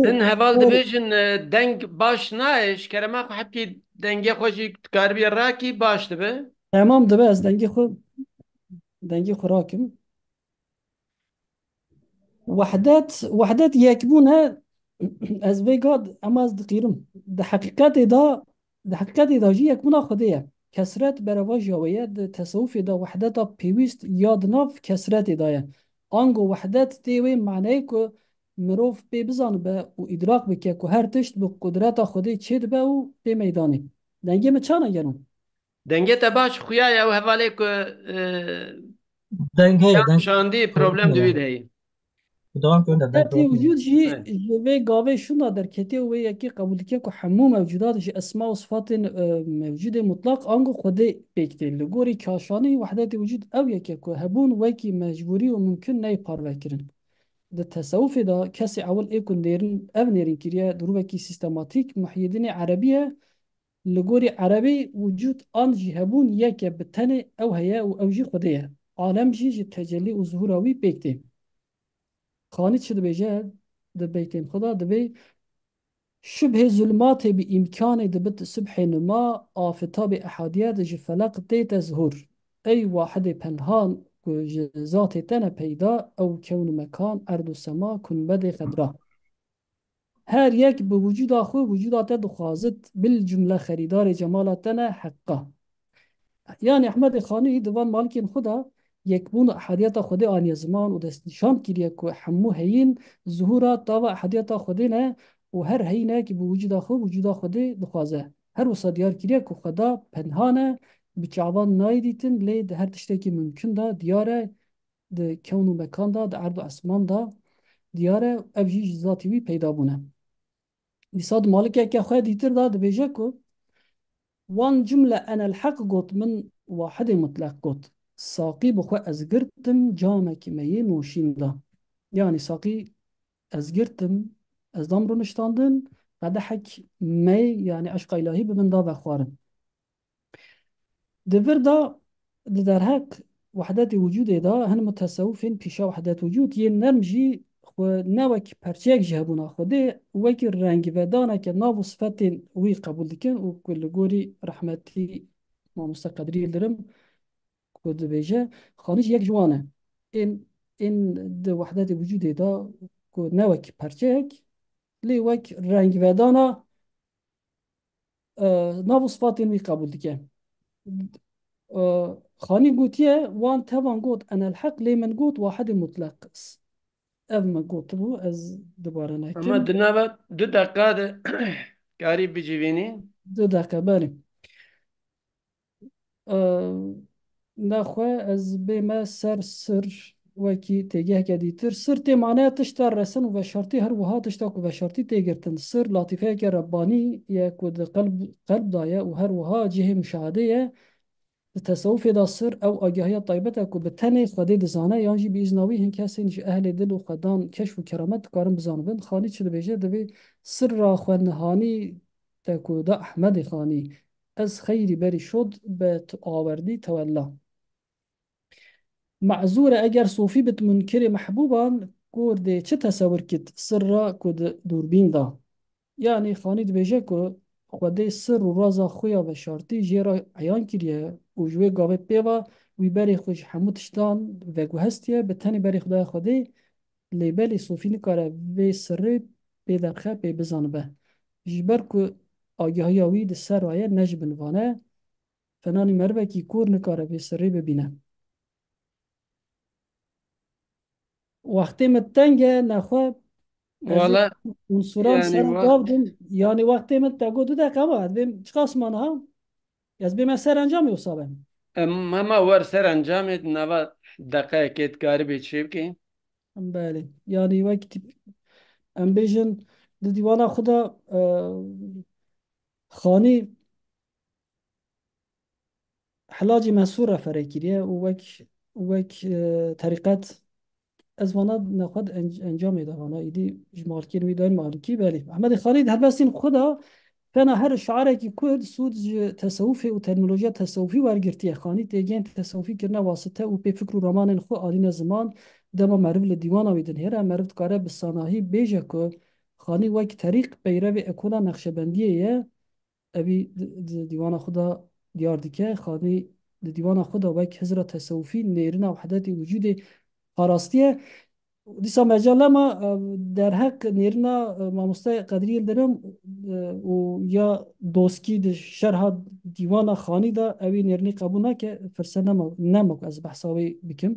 Din heval dibêjin deng baş nayê kerema xwe hepkî dengê xwe jî dikaribî rakî baş dibe. Tamam dibe ez dengê xwe rakim وحدت يكبونها از ويجاد اما از دقيرم ده حقيقت دا جي يكبونا خديه كسرت بروا جاوية ده تصوف دا وحدت بيويست ياد ناف كسرت دايا انگو وحدت تيوي معناه كو مروف بي بزان به و ادراك بكي كو هر تشت به قدرت خودي چيد به و بي ميداني دنگي me çana gelon Dengê te baş xuya ya ew hevalê ku دنگ هەیە دەنگ şandî problem di wî de heye. دوام كون دنگ كتي وجود جي جي قاوي شنو در كتي وي يكي قبول كيكو حمو موجودات جي اسماء وصفات موجودة مطلق انغو خدي بيكتي لغوري كاشاني وحدات وجود او يكيكو هبون ويكي مجبوري وممكن ناي باروكرن ده تصوف دا كسي اول ايكون ديرن او نيرين كريا دروبكي سيستماتيك محيدين عربية لغوري عربي وجود ان جي هبون يكي بتاني او هيا او جي خديه عالم جي تجلي وظهوراوي بيكتي خانه چه دبیجه دبیتین خدا دبی شبه ظلمات بإمكان دبت صبح نما آفتاب أحاديات جفلق ديت ظهور أي واحد پنهان ذات تنا پیدا أو كون مكان أرض و سما كن بد خضرا هر یک به وجود آخو وجودات دخوازت بالجمله خریدار جمالاتنا حقا يعني أحمد خاني دوان مالكين خدا يكبون أحادية خدي آن زمان ودست نشان كريا كو حمو هين ظهورا طاوة أحادية خدينا وهر هينا كي بوجود أخو وجود خدي دخوازه هر وصا ديار كريا كو خدا پنهانه بچعوان نايديتن لي ده هر تشتاكي ممكن دا دياره ده كون و مكان دا ده عرض و اسمان دا دياره أفجي ذاتي وي پیدا بونه لساد مالك يكي أخوة ديتر دا ده بيجا كو وان جملة أنا الحق قوت من واحد مطلق قوت ساقي بخوا از گرتم جامك مي نوشين دا يعني ساقي از گرتم از دام رو نشتاندن قدحك مي يعني عشق إلهي بمن دا بخوارن دفر دا در حق وحدات وجود دا هن متصوفين بيشا وحدات وجود ين نرمجي خو نوك پرچيك جهبونا خوده وك رنگ ودانا که ناو صفتين وي قبول دكن و كل گوري رحمتي ما مستقدري درم كود بيجا خانش يك جوانه ان ده وحدات وجود دا كود نوك پرچيك لي وك رنگ ودانا ناو صفتين وي قبول دكن خاني قوتيه وان تبان قوت انا الحق لي من قوت واحد مطلق اف ما قوت بو از دوباره Ama نكن dinava 2 dakika de karî bicivînî. 2 دقيقة بالي نخواه از بما سر وكي تيجيه كديتر سر تي معناه تشتر رسن وشرطي هر وها تشتاك وشرطي تيجرتن سر لطيفة كرباني يكود قلب ضايا وهر وها جهة مشاهدية التصوف دا سر او آگاهی طيبتك وبتني خدي دزانه يانجي بإذناوي هن كاسين جي أهل دل وخدان كشف وكرامت كارم بزانو بند خاني چه بيجه دبي سر را خواه نهاني تكو دا أحمد خاني از خيري بري شد بت آوردي تولا معذورة اگر صوفي بت منكر محبوبان كور دي چه تصور كت سر را كود دوربين دا يعني خاني دبيجه كو خودي سر و رازا خويا و شرطي جيرا عيان كريه و جوه قابه بيوا وي بري خوش حمو تشتان و گو هستيه بتاني بري خدای خودي لي بالي صوفي نكاره و سر بي درخه بي بزان به جبر كو آگاهی وی د سر رایه نجبن وانه فنانی مروه کی کور نکاره به سری ببینه وقتی متنگه نخواه Valla عنصران yani سر vakt قابدن يعني وقتی متنگه 2 دقیقه بعد بیم چه قسمان ها از بیم سر انجام یوسابم ama var ser encamê dinava دقایقێت کاری بێت چێ بکەین بله يعني وقت ام بيجن دي ديوانا خدا خاني حلاجي منصورة فريكيريا وك طريقات از وانا نخواد انجام میده وانا ایدی مالکی نوی داین مالکی بله احمد خالد هر بسین خدا فانا هر شعاره کی کود سود تصوفي وتكنولوژيا تصوفي ورگرتي خاني تيجين تصوفي كرنا واسطه و به فكر رمان خو آلين زمان دما معرف لديوان ويدن هرا معرفت كاره بالصناهي بيجا كو خاني وك طريق بيروي اكولا نقشبنديه ابي ديوان خدا ديار ديكه خاني ديوان خدا وك حضرت تصوفي نيرنا وحدت وجود پاراستیه دیسا مجال ما در حق نیرنا ماموسته قدری دارم و یا دوسکی د شرح دیوان خانی دا اوی نیرنی قبول نکه فرصه نمک از بحثاوی بکم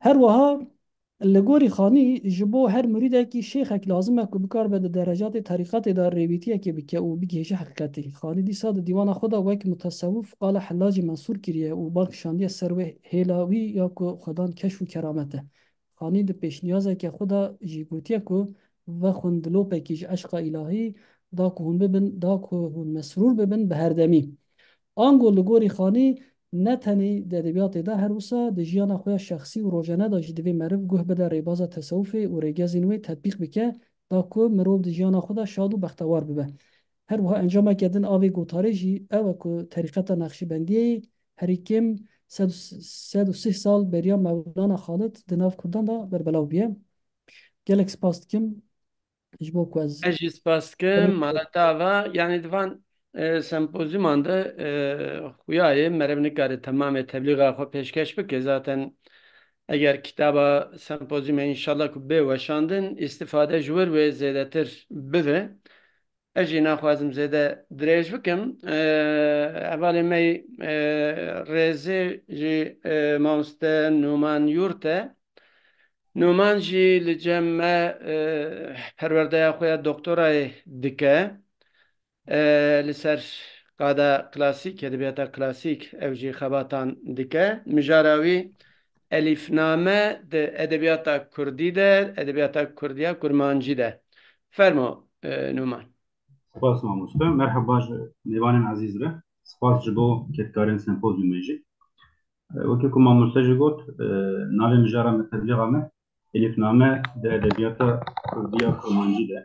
هر وها لگوری خانی جبو هر مریده کی شیخ اک لازمه که بکار به درجات طریقات دار ریویتی که بکه و بگیش حقیقتی خانی دیسا د دیوان خدا وک متصوف قال حلاج منصور کریه و بالک شاندی سروه هیلاوی یا که خدان کشف و کرامته خانی د پیش نیازه که خدا جیبوتیه که و خوندلو پکیج عشق الهی دا که هون ببن دا که هون مسرور ببن به هر دمی آنگو لگوری خانی نه تنی د ادبیات ده هر وسا د ژیان خو شخصي و روزانه د جدوی معرف گوه بده ریباز تصوف و ریگازینوی تطبیق بکه دا کو مرو د ژیان خو شاد و بختوار ببه هر وها انجام کردن آوی گوتارجی او کو طریقت نقشبندی هریکم 103 سال بریا مولانا خالد د ناف کردان دا بربلاو بیه گلکس پاست کم جبو کو از اجی سپاس کم مالتا و یعنی دوان سمپوزیوم da huyayı merevni kare tamamı tebliğ akı peşkeş bike zaten eğer kitaba sempozyum inşallah ku be veşandın istifade jwer ve zedetir bive eji naxwazim zede dirêj bikim evalê me rêzê ji mamoste Numan Yurte Numan jî li cem me perwerdeya xwe ya doktorayê dike li ser qada klasîk edebiyata klasîk ew jî xebatan dike mijara wî elîfname di edebiyata Kurdî de edebiyata Kurdiya Kurmancî de fermo Numan سپاس مامۆستا مرحبا ji mêvanên ezîz re spas ji bo ketkarên sempozyumê jî wekî ku mamosta jî got navê mijara me tebliğa me elîfname di edebiyata Kurdiya Kurmancî de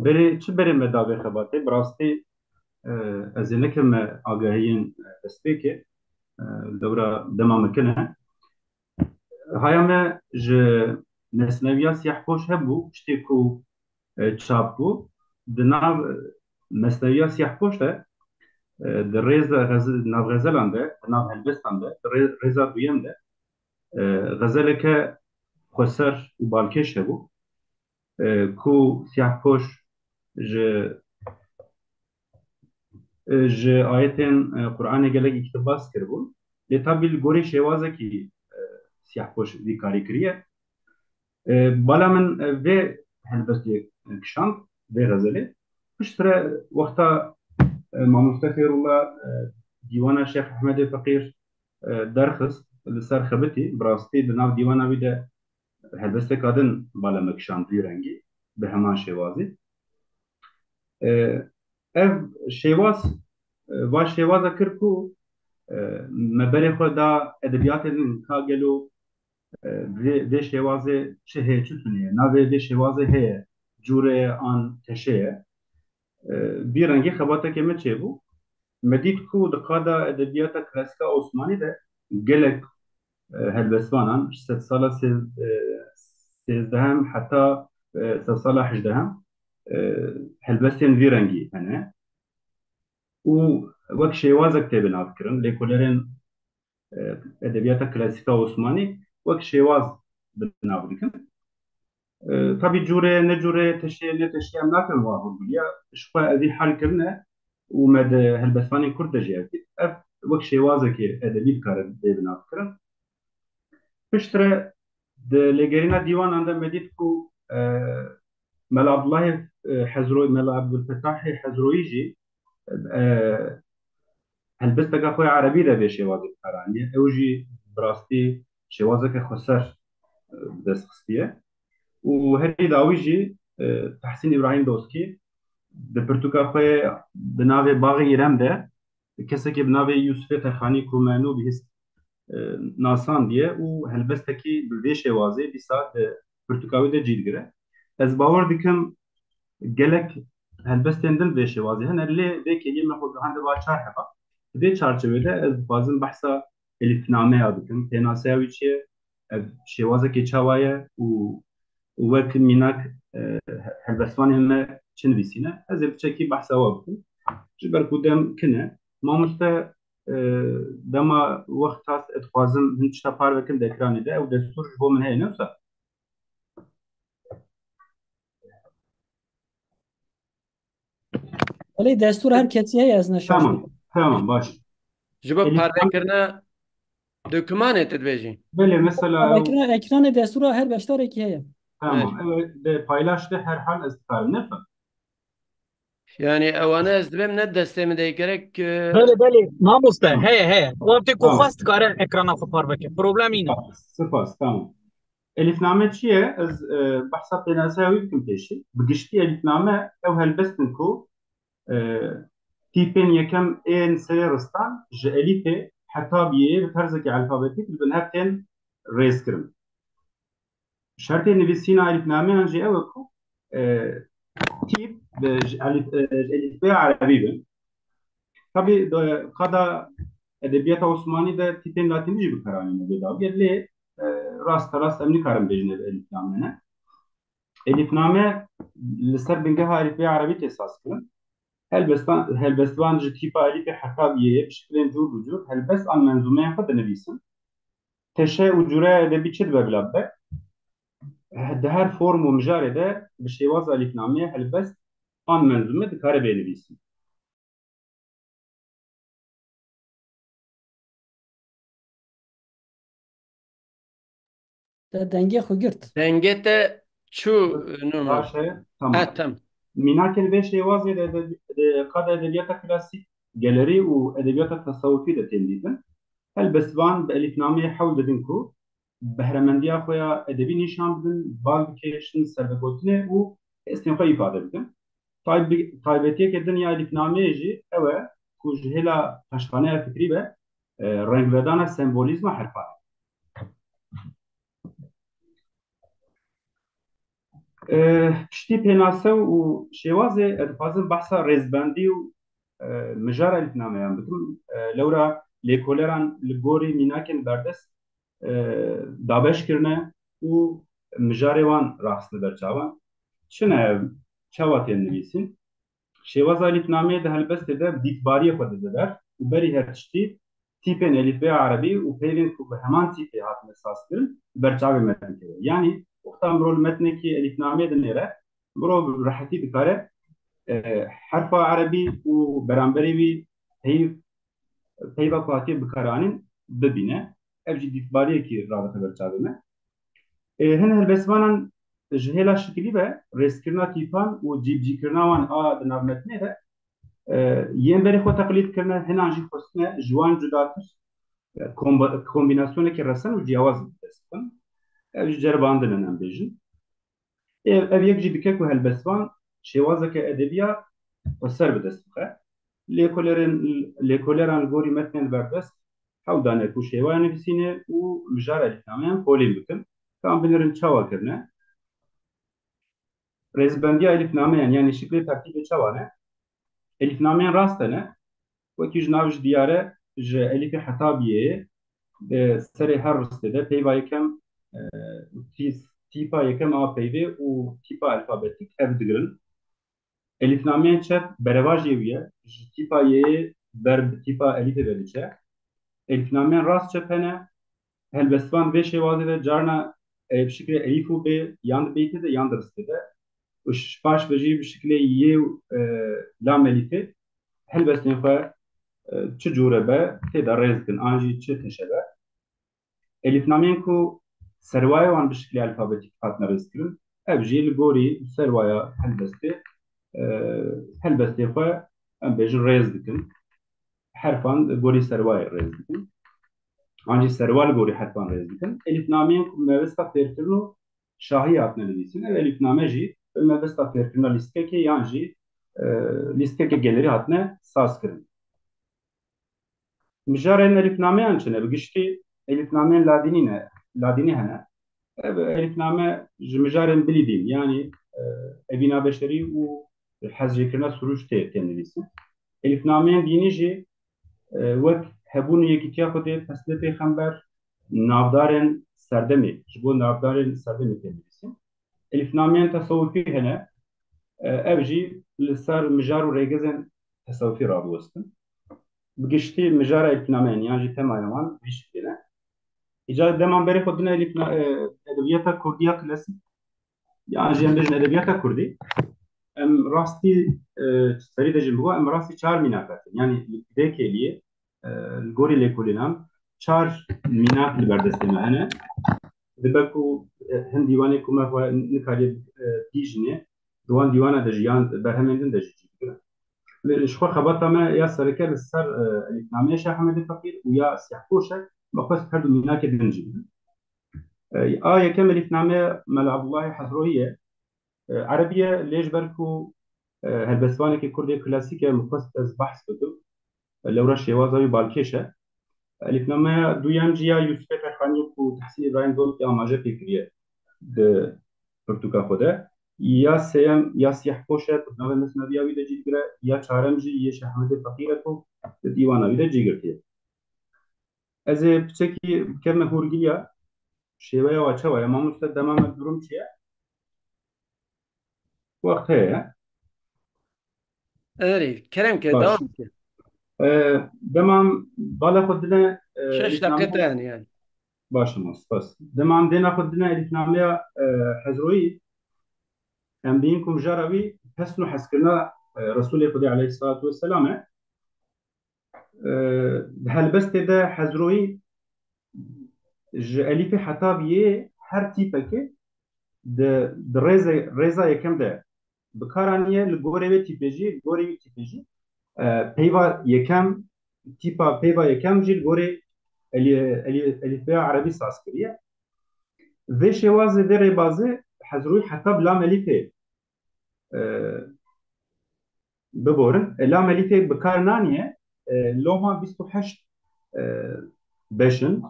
berê çi berê me davê xebatê bi rastî ez ê nekim me agahiyên destpêkê dewra dema me kin e haya me ji nesneviya siyahpoş hebû tiştê ku çap bû di nav mesneviya siyahpoş de di rêza navxezelan de di nav helbestan de di rêza duyem de xezeleke xweser û balkêş hebû ku siyahpoş ji ayetên Qur'anê gelek îktibas kiribûn lê tabî li gorî şêwazekî siyahpoş vî karî kiriye bala min vê helbestê kişand vê xezelê piştre wexta mamoste Xêrullah dîwana Şêx Ehmedê Feqîr derxist li ser xebitî bi rastî di nav dîwana wî de helbesteka din bala me kişand vî rengî bi heman şêwazî ev şêwaz va şêwaza kir ku me berê xwe da edebiyatê din ka gelo vê şêwazê çi heye çi tuniye navê vê şêwazê heye curê an teşeye bir rengî xebatekê me çêbû me dît ku di qada edebiyata klasîka Osmanî de gelek helbestvanan sed sala sêzdehem heta sed sala hejdeham helbestên vî rengî hene û wek şêwazek tê bi nav kirin lêkolêrên edebiyata klasîka Osmanî wek şêwaz bi nav dikin tabî curê ne curê teşê ne teşê em nakin wa hûrgiliya ji xwe evî hel kirine û me di helbestvanên Kurd de jî ev dît ev wek şêwazekê edebî dikarin tê bi nav kirin piştre di lêgerîna dîwanan de me dît ku Mela Abdullahê Hezroyî Mela Abdulfetahê Hezroyî jî helbesteka xwe Erebî de vê şêwazê dikaranîye ew jî bi rastî şêwazeke xweser bi dest xistiye û herî dawî jî Tehsîn İbrahîm Doskî di pirtûka xwe di navê Baxê İrem de kesekê bi navê Yusufê Texanî ku me nû bihîst nasandiye û helbestekî bi vê şêwazê dîsa di pirtûka wê de cîrgire. Ez bawer dikim gelek helbestên din vê şêwazê hene lê vê kêyî me xwe gihandî va çar heba. Vê çarçevêde ez dixwazim behsa elîfnameya bikim. Pênaseya wî çi ye? Ev şêwazekê çawa ye û wek mînak helbestvanên me çi nivîsîne? Ez ê biçekî behsa we bikim. Ji ber ku dem kin e, mamoste dema wext hat dixwazim hin tişta par bikim di ekranê de ew destûr ji bo min heye ne wisa? Belê destûr her kesî heye ez neşaş Tamam, dikim. tamam baş. Ji bo Elîfnan parvekirina dokümanê tu dibêjî. belê mesela ew Ekranê destûra her beşdarekî heye. tamam ew de paylaştı her hal ez dikarim ne fa? Yani ewane ez dibêm ne destê min de gerek بله بله مامۆستا Tamam, هەیە هەیە وقتی کو tamam. خواست دکاره ekrana xwe par bike problemî ne Spas, tamam. Elîfname çi ye? Ez behsa pênaseya wî bikim pêşî. Bi giştî elîfname ew helbestin ku tîpên yekem ên sê ristan ji elîfê heta biyê bi terzekî alfabetîk li bin hev tên rêzkirin. Şertê nivîsîna elîfnameyan jî ew e ku tîp ji elîfbeya Erebî bin. Tabii kada edebiyata Osmanî de tîpên latînî jî bikaranîne vê dawiyê lê rast rast em nikarin bêjin ev elîfname. Elîfname li ser bingeha elîfbeya Erebî tê saz kirin. Helbestvan ji tîpa elîfê heta biyê bi şiklên cûr bi cûr helbest an menzûmeyan xwe dinivîsin. Teşe û cûreya edebî çi dibe bila be? Di her form û mijarê de bi şêwaza elîfnameyê helbest an menzûme dikare bênivîsin. Te dengê xwe girt. Dengê te çû nûma. Baş e, tamam. Ha tamam. Mînakên vê şêwazê de qada edebiyata klasîk, gelerî û edebiyata tasawufî de tên dîtin. Helbestvan bi elîfnameyê hewl didin ku behremendiya xwe ya edebî nîşan bidin, bal bikêşin, servegotinê û hestên xwe îfade bikin. Taybetiyekê din ya elîfnameyê jî ew e ku ji hêla taşxaneya fikrî ve rengvedana sembolîzma herpa ye. Piştî pênase û şêwazê ez dixwazim behsa rêzbendî û mijara elîfnameyan bikim. Lewra lêkoleran li gorî mînakên berdest dabeş kirine û mijarê wan raxistin ber çavan. Çi ne ev? Çawa tên nivîsîn? Şêwaza elîfnameyê di helbestê de dîtbariyê xwe dide der û berî her tiştî tîpên elîfbeya Erebî û peyvên ku bi heman tîpê hatine saz kirin ber çavê metnê keve. Yani wexta mirov li metnekî elîfnameyê dinêre mirov bi rehetî dikare herfa Erebî û beramberî wî peyva ku hatiye bikaranîn bibîne. Ev jî dîtbariyekî rabite ber çavê me. Hin helbestvanan ji hêla şikilî ve rêzkirina tîpan û cîbcîkirina wan a di nav metnê de yên berê xwe teqlîd kirine hinan jî xwestine ji wan cudatir kombînasyonekî resen û ciyawaz bidest bikin. Ev jî ceribandin em bêjin. Ev yek jî dike ku helbestvan şêwazeke edebiya xweser bi dest bixe. Lêkoleran li gorî metnên berdest hewl dane ku şêwaya nivîsînê û mijara elîfnameyan polên bikin. Tam binirin çawa kirine. Rêzbendiya elîfnameyan yani şiklê tertîbê çawa ne? Elîfnameyan rast ne? Wekî ji nav ji diyare ji elîfê heta biyê serê her ristê de peyva yekem tîpa yekem a peyvê û tîpa alfabetîk ev digirin. Elîfnameyên çep berevajê wî ye ji tîpa yê ber bi tîpa elîfê ve diçe. Elîfnameyên rast çep hene helbestvan vê şêwazê de carna bi şiklê elîf û bê yan di beytê de yan di ristê de paş ve jî bi şiklê yê û lam elîfê helbestên xwe çi cûre be têda rêz dikin an jî çi teşe be. Elîfnameyên ku serwaya wan bi şiklê alfabetîk hatine rêzkirin ev jî li gorî serwaya helbestê xwe em bêjin rêz dikin. حرفان گوری سروای رز دکن آنجی سروال گوری حرفان رز دکن الفنامه مبستا فیرکرنو شاهی هاتنه نویسین ev elifname jî mebesta fêrkirina lîstikekê yan jî lîstikeke gelerî hatine sazkirin. Mijarên elifnameyan çi ne? Bi giştî elifnameyên ladînî hene. Ev elifname ji mijarên bilî dîn yanî evîna beşerî û hezjêkirina Suruç tê nivîsin. Elifnameyên dînî jî wek hebûn yekîtiya Xwedê, peslê pêxember, navdarên serdemê ji bo navdarên serdemê tê nivîsin. Elifnameyên tesawufî hene. Ev jî li ser mijar û rêgezên tesawufî rabûstin. Bi giştî mijara elifnameyên yan jî temaya wan vî şeklî ne. Îca deman berê xwe dine edebiyata Kurdiya klasîk yan jî em bêjin edebiyata Kurdî. Em rastî serî de jî bigo em rastî çar mînak hatin. Yani li pîdekê li gorî lêkolînan çar mînak li berdestê me hene. Dibe ku hin dîwanê ku me xwe nikariye bîjîne di wan dîwana de jî yan berhemên din de jî çîkirin. Ji xwe xebata me ya sereke li ser elîfnameyê Şeyh Hemedî Feqîr û ya Siyahpoşek me xwest her du mînakê din jî bibin. A yekem elîfnameya Mela Abdullahê Hezroyî ye. Erebiye lê ji ber ku helbestvanekî Kurdê klasîk e me xwest ez behs bikim. Lewra şêwaza wî balkêş e. Elîfnameya duyem jî ya Yusufê Ferxanî ku Tehsîn İbrahîm Dol amaje pê kiriye di pirtûka xwe de. Ya sêyem ya Siyahpoş e ku navê Mesneviya wî de cî digire ya çarem jî yê Şeyh Hemedî Feqîr e ku di dîwana wî de cî girtiye. Ez ê piçekî bikevme hûrgiliya şêweya wa çawa ye mamoste dema me durum çi ye? Wext heye. Erê keremke Baş. devam ke. Demam bala xwe dine 6 dakika yani yani. başım spas. Demam dena xwe dine elîfnameya Hezroyî em bînin ku mijara wî hesn û hezkirina Resulê Xwedê aleyhissalatu vesselam e. Di helbestê de Hezroyî ji elîfê hetabiyê her tîpekê di rêza yekem de bikaraniye li gorê vê tîpê jî li gorê wî tîpê jî peyva yekem tîpa peyva yekem jî li gorê elîfbeya Erebî saz kiriye. Vê şêwazê vê rêbazê Hezroyî heta bi lam elîfê biborin. Lam elîfê bikar naniye loma 28 beşin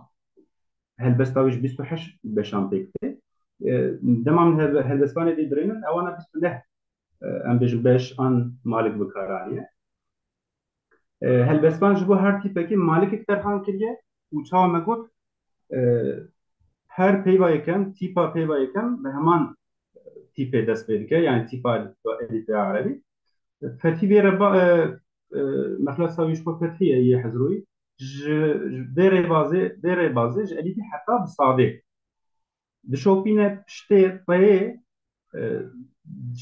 helbesta wî ji 28 beşan pê kiriye. Demam helbestvanê dê dirênin ewana 29 em bêjin beş an malik bikaraniye. Helbestvan ji bo her tîpekî malikek terhan kiriye û çawa me got her peyva yekem tîpa peyva yekem bi heman tîpê dest pê dike yani tîpa elîfeya Erebî. Fethî vê re mexlesa wî ji xwe fethiye yê Hezroyî ji vê rêbazê ji elîfê heta bi sadê dişopîne piştê peyê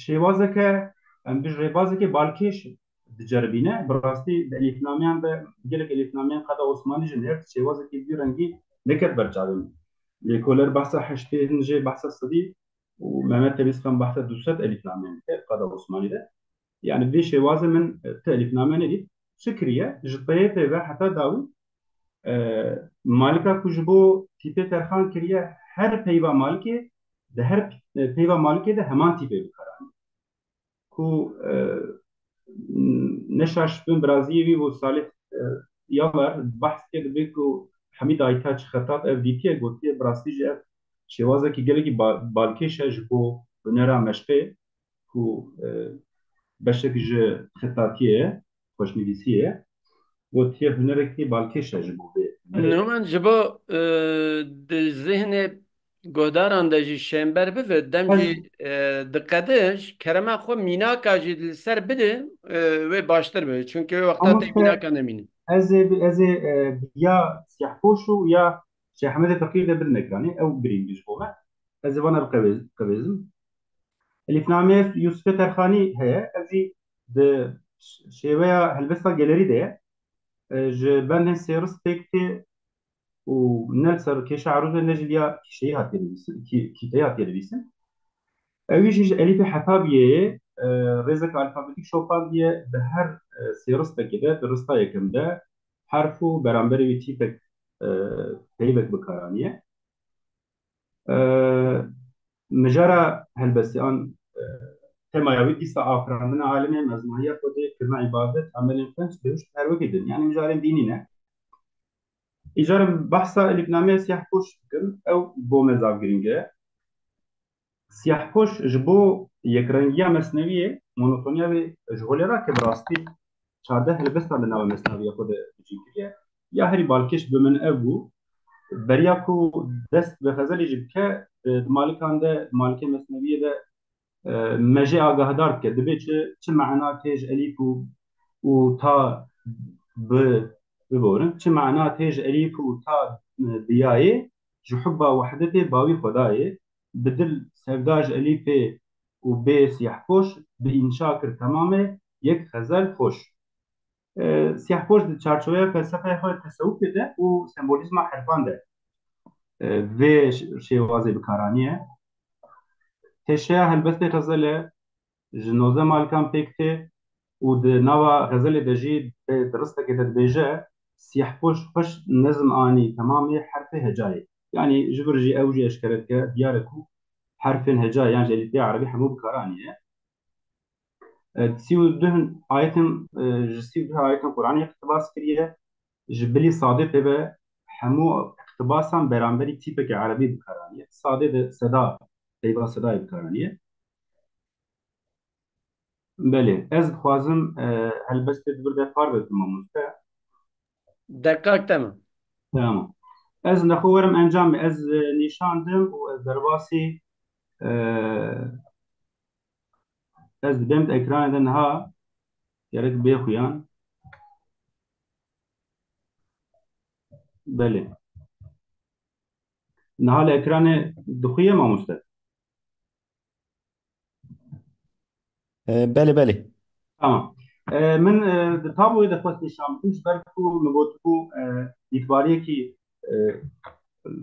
şêwazeke em bij rêbazekê balkêş diceribîne bi rastî di elîfnameyan de gelek elîfnameyan qeda Osmanî jî her şêwazekî vî rengî neket berçavê min. Lêkoler behsa heştê hin jê behsa sedî û Mehmet Tevîskan behsa 200 elîfnameyan qeda Osmanî de. Yani vê şêwazê min ti elîfname nedît çi kiriye ji peyê pê ve heta dawî malika ku ji bo tîpê terxan kiriye her peyva malikê di her peyva malikê de heman tîpê bikaranî. Ku neşaş bin Brazîlî wî û Salih Yalar behs dibe ku Hemîd Aytaç xetat ev dîtiye gotiye bi rastî jî ev şêwazekî gelekî balkêş e ji bo hunera meşqê ku beşek ji xetatiyê ye xweşnivîsiyê ye gotiye hunerekî balkêş e ji bo vê. Numan ji bo di zihnê godaran de jî şember bive dem jî diqediş kerema xwe mînaka jî li ser bide wê baştir be. Çünkü wê wexta tê mînaka nemînin. Ez ê ya Siyahpoş û ya Şeyh Hemedî Feqîr de birin ekranî ew girîngî ji bo me. Ez ê vana biqevêzim. Elîfnameyê Yusufê Terxanî heye ev jî di şêweya helbesta gelerî de ye. Ji bendên sêris têk tê û ne ser kêşa erûzê ne jî ya kîşeyî hatiye nivîsin kîteyê hatiye nivîsin. Ew jî ji elîfê hetabiyê rêzek alfabetîk şopan diye bi her sêristekê de di rista yekem de حرف و بەرامبەر وی تیپێک پەیوەک بکارانیە مجارە هەلبەستیان تێمایاوی دیسا ئافراندنە عالمێ مەزموعیە خودێ کردنا عیبادەت ئەمەلێن پێنج پێوشت هەروەکی دن یعنی مجارên دینی ne îcarên behsa elîfnameyê siyahpoş bikin ew bo me zav giring e siyahpoş ji bo yekrengiya mesneviyê monotoniya wê ji holê ra ke bi rastî çardeh helbestan li nava mesneviya xwe de bicî kiriye ya herî balkêş bi min ev bû beriya ku dest bi xezelê jî bike di malikan de malikê mesneviyê de mejê agahdar bike dibe çi mena tê ji elîf û ta biborin çi mena tê ji elîf û ta diyayê ji hubba wehdetê bawî xwedayê bi dil sevda ji elîfê û bê siyahpoş bi înşa kir temamê yek xezel xweş siyahpoş di çarçoveya felsefeya xwe tesewwufê de û sembolîzma herfan de vê şêwazê bikaranîye têşeya helbestê xezel e ji noze malikan pêk tê û di nava xezelê de jî diristekê de dibêje siyahpoş xweş nezm anî temamê herfê hecayê yani ji vir jî ew jî eşkere dike diyar e ku herfên heca yan ji elîfbeya erebî hemû bikaranîye sî û duh ayetên ji sî û duh ayetên Qur'anê iqtibas kiriye ji bilî sadê pêve hemû iqtibasan beramberî tîpekê erebî bikaranîye sadê de seda peyva sedayê bikaranîye belê ez dixwazim helbestê di vir de par bikim mamoste دقیق تمام tamam ez nexwe werim encamê ez nîşandim û ez derbasî ez dibêm di ekranê de niha gerek bêxuyan belê niha li ekranê dixuye mamoste بله بله tamam min di tabloyê de xwest nîşan bidim ji ber ku min gotibû îtibariyekî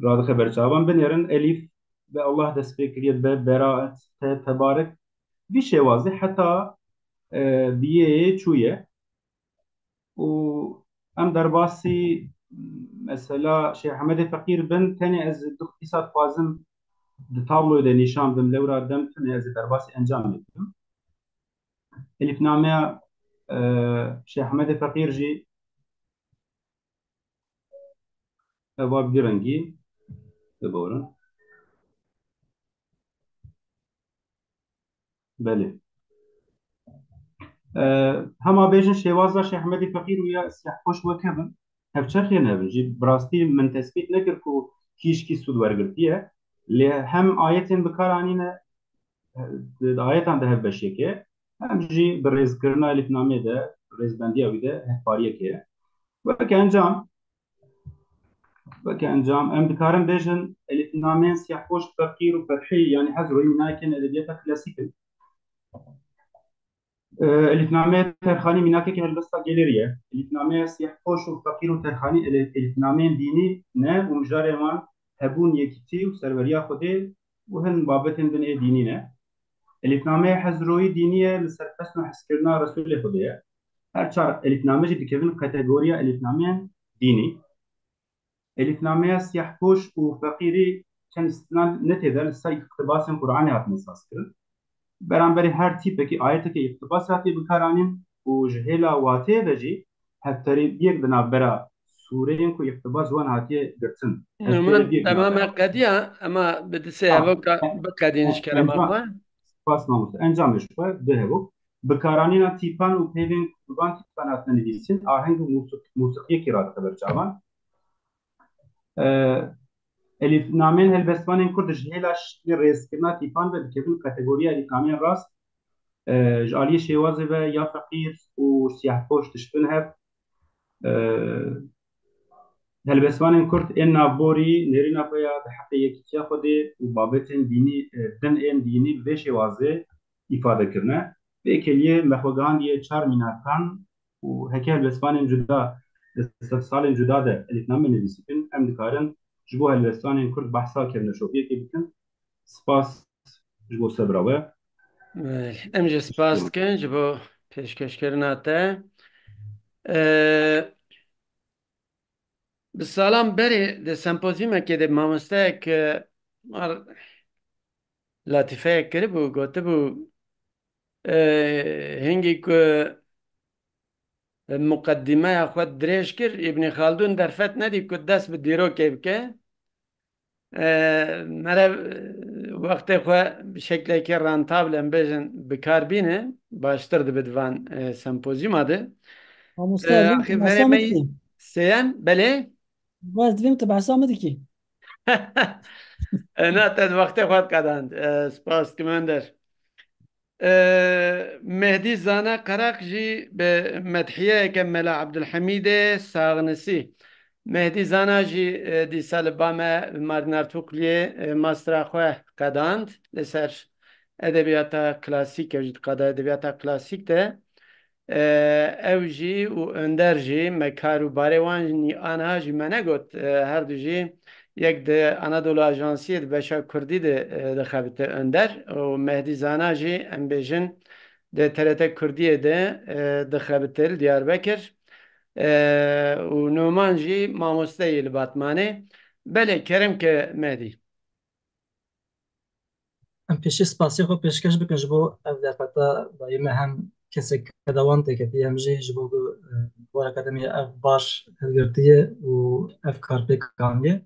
radixe berçavan binêrin elîf ve Allah dest pê kiriye be beraet te tebarek vî şêwazê heta biyê çûye û em derbasî mesela Şeyh Hemedê Feqîr bin tenê ez du dîsa dixwazim di tabloyê de nîşan bidim lewra dem tenê ez ê derbasî encam bidim elîfnameya Şeyh Hemedê Feqîr jî eva bi rengî biborin belê hema bêjin şêwaza Şeyh Hemedê Feqîr û ya siyahpoş weke bin hevçerxê nevin jî bi rastî min tespît nekir ku kîşkî sûd wergirtiye lê hem ayetên bikaranîne ayetan de hev beşekê hem jî bi rêzkirina elîfnamê de rêzbendiya wî de hevpariyekê ye weke encam em dikarin bêjin elîfnameyên siyahpoş feqîr û fethî yani hez royî mînakên edebiyata klasîk in elîfnameya terxanî mînakekî helbesta gelêrî ye elîfnameya siyahpoş û feqîr û terxanî elîfnameyên dînî ne û mijarê wan hebûn yekîtî û serveriya Xwedê û hin babetên din ê dînî ne elîfnameya hezroyî dînî ye li ser fesna hezkirina Resûlê Xwedê ye her çar elîfname jî dikevin kategoriya elîfnameyên dînî elîfnameya siyahpoş û feqîrî çend istisna netêde li ser iqtibasên Qur'anê hatine sazkirin beramberî her tîpekî ayetekê iqtibas hatiye bikaranîn û ji hêla wateyê de jî hevterêbiyek di navbera sûreyên ku iqtibas wan hatiye girtin تمام قضیه اما بدسه هوا بقدینش کرم اما spas mamoste encamê ji xwe di hevok bikaranîna tîpan û peyvên kurban tîpan hatine nivîsin aheng û musîqiyekî radixwe berçavan elîfnameyên helbestvanên Kurd ji hêla rêzkirina tîpan ve dikevin kategoriya elîfnameyên rast ji aliyê şêwazê ve ya feqîr û siyahpoş dişibin hev helbestvanên Kurd ên navborî nêrîna xwe ya di heqê yekîtiya Xwedê û babetên dînî din ên dînî bi vê şêwazê îfade kirine vê kêliyê me xwe gihandiye çar mînakan û heke helbestvanên cuda sed salên cuda de elîfname nivîsîbin em dikarin ji bo helbestvanên Kurd behsa kevneşofiyekê bikin spas ji bo sebra we em jî spas dikin ji bo pêşkêşkirina te بسالام بری ده سمپوزیوم که ده مامسته که مار لطیفه کری بو گوته بو هنگی که مقدمه خود درێژ کرد ابن خالدون دەرفەت نەدی کو دەست بە دیرۆکێ بکە مەرە وەختێ خۆ شکلێکی ڕانتابلم بێژن بکاربینە باشتر دەبێت وان سمپۆزیوما ده Mamoste ez vim آخی te vere behsa me dikî. سێن بەلێ Ez divêm te behsa dikî. نه te وەختێ خۆت قەداند سپاس کمەندەر مهدی زانا قرق جی به مدحیه که ملا عبدالحمید ساغنسی مهدی زانا جی دی سال بامه مارنارتوکلیه ماسترا خواه قداند لسر ادبیاتا کلاسیک او جید قدا ادبیاتا کلاسیک ده او جی و اندر جی مکارو باروان نی آنها جی منه گوت هر دو جی یک ده انادولو آژانسیه ده بشا کردی ده خبت اندر و مهدی زانا جی ام بیجن ده TRT کردیه ده خبتل دیاربکر و نومان جی ماموسته لباتمانه بله کرم که مهدی ام پیشی سپاسی خو پیشکش بکن جبو اف درفتا دایما هم کسی که دوان تکتی هم جی جبو بور اکادمی اف باش هلگرتیه و اف کارپی کانیه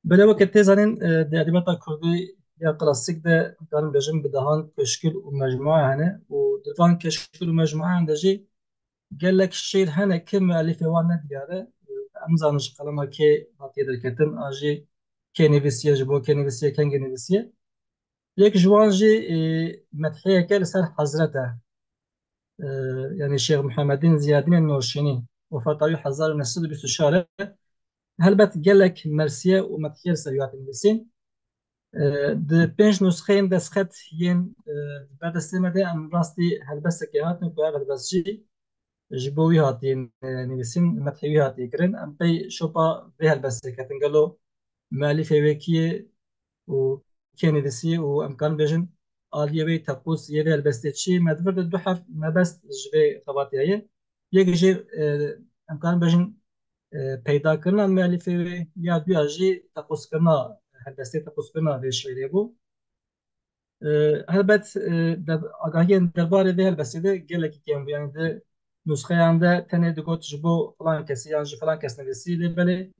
بله وقت تزانین در ادبیات کردی یا کلاسیک ده کارم بجم بدهان کشکل و مجموعه هنه و دوان کشکل و مجموعه هنده جی گلک شیر هنه که مؤلف وان ندیاره امزانش قلمه که هاتیه درکتن آجی که نویسیه جبو که نویسیه کنگ نویسیه یک جوان جی مدحیه که لسر حضرته يعني الشيخ محمد زيادين النورشيني وفاتاوي 1924 هلبت قال لك مرسيه ومدحيه سريات المسين د بنج نسخين دسخت ين بعد السنه دي ام راستي هلبس كيات نقول بس جي جبوي هاتين نيسين مدحيه هاتي كرن ام بي شوبا به هلبس كاتن قالوا مالي وكي و كندسي وامكان بيجن آلیوی تپوس یه البستچی مدفر دو حرف مبست جبه خباتیه یک جی امکان بجن پیدا کردن مؤلفه یا بیاجی تپوس کردن البسته تپوس کردن رشوه بو البته در آگاهی درباره به البسته ده گله کی کم یعنی ده نسخه عنده تنه دگوت جبو فلان کسی یعنی فلان کس نویسی بله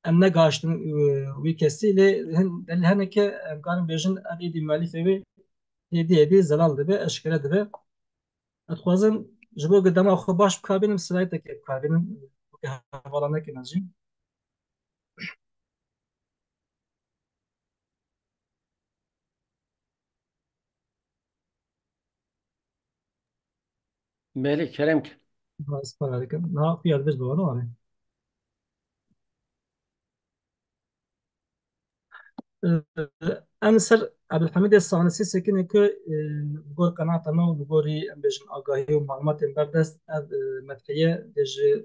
ام نگاشتن وی کسی له هنه که امکان بجن عقیدی مؤلفه هدیه زلال دبه اشکال دبه اتخوازم جبو قدام اخو باش بكابينم سلايتك بكابينم حوالا نكن نجي بله کرم که اسفل عليكم نا في هذا بس بوانو عليه أنصر عبد الحميد الصانسي سكن كو بقول قناة ما وبقولي بيجن آگاهی ومعلومات بردست مدحية دج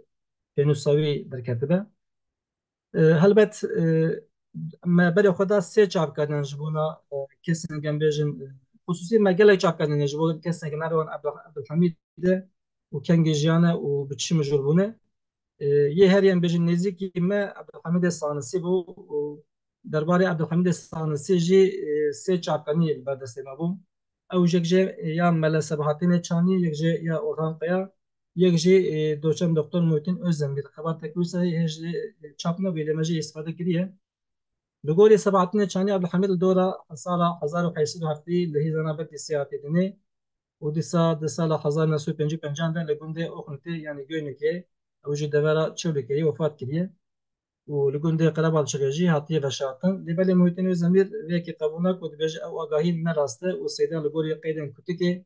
بنوساوي دركتبه هلبت ما بري خدا سه چاپ کردن جبونا کسی نگم بیجن خصوصی مگله چاپ کردن جبو کسی نگم نروان عبدالحمید و کنگ جیانه و بچی مجربونه یه هریم بیجن نزدیکی ما عبدالحمید سانسی بو و درباره عبدالحمید سانسی جی سه چاپ کردنی بردست ما بو او یک جه یا ملا سبحاتین چانی یک جه یا اوران قیا یک جه دوچم دکتر محیطین özlem bir خبر تکویسه هج چاپنا بیلمجی استفاده کریه لقول سبعتنا چانی عبدالحمید الدورة سال 1507 لهي زنابت سياتي دني ودسا دسال 1955 ده لقونده أخنتي يعني جوينكي أوجي دورة تشولكي وفات كريه ولقونده قرابة شغجي هاتيه بشارتن لبالي محيطين وزمير ويكي قبونك ودبج أو أغاهين نراسته والسيدان لقولي قيدن كتكي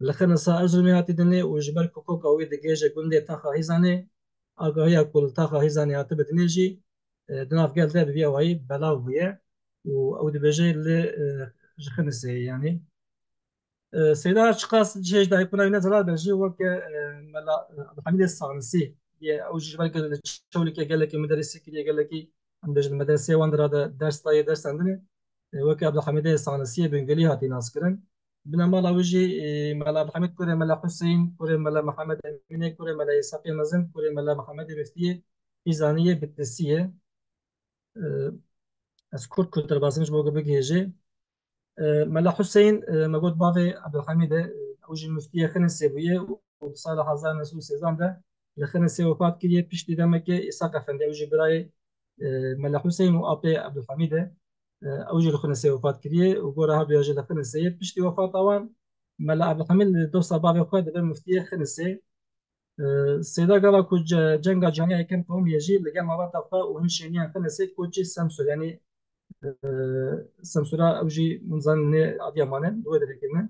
لخنسا أرزمي هاتي دني وجبر كوكو قوي دقيجة قونده تاخا هيزاني آگاهی کل تاخا هیزانی هات بدنیجی دناف گل ده بیا وای بلاو بیا و او دی بجه ل جخنسه يعني سيدا اشخاص جيش دا يكون هنا زلال بجي وك ملا عبد الحميد الصانسي يا او جيش بالك شغل كي قال لك مدرس كي قال لك عند المدرسه وان هذا درس طاي درس عندنا وك عبد الحميد الصانسي بنقلي هاتي ناس كرن بنا مالا وجي ملا عبد الحميد كوري ملا حسين كوري ملا محمد امين كوري ملا يساقي مزن كوري ملا محمد مفتي İzaniye Bitlisiyê ez Kurd kulturbazî bo bigêjê Mela Hüseyin me got bavê Abdulhamîdê ew jî muftiyê Xinîsê bûye û di sala 1913 de li Xinîsê wefat kiriye piştî demekê İshak Efendi ew jî birayê Mela Hüseyin û apê Abdulhamîdê ew jî li Xinîsê wefat kiriye û gora heduya jî li Xinîsê piştî wefata wan Mela Abdulhamîd li dosa bavê xwe dibe muftiyê Xinîsê Sêda gava ku cenga Canî Ekem qewmî jî li gel mavata xwe û hin şêniyan Xinîsê koçî Semsûr yanî Semsûra ew jî min zanînê Adıyamanê li wê derê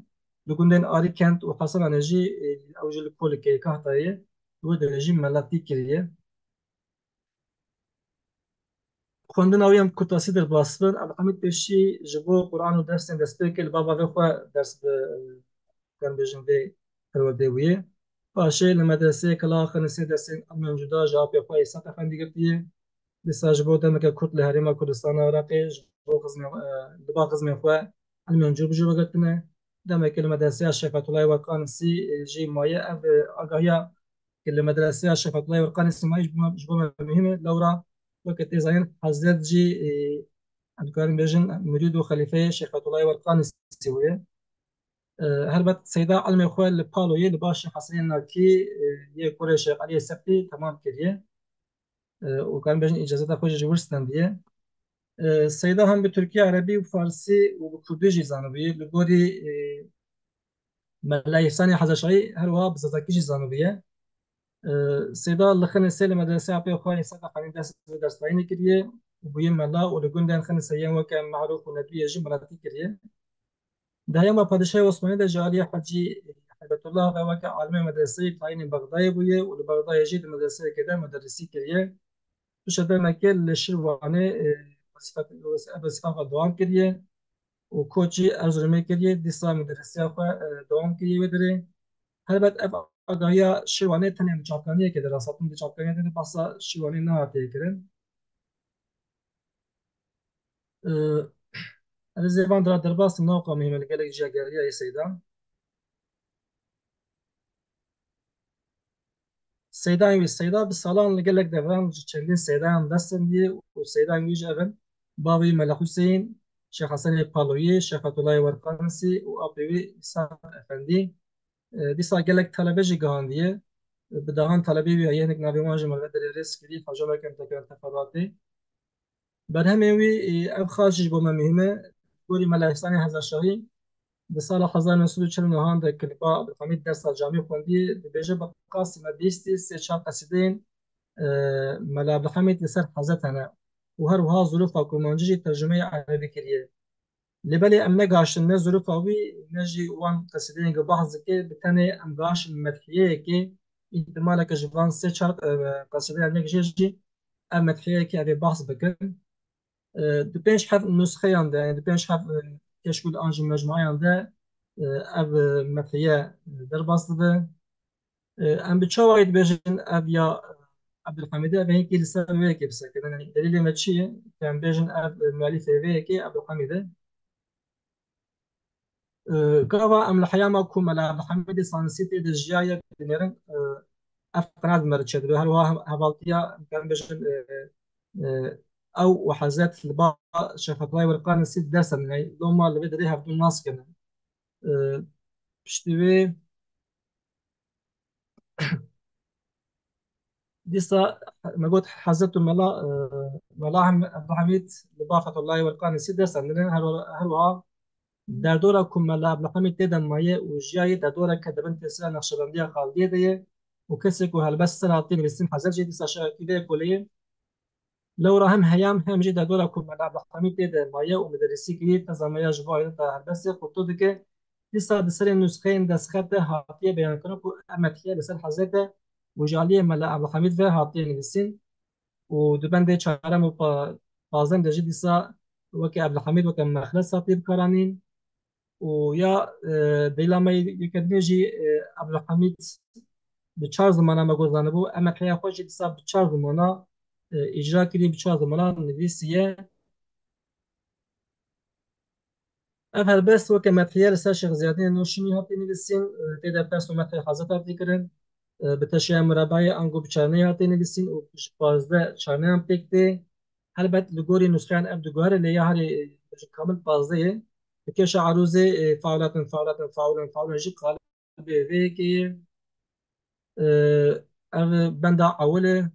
li gundên Arî Kent û Hesananê jî ew jî li Kolikê Kahtayê li wê derê jî melatî kiriye. Xwendina wî em kurtasî derbas bin Abdulhamîd pêşî ji bo Quran û dersên destpêkê li bava vê xwe ders bêjin vê perwerdeyê bûye. Paşê li medreseyê Kila Xinîsê dersên Elmên Cuda ji apê xwe İshak Efendî girtiye. Dîsa ji bo demeke Kurd li Herêma Kurdistana Iraqê ji bo li ba xizmên xwe Elmên Cû bijû vegertine. Demekê li medreseya Şefetullah Werqanîsî jî maye ev agahiya ki li medreseya Şefetullah Werqanîsî maye ji bo me mühim e. Lewra weke tê zanîn Hezret jî em dikarin bêjin mirîd û xelîfeyê Şefetullah Werqanîsî bûye. Helbet seyda elmê xwe li Paloyê li başê Hesînên Nakî yê kurê Şêx Elî Septî temam kiriye. û karin bêjin îcazeta xwe jî wirstandiye. Seyda hem bi Tirkî, Erebî û Farsî û bi Kurdî jî zanibûye. Li gorî Mela Îhsanê Hezeşahî her wiha bi zazakî jî zanibûye. Seyda li Xinîsê li medreseya apê xwe İshak Efendî dersxwayînê kiriye û bûye mela û li gundên Xinîsê yên weke Mehrûf û Nedbiyê jî melatî kiriye. Di heyema Padişahê Osmanî de ji aliyê Hecî Heybetullah ve weke alîmê medreseyê tayînê Bexdayê bûye û li Bexdayê jî di medreseyekê de müderrisî kiriye. Tuşa demeke li Şirvanê vesifa dewam kiriye û koçî Erzurumê kiriye dîsa müderrisiya xwe dewam kiriye wê derê. Helbet ev agahiya Şirvanê tenê di çavkaniyekê de rastatin di çavkaniyekê de behsa Şirvanê nehatiye kirin. Ez ê van dira derbasî naqa mihîme li gelek jiyageriyayê Seyda. Seydayên wî Seyda bi salan li gelek devran ji çendîn seydayan dest diye û seydayên wî jî ev in bavê Mela Hüseyin, Şêx Hesenê Paloyê, Şefetullah Werqanîsî û apê wî İshak Efendî. Dîsa gelek telebe jî gihandiye. Bi dahan telebê wî heye hinek navê wan jî me li derê rêz kirî hejamek em tekirin teferruatê. Berhemên wî ev xas jî bo me mühim e. Gorî Mela Îhsanê Hezeşahî di sala 1949 de klipa Abdulhamîd dersa camî xwendiye dibêje bi qasî me bîstî sê çar qesîdeyên Mela Abdulhamîd li ser hezet hene û her wiha zirofa kurmancî jî tercümeyê erebî kiriye. Lê belê em negaşin ne zirofa wî ne jî wan qesîdeyên ge behs dike bi tenê em gaşin medhiyeyekê îhtimaleke ji van sê çar qesîdeyan yek jî ev medhiyeyekê ev ê behs bikin. Di pênc hev nusxeyan de di pênc hev keşkûl an jî mecmuayan de ev medhiye derbas dibe. Em bi çawayê dibêjin ev ya Abdulhamîdê ev hinkî li ser wêyekê bisekirin. Yani delîlê me çi ye? Em bêjin ev muelîfê wêyekê Abdulhamîd e. Gava em li heyama ku Mela Abdulhamîdê Sanîsî tê de jiyaye binêrin ev qenat me diçe dibe. Her wiha hevaltiya em bêjin ew û Hezret li ba Şefetullah Werqanîsî dersen loma li vê derê hevdû nas kirin. Piştî wê dîsa me got Hezret û Mela Abdulhamîd li ba Fethullah Werqanîsî dersen her wiha derdora ku Mela Abdulhamîd tê de maye û jiyayê derdoreke dibin têsîra Neqşebendiya Xaldiyê de ye û kesek ku helbest ser hatiye nivîsîn Hezret jî dîsa şerekî vê koleyê lewra hem heyam hem jî derdora ku Mela Abdulhamîd tê de maye û müderrisî kiriye tezameya ji bo ayrıta helbestê xurtû dike dîsa di serê nûsxeyên destxet de hatiye beyankirin ku em medhiye li ser Hezret e û ji aliyê Mela Abdulhamîd ve hatiye nivîsîn û di bendê çarem û pazem de jî dîsa weke Abdulhamîd weke mexles hatiye bikaranîn û ya deylamayê yekedinê jî Abdulhamîd bi çar zimana me got zanibû em medhiya xwe jî dîsa bi çar zimana icra kiriye bi çar zimana nivîsiye. Ev helbest weke medhiye li ser Şêx Ziyadînê Nûşînî hatiye nivîsîn tê de pers û medhê Hezret hatiye kirin. بتشيا مربعي أنجو بشارني هاتي نبسين وبازده شارني هم تكتي هلبت لغوري نسخان أبدو جوهر اللي يهاري كامل بازده بكيش عروزي فعولات جي قال بيكي بندا أوله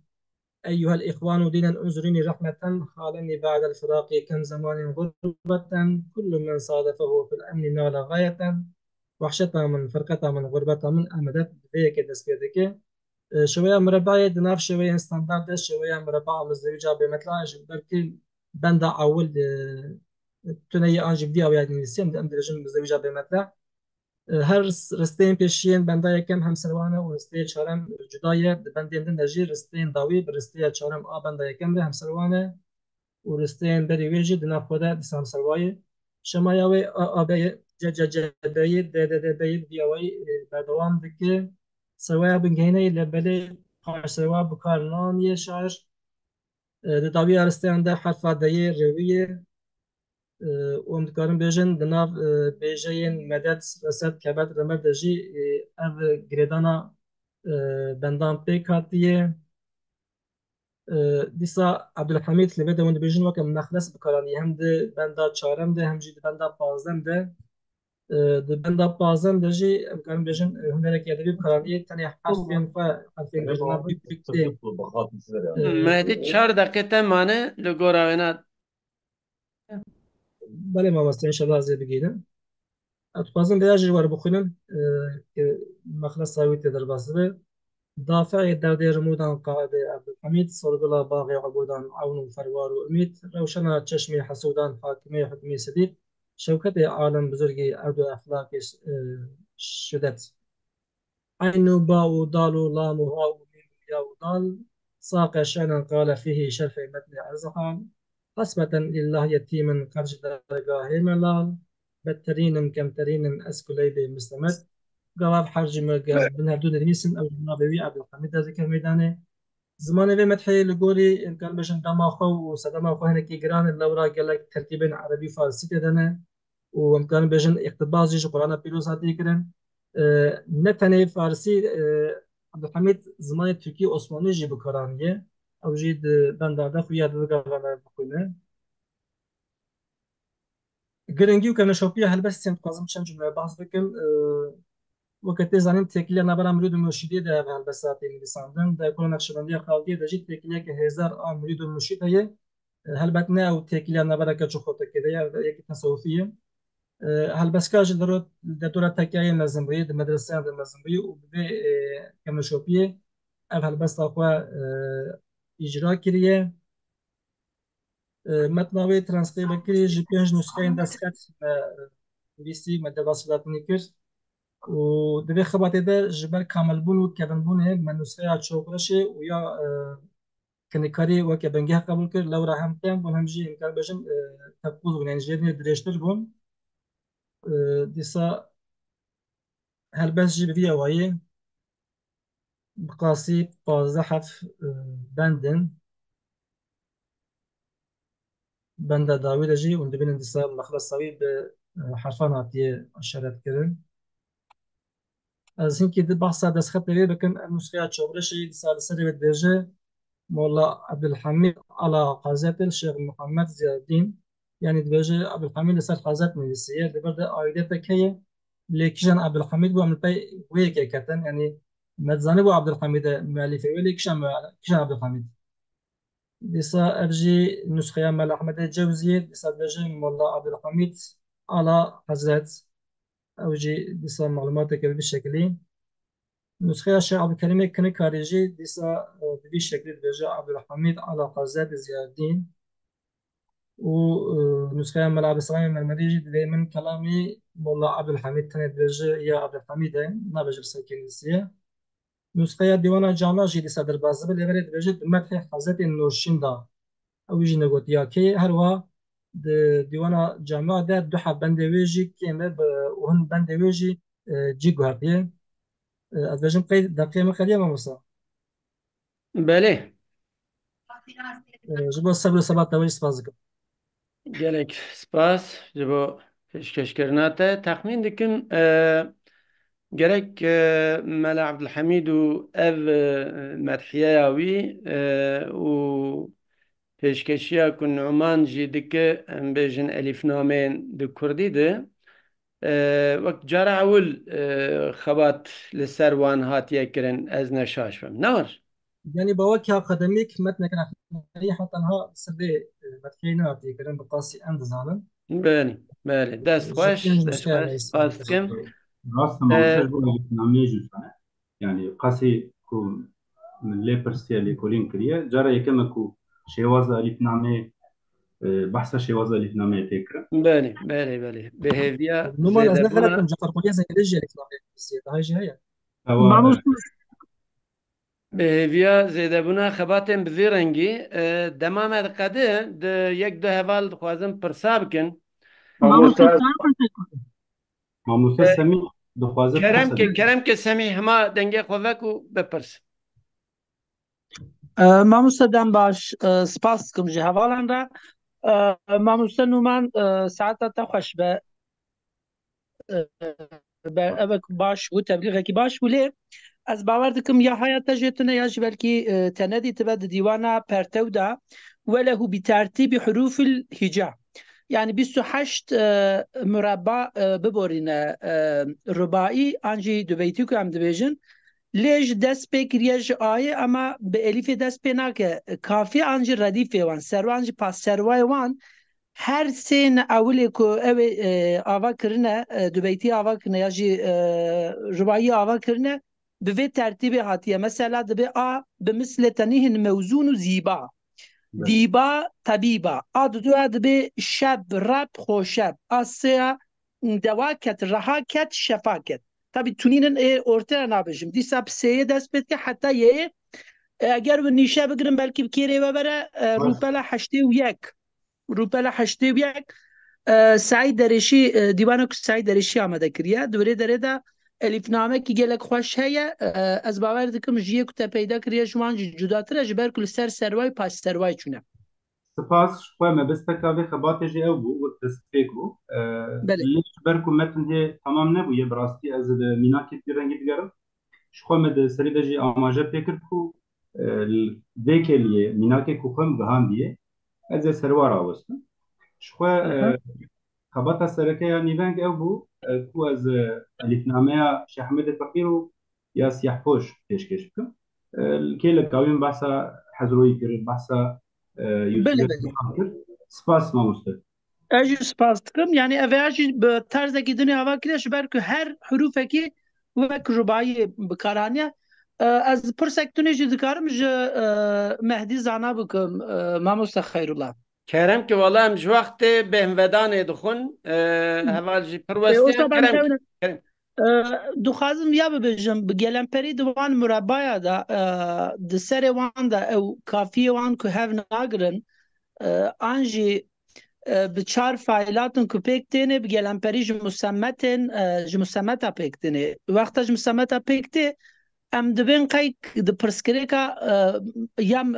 أيها الإخوان دينا انظروني رحمة خالني بعد الفراق كم زمان غربة كل من صادفه في الأمن نال غاية وحشتها من فرقتها من غربتها من أمدت بذيك دسبيدك شوية مربعة دناف شوية ستاندرد شوية مربعة مزدوجة بمثلا بلكي بندا أول تنيا أنجب دي أو يعني نسيم دم درجة مزدوجة بمثلا هر رستين پیشین بنده یکم همسروانه و رسته چهارم جدایه بندین دن درجی رستین داوی برسته چهارم آ بنده یکم ده همسروانه و رستین بری ویجی دنا خوده دس همسروایه شما یاوی آبه جدایی ده بیل بیاوی بردوام دکه سروایه بنگهینه لبلی پاش سروایه بکارنان یه شعر داوی رستین ده حرفا ده رویه ومدكارن بيجن دناف بيجين مدد رسد كبد رمد جي اف جريدانا بندان بيك هاتيه ديسا عبد الحميد اللي بدا وند بيجن وكم نخلص بكاراني هم ده بندا چارم ده هم جي بندا پازم ده ده بندا پازم ده جي امكان بيجن هنالك يدبي بكاراني تاني حرفين بيجنا بيك بيك ده مهدی 4 دقیقه تمانه لگورا وینات بله ما مستن ان شاء الله زي بقينا اتوازن ده جي ور بخونن مخلص ساوي تدر باسبه دافع الدولة رمودا قائد عبد الحميد صربلا باغي عبودان عون فروار وأميد روشنا تشمي حسودان حاكمية حكمي سديد شوكة عالم بزرگي عبد أخلاق شدت عين باو دالو لام هاو يا ودال ساق شأنا قال فيه شرف متن أرزحان حسبة لله يتيما قرش درجاه ملال بترين كم ترين أسكولي بمسلمت جواب حرج مرجع بنهدون الميسن أو النبوي عبد الحميد هذا كميدانه زمان في مدحي لقولي إن كان بشن دما خو وسدما خو هنا كي جران اللورا قال لك ترتيبين عربي فارسي تدنا وإن كان بشن اقتباس جيش قرآن بيروس هاتي كرن نتني فارسي عبد الحميد زمان تركي عثماني جي بكرانية أو جيد بندر خويا دلقا بكونه گرنگی و کنشوپی هل بس سنت قازم چند جمله بحث بکم وقتی زنیم تکلیه نبرم مرید مرشدی ده هل بس ساعتی نویساندن ده کل نقشبندی خالدی ده جیت تکلیه که هزار آن مرید مرشد هیه هل بس نه او تکلیه نبره که چه خود تکیده یا یک تصوفیه هل بس کاج درود دورة تکیه مزنبری ده مدرسه ده مزنبری و به کنشوپیه هل بس تاقوا اجرا کریه متناوی ترانسکریب کری جی پنج نسخه این دست خط ویسی مدد واسطات نیکر و دوی خباته ده جبر کامل بون و کبن بونه من نسخه چوکرشه و یا کنکاری و کبنگه قبول کرد لورا هم تیم بون هم جی امکان بجن تبوز و یعنی درشتر بون دیسا هل بس جی بوی اوایه بقاسی 15 حرف بندن بند داوود جي وندبين اندسام مخلص صوي بحرفان عطية اشارات كرن از هنكي دي بحثا دس خط لي بكم النسخة شغرشي دسال سري بالدرجة مولا عبد الحميد على قازات الشيخ محمد زياد الدين يعني درجة عبد الحميد لسال قازات مجلسية لبرد آيدتك هي لكشان عبد الحميد بو من باي ويكي كتن يعني متزاني بو عبد الحميد مؤلفة ولي كشان عبد الحميد ديسا أرجي نسخة مال أحمد الجوزي ديسا درجة مولا عبد الحميد على حضرت أوجي ديسا معلوماتك بالشكل نسخة الشيخ عبد الكريم كان كاريجي ديسا بالشكل درجة عبد الحميد على حضرت زياد الدين ونسخة مال عبد السلام المرمري دائما كلامي مولا عبد الحميد تاني درجة يا عبد الحميد نابجر سكينيسية نسخة ديوان جامع جي ديسا دربازة بالإغري درجة مدح حضرت النورشين دا او يجي نقول يا كي هروا ديوانا جامعة ده دوحة بندويجي كيما وهن بندويجي جيجو هابيه أدرجم قيد دقيقة مخلية ما مصر بله جبو الصبر والصبات تاويج سبازك gelek spas ji bo pêşkêşkirina te texmîn dikim gerek Mela Abdülhamid û ev medhiyeya wî û pêşkeşiya ku Numan jî dike em bêjin elîfnameyên di Kurdî de wek cara ewil xebat li ser wan hatiye kirin ez neşaşim. Ne var? يعني بواكي أكاديميك متن كان حتى أنها سبي مدحينا تيكرن بقاسي أند زانن Belê, belê. Dest xweş, جبتين dest مستوى xweş. نيسان Spas dikim. راست مامۆستا بۆ نامەیە جوستانە یعنی قەسی ku min lê pirsiya lêkolîn kiriye cara yekeme ku şêwaza elîfnameyê behsa şêwaza elîfnameyê tê kirin. Belê, belê, belê. Bêhêviya نومان از نغلق zêdebûna من جعفر قوليا زنجلي جيري كلام بسيط هاي جي هيا Ewa bêhêviya zêdebûna xebatên bi vê rengî dema me diqede di yek du heval dixwazim pirsa bikin. مامۆستا Semî dixwaze Keremke Semî hema dengê xwe vek û bipirs. مامۆستا دەم باش سپاس دکەم ji hevalan re مامۆستا نومان saeta te xweş be evek baş bû tebliğekî baş bû lê ez bawer dikim ya haya te jê tune ya ji belkî te nedîtibe di dîwana pertew de welehu bîtertîbî hurûfil hîca yani 28 murabba biborîne rubaî an jî dubeytî ku em dibêjin lê ji dest pê kiriye ji ayê ama bi elîfê dest pê nake kafî an jî redîfê wan servan jî passerwayê wan her sê ewilê ku ew ava kirine dubeytî ava kirine ya jî rubayî ava kirine bi vê tertîbê hatiye mesela dibe a bi mislê tenîhin mewzûn û zîba dîba tebîba a duduya dibe şeb reb xoşeb a sêya dewa ket reha ket şefa ket tabii tunînin ortaya nabêjim dîsa bi sêyê dest pê dike heta yê eger bi nîşe bigirin belkî bi kêrê ve bere rûpela heştê û yek rûpela heştê û yek Saîd Derêşî dîwana ku Saîd Derêşî amade kiriye di birê derê de elîfnamekî gelek xweş heye ez bawer dikim ji yê ku te peyda kiriye ji wan jî cudatir e ji ber ku li ser serwayê passerwayê çûne Spas xwe me bisteka vê xebatê jî ew bû wek destpêk bû lê ji ber ku metin hê temam nebûye bi rastî ez li mînakê vî rengî digerim ji xwe me di serî de jî amaje pê kir ku vê keliyê mînakê ku xwe min gihandiye ez ê serwar awestim ji xwe xebata serekeya nîveng ew bû ku ez elîfnameya Şeyh Hemedê Feqîr û ya Siyahpoş pêşkêş bikim kê li gavên behsa Hezroyî kir behsa Yusufê kir spas mamoste ez jî spas dikim yani ev ya jî bi terzekî dinê ava kiriye ji ber ku her hurûfekî wek rubayî bikaraniye ez pirsek tunê jî dikarim ji Mehdî zana bikim mamoste Xeyrullah Kerem ki valla em ji wextê bêhvedanê dixwin heval jî pir westiyan Kerem dixwazim ya bibêjim bi gelemperî di wan murebaya de di serê wan de ew kafiyê wan ku hev nagirin an jî bi çar failatin ku pêk têne bi gelemperî ji musemmetên ji musemmeta pêk têne wexta ji musemmeta pêk tê em dibên qeyk di pirskirêka yem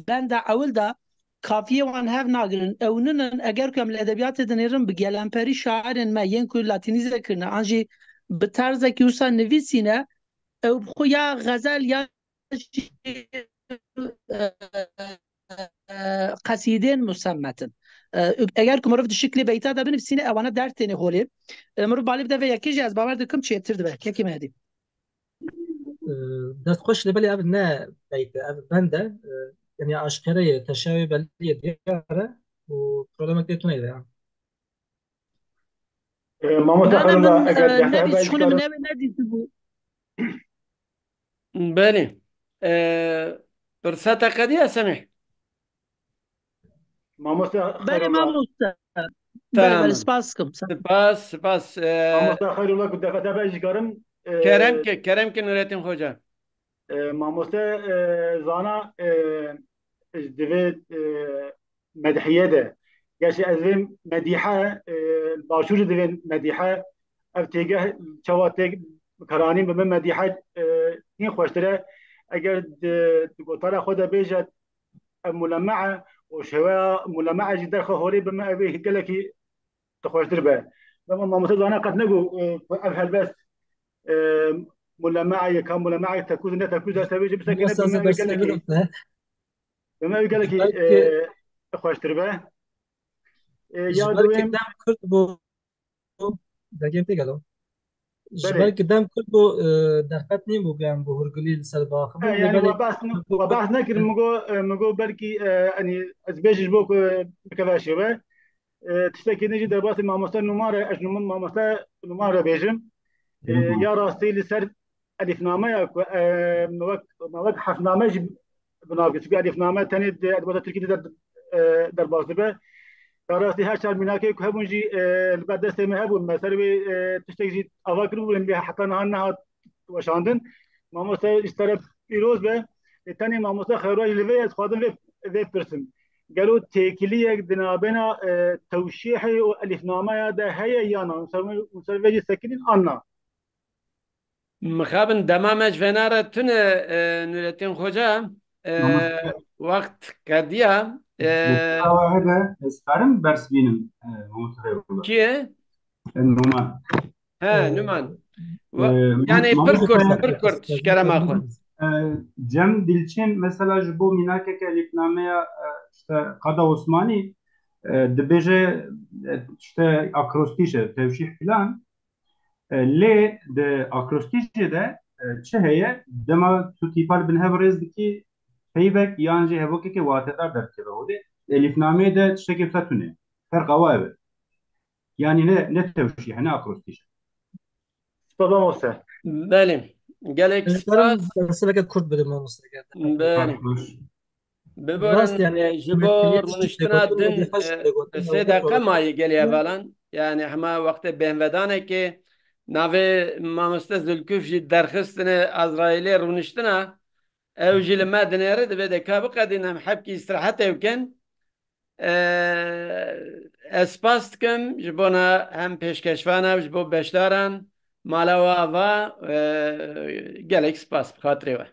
benda ewil de kafiyê wan hev nagirin ew ninin eger ku em li edebiyatê dinêrin bi gelemperî şairên me yên ku latînîze kirine an jî bi terzekî wisa nivîsîne ew bi xwe ya xezel ya qesîdên musemmetin eger ku mirov di şiklê beyta de binivîsîne ewana dertêne holê mirov balî bide vê yekê jî ez bawer dikim çêtir dibe yekê me hedî دستخوش لبلي أبد نا بيت أبد بنده يعني عشقرية تشاوي بلدية ديارة وبرولمك دي توني يعني مامۆستا خەیرولڵا ئەگەر نبی شخونه من ندیده بود بله فرصتا قدیه سمیح مامۆستا بله مامۆستا Tamam. سپاس کم سپاس مامۆستا خەیرولڵا ku defeta bejikarim Kerem ki Nurettin Hoca مامۆستا زانا divê medhiye de gerçi ez vê medîhe başûrê divê medîhe ev têgeh çawa tê karanîn bi min medîhe hîn xweştir e eger di gotara xwe de bêje ev mulemme'e û şêweya mulemme'e jî derxwe holê bi min ev gelekî dixweştir be. Mamostê zana qet nebû ev helbest ملمعه كان ملمعه تكوز نه تكوز سوي بسكنه مامۆستا بما زەبەرسنە قال لك بگرم بما قال لك جبالك خوش تربه يا جبالك دوام دام كرد بو دەگەم پێگەڵەوە بله جبالك دام كرد بو دەقەت نیم بوو گەیان بۆ هورگلی لەسەر باخ بوو يعني لەبەرێک وبحث نكر مگو بركي يعني ازبيج بوك كذا شبه تشتكي نجي دربات ماموستا نمارة اجنو ماموستا نمارة بيجم يا راستي لسر الف نامه موك حرف نامه بناقص في الف نامه تاني دربات تركي دربات به يا راستي هاشار مناكي كهبونجي بعد دست ما هبون مثلا تشتكي اواكر بولن بها حتى نهار وشاندن ماموستا اشترى پیروز به تاني ماموستا خيروج لوي از خادم في برسم قالوا تيكلية دنابنا توشيحي والف نامه ده هي يانا مسوي سكنين انا مخابن دمامج فنارة تنه نورتين خوجا وقت كديا هذا اسفارم برس بينم ممتخير كيه النومان ها نمان يعني بركورت شكرا اخوان Cem Dilçin mesela ji bo mînakeke elîfnameya işte Qada Osmanî dibêje işte akrostîşe tevşîh filan lê di akrostîşê de çi heye dema tu tîpal bin hev rêz dikî peyvek yan jî hevokeke watedar derkeve odê elîfnameyê de tiştekê fetûne ferqa wa ev e yani ne tevşîh ne akrostîş طبعا موسى بله gelek دارم spas درسەکە کورد بدم مامۆستا بله ببرن ڕاست yani جبور مدفعیت منشتنا دن خەش دەگوتن سه دقیقه مایه گلی اولا yani همه وقت بهمدانه که نوی مامسته زلکوف جی درخستنه ازرائیلی رونشتنا او جی لما دنیره ده بده کابو قدین هم حبکی استراحت اوکن اسپاست کم جبونا هم پیشکشوانه جبو بشدارن مالاوا و گلک سپاس بخاطره و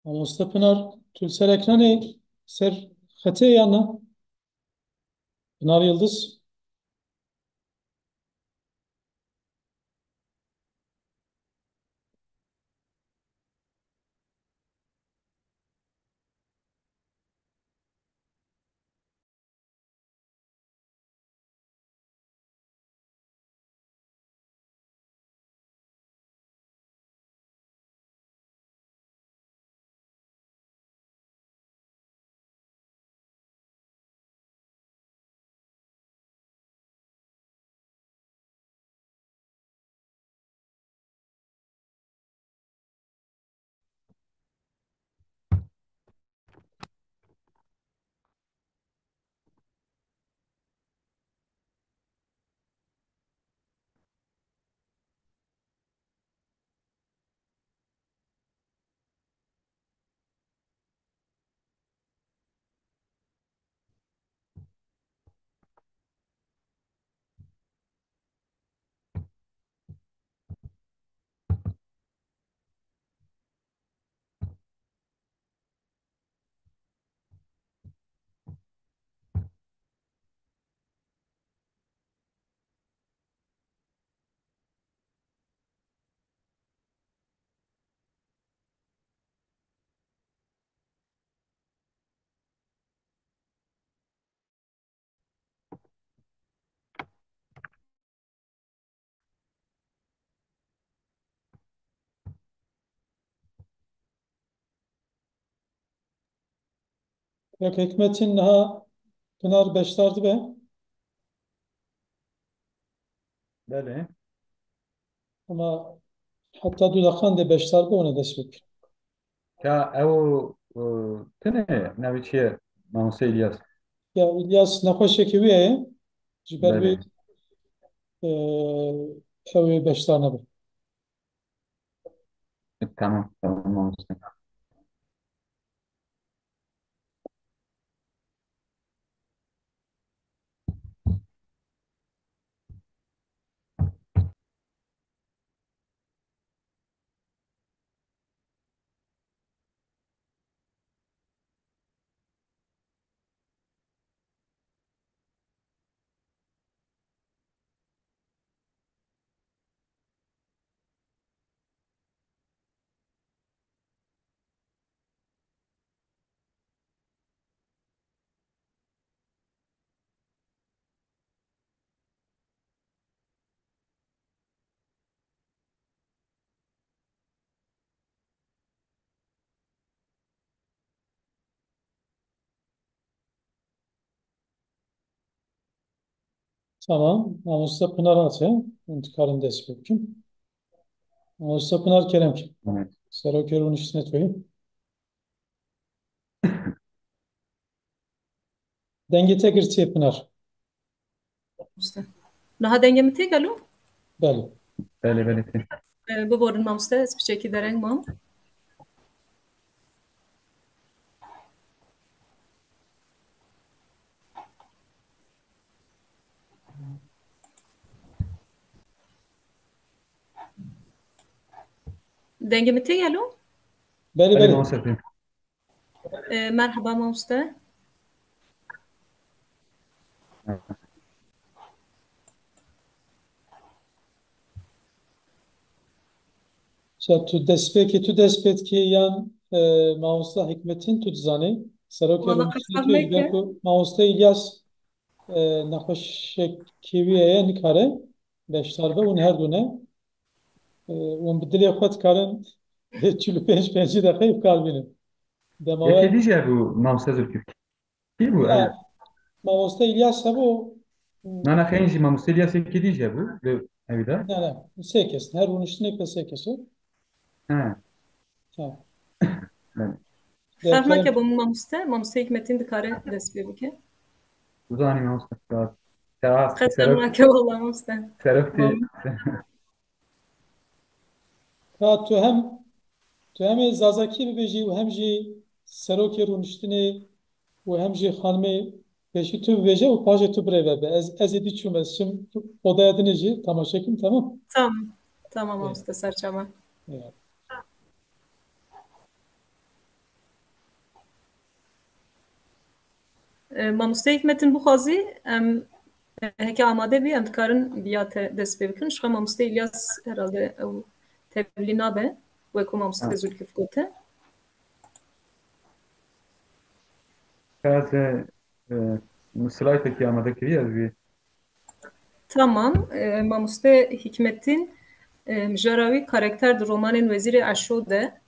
Mamoste Pınar tu ser ekranê ser xetê yan na? Pınar Yıldız. Yok Hikmet'in ha Pınar beşlerdi be. بله Ama hatta dudakan de beşlerdi ona destek. که او تنه نوی چیه ماموسه الیاس Ya İlyas naxweşekî wê ye ji ber wê بله ew ê beşdar nebe. تمام تمام ماموسه Tamam. Namusda Pınar atı. İntikarın destek kim? Namusda Pınar Kerem kim? Evet. Serokörün üstüne koyayım. Dengete girtiye Pınar. Naha dengemi tê gelo? Bəli. بله بله تی. Biborin mamoste ez piçekî dereng mam. Dengemi tê gelo? Bəli بله bəli. ماموسه تی. Merhaba mamoste. Tu destpêkî yan mamosta Hikmetîn tu dizanî. Serokörün Valla üstüne qesab tu ji ber neke. ku mamosta İlyas naxweşekî wê ye nikare beşdar be hûn her du ne. Hûn bi dilê xwe dikarin 45 deqeyê bikar bînin. Dema یکی we دیجه بو ماموسه زرکیف کی بو ya mamosta İlyas hebû نه نه خیلی ماموسه الیاس یکی دیجه بو به اویده ne sê kes. Her hûn üstüne pe sê kes o. ها Ha. بله Ferh Derkerem nake bo min mamoste. Mamoste Hikmetîn dikare dest pê bike. وزانی ماموسه تا Qesab سرف nake wala mamoste. سرفتی Mam. ka tu hem ê zazakî bibêjî û hem jî serokê rûniştinê û hem jî xanimê pêşî tu bibêje û paşê tu birê vebe. Ez ê diçûm ez çim odaya dinê jî temaşekim tamam. Tamam. Tamam Evet. mamoste serçema. Evet. Mamoste Hikmetin Buxazî em heke amade bî em dikarin biya te dest pê bikin. Ji Mamoste İlyas herhalde ew tevlî nabe wek ku Mamoste Zülküf gote. از سلایت که آماده کردی از وی Tamam. Mamoste Hikmettin mijara karakter di romanên Wezîrê Eşo de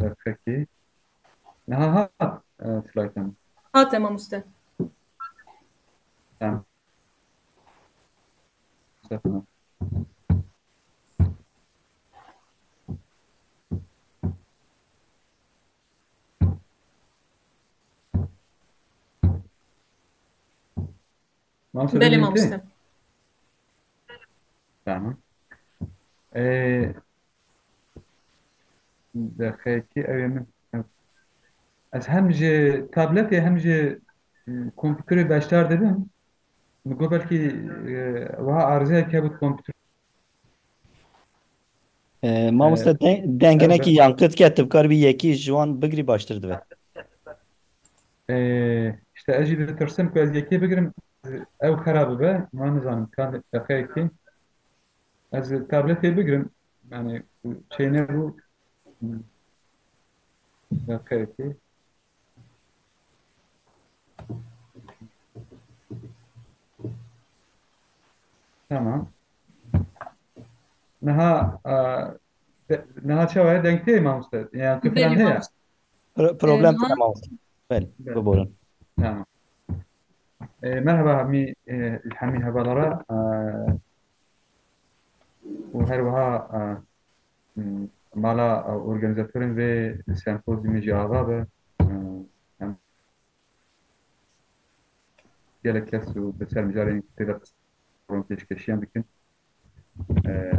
دقیقی نه ها سلایتم hate Mamoste. tamam tamam Belê Mamoste. tamam دقیقی من از هم جه تابلت هم جه کامپیوتر داشتار dedim میگو belki وها arıza که بود کامپیوتر Mamoste dengenekî yankıt ketib kar bî yekî ji wan bigrî baştir dibe. işte ez jî ditirsim ku ez yekê bigirim ew xerab bibe ma nizanim kan deqeyekî ez tabletê bigirim yani çêne bû deqeyekî tamam niha niha çawa ye dengtê mamoste yankı falan Belê heye Mamoste. Problem Niha tine Mamoste. Bel, biborun. tamam merhaba hemî hemî hevalara û her wiha mala organizatörên vê sempozyumê jî ava be em gelek kes û bi ser mijarên têde ron pêşkeşiyan dikin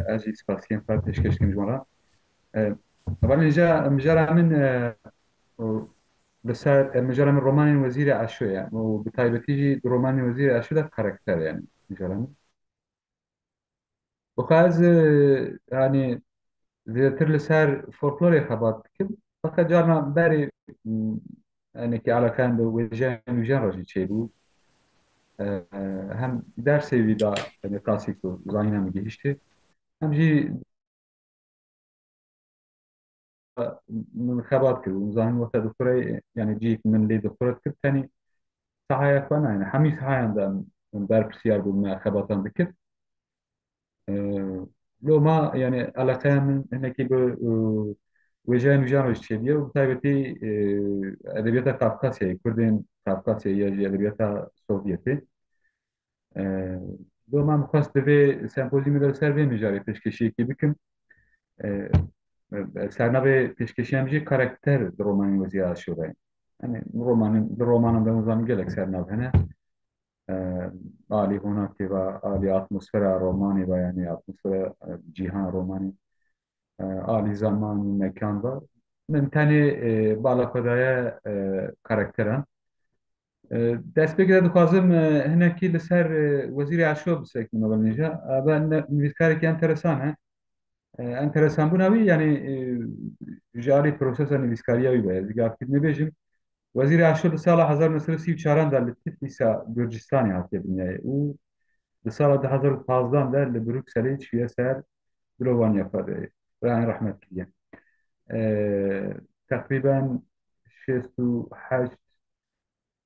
ez jî spasiyên xwe pêşkeş dikim ji wan re evalên mijara min li ser mijara min romanên Wezîrê Eşo ye û bi taybetî jî di romanên Wezîrê Eşo de karakter yani mijara min bixwe ez yani zêdetir li ser folklorê xebat dikim feqet carna berê enekî alaqeyan bi wêjeyên nûjen re jî çêbû hem dersê wî da klasîk û zanîna min gihîştê hem jî min xebat kir û zanîn weta dixwire yani ciyek min lê dixwire dikir tenê sahaya xwe ne yani hemî sahayan de min berpirsiyar bûm me xebatan dikir لو ما يعني علاقه من هناك وجهه نوجان رشتية وبتاعتي أدبيات قفقاسية كردين قفقاسية يجي أدبيات سوفيتي لو ما مخصص في سيمبوزيوم در سر في مجاري پیشکشی کی بکم سرنابه پیشکشی همجی کاراکتر در رومانی وزیاد شده yani romanın da uzanı gelek sernab hene Ali hunaki ve Ali atmosfera romani ve yani atmosfera cihan romani Ali zaman mekan var. Min tane balakadaya karakteren. Dest peki de dixwazim hinekî li ser Wezîrê Eşo bisekînim evelînca. Ben nivîskarekî enteresan he. Enteresan bûna wî yani ji alî prosesa nivîskariya wî be. Ez gafî nebêjim. Wezîrê Eşo li sala 1934 de li Tiflîsa Gürcistanê hatiye dinyayê û li sala 2015 de li Brükselê çûye ser Dilovanya xwe yani rahmet kiriye. تقريبا 68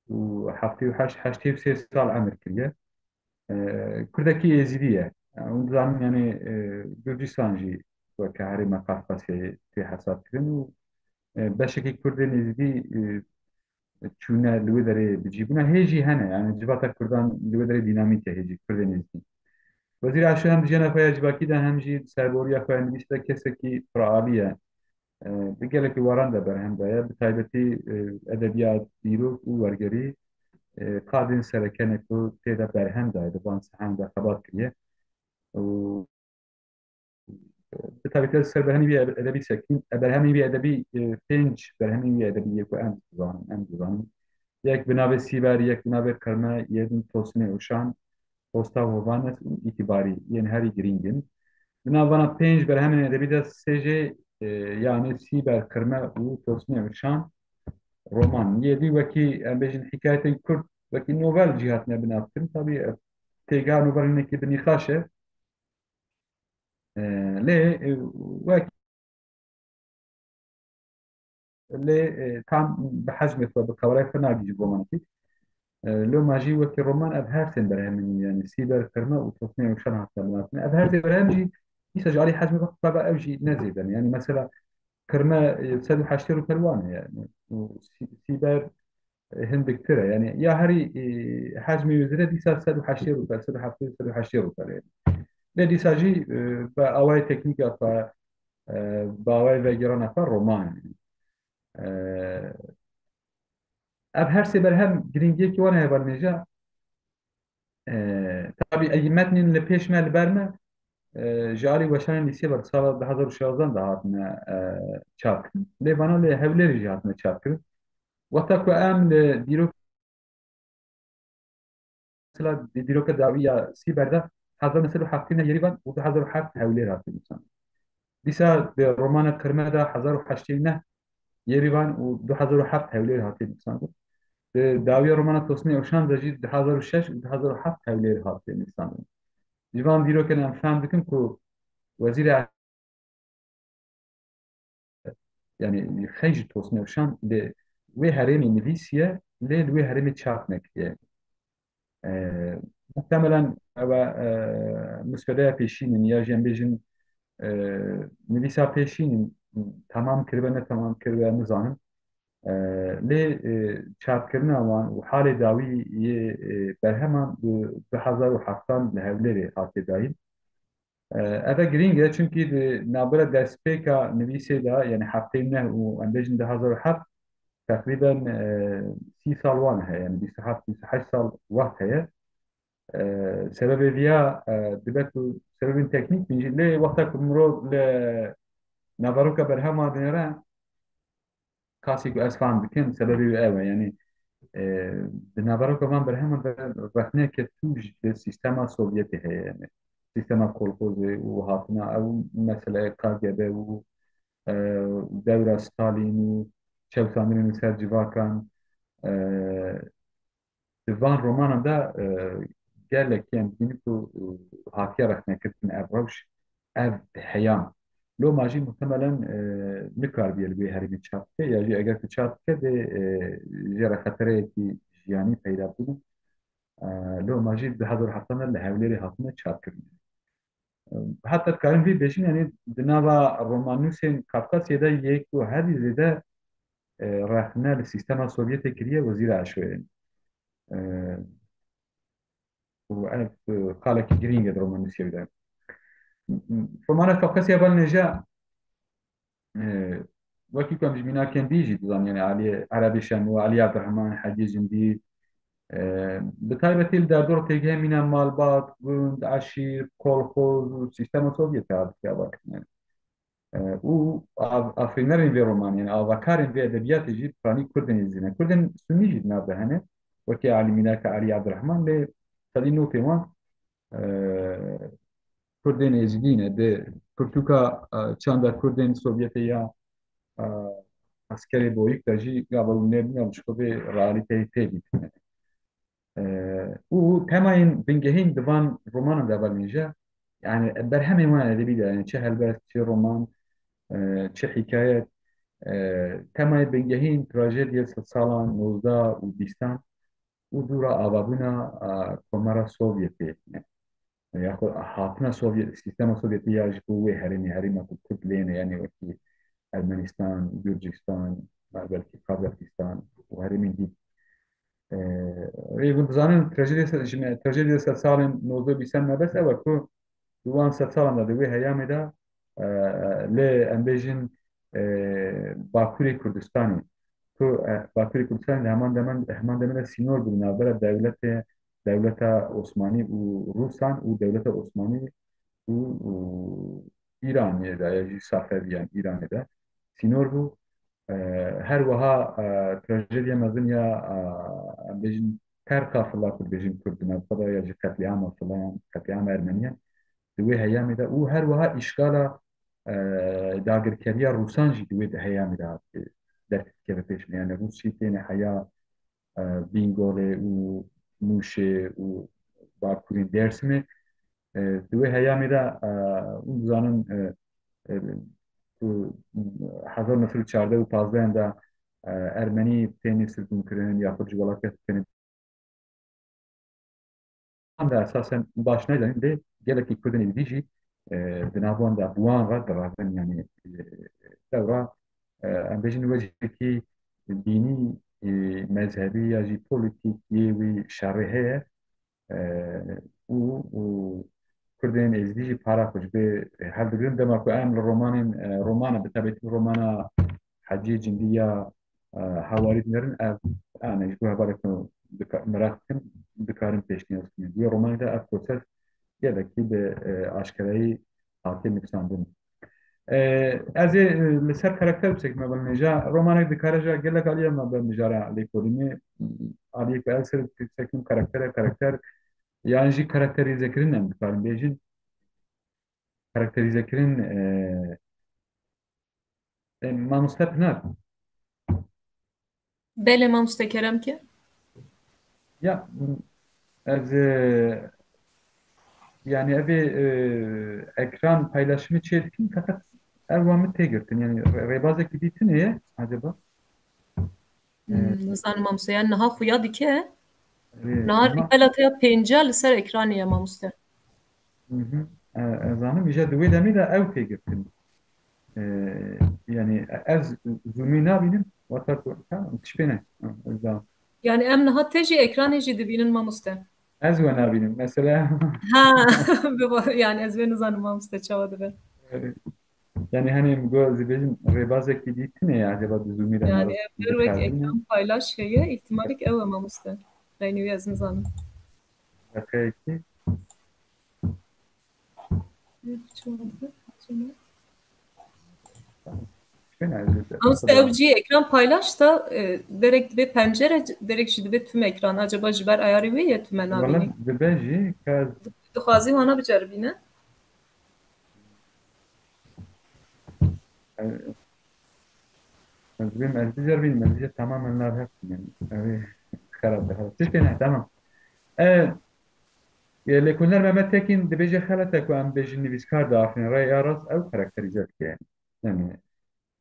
و 78 سال عمر كريه كردكي يزيدية ونظام يعني جورجستان جي وكهري مقاطعة في حساب كرن بشكل كردن يزيدي چونه لودري بجيبنا هيجي هنا يعني جبهة كردان لودري ديناميكية هيجي كردن يزيدي وزير عشان هم جينا خويا جباكي ده هم جي سربوريا خويا نبيشتا كسكي فرعالية بقالك واران ده برهم ده بتايبتي أدبيات ديرو وورقري قادين سركنك و تيدا برهم ده دبان سحان ده خبات كريه و بتايبتي سر برهمي بي أدبي سكين برهمي بي أدبي بينج برهمي بي أدبي يكو أم زبان يك بنابه سيبر يك بنابه كرمه يدن توسنه وشان posta وانس itibarî yên herî girîngin. Binavan pênc berhemên edebî de sêjê yani Siber Kırma û Tosmê Şan roman. Yedî wekî em bêjin hikayetên Kurd wekî novel jî hatine binavkirin. Tabii têgeha novelinekî bi nîqaş e. Lê wekî lê tam bi hecmê xwe bi qewrey xwe nagî ji romanekî. لو ماجي وكي رومان اف هرسن برهمني يعني سيبر كرما وتصنيع وشرح سلاماتنا اف هرسن برهمجي يسجل حجم وقت طبعا اوجي نزيدا يعني مثلا كرما سدو حشتر وكلوانه يعني وسيبر هندك ترى يعني يا هري حجمي وزرة دي صار سدو حشتر وكل سدو حشتر سدو حشتر وكل يعني لا دي ساجي بأواي تكنيكا بأواي فيجرانا رومان يعني اف هرسن برهم جرينجي كي وانا هبال tabii eğer metnin li pêş me li ber me ji alî weşanên lîsê ve sala 2016 de hatine çapkirin. Lê bana lê hewlêrî jî hatine çapkirin. Weta ku em li dîrok mesela dîroka dawî ya sîber de 1970 yerî van û 2007 hewlêr hatine nivîsan. Dîsa di romana Kirme de 1980 yerî van û 2007 hewlêr hatine nivîsan. Di dawiya romana Tosmê Ewşan de jî 2006 û 2007 hewlêr hatine nivîsan. Civan dîrokên em fehm dikin ku wezîr yani xeyj tosnevşan li wê herêmê nivîsiye lê li wê herêmê çap nekiriye. Muhtemelen ew misvedeya pêşînin ya jî em bêjin nivîsa pêşînin tamam kiribe ne tamam kiribe nizanim. Lê çapkirina wan û halê dawî yê berheman bi 2007 li Hewlêrê hatê dayîn. Ev girîng e çünkü di navbera destpêka nivîsê de yani hefteyê neh û em bêjin 2007 takriben 30 sal wan heye yani 27-28 sal weft heye. Sebebê vîya dibe ku sebebên teknîk min jî lê wexta ku mirov li navaroka berhema dinêre kasî ku ez fehm dikim sebebê wî ew e yani di navaroka van berheman de rexneyeke tû ji sîstema Sovyetê heye yani sistema kolxozê û hatina ew meseleye KGB û devra Stalin û çewsanînên ser civakan di van romanan de gelekî em bînî ku hatiye rexnekirin ev rewş ev heyan lo majî muhtemelen nikariye li wê herêmê çap bike ya jî eger ku çap bike dê jê re xetereyekî jiyanî peyda bûn lo majî 2007 li Hewlêrê hatine çapkirin. Hatta dikarin vê bêjin yani di nava romanûsên Kafkasyê de yek û herî zêde rexne li sîstema Sovyetê kiriye wezîra eşoyê. û ev qalekî girîng e di romanûsiyê de. Romana Kafkasya Balnêja wekî ku em ji mîna kendî jî dizanîn yani Alî Erebî Şen û Alî Abdurehman Hedî Jindî bi taybetî li derdora têgihên mîna malbat, gund, eşîr, kolxoz û sîstema Sovyetê hatike avakirin. û afîngerên vê romanê yani avakarên vê edebiyatê jî planî Kurdên êzîne. Kurdên Sunî jî nav de hene wekî Alî Mînaka Alî Abdurehman lê sedî nûpê wan Kurdên êzîdî ne di pirtûka çanda Kurdên Sovyetê ya askerê boyîk de jî gava nebûna ji xwe vê realîteyê tê dîtine. û temayên bingehîn di van romanan de velêje yani berhemên wan edebî de yani çi helbest çi roman çi hikayet temayê bingehîn trajediyê sed salan 19 û 20 û dûra avabûna Komara Sovyetê ya xwe hatina Sovyet sîstema Sovyetî ya ji bo wê herêmê herêma ku Kurd lêne yani wekî Ermenistan, Gürcistan, belkî Kazakistan û herêmên dî. Rê hûn dizanin trajediyê sed salên 19-20 me bes ew e ku di wan sed salan de di wê heyamê de lê em bêjin Bakurê Kurdistanê ku Bakurê Kurdistanê li heman demê de sînor bû navbera dewleta Osmanî û Rûsan û dewleta Osmanî û İranê de ya jî Safeviyan İranê de sînor bû. Her wiha trajediya mezin ya em bêjin terka fila ku dibêjin Kurd di navxwe de ya jî qetlîama filayan qetlîama Ermeniyan di wê heyamê de û her wiha îşgala داگرکاریە ڕووسان jî divê di heyamê de derkeve pêş yani Rûsî têne heya Bingolê û Mûşê û Bakurên Dêrsimê di wê heyamê de hûn dizanin ku 1914 û 15 de Ermenî têne sirgûnkirin ya xwe ji welatiyê têne de esasen baş nezanin dê gelekî Kurdên êdî jî di nav wan de wan re dirabin yani dewra em bêjin wecihekî dînî mezhebî ya jî polîtîkî wî şerê heye û Kurdên êzidî jî para xwe ji bê hevdigirin dema ku em li romana bi tebetî romana Hecî Cindî ya Hewarî dinêrin ev yani ji bo hevalek merak dikin dikarin pêşniyaz kirin. Wê romanê de ev proses gelekî bi aşkerayî hatê nivîsandin. Ez ê li ser karakter bisekime belmêja romanek dikare ja gelek aliye me belmêjara lêkolînê aliyê ku ez ser bisekim karakter yani jî karakterîzekirin em dikarin bêjin karakterîzekirin mamoste pinar Bele mamoste kerem ki. ya ez yani evê ekran paylaşımı çêdikin fakat ev wamı tê girtin yani rêbazekî dîtin heye acaba Nizanim mamoste yani niha xuya dike. Niha ama rîpelata pênca li ser ekranê ye mamoste. ez zanim îja di wê demê de ew tê girtin yani ez zoomê nabînim wata ku tişpê ne ez zanim Yani em niha te jî ekranê jî dibînin mamoste. ez we nabînim mesela Ha yani ez vê nizanim mamoste çawa dibe. yani hani bu zibêjin rêbazekî dîtin heye acaba di zoomê de Yani navê ev derwek dikardin ekran paylaş heye ihtimalik ew e mamoste. Reynî ez nizanim. dakikayekî tişpê ne Mamoste ew cî ekran paylaş da derek dibe pencere derek jî dibe tüm ekran. Acaba ji ber ayarê wê ye tu me Valla nabînî. dibe jî ka Dixwazî wana biceribîne. Benim ezber bilmem. Bize tamamen nar hepsi yani. Evet. Xarab da. Siz beni tamam. Lekunler Mehmet Tekin dibece xalata ku em bejin nivîskar da afin ray aras ew karakterize yani.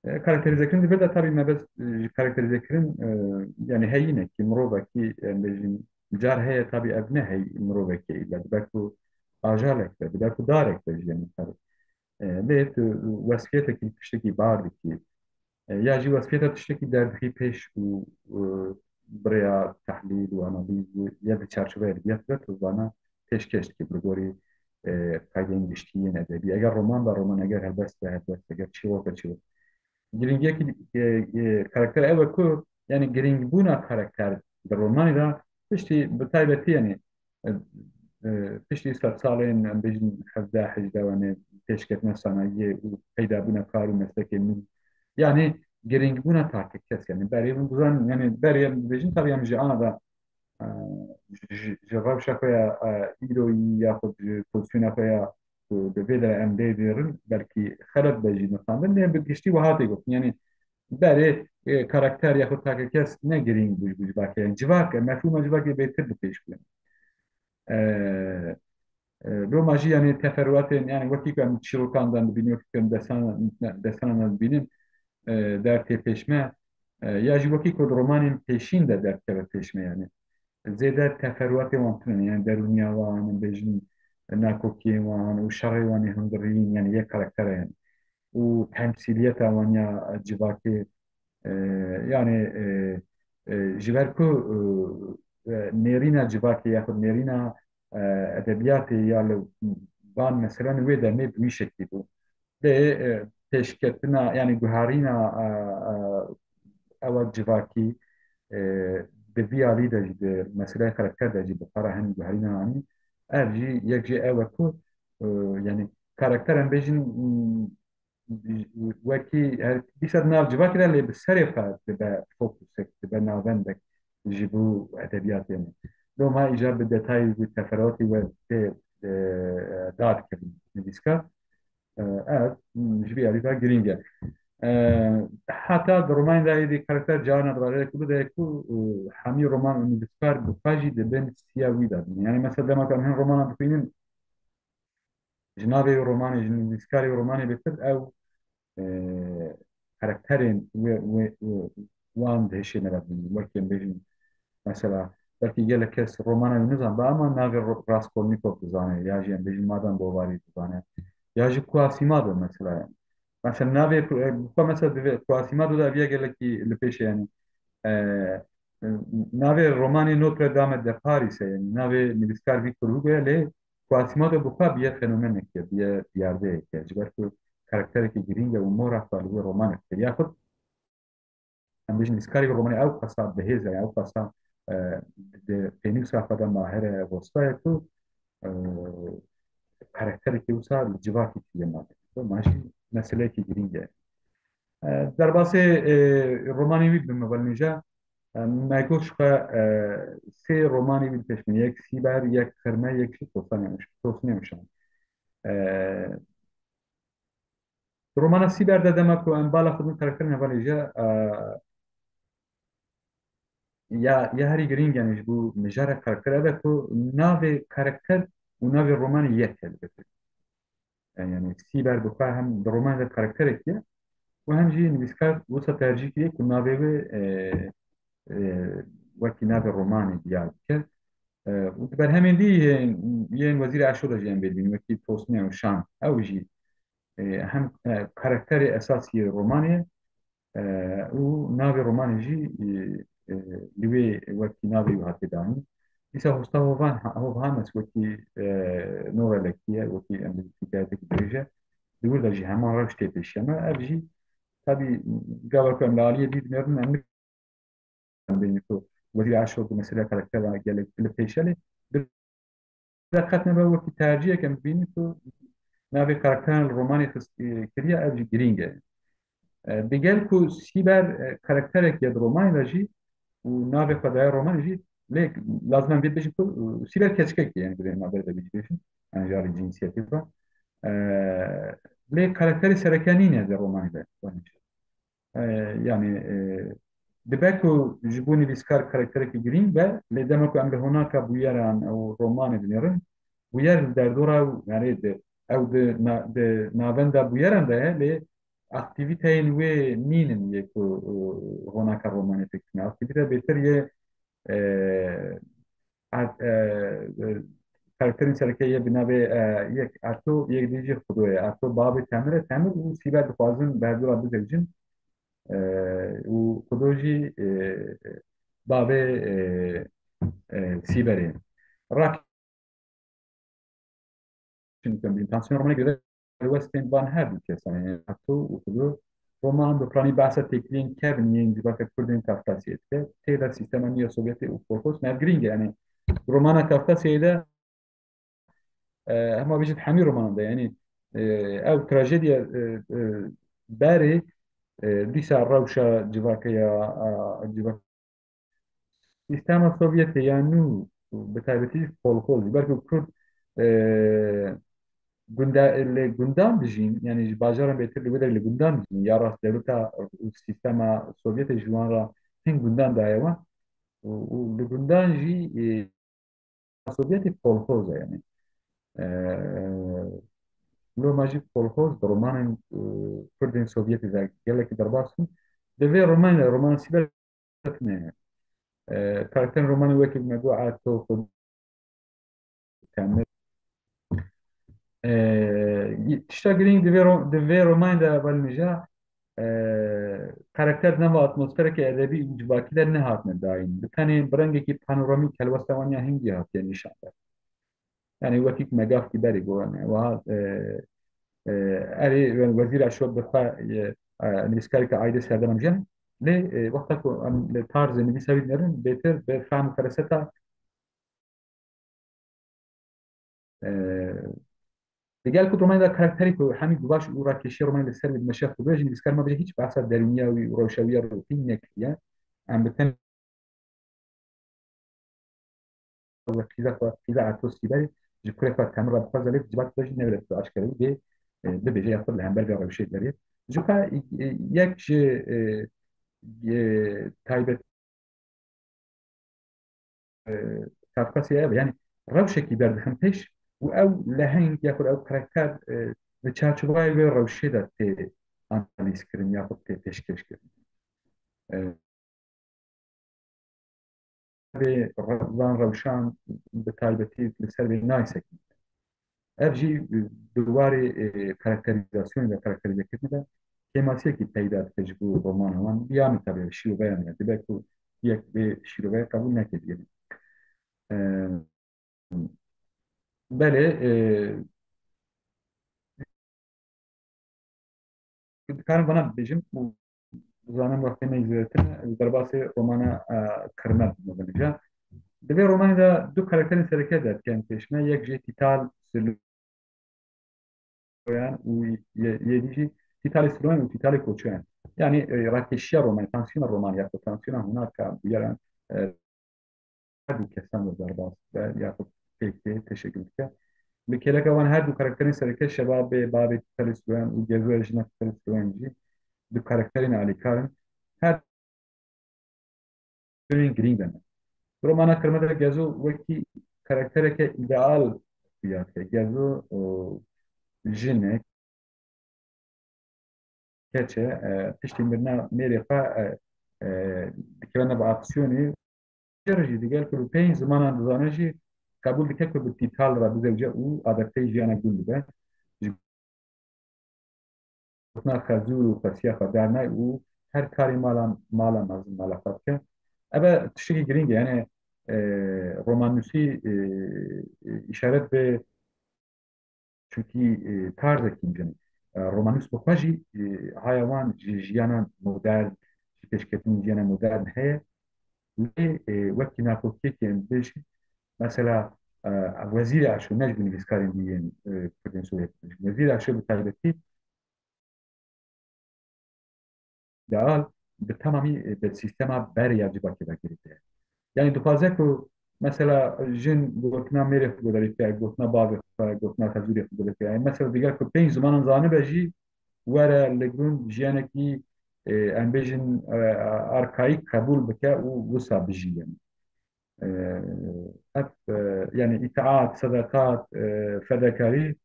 Yani karakterize dibe de tabii mebez karakterize kirin yani heyine ki mirovekî em bejin car heye tabii ev ne hey mirovekî illa dibe ku ajalek de dibe ku darek de yani tabii. Lê tu wesfiyetekî tiştekî bar dikî ya jî wesfiyeta tiştekî derdixî pêş û birêya tehlîl û analîz û ya di çarçoveya edebiyat de tu zana pêşkêş dikî bi gorî kaydên giştiyên edebî eger roman da roman eger helbest de helbest eger çîrok de çîrok giringiyekî karakter ew e ku yani giringbûna karakter di romanê de piştî bi taybetî yani piştî sed salên em bêjin hevdeh hejde wanê pêşketina sanayiyê û peydabûna kar û meslekên nû yani giringbûna takipkes yani berê min dizan yani berê em dibêjin tabii em ji ana da ji rewşa xwe ya îroyî yaxud ji pozisyona xwe ya ku di vê de em dê dêrin belkî xelet de jî nixandin lê bi giştî wiha tê gotin yani berê karakter yaxud takipkes ne giring bû ji civakê yani civak mefhûma civakê bêtir bi pêş bûye Roma jî yani teferruatên yani wekî ku em çîrokan de dibînin wekî ku em destanan de dibînin dertê pêşme ya jî wekî ku romanên pêşîn de dertkeve pêşme yani zêde teferruatê wan tune yani derûniya wan em bêjin nakokiyên wan û şerê wan ê hundirîn yani yek karakter e yani û temsîliyeta wan ya civakê yani ji ber ku nêrîna civakê yaxud nêrîna edebiyatê ya li van meselan wê demê bi wî şeklî bû lê pêşketina yani guharîna ewa civakî di vî alî de jî di meselaya karakter de jî bi para hin guherîna anî ev jî yek jî ew e ku yani karakter em bêjin wekî dîsa nav civakê de lê bi serê xwe dibe fokusek dibe navendek ji bo edebiyatê me Roma îja bi detayî wî teferruatê we tê dar dikevin nivîskar ev ji vî alî ve girîng e. Heta di romanê de êdî karakter carna dibare ku bide ku hemî roman û nivîskar bi xwe jî dibin siya wî de bin. Yani mesela demek em hin romanan dixwînin ji navê romanê ji nivîskarê romanê bêtir ew karakterên wan dihêşê nebin. Wekî em bêjin mesela belki gelek kes romana nizan ba ama navê Raskolnikov dizane ya jî em bêjin Madame Bovary dizane ya jî Quasimodo mesela yani. Mesela navê bu mesela divê Quasimodo da eviye gelekî li pêşê yani e, navê romanê Notre Dame de Paris'e yani navê nivîskar Victor Hugo ye lê Quasimodo bu xwe biye fenomenek ye biye diyardeyek ye ji ber ku karakterekî girîng e û mora xwe li wê romanek kir ya xwe em bêjin nivîskarê romanê ew qesa bihêz e ew qesa di pênûsa xwe de mahir e westaya ku karakterekî wisa li civakî tîye nave maşî meseleyekî girîng e. Derbasê romanê wî bi mivalnêja me goş xwe sê romanê wî pêşbîn yek Sîber yek Xirme yek jî Tosinê Mişan. Romana Sîber de demek ku em bala xwe din karakterên hevalêje ya herî girîng yani ji bo mijara karakter ev e ku navê karakter û navê romanê yek e dibêje. Yani Sîber bi xwe hem di romanê de karakterek ye û hem jî nivîskar wisa tercîh kiriye ku navê wê wekî navê romanê diyar bike. û di berhemendî yên Wezîrê Eşo de jî em bêbînin wekî Tosinê û Şan ew jî hem karakterê esasî yê romanê ye û navê romanê jî li wê wekî navê wî hatiye danîn. Dîsa hosta Hovhannes wekî novelekî ye wekî em hikayeteke dirêj e di wir de jî heman reş tê pêşiya me ev jî tabii gavek em li aliyê dîdin em bêjin ku Wezîrê Eşo bi mesela karaktera gelek li pêşe lê diqet nebe wekî tercihek em bînin ku navê karakteran li romanê kiriye ev jî girîng e. Digel ku Sîber karakterek ye di romanê de jî û navê xwe daye romanê jî lê lazim em bêjin ku Sîber keçikek ye yani birê navê de bêjin yani jarî cinsiyetî xwe. Lê karakterê serekenî ne di romanê de. Yani dibe ku ji bo nivîskar karakterekî girîng be lê dema ku em li honaka bûyeran ew romanê dinêrin bûyer li derdora yani ew di navenda bûyeran de ye lê aktivîteyên wê nînin yê ku honaka romanê fikirine aktivîte bêtir yê karakterên serekê ye bi navê yek Erto yek dî jî Xudo ye Erto bavê Temir e Temir û Sîber dixwazin berdora bizevicin û Xudo jî bavê Sîberê. Rakî intensiyon romanê göre westên van her du kesan yani Erto û Xudo roman bi planî behsa têkiliyên kevin yên civaka Kurdên Kafkasyê dike tê de sîstema nû ya Sovyetê û Kolxoz nev girîng e yani romana Kafkasyayê de hema bêjin hemî romanan de yani ew trajediya berê dîsa rewşa civakaya sîstema Sovyetê ya nû bi taybetî Kolxozî belkî Kurd gundan dijîn yani ji bajaran bêtir li wê de li gundan dijîn ya rastdewleta sîstema Sovyetê ji wan re hin gundan daye wan û li gundan jî Sovyetê Kolxoz e yani loma jî Kolxoz di romanên Kurdên Sovyetê de gelekî derbas bûn di vê romanê de romana Sîber ne karakterên romanê wekî me got Erto Temir tişta girîng di vê romanê de evelîja karakter nava atmosfereke edebî û civakî de nehatine dayîn bi tenê bi rengekî panoramîk helwesta waniya hingî hatiye nîşan dar yani wekî me gavkî berê got wiha erê Wezîr Eşo bi xwe nivîskareke aîdê serdana jiyan lê wexta ku em li tarzê nivîsa wî dinêrin bêtir bi fehm û fereseta Digel ku romanê de karakterê ku hemî baş û rakêşiya romanê li ser wê dimeşe Xudo jî nivîskar me bêje hiç behsa derûniya wî û rewşewiya rûtîn nekiriye em bi tenê qîza Erto Sîberê ji kurê xwe Temir re dixwaze lê civakê jî nevre aşkereyî bê ببیجه یا خود لهمبر به روشید داری جوکا یک تایبەت کافکاسیایە یعنی ڕەوشێکی بەردەهم پێش و ئەو لە هەنگ یاخود ئەو کارکتار لە چارچوبای وێ ڕەوشێدا تێ ئانالیزکردن یاخود تێ پێشکەشکردن بێ ڕەوان ڕەوشان بە تایبەتی لەسەر بێ نایسەکی ئەف جی دووارێ کارکتەریزاسیۆن لە کارکتەریزەکردندا کێماسیەکی پەیدا پێش بوو ڕۆمانەوان یانی تەبێ شیرۆڤەیانە دەبێت و یەک بێ شیرۆڤەیە قبول نەکردێن بله دکارم بنا بێژم و بزانم وەختی نەیگزێتن دەرباسی ڕۆمانە کڕمەت بنجا دەبێ ڕۆمانیدا دوو کارکتەری سەرەکیە دەتکەن پێشمە یەک ژێ تیتال سلویان و یەکیژی تیتالی سلویان و تیتالی کۆچویان يعني راكشيا روماني تانسيون الرومانيا تانسيون هناك بيران هادو كسان وزرباس ياخد فيكي تشكل كه بكلا كمان هادو كاركترين سركه شباب باب تلسوان وجزء جنة تلسوان جي دو كاركترين على كارن هاد جرين رومانا كرمة جزء وكي كاركترك إدعال فيها جزء جنة كذا تشتي مرنا ميرفا كنا بأكسيوني جرجي دقال كل بين زمان نزانجي قبول بكتب بالتيتال را بزوجة أو عادتي جانا قول به قلنا خزور وقسيا خدارنا و هر كاري مالا مازن مالا فاتك أبا تشتي جرينج يعني رومانوسي إشارات به چونکی تارزه کینجن رومانوس بخواجی حیوان جیانا مدرن پیشکتن جیانا مدرن هی لی وقتی ناپوکی که بیش مثلا وزیر عشو نجم نویسکارین دیگه کردن سویت وزیر عشو بتایبتی دال به تمامی به سیستم بری عجیبا که بگیرده یعنی دوپازه که مثلا جن گوتنا میره خوداری که گوتنا باز گوتنا خزوری خوداری که مثلا دیگر که پنج زمان زانه بجی وره لگون جیانکی امبیجن ارکایک قبول بکه و وسا بجی يعني يعني اطاعات صداقات فداكاري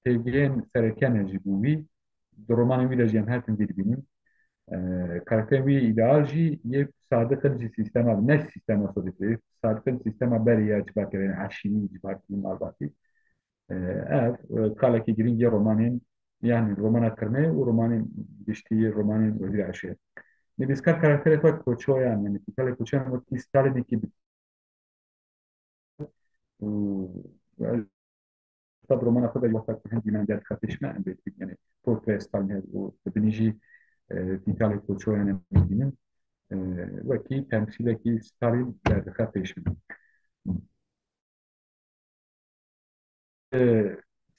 تيجين سركان جيبوي درومان ويلا جيان هاتن بيربينين كاركتر وی ایدئال جی یک ساده کنجی سیستم نه سیستم سوزیتی ساده کن سیستم بریه جبار کردن عشیمی جبار کردن مالباتی اف کالا کی گرینگ رومانین يعني رومانا كرمي ورومانين بيشتي رومانين وزير عشية نبيسكار كاركتر توك كوتشويا يعني تكالي كوتشويا وكي ستالين كي و طب رومانا خد الوقت هندي من جد خفيش ما بيت يعني بورتري ستالين وبنيجي تكالي كوتشويا نبينين وكي تمثيل كي ستالين جد خفيش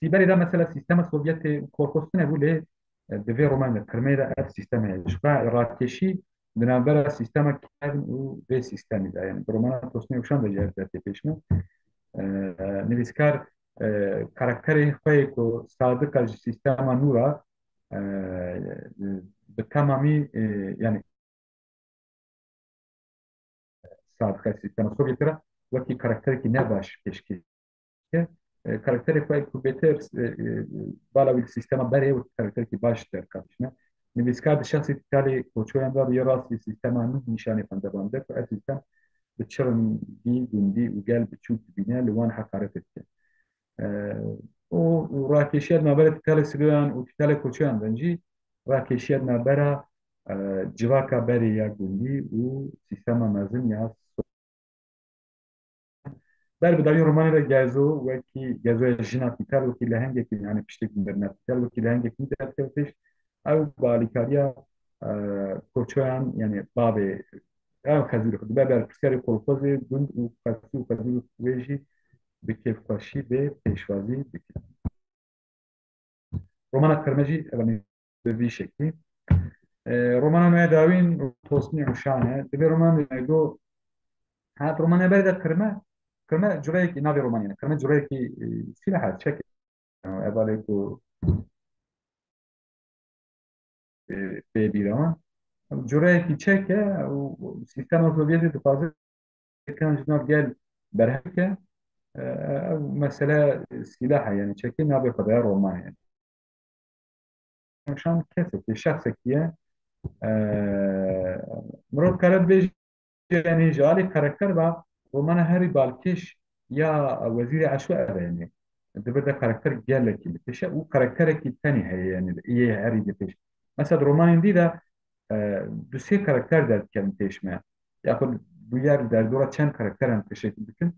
في بالي مثلا سيستم السوفيتي كوركوسنا بوله دفي رومان كرميدا اف سيستم شبا راتشي بنابرا سيستم كان و في سيستم ده يعني رومان توسني وشان ده جهه تيشنا نبيسكار كاركتري خويكو صادق السيستم نورا بالتمامي يعني صادق السيستم السوفيتي وكي كاركتري كي نباش بيشكي كاركتر که کمپیوتر بالا وی سیستم بره و کارکتر که باش در کارشنه نویسکار شخصی تالی کوچویان دار یه راستی سیستم آن نشانی پنده بانده که از سیستم به چرم دی گندی و گل بچوب بینه لوان حقارت کرد و راکشیت نبره تالی سریان و تالی کوچویان دنجی راکشیت نبره جواکا بره یا گندی و سیستم مازن یا بر بداوی رومانی را گازو وکی گازو جناتیکال وکی لهنگ کی یعنی پشت برناتیکال وکی لهنگ کی درکتش او بالیکاریا کوچوان یعنی باب او خزیر خود بر پسر کلفوز گند و فاسو فازو ویجی به کیف خاشی به پیشوازی بکن رومانا کرمجی اونی به وی شکلی رومانا میداوین توسنی عشانه دبی رومان میگو هات رومانا برده کرمه كلمة جريك نافي رومانيا كلمة جريك سلاحات شكل أباليكو pê bîran cureyekî çek e û sîstema Sovyetê dixwaze kan ji nav gel berheke ew mesele sîlah e yani çekê nabê xwedaya Romanya şan kesekî şexsekî ye mirov kare bêje yani ji alî karakter ve romana herî balkêş ya wezîrê eşwe yani dibe de karakter gelekî li pêşe û karakterekî tenê heye yani yê herî li pêş mesela romanên dî de du sê karakter derdikevin pêş me yaxud bûyer derdora çend karakteran teşekkül dikin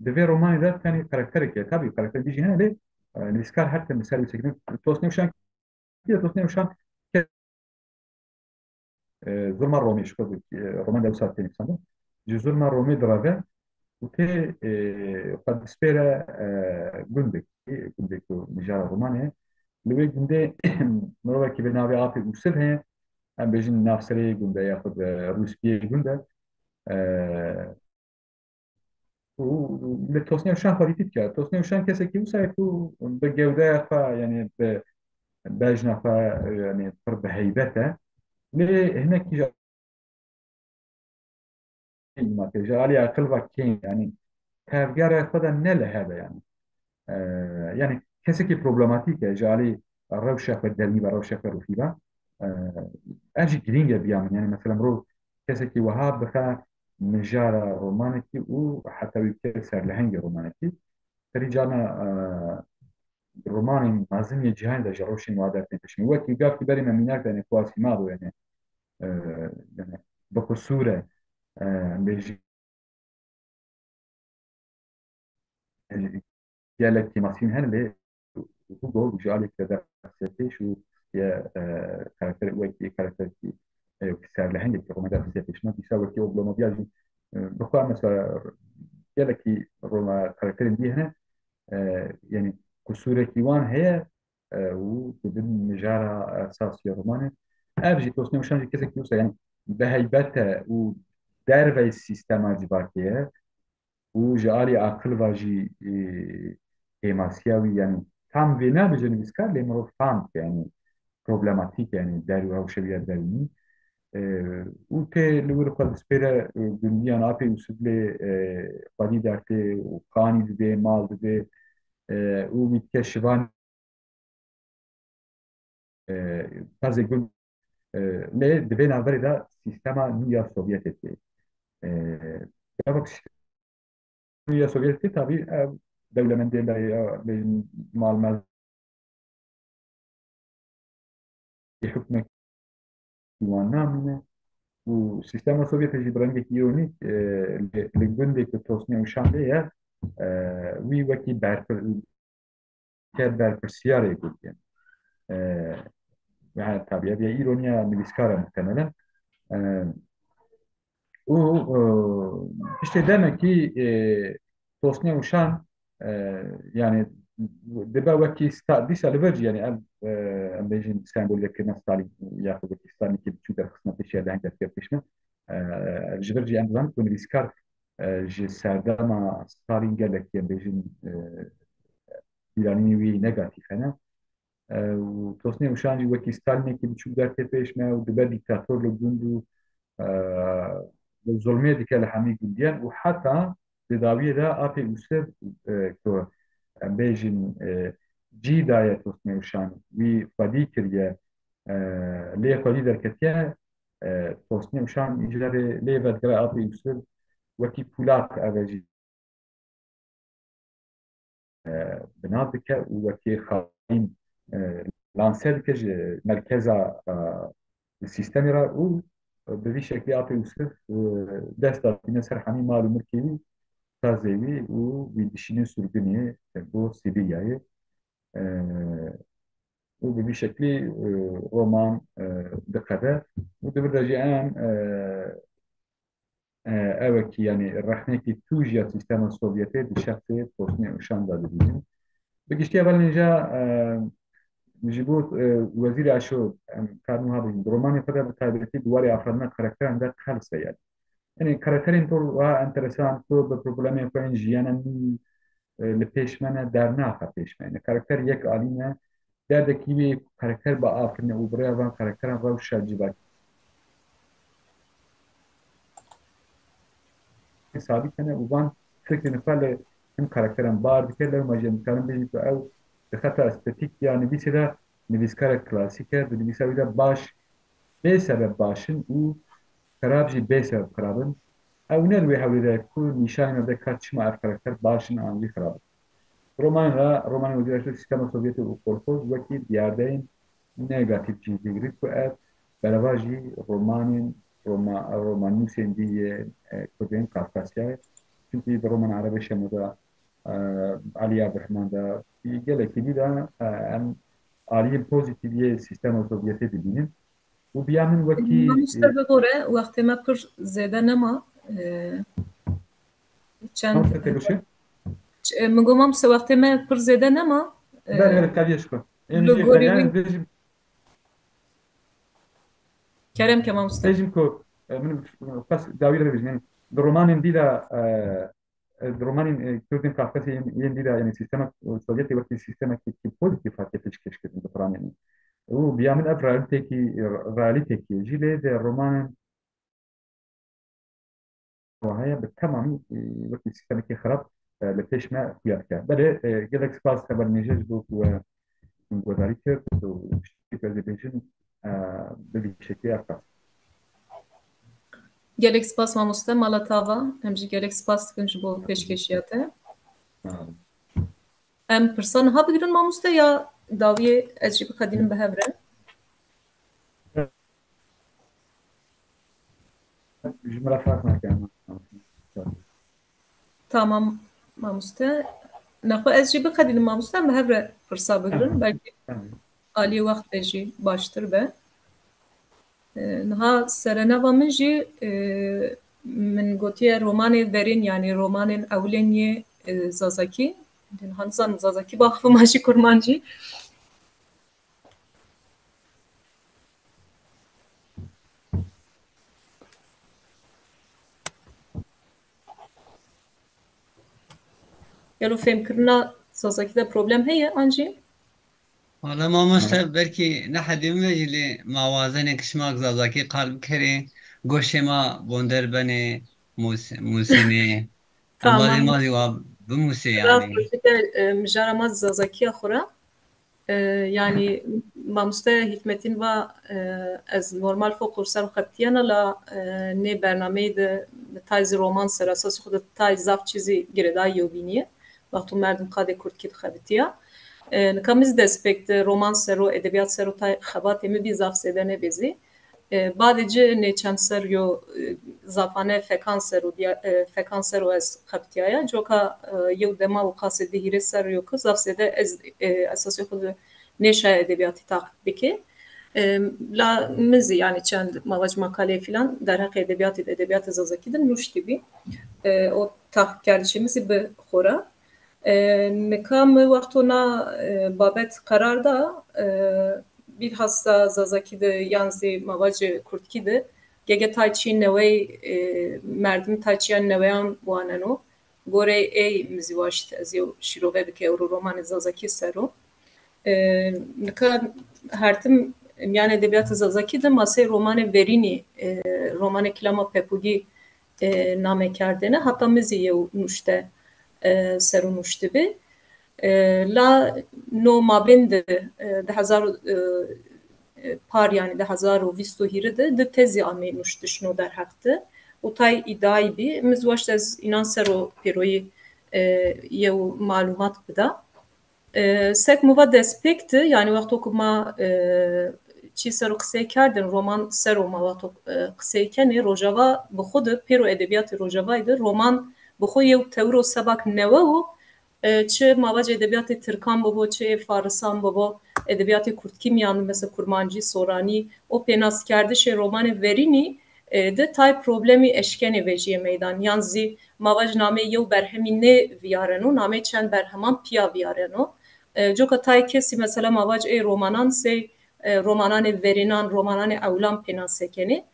di vê romanê de tenê karakterekî ye tabii karakter dijî hene lê nivîskar her tim li ser wî Tosnevşan Tosnevşan زلمه رومي شكون رومان ده وصلت تاني بسنة جي زلمه رومي درافا وتي قد سبيرا جندك مجال رومانيا لوي جندي مروه كي بنابي عاطي وسب هي ام بيجن نافسري جنده ياخذ روسيا جنده لتصنيع وشان خريطة كده تصنيع وشان كسا كي وسايكو بجودة يعني بجنة يعني فرب هيبته ليه هناك ما تجعلي عقل وكين يعني تفجر خدا نله هذا يعني يعني كسي بروبلماتيك جعلي الروشة بالدلني وروشة بالرفيبة أجي جرينجا بيعمل يعني مثلا رو كسي وهاب بخا مجارة رومانكي وحتى يكسر لهنجة رومانكي فريجانا روماني مازن يجهان ده جروشين وعدات نتشمي وكي قاف كباري من ميناك يعني كواسي ماضو يعني يعني بقصورة بيجي gelekî masîn hene lê Hugo ji alî kede pêş û ye karakter wekî karakterekî serlehengekî Roma dersê pêşma dîsa wekî oblomobîya jî bixwe mesela gelekî Roma karakterên dî hene yani kusurekî wan heye û dibin mijara esasî ya romanê ev jî tosnewşan jî kesekî wisa yani bi heybete û derveyê sîstema civakê ye û ji alî aqil ve jî hêmasiya wî yani tam vê nabêje nivîskar lê mirov tam yani problematîk yani derû hewşeviya derûnî û tê li wir xwe dispêre gundiyan apê Yûsif lê xwedî dertê û kanî didê mal didê û wî dike şivan pezê gund lê di vê navberê de sîstema nû ya Sovyetê tê ya Sovyetê tabii dewlemendên mal hukmek wan namîne û sîstema Sovyetê jî bi rengekî îronîk li gundekî tosnê û şan lê ye wî wekî berpirsiyarê gund ye tabii ya îroniya nivîskar e muhtemelen û işte demekî tosnê û şan yani dibe wekî dîsa li vir jî yani em bêjin sembolekirina Stalîn ya wekî Stalînekî biçû derxistina pêşiya deheng destpêr pêşme ji vir jî em dizanin ku nivîskar ji serdema Stalîn gelekî em bêjin bîranînê wî negatîv hene û tosnê û şan jî wekî Stalînekî biçû dertê pêş me û dibe dîktator li gund û zulmê dike li hemî gundiyan û heta di dawiyê de apê Yûsif ku em bêjin cî daye tosnê û şan wî xwedî kiriye lê xwedî derketiye tosnê û şan îjarê lê vedgere apê Yûsif wekî pûlat ev e jî bina dike û wekî xaîn lanse dike ji merkeza sîstemê re û bi vî şeklî apê Yûsif dest datîne ser hemî mal û milkê wî sazê wî û wî dişîne sürgünê bo Sîbiryayê û bi vî şeklî roman diqede û di vir de jî em evekî yani rexnekî tûj ya sîstema Sovyetê di şexsê tosnê û şan da dibînin bi giştî evelînca ji bo wezîrê eşo em kar nû habin romanê xwe de bi taybetî di warê afirandina karakteran de qelse yani yani karakterên pir wa enteresan ku bi problemên xwe yên jiyanan nû li pêş me ne dernaxe pêş me yani karakter yek alîne derdeki bir karakter ba afirine u buraya van karakteran va şarjı bak sabit ne u van fikrini falle hem karakteran bar dikerler majem kanım bir ev hatta estetik yani bir şeyler nivîskara klasik de nivîsa baş bê sebeb başin û xerab jî bê sebeb xerabin ew ne wê hewlêde ku nîşanê de ka çima ev karakter başin an wî xerab romanê wezîrlaştê sistema Sovyetê û kolxoz wekî diyardeyên negatif jî digrit ku ev bereva jî romanûsên dî Kurdên Kafkasyayê çünkü di roman Arabê şemo da Ali Abrahman da gelekî dî de em aliyên pozîtîviyê sistema Sovyetê dibînin û biya min wekî Mamoste bigore wextê me pir zêde nema çend mamoste têgoşê min got mamoste wextê me pir zêde nema berê teviyê xwe li em jî gorî yani wî bêjim kerem ke mamoste bêjim ku min qas dawî de bêjim yani di romanên dî de di romanên Kurdên Kafkasyê yên dî de yani sistema Sovyetê wekî sistemekî pozîtîv hatiye pêşkêşkirin di romanê û biya min ev realîtekî jî lê de romanên وهي بالتمامي وقت السيستم كي خراب لپیش ما خویاد کرد بله گلک سپاس خبر نیجز بود و گذاری کرد و شتی پرزیدنشن به شکلی افکار gelek spas mamoste mala tava em jî gelek spas dikin ji bo pêşkêşiya te em pirsan ha bigirin mamoste ya dawiyê ez jî bixedînim bi hev re جمله فرق نکردم tamam mamoste nexwe ez jî bixedînim mamoste em bi hev re pirsa bigirin belkî aliyê wextê jî baştir be niha sereneva min jî min gotiye romanê verîn yani romanên ewlên yê Zazakî niha nizanim Zazakî baxivima jî kurman jî gelo fêmkirina Zazakî de problem heye an jî والله ما مستر بركي نحد يمجلي ما وازني كشماك زازاكي قلب كري قوشي ما بوندر بني موسيني أمبالي tamam ماضي واب بموسي biraz يعني projede mijara me Zazakiya xwe re yani mamoste hikmetin ve ez normal fo kurser xebtiyana la nê bernameyê de tayzî roman ser esas xwe de tay zaf çîzî girêdayî yewbîniye wextu merdim qadê Kurdkî dixebitiya nikam ez dest pêk di roman ser û edebiyat ser û tay xebatê me bî zaf zêde nebêzî badêce nêçend ser yo zafane fekan ser û ez xebtiyaya coka yew dema û qasê dihîrê ser yo ku zaf zêde ez esasê xwe di nêşaya edebiyatî taqîb bike la mizî yani çend mavac makalê filan derheqê edebiyatê de edebiyata Zazakî de nûş tibî o taqîbkarî mizî bi xwe nikam wextona babet qerar da bilhassa Zazakî de yan zê mavacê Kurdkî de gege tayçî newey merdim tayçiya neweyan waneno gorê ey mizî waşt ez ê şîrove bike ew romanê Zazakî ser û nika hertim yani edebiyata Zazakî de masê romanê verînî romanê Kilama Pepûgî namekerdene hatta mizî yew nûşte ser û nûş dibe la no mabin de hezar par yani de hezar û vîst û hîrê de di tezî amê nûş dişno derheqte û tay îdayî bî min waşt ez înan ser û pêroyî yew malûmat bida sek miva dest pêk ti yani wexto ku ma çî ser û qiseyê kerdin roman ser û ma wexto qiseyê kenê rojava bi xwe de pêro edebiyatê rojavayê de roman bi xwe yew tewr û sebak newe û çi mavacê edebiyatê Tirkan bibo çi Farisan bibo edebiyatê Kurdkî miyan mesela kurmancî soranî o pênastkerdişê romanê verînî de tay problemî eşkenê vejiyê meydan yan zî mavac namê yew berhemî nê viyareno namê çend berheman piya viyareno coka tay kesî mesela mavac ê romanan sê romananê verînan romananê ewlan pênasekenê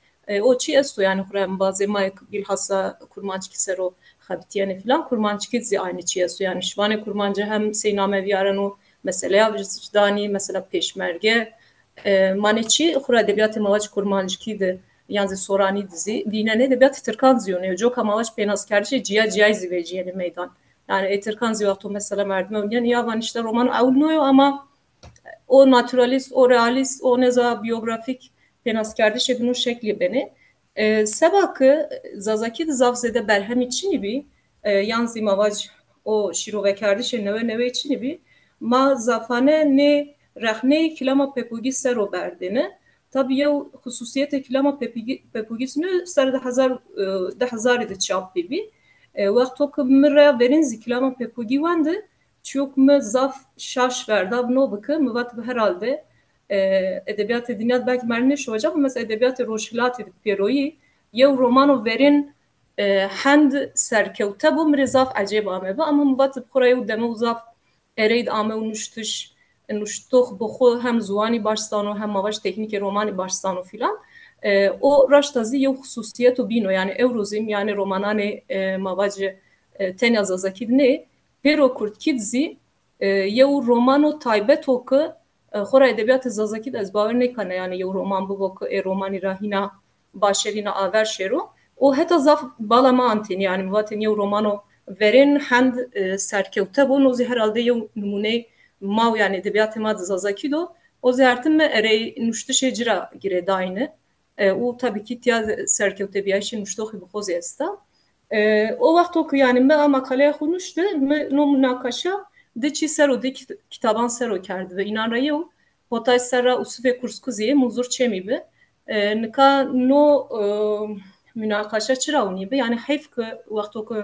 o çi esto yani xure bazê mayek bilhassa kurmancikî sero xebitiyenê filan kurmancikî zî aynı çi esto yani şivanê kurmancı hem sê name viyaran û mesela vicdani mesela peşmerge mane çi xura edebiyat mavaç kurmancıki de yani sorani dizi dinene edebiyat Türkan ziyone jo kamavaç penaskerci ciya ciya ziveciyeli meydan yani Türkan ziyatu mesela merdiven yani ya van işte roman avluyor ama o naturalist, o realist, o neza biyografik penaskerdi şeklinin şekli beni. Sebakı Zazaki de zavzede berhem içini bi yanzi mavac o şirovekerdi şeneve neve içini bi ma zafane ne rahne kilama pepugi sero berdine tabi ya hususiyete kilama pepugisini ser de hazar de çap bi vakto ki mire verin zikilama pepugi vandı çok mu zaf şaş verdi. Bunu bakı müvat herhalde edebiyat diniyat belki merneş olacak ama mesela edebiyat roşilat edip peroyi yev romano verin hend serkevte bu mrizaf acayip amebe ama müvat bkhurayı u deme uzaf ereyd ame u nuştuş nuştuh bxu hem zuani başstano hem mavaş teknik romani başstano filan o raştazi yev hususiyet u bino yani evrozim yani romanane mavacı ten yazazakid ne pero kurtkidzi yew romano taybet o ki xora edebiyat zazakid ez bawer nekane yani yew roman bu ki romani rahina başerina aver şero o heta zaf bala ma antin yani muvatin yew romano verin hend serkevte bu nozi herhalde yew numune mav yani edebiyat ma zazakido o zertin me ere nuştu şecira gire dayne o tabii ki tiya serkevte biyaşi nuştu bu xozi esta o vakit o ki yani me makaleye xunuştu me no münakaşa de çi sero de kitaban sero kerdi ve inan rayo potay sera usufe kurskuziye muzur çemi be nika no münakaşa çırauni be yani heyf ki vakit o ki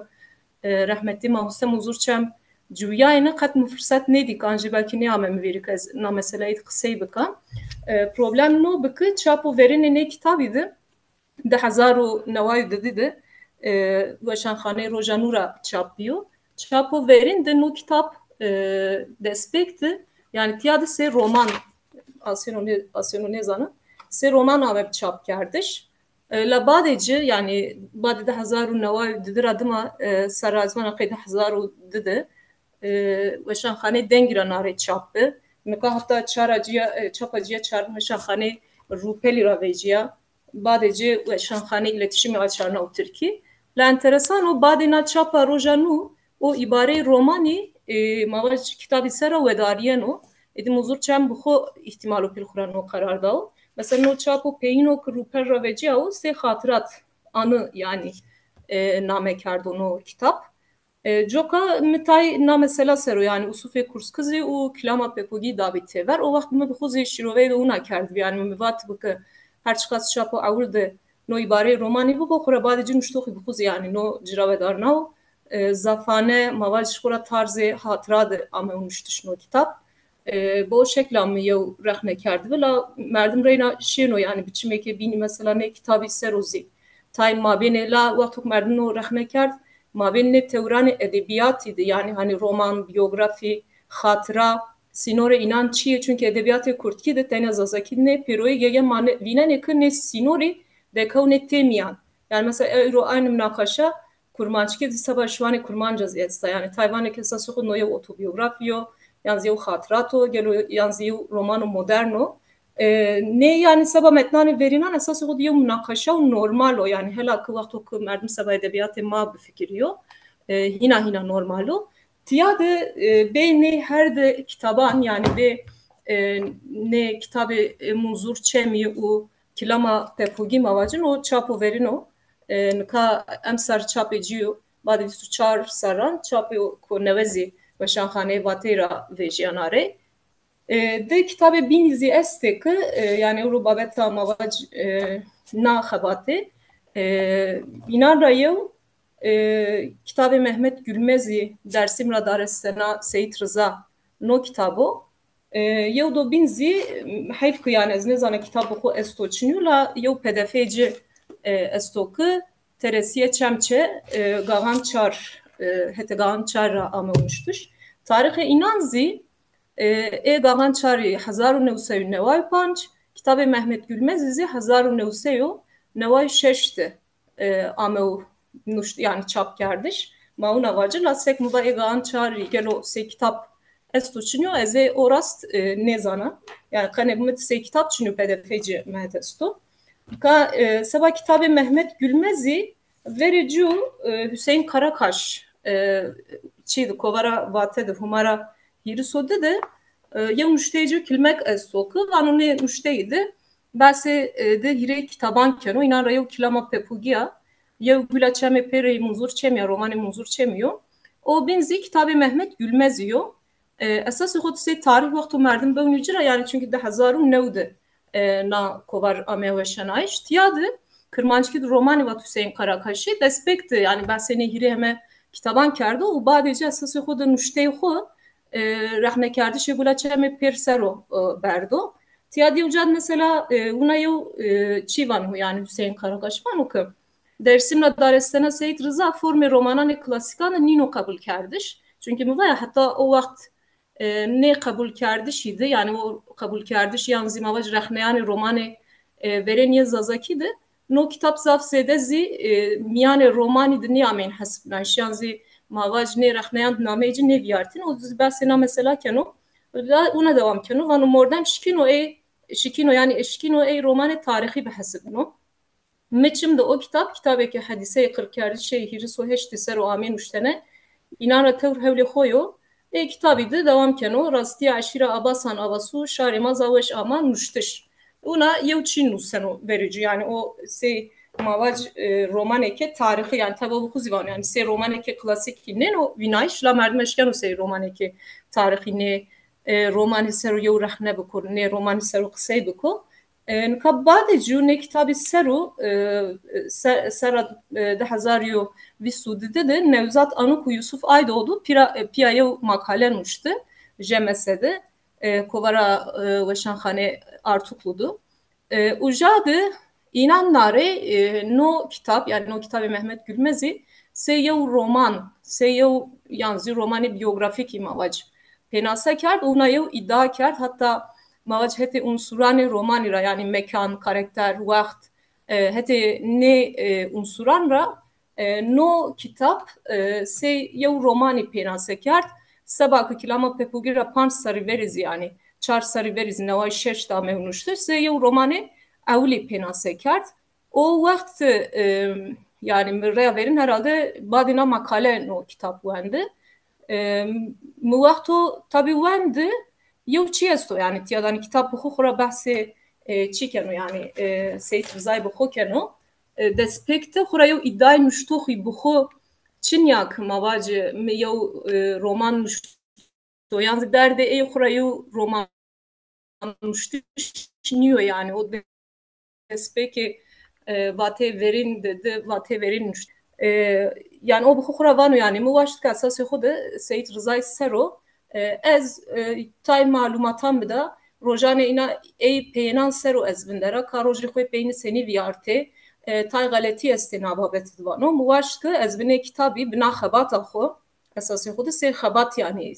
rahmetli mahusem muzur çem cüyayına kat mı fırsat nedik anji belki ne amem verik ez na meseleyi kısay bika problem no biki çapo verin ne kitabıydı de hazaru nevay dedi Veşanxane Rojanura çapıyor. Çapo verin de no kitap despekti yani tiyade se roman asyonu zanı se roman avep çap kardeş. La badeci yani badede hazaru nevay didir adıma sarazman qeyde hazaru dedi. Veşanxane dengira nare çapı. Meka hatta çapacıya çar Veşanxane rupeli raveciya badece Veşanxane iletişimi açarına o Türkiye. La enteresan o badina çapa rojanu o ibare romani mavaç kitabı sera vedariyen o edim uzur çem bu ihtimalu pil kuran o kararda o mesela o çapo peyino ruper raveci o se hatırat anı yani name kardo no kitap joka mitay na mesela sero yani usufe kurs kızı o kilama pepogi davete ver o vakit mi bixuzi şirove de ona kardı yani müvat bu ki her çıkas çapo avurdu no ibare romani bu bokura badece nuştoxi bixuzi yani no ciravedar nao zafane mavac xura tarzı hatıradı ama unuştuş no kitap bu şekilde mi yev rehne kerdi ve la merdim reyna şino yani biçimeke bini mesela ne kitabı serozi tay mabene la vaktuk merdim no rehne kerd mabene teoran edebiyatıydı yani hani roman biyografi hatıra sinore inan çiye çünkü edebiyatı kurtki de tene zazaki ne peroy gege mane vine ne sinori de kavne temiyan yani mesela euro aynı münakaşa kurmançki sabah şu an kurmancaz etsa yani Tayvan'e kesa soku noya otobiyografiyo yani yev hatırato gelo yani yev romano moderno ne yani sabah metnani verinan esas o diye münakaşa normal o yani hela ki vakti ki merdim sabah edebiyatı ma bir fikiriyor hina normalo tiyade beyni her de kitaban yani be ne kitabı muzur çemi o kilama pepugi mavacın o çapo verin o nika emsar çapeciyo badi su çar saran çapı ko nevezi Veşanxane vatera vejianare de kitabı binizi este ki yani euro babeta mavac na xabate inan rayo kitabı Mehmet Gülmezi Dersim Radarestena Seyit Rıza no kitabı yew do binzi heyf ki yani ez nezane kitabı xo estoçinyu la yew pdfci estoku teresiye çemçe gavan çar hete gavan çar ama olmuştur. Tarihe inanzi gavan çari 1995 kitabı Mehmet Gülmez 1996 ama yani çap kardeş. Mauna vacı la sek muda gavan çari gelo se kitap ez tu çinyo ez ê orast nezana yani kane bu se kitap çinyo pdfci mehtesto ka seba kitabı Mehmet Gülmez'i verici Hüseyin Karakaş çiydi kovara vate de humara hiri sodde de ya müşteci kilmek ez soku vanu ne müşteydi base de hire kitaban keno inan rayo kilama pepugia ya gula çeme pere muzur çemiyor romanı muzur çemiyor o benzi kitabı Mehmet Gülmez diyor esas xod se tarih vaktu merdim bewnücira yani çünkü de hazarun nevde na kovar ame ve şanayış tiyadı Kırmançki romanı vat Hüseyin Karakaş'ı despekti yani ben seni hire heme kitaban kerdi o badece esas xod nuştey xo rahne kerdi şegula çeme persero berdo tiyadı ucad mesela una yo çivan yani Hüseyin Karakaş van o ki dersimle darestena Seyit Rıza forme romanane klasikanı nino kabul kerdiş çünkü mi var hatta o vakt ne kabul kerdişiydi yani o kabul kerdiş yani zimavac rahneyan romanı vereniye zazakiydi no kitap zafsede zi miyane romani de niyamen hasbnaş yani zi mavac ne rahneyan nameci ne viyartin o basena mesela keno ona devam keno vanu mordan şikino yani eşkino ey romanı tarihi be hasbno meçim de o kitabı ki hadise 40 yarı şey hiri soheşti ser o amin üştene inara tevr hevle koyo kitabı da devam keno rasti aşira abasan avasu şarima zaveş aman müştiş ona yevçin seno verici yani o se mavac romaneke tarihi yani tabi bu kuzivan yani se romaneke klasik ne o vinayş la merdmeşken o se romaneke tarihi ne romanı seru yev rahne bukor ne romanı seru kısay bukor Kabade ne kitabı seru sera de hazaryo visudide de Nevzat Anuku Yusuf Aydoğdu piyaya makalenmişti jemesede kovara ve şanhane artukludu ujadı inanları no kitap yani no kitabı Mehmet Gülmez'i seyev roman seyev yanzi romanı biyografik imavac penasa kard ona yev iddia kard hatta mavac hete unsuran romanı ra yani mekan karakter vakt hete ne unsuran ra no kitap se yev romanı penasa kard sabah kilama pepugira panç sarı veriz yani çar sarı veriz nevay şeş da mevnuştur se yev romanı avli penasa kard o vakt yani miraya verin herhalde badina makale no kitap vendi mu vaktu tabi vendi yev çi esto yani tiyadan kitap bu xura bahse çikeno yani Seyit Rıza'yı bu xokeno despekte xura yev iddiay müştuhi bu xo çinyak mavacı yev roman müştuhi yani derde ey xura yev roman müştuhi çiniyor yani o despeke vate verin dedi vate verin yani o bu xura vanu yani mu vaştka asası xo de Seyit Rıza'yı sero ez tay malumatan bida rojane ina ey peynan sero ez bindera ka rojli khoy peyni seni viyarte tay galati estina babet dvano muvaştı ez bine kitabı bina khabata xo esası xo de se khabat yani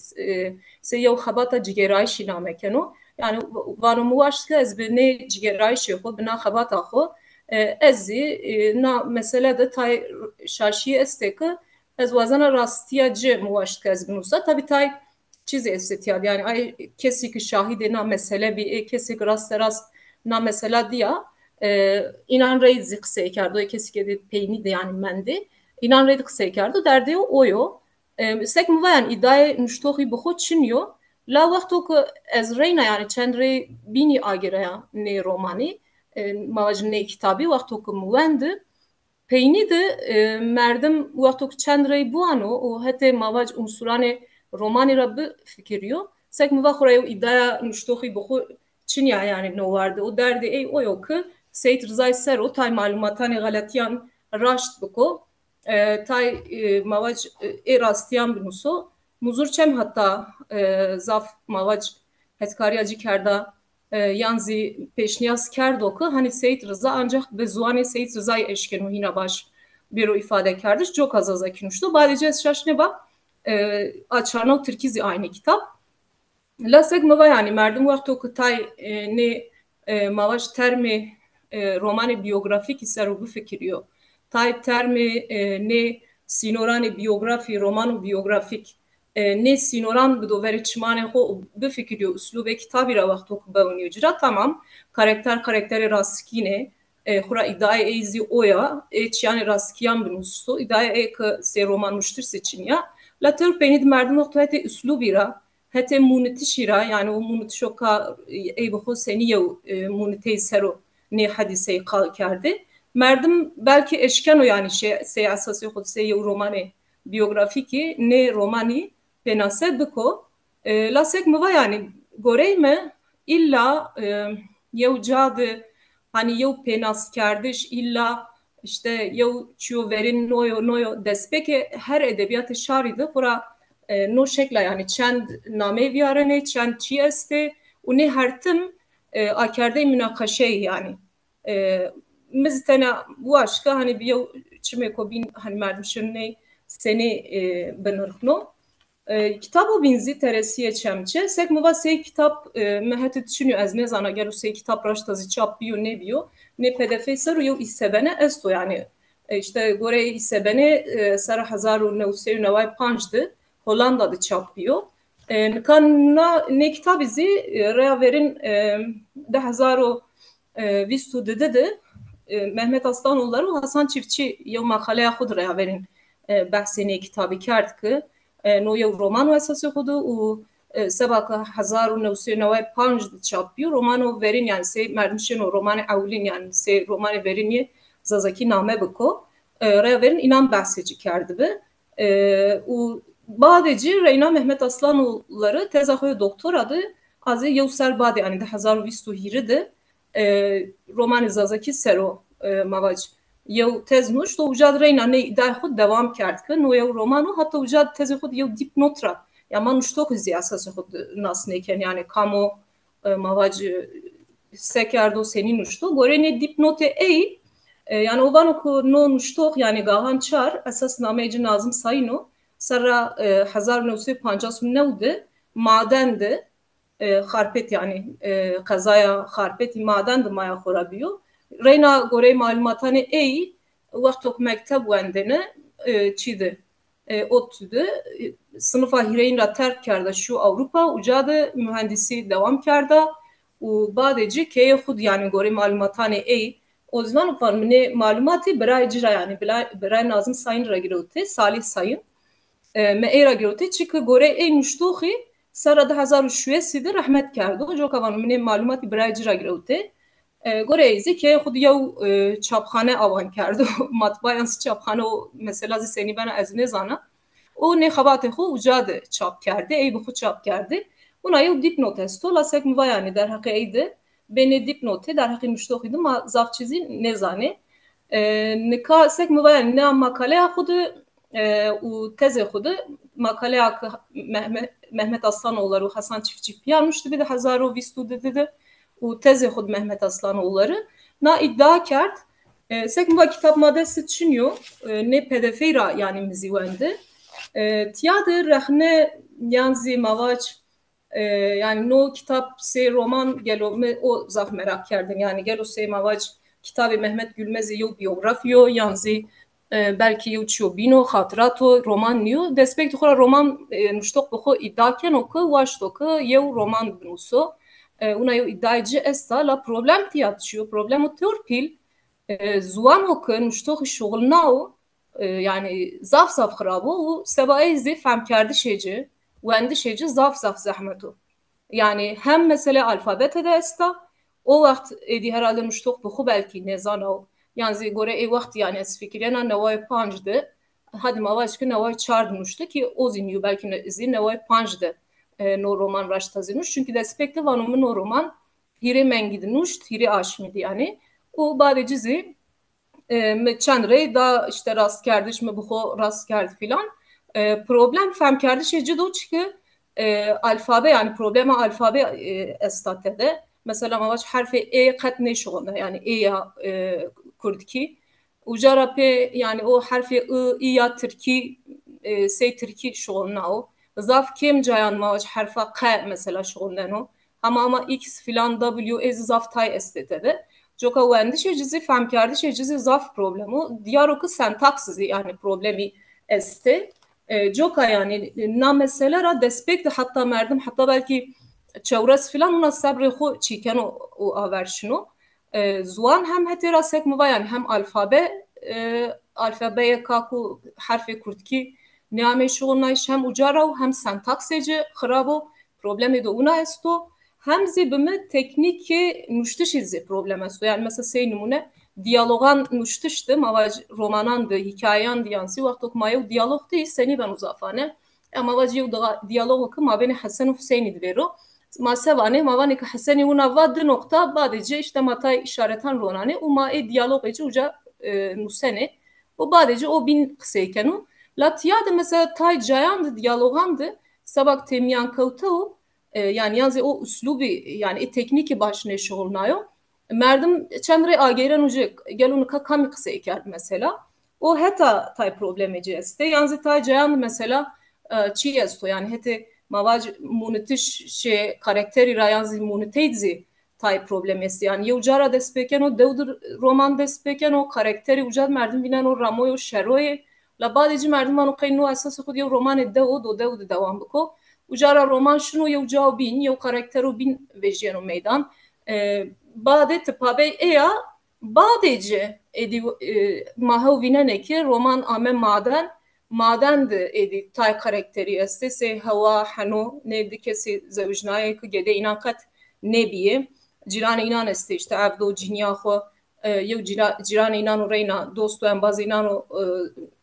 se yev khabata cigeray şiname keno yani vano muvaştı ez bine cigeray şo bina khabata xo ezi na mesele de tay şaşi esteke ez vazana rastiya ce muvaştı ez binusa tabi tay چیزی استیاد یعنی ای کسی که شاهد نه مسئله بی کسی که راست نه مسئله دیا inan reyd zikse کرد و کسی که پیینی de yani mendi inan reyd kısa کرد derdi oyo sek mi vayan iddiayı nüştohi bu xod çiniyor la vakto ku ez reyna yani çendre bini agiraya ne romani mavacın ne kitabı vakto ku muvendi peyni de merdim vakto ku çendre bu ano o hete mavac unsurane romanı rabbi fikiriyor. Sek mi vakura iddia nüştohi bu çinya yani no vardı. O derdi ey o yok ki Seyit Rıza'yı ser o tay malumatani galatiyan raşt buko tay mavac rastiyan binuso muzur çem hatta zaf mavac hetkariyacı kerda yanzi peşniyaz kerdo ki hani Seyit Rıza ancak be zuane Seyit Rıza'yı eşkenu yine baş bir o ifade kerdiş çok az akinuştu. Badece şaşne bak açarnav Türkizi aynı kitap. Lasek mava yani merdim vakti kutay ne mavaş termi romanı biyografik iseru bu fikiriyor. Tay termi ne sinorani biyografi romanı biyografik ne sinoran بدوور چمانه خو بفکریو اسلوب کتابی را وقتو بونیو جرا tamam karakteri raskine خورا iddiای ایزی اویا چیان راسکیان بنوستو iddiای که سی roman muştur seçiniya la tür penid merdim وقتو hete اسلوبی را hete munitişi ra yani o munitişoka ey bu seniye muniteyi sero ne hadiseyi kal kerdi merdim belki eşken o yani şey siyasası yok sey romanı biyografiki ne romani penase biko lasek mı yani goreyme illa yevcadı hani yev penas kerdiş illa işte yev çiyo verin noyo despeke her edebiyat şaride fora no şekla yani çend name viyarene çend çi este u ne hertim akerde münakaşe yani miztena bu aşka hani bir yev çime kobin hani merdmişin ne seni benirhno kitabı binzi teresiye çemçe sek muva sey kitap mehete düşünüyor az ne zana gel o sey kitap raştazı çap biyo ne biyo ne pdf saru yo isebene esto yani işte gore isebene sara 1995'di Hollanda'da çap biyo kan ne kitap izi rea verin 2020 dedi Mehmet Aslanoğulları Hasan Çiftçi yo makale xud rea verin bahsine kitabı kert ki نو یو رومان اساسی خود و سبا که 1995 چاپیو رومانو ورین yani سه مردمشون رومان اولین yani سه رومان ورینی زازاکی نامه بکو رaya verin inan bahsedici kerdi be u badeci Reyna Mehmet Aslanoğulları tezahoy doktor adı azı yevser bade yani de 1920 de roman zazaki sero mavac یو تز نوشت و وجاد رینا نه ایده خود دوام کرد که نو یو رومانو حتی وجاد تز خود یو دیپ نوترا یا من نوشتو خزی اساس خود ناس نیکن yani کامو مواج سکردو سنی نوشتو گوره نه دیپ نوت ای yani o vano ko no nuşto yani gahan çar esas nameci Nazım Sayno sara 1959 madendi harpet yani kazaya harpet madendi maya xorabiyo Reyna gore malumatane ey vaktok mektep wendene çide ottudu sınıfa hireyin ra terk kerda şu Avrupa ucadı mühendisi devam kerda u badeci ke khud yani gore malumatane ey o zaman farmine malumati beray cira yani beray Nazım Sayın ra girote Salih Sayın me era girote çünkü gore ey muştuhi sara 2007 rahmet kerdo jo kavan mine malumati beray cira girote گریزی که خود یو چاپخانه آوان کرده مطبعی از چاپخانه و مثلا از سنی بنا از نزانه او نخبات خود وجاده چاپ کرده ای به خود چاپ کرده اونا یو دیپ نوت است و لاسک میوانی در حق ایده بین دیپ نوته در حق مشتوخیده ما زاف چیزی نزانه نکا سک میوانی نه مقاله خود و تز خود مقاله Mehmet Aslanoğulları و Hasan Çiftçi piyanmıştı bir de 2020 dedi u teze xud Mehmet Aslanoğulları na iddia kert sekma kitap maddesi çiniyor ne pedofira yani mizivendi tiyatr rahne yanzi mavaç yani no kitap se roman gelo o zaf merak kerdim yani gelo se mavaç kitabı Mehmet Gülmez'i yo biyografiyo yanzi belki yo çobino hatırato roman niyo despekt xora roman nuştok bxo iddia ken oku vaştok yo roman bnuso una eu iddiacı esta la problem tiyatçıyor problem o törpil zuan o que nuştox şoğulnao yani zaf zaf xrabo u sebaezi femkerdi şeyci wendi şeyci zaf zaf zahmetu yani hem mesele alfabete de esta o vakt edi herhalde nuştox bu belki nezana yani gore e vakt yani es fikrena nevay panjdı hadi mavaşkı nevay çardmıştı ki o zinyu belki nevay panjdı no roman raştazinuş çünkü despekte vanımın o roman hire mengidinuşt hire aşmidi yani o badecizi çandre da işte rast kerdiş mi bu rast kerdi filan problem fem kerdiş ecido çünkü alfabe yani problema alfabe estatede mesela mavaç harfi e kat ne şoğunda yani e ya kurdki ucara pe yani o harfi i ya Türki sey Türki şoğunda o zaf kim cayan mavaç harfa K mesela şoğundan ama X filan W ez zaf tay estetede joka wendi şecizi femkardi şecizi zaf problemu diyar oku sentaksizi yani problemi este جوکا yani na mesele ra despekt hatta merdim hatta belki çevres filan ona sabri xo çiken o averşino زوان هم هتی راسک موبایان هم الفابه کاکو حرف کردکی نیامه شغل نایش هم اجارا و هم سنتاکسیجی خرابو problemi de ona esto hem zibime teknik nuştuşi zi problem esto yani mesela şey numune diyalogan nuştuştu mavaj romanandı hikayandı yansı vakti okumayı diyalog değil seni ben uzafane ama vacı diyalog okuma beni Hasan Hüseyin'i divero masevane mavani ki Hasan'i ona vadı nokta badece işte matay işaretan ronane uma diyalog eci uca nusene o badece o bin kısayken la tiyade mesela tay cayandı diyalogandı sabak temyan kavtav yani yazı o üslubi yani tekniki başına şolnayo merdim çendre ageren ucu gelunu kami kısa eker mesela o heta tay problemeci este yani tay cayan mesela çi esto yani hete mavaj munitiş şey karakteri ra yani muniteyzi tay problem est yani ucara despeken o devdur roman despeken o karakteri ucar merdim binen o ramoyo şeroye la badeci merdim anu kaynu esas xud yev roman dev devam biko ucara roman şunu yev cevabin yev karakteru bin vejiyenu meydan bade tipabe eya badeci edi mahav vinene ki roman ame maden de edi tay karakteri este se hava hano ne dikesi zavjnaye ki gede inakat nebiye ciran inan este işte evdo cinya xo yev ciran inan o reyna dostu en baz inan o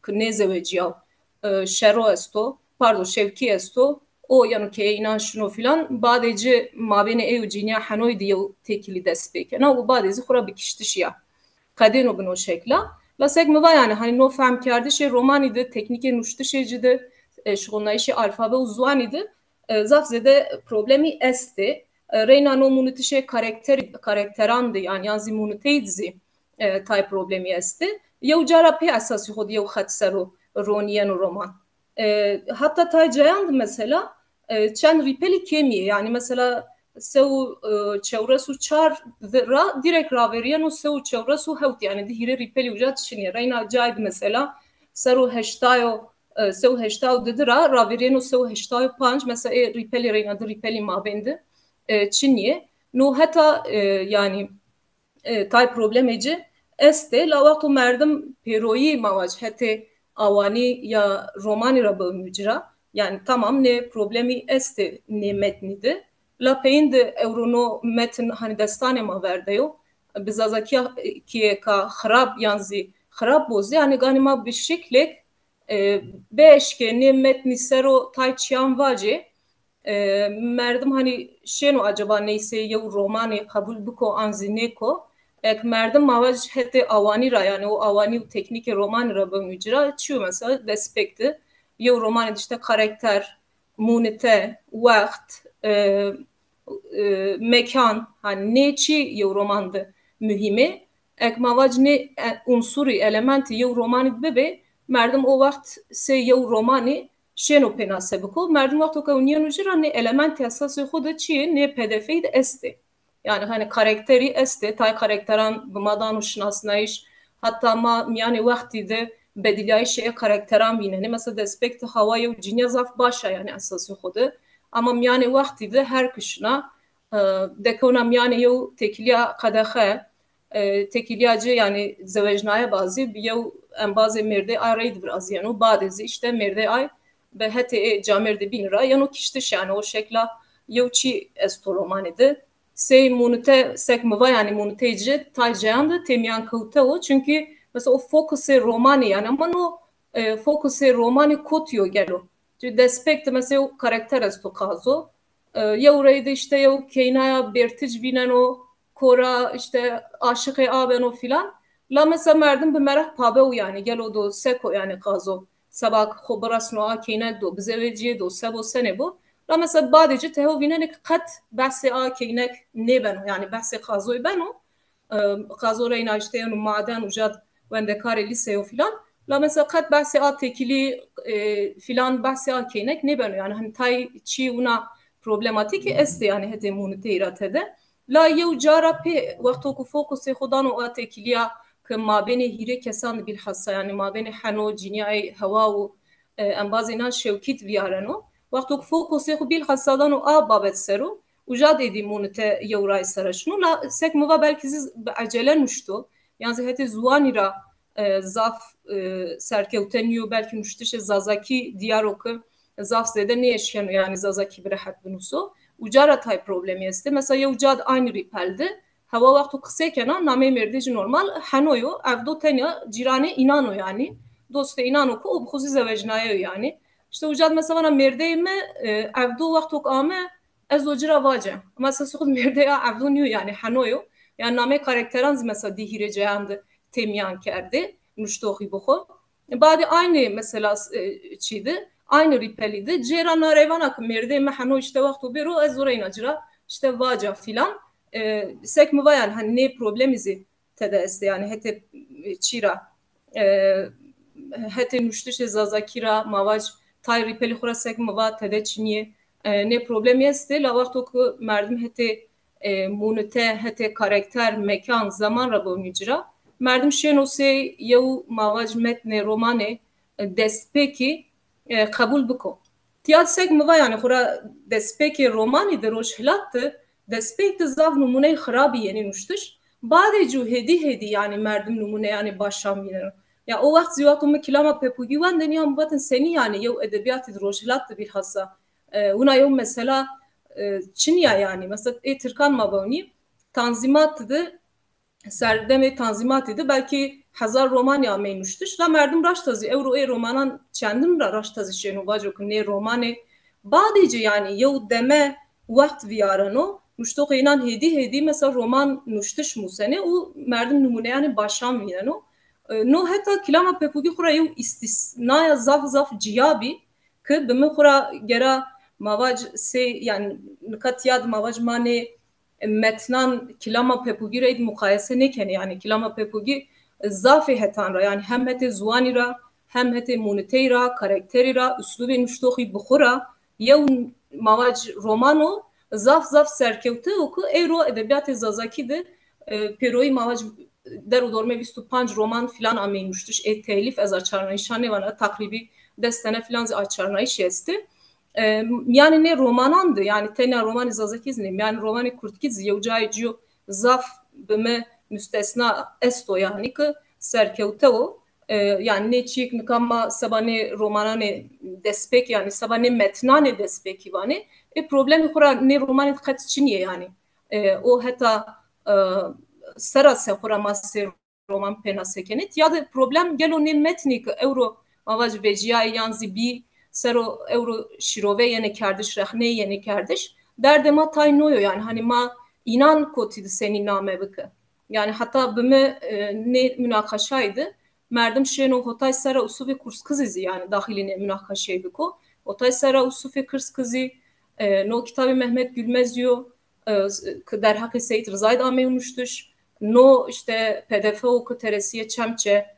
knezeveciyav şero esto pardon şevki esto o yani ki inan şunu filan badece mabene ev cinya hanoy diye tekili despeke na bu badece xura bikiştişya kadeno bunu şekla la segme yani hani no fem kardı şey romanide teknike nuştuşecide şunlayışı alfabe uzvanide zafzede problemi este reyna no munitişe karakterandı yani yazı muniteyzi tay problemi este yew cara pe esası xod yew xatsero roniyen roman hatta tay cayand mesela çen ripeli kemiye yani mesela sev çevresu çar ra direkt raveriyen o sev çevresu hevt yani dihire ripeli ucat şiniye reyna caydı mesela seru heştayo sev heştayo dedi raveriyen o sev heştayo panç mesela ripeli reyna de ripeli mabendi çiniye no hatta yani tay problemeci este la waqtu merdim peroyi mavaj hete avani ya romani ra mücra yani tamam ne problemi este ne metnide la peinde eurono metin hani destane ma verdeyo bizazaki ki ka kharab yanzi kharab boz yani ganima bir şekle beş ke ne metni sero tay çiyan vaje merdim hani şeno acaba neyse ya romani kabul buko anzineko ek merdim mavaj hete avani ra yani o avani teknik roman ra mücra çiyor mesela despekti ya roman işte karakter munite vakt mekan hani ne çi ya romandı mühimi ek mavaj ne unsuri elementi ya romani bebe merdim o vakt se ya romani شنو پناسه بکو مردم وقتی که اونیان وجرا نه element اساسی خود چیه نه پدفه de este yani hani karakteri este tay karakteran bımadan uşnasnayış hatta ma yani vakti de bedilay şeye karakteran bineni mesela despekt havaya cinya zaf başa yani esası xود ama yani vakti de her kışına dekonam yani yo tekiliya kadaxe tekiliyacı yani zevecnaya bazı yev en bazı merde araydı biraz yani o badezi işte merde ay به هته جامر دی بین را یانو کشتش yani o şekla yevçi estoromanide sey munite sekmeva yani muniteci tajyandı temyan kavta o çünkü mesela o fokusu romani yani ama o fokusu romani kotuyor gelo çünkü despekt mesela o karakter esto kazo yevraydı işte yev keynaya bertiç binen o kora işte aşık aben o filan la mesela merdim bir merak pabe o yani gelo do seko yani kazo sabak خبرس نوع کینه دو بزوجی دو سبو سنه بو لا مثلا بعدی ته و وینه قط بحث کینه نبنو yani بحث قازوی بنو قازو رای ناشته و معدن وجد وندکار لیسه و filan la mesela قط بحث tekili filan بحث کینه نبنو yani hani tay çi una problematik este yani hete munite iratede la yev cara pe vaqto ku fokus xudan o tekiliya که ما بین هیره کسان بالحصه یعنی ما بین حنو جنیای هوا و ام باز اینا شوکیت ویارنو وقتی فوکوس خو بیل خاصادان و آب بابت سرو وجاد ایدی مونته یورای سرشنو لا سک موا belki به acele nuştu yani heti zuani ra zaf serkevteniyo belki nuştuşe zazaki diyarokı zaf zede ne yaşayan yani zazaki bir rahat binusu ucara tay problemi este mesela ya ucad aynı ripelde hava vakti kısa kenan name merdici normal hanoyo evdo tenya cirane inano yani dostu inano ku o bxuzi zevecnayo yani işte ucad mesela bana merdeyme evdo vakti ame ez ocira vace mesela sukhud merdeye evdo niyo yani hanoyo yani name karakteran mesela dihire ceyandı temyan kerdi müştohi buxo badi aynı mesela çiydi aynı ripeliydi cera narevana merdeyme hano işte vakti bero ez orayına cira işte vaca filan sek mi vayan hani ne problemizi tedeste yani hete çira hete nuştuşe zazakira mavac tay ripeli xura sek mi va tede çiniye ne problemi este la vakto ku merdim hete munite hete karakter mekan zaman ra bonujra merdim şenose yew mavac metne romane despeki kabul biko tiyat sek mi va yani xura despeki romani de roşhilattı despekt zav numune xarabi yeni nuştuş badece hedi yani merdim numune yani başam yine ya o vakit ziyatıma kilama pepugi van deniyam batın seni yani yew edebiyat roşhilattı bilhassa una yew mesela Çinya yani mesela Türkan mabani tanzimattı serdeme tanzimat idi belki hazar romanya meynuştuş la merdim raştazı euro romanan çendim raştazı şenu vacok ne romane badece yani yew deme vakt viyarano müştok inan hedi mesela roman nuştuş musene o merdim numune yani başam viyano no hatta kilama pepugi xura yew istisnaya zaf ciyabi ki bimi xura gera mavac se yani nikat yad mavac mane metnan kilama pepugi reid mukayese nekene yani kilama pepugi zafi hetan ra yani hem hete zuani ra hem hete monitey ra karakteri ra üslubi nuştoxi buxura yew mavac romano zaf serkevte oku euro edebiyat zazaki de peroyi mavac der dorme 25 roman filan ameymiştir telif az açarnayşane vana takribi destene filan açarnayş esti yani ne romanandı yani tena romanı zazakiznim yani romanı kurtkiz yevcayciyo zaf bime müstesna esto yani ki serkevte o yani ne çik nikama sabane romanane despek yani sabane metnane despeki vani problemi xura ne romanı kat çiniye yani o hatta sera se xura master roman pena sekenet ya da problem gelo ne metnik euro mavac veciya yanzi bi sero euro şirove yeni kardeş rahne yeni kardeş derdema tay noyo yani hani ma inan kotidi senin name bıkı yani hatta bime ne münakaşaydı merdim şeno hotay sera usufi kurs kızı yani dahiline münakaşaydı ko hotay sera usufi kurs kızı no kitabı Mehmet Gülmez diyor der hakkı Seyit Rızayd ameyunuştuş no işte pdf oku teresiye çemçe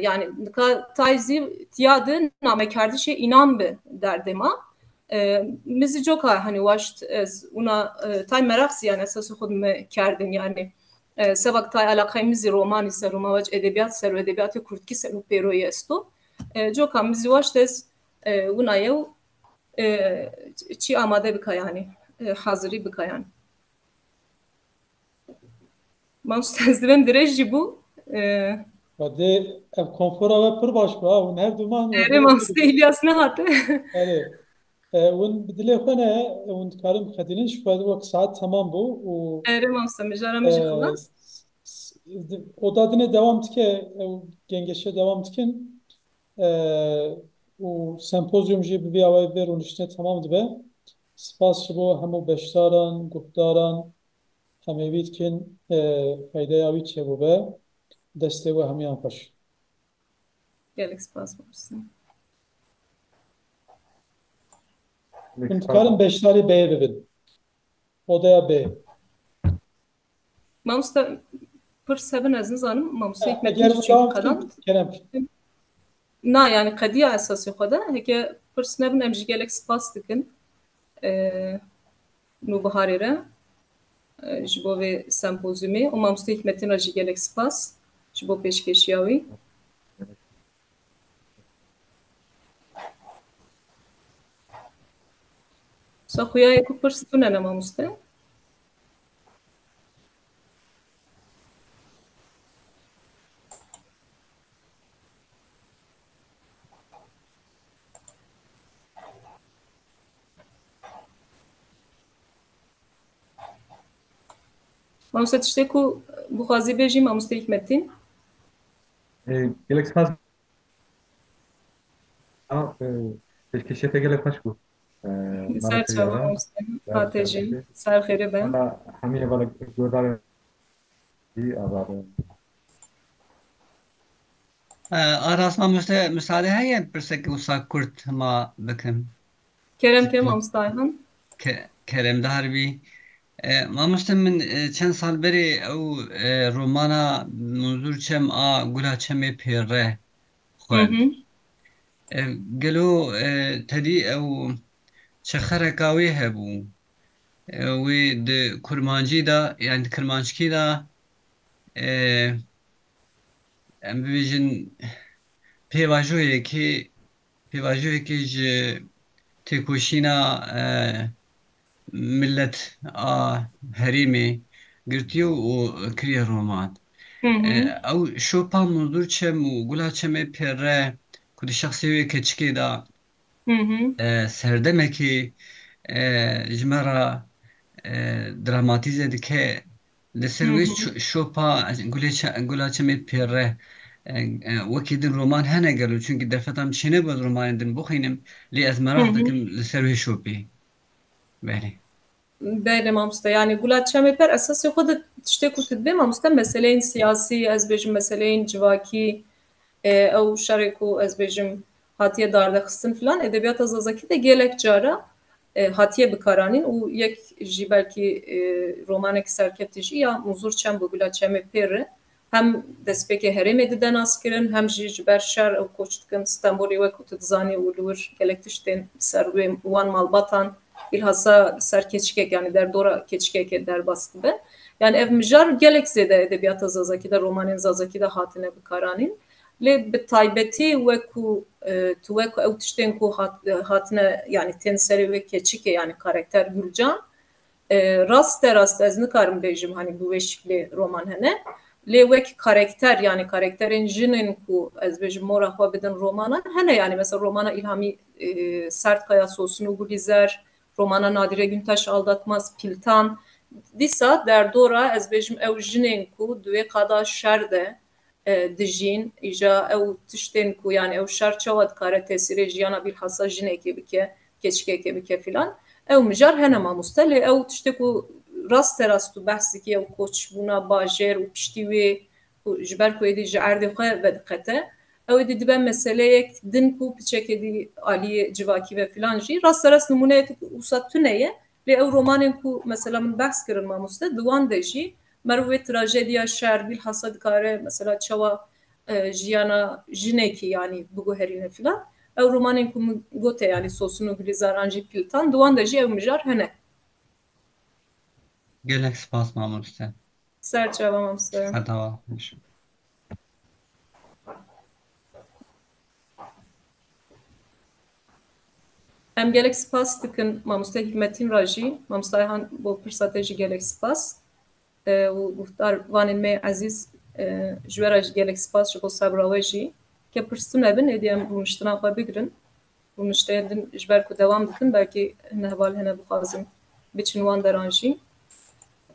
yani tayzi tiyadı name kardeşe inan be derdema mizi çok hani vaşt una tay meraksi yani esası xudme kerdin yani sebak tay alakaymizi roman ise romavac edebiyat seru edebiyatı kurtki seru peroyi esto çok mizi vaşt una yev çi amade bika yani hazırı bika yani mamstazdım direjji bu Hadi ev konfora ve pır başka un her duman ere mamste İlyas ne hatı yani un bidile xone un karim xedinin şu kadar vak saat tamam bu ere mamste mejara mejxulan o dadine devam tike gengeşe devam tikin o sempozyum jî bir avay ver un işte tamam dibe spas bu hemu beştaran guptaran همه کن فایده یابی چه بوده دسته و همیان خوش gelek spas olsun Unutkarım beşleri B'ye bebin odaya B mamsta pır seven azın zanım mamsta eğer hikmetin bu çünkü devam kadan tükin kerem na yani kadiya esası khoda heke pır seven emji gelek spas dikin nu baharire ji bo vê sempozyumê û mamoste Hikmetin re jî gelek spas ji bo pêşkêşiya wî. خویا کو پرسیتونه نه ماموسته ماموسته تشتی کو بخوازی بیجی ماموسته حکمتین gelek spas peşkeşete gelek hoş bu. سر Mara چاوا seviyorum. ماموسته هاتجی سر خیره بن Valla hamiye valla gördüğüm iyi azar. Aras mamoste müsaade heye persek usa kurt ma bikim. کرم که ماموسته هن Kerem Darbi. Mamoste min çend sal beri ew romana منظور çem a gula çemê pêre xwend. Gelo tedî ew çexereka wê hebû. Wê di kurmancî da yani di kirmanckî da em bibêjin pêvajoyekê ji têkoşîna millet a herêmê girtiye û kiriye roman. Ew şopa منظور çem û gula çemê pêre ku di şexsê wê keçikê da serdemekê ji me re dramatîze dike li ser wê şopa gula çemê pêre wekî din roman hene gelo çünkü derfetam çîne bi romanên din bixwînim lê ez merak dikim li ser wê şopê. Belê. بله ماموسته یعنی گولات چمه پر اساس خود تشتی کو تدبی ماموسته مسئله سیاسی از بیجم مسئله جواکی او شرکو از بیجم هاتیه دارده خستن فلان ادبیات از ازاکی de gelek cara hatiye bikaranın o yek ji belki romanek serkeftici ya muzur çem bu gula çeme peri hem despeke hereme diden askirin hem ji berşer o koçtkın İstanbul'u ve kutudzani ulur gelektişten serve wan malbatan bilhassa ser keçikek yani der dora keçikek der bastı be yani ev mijar gelek zede edebiyat azazaki de romanın zazaki de hatine bikaranın le bi taybeti weku tu weku ew tiştên ku hatine yani tên serê wê keçik e yani karakter Gülcan rast ez nikarim bêjim hani bu weşiklê roman hene lê wek karakter yani karakterên jinên ku ez bêjim mora xwe bidin romanan hene yani mesela romana İlhami Sertkaya Sosunu Gulîzer romana Nadire Güntaş Aldatmaz Piltan dîsa derdora ez bêjim ew jinên ku duê qada şer de dijîn îja ew tiştên ku yani ew şer çawa dikare tesîrê jiyana bilhassa jinekê bike keçikekê bike filan ew mijar hene mamoste lê ew tiştê ku rast rast û behsikî ew koçbûna bajêr û piştî wê ji ber ku êdî ji erdê xwe vediqete ew êdî dibe meseleyek din ku piçekê dî aliyê civakî ve filan jî rast numûneyek wisa tune ye lê ew romanên ku mesela min behs kirin mamoste di wan de jî merve trajediya şer bilhassa dikare mesela çawa jiyana jinekî yani biguherîne filan ew romanên ku min gote yani Sosunu Gulîzer an jî Piltan di wan de jî ew mijar hene Gelek spas mamoste. ser çawa mamoste Heta em gelek spas dikin mamoste Hikmetîn ra jî mamosteyan bo pirsatê jî gelek spas û guhdar vanên me ezîz ji we re jî gelek spas ji bo sebra we jî ke pirsî nebin êdî em rûniştina xwe bigirin rûnişteyên din ji ber ku dewam dikin belkî hin heval hene bixwazin biçin wan deran jî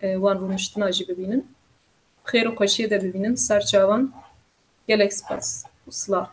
wan rûniştina jî bibînin xêr û xweşiyê de bibînin ser çavan gelek spas û silav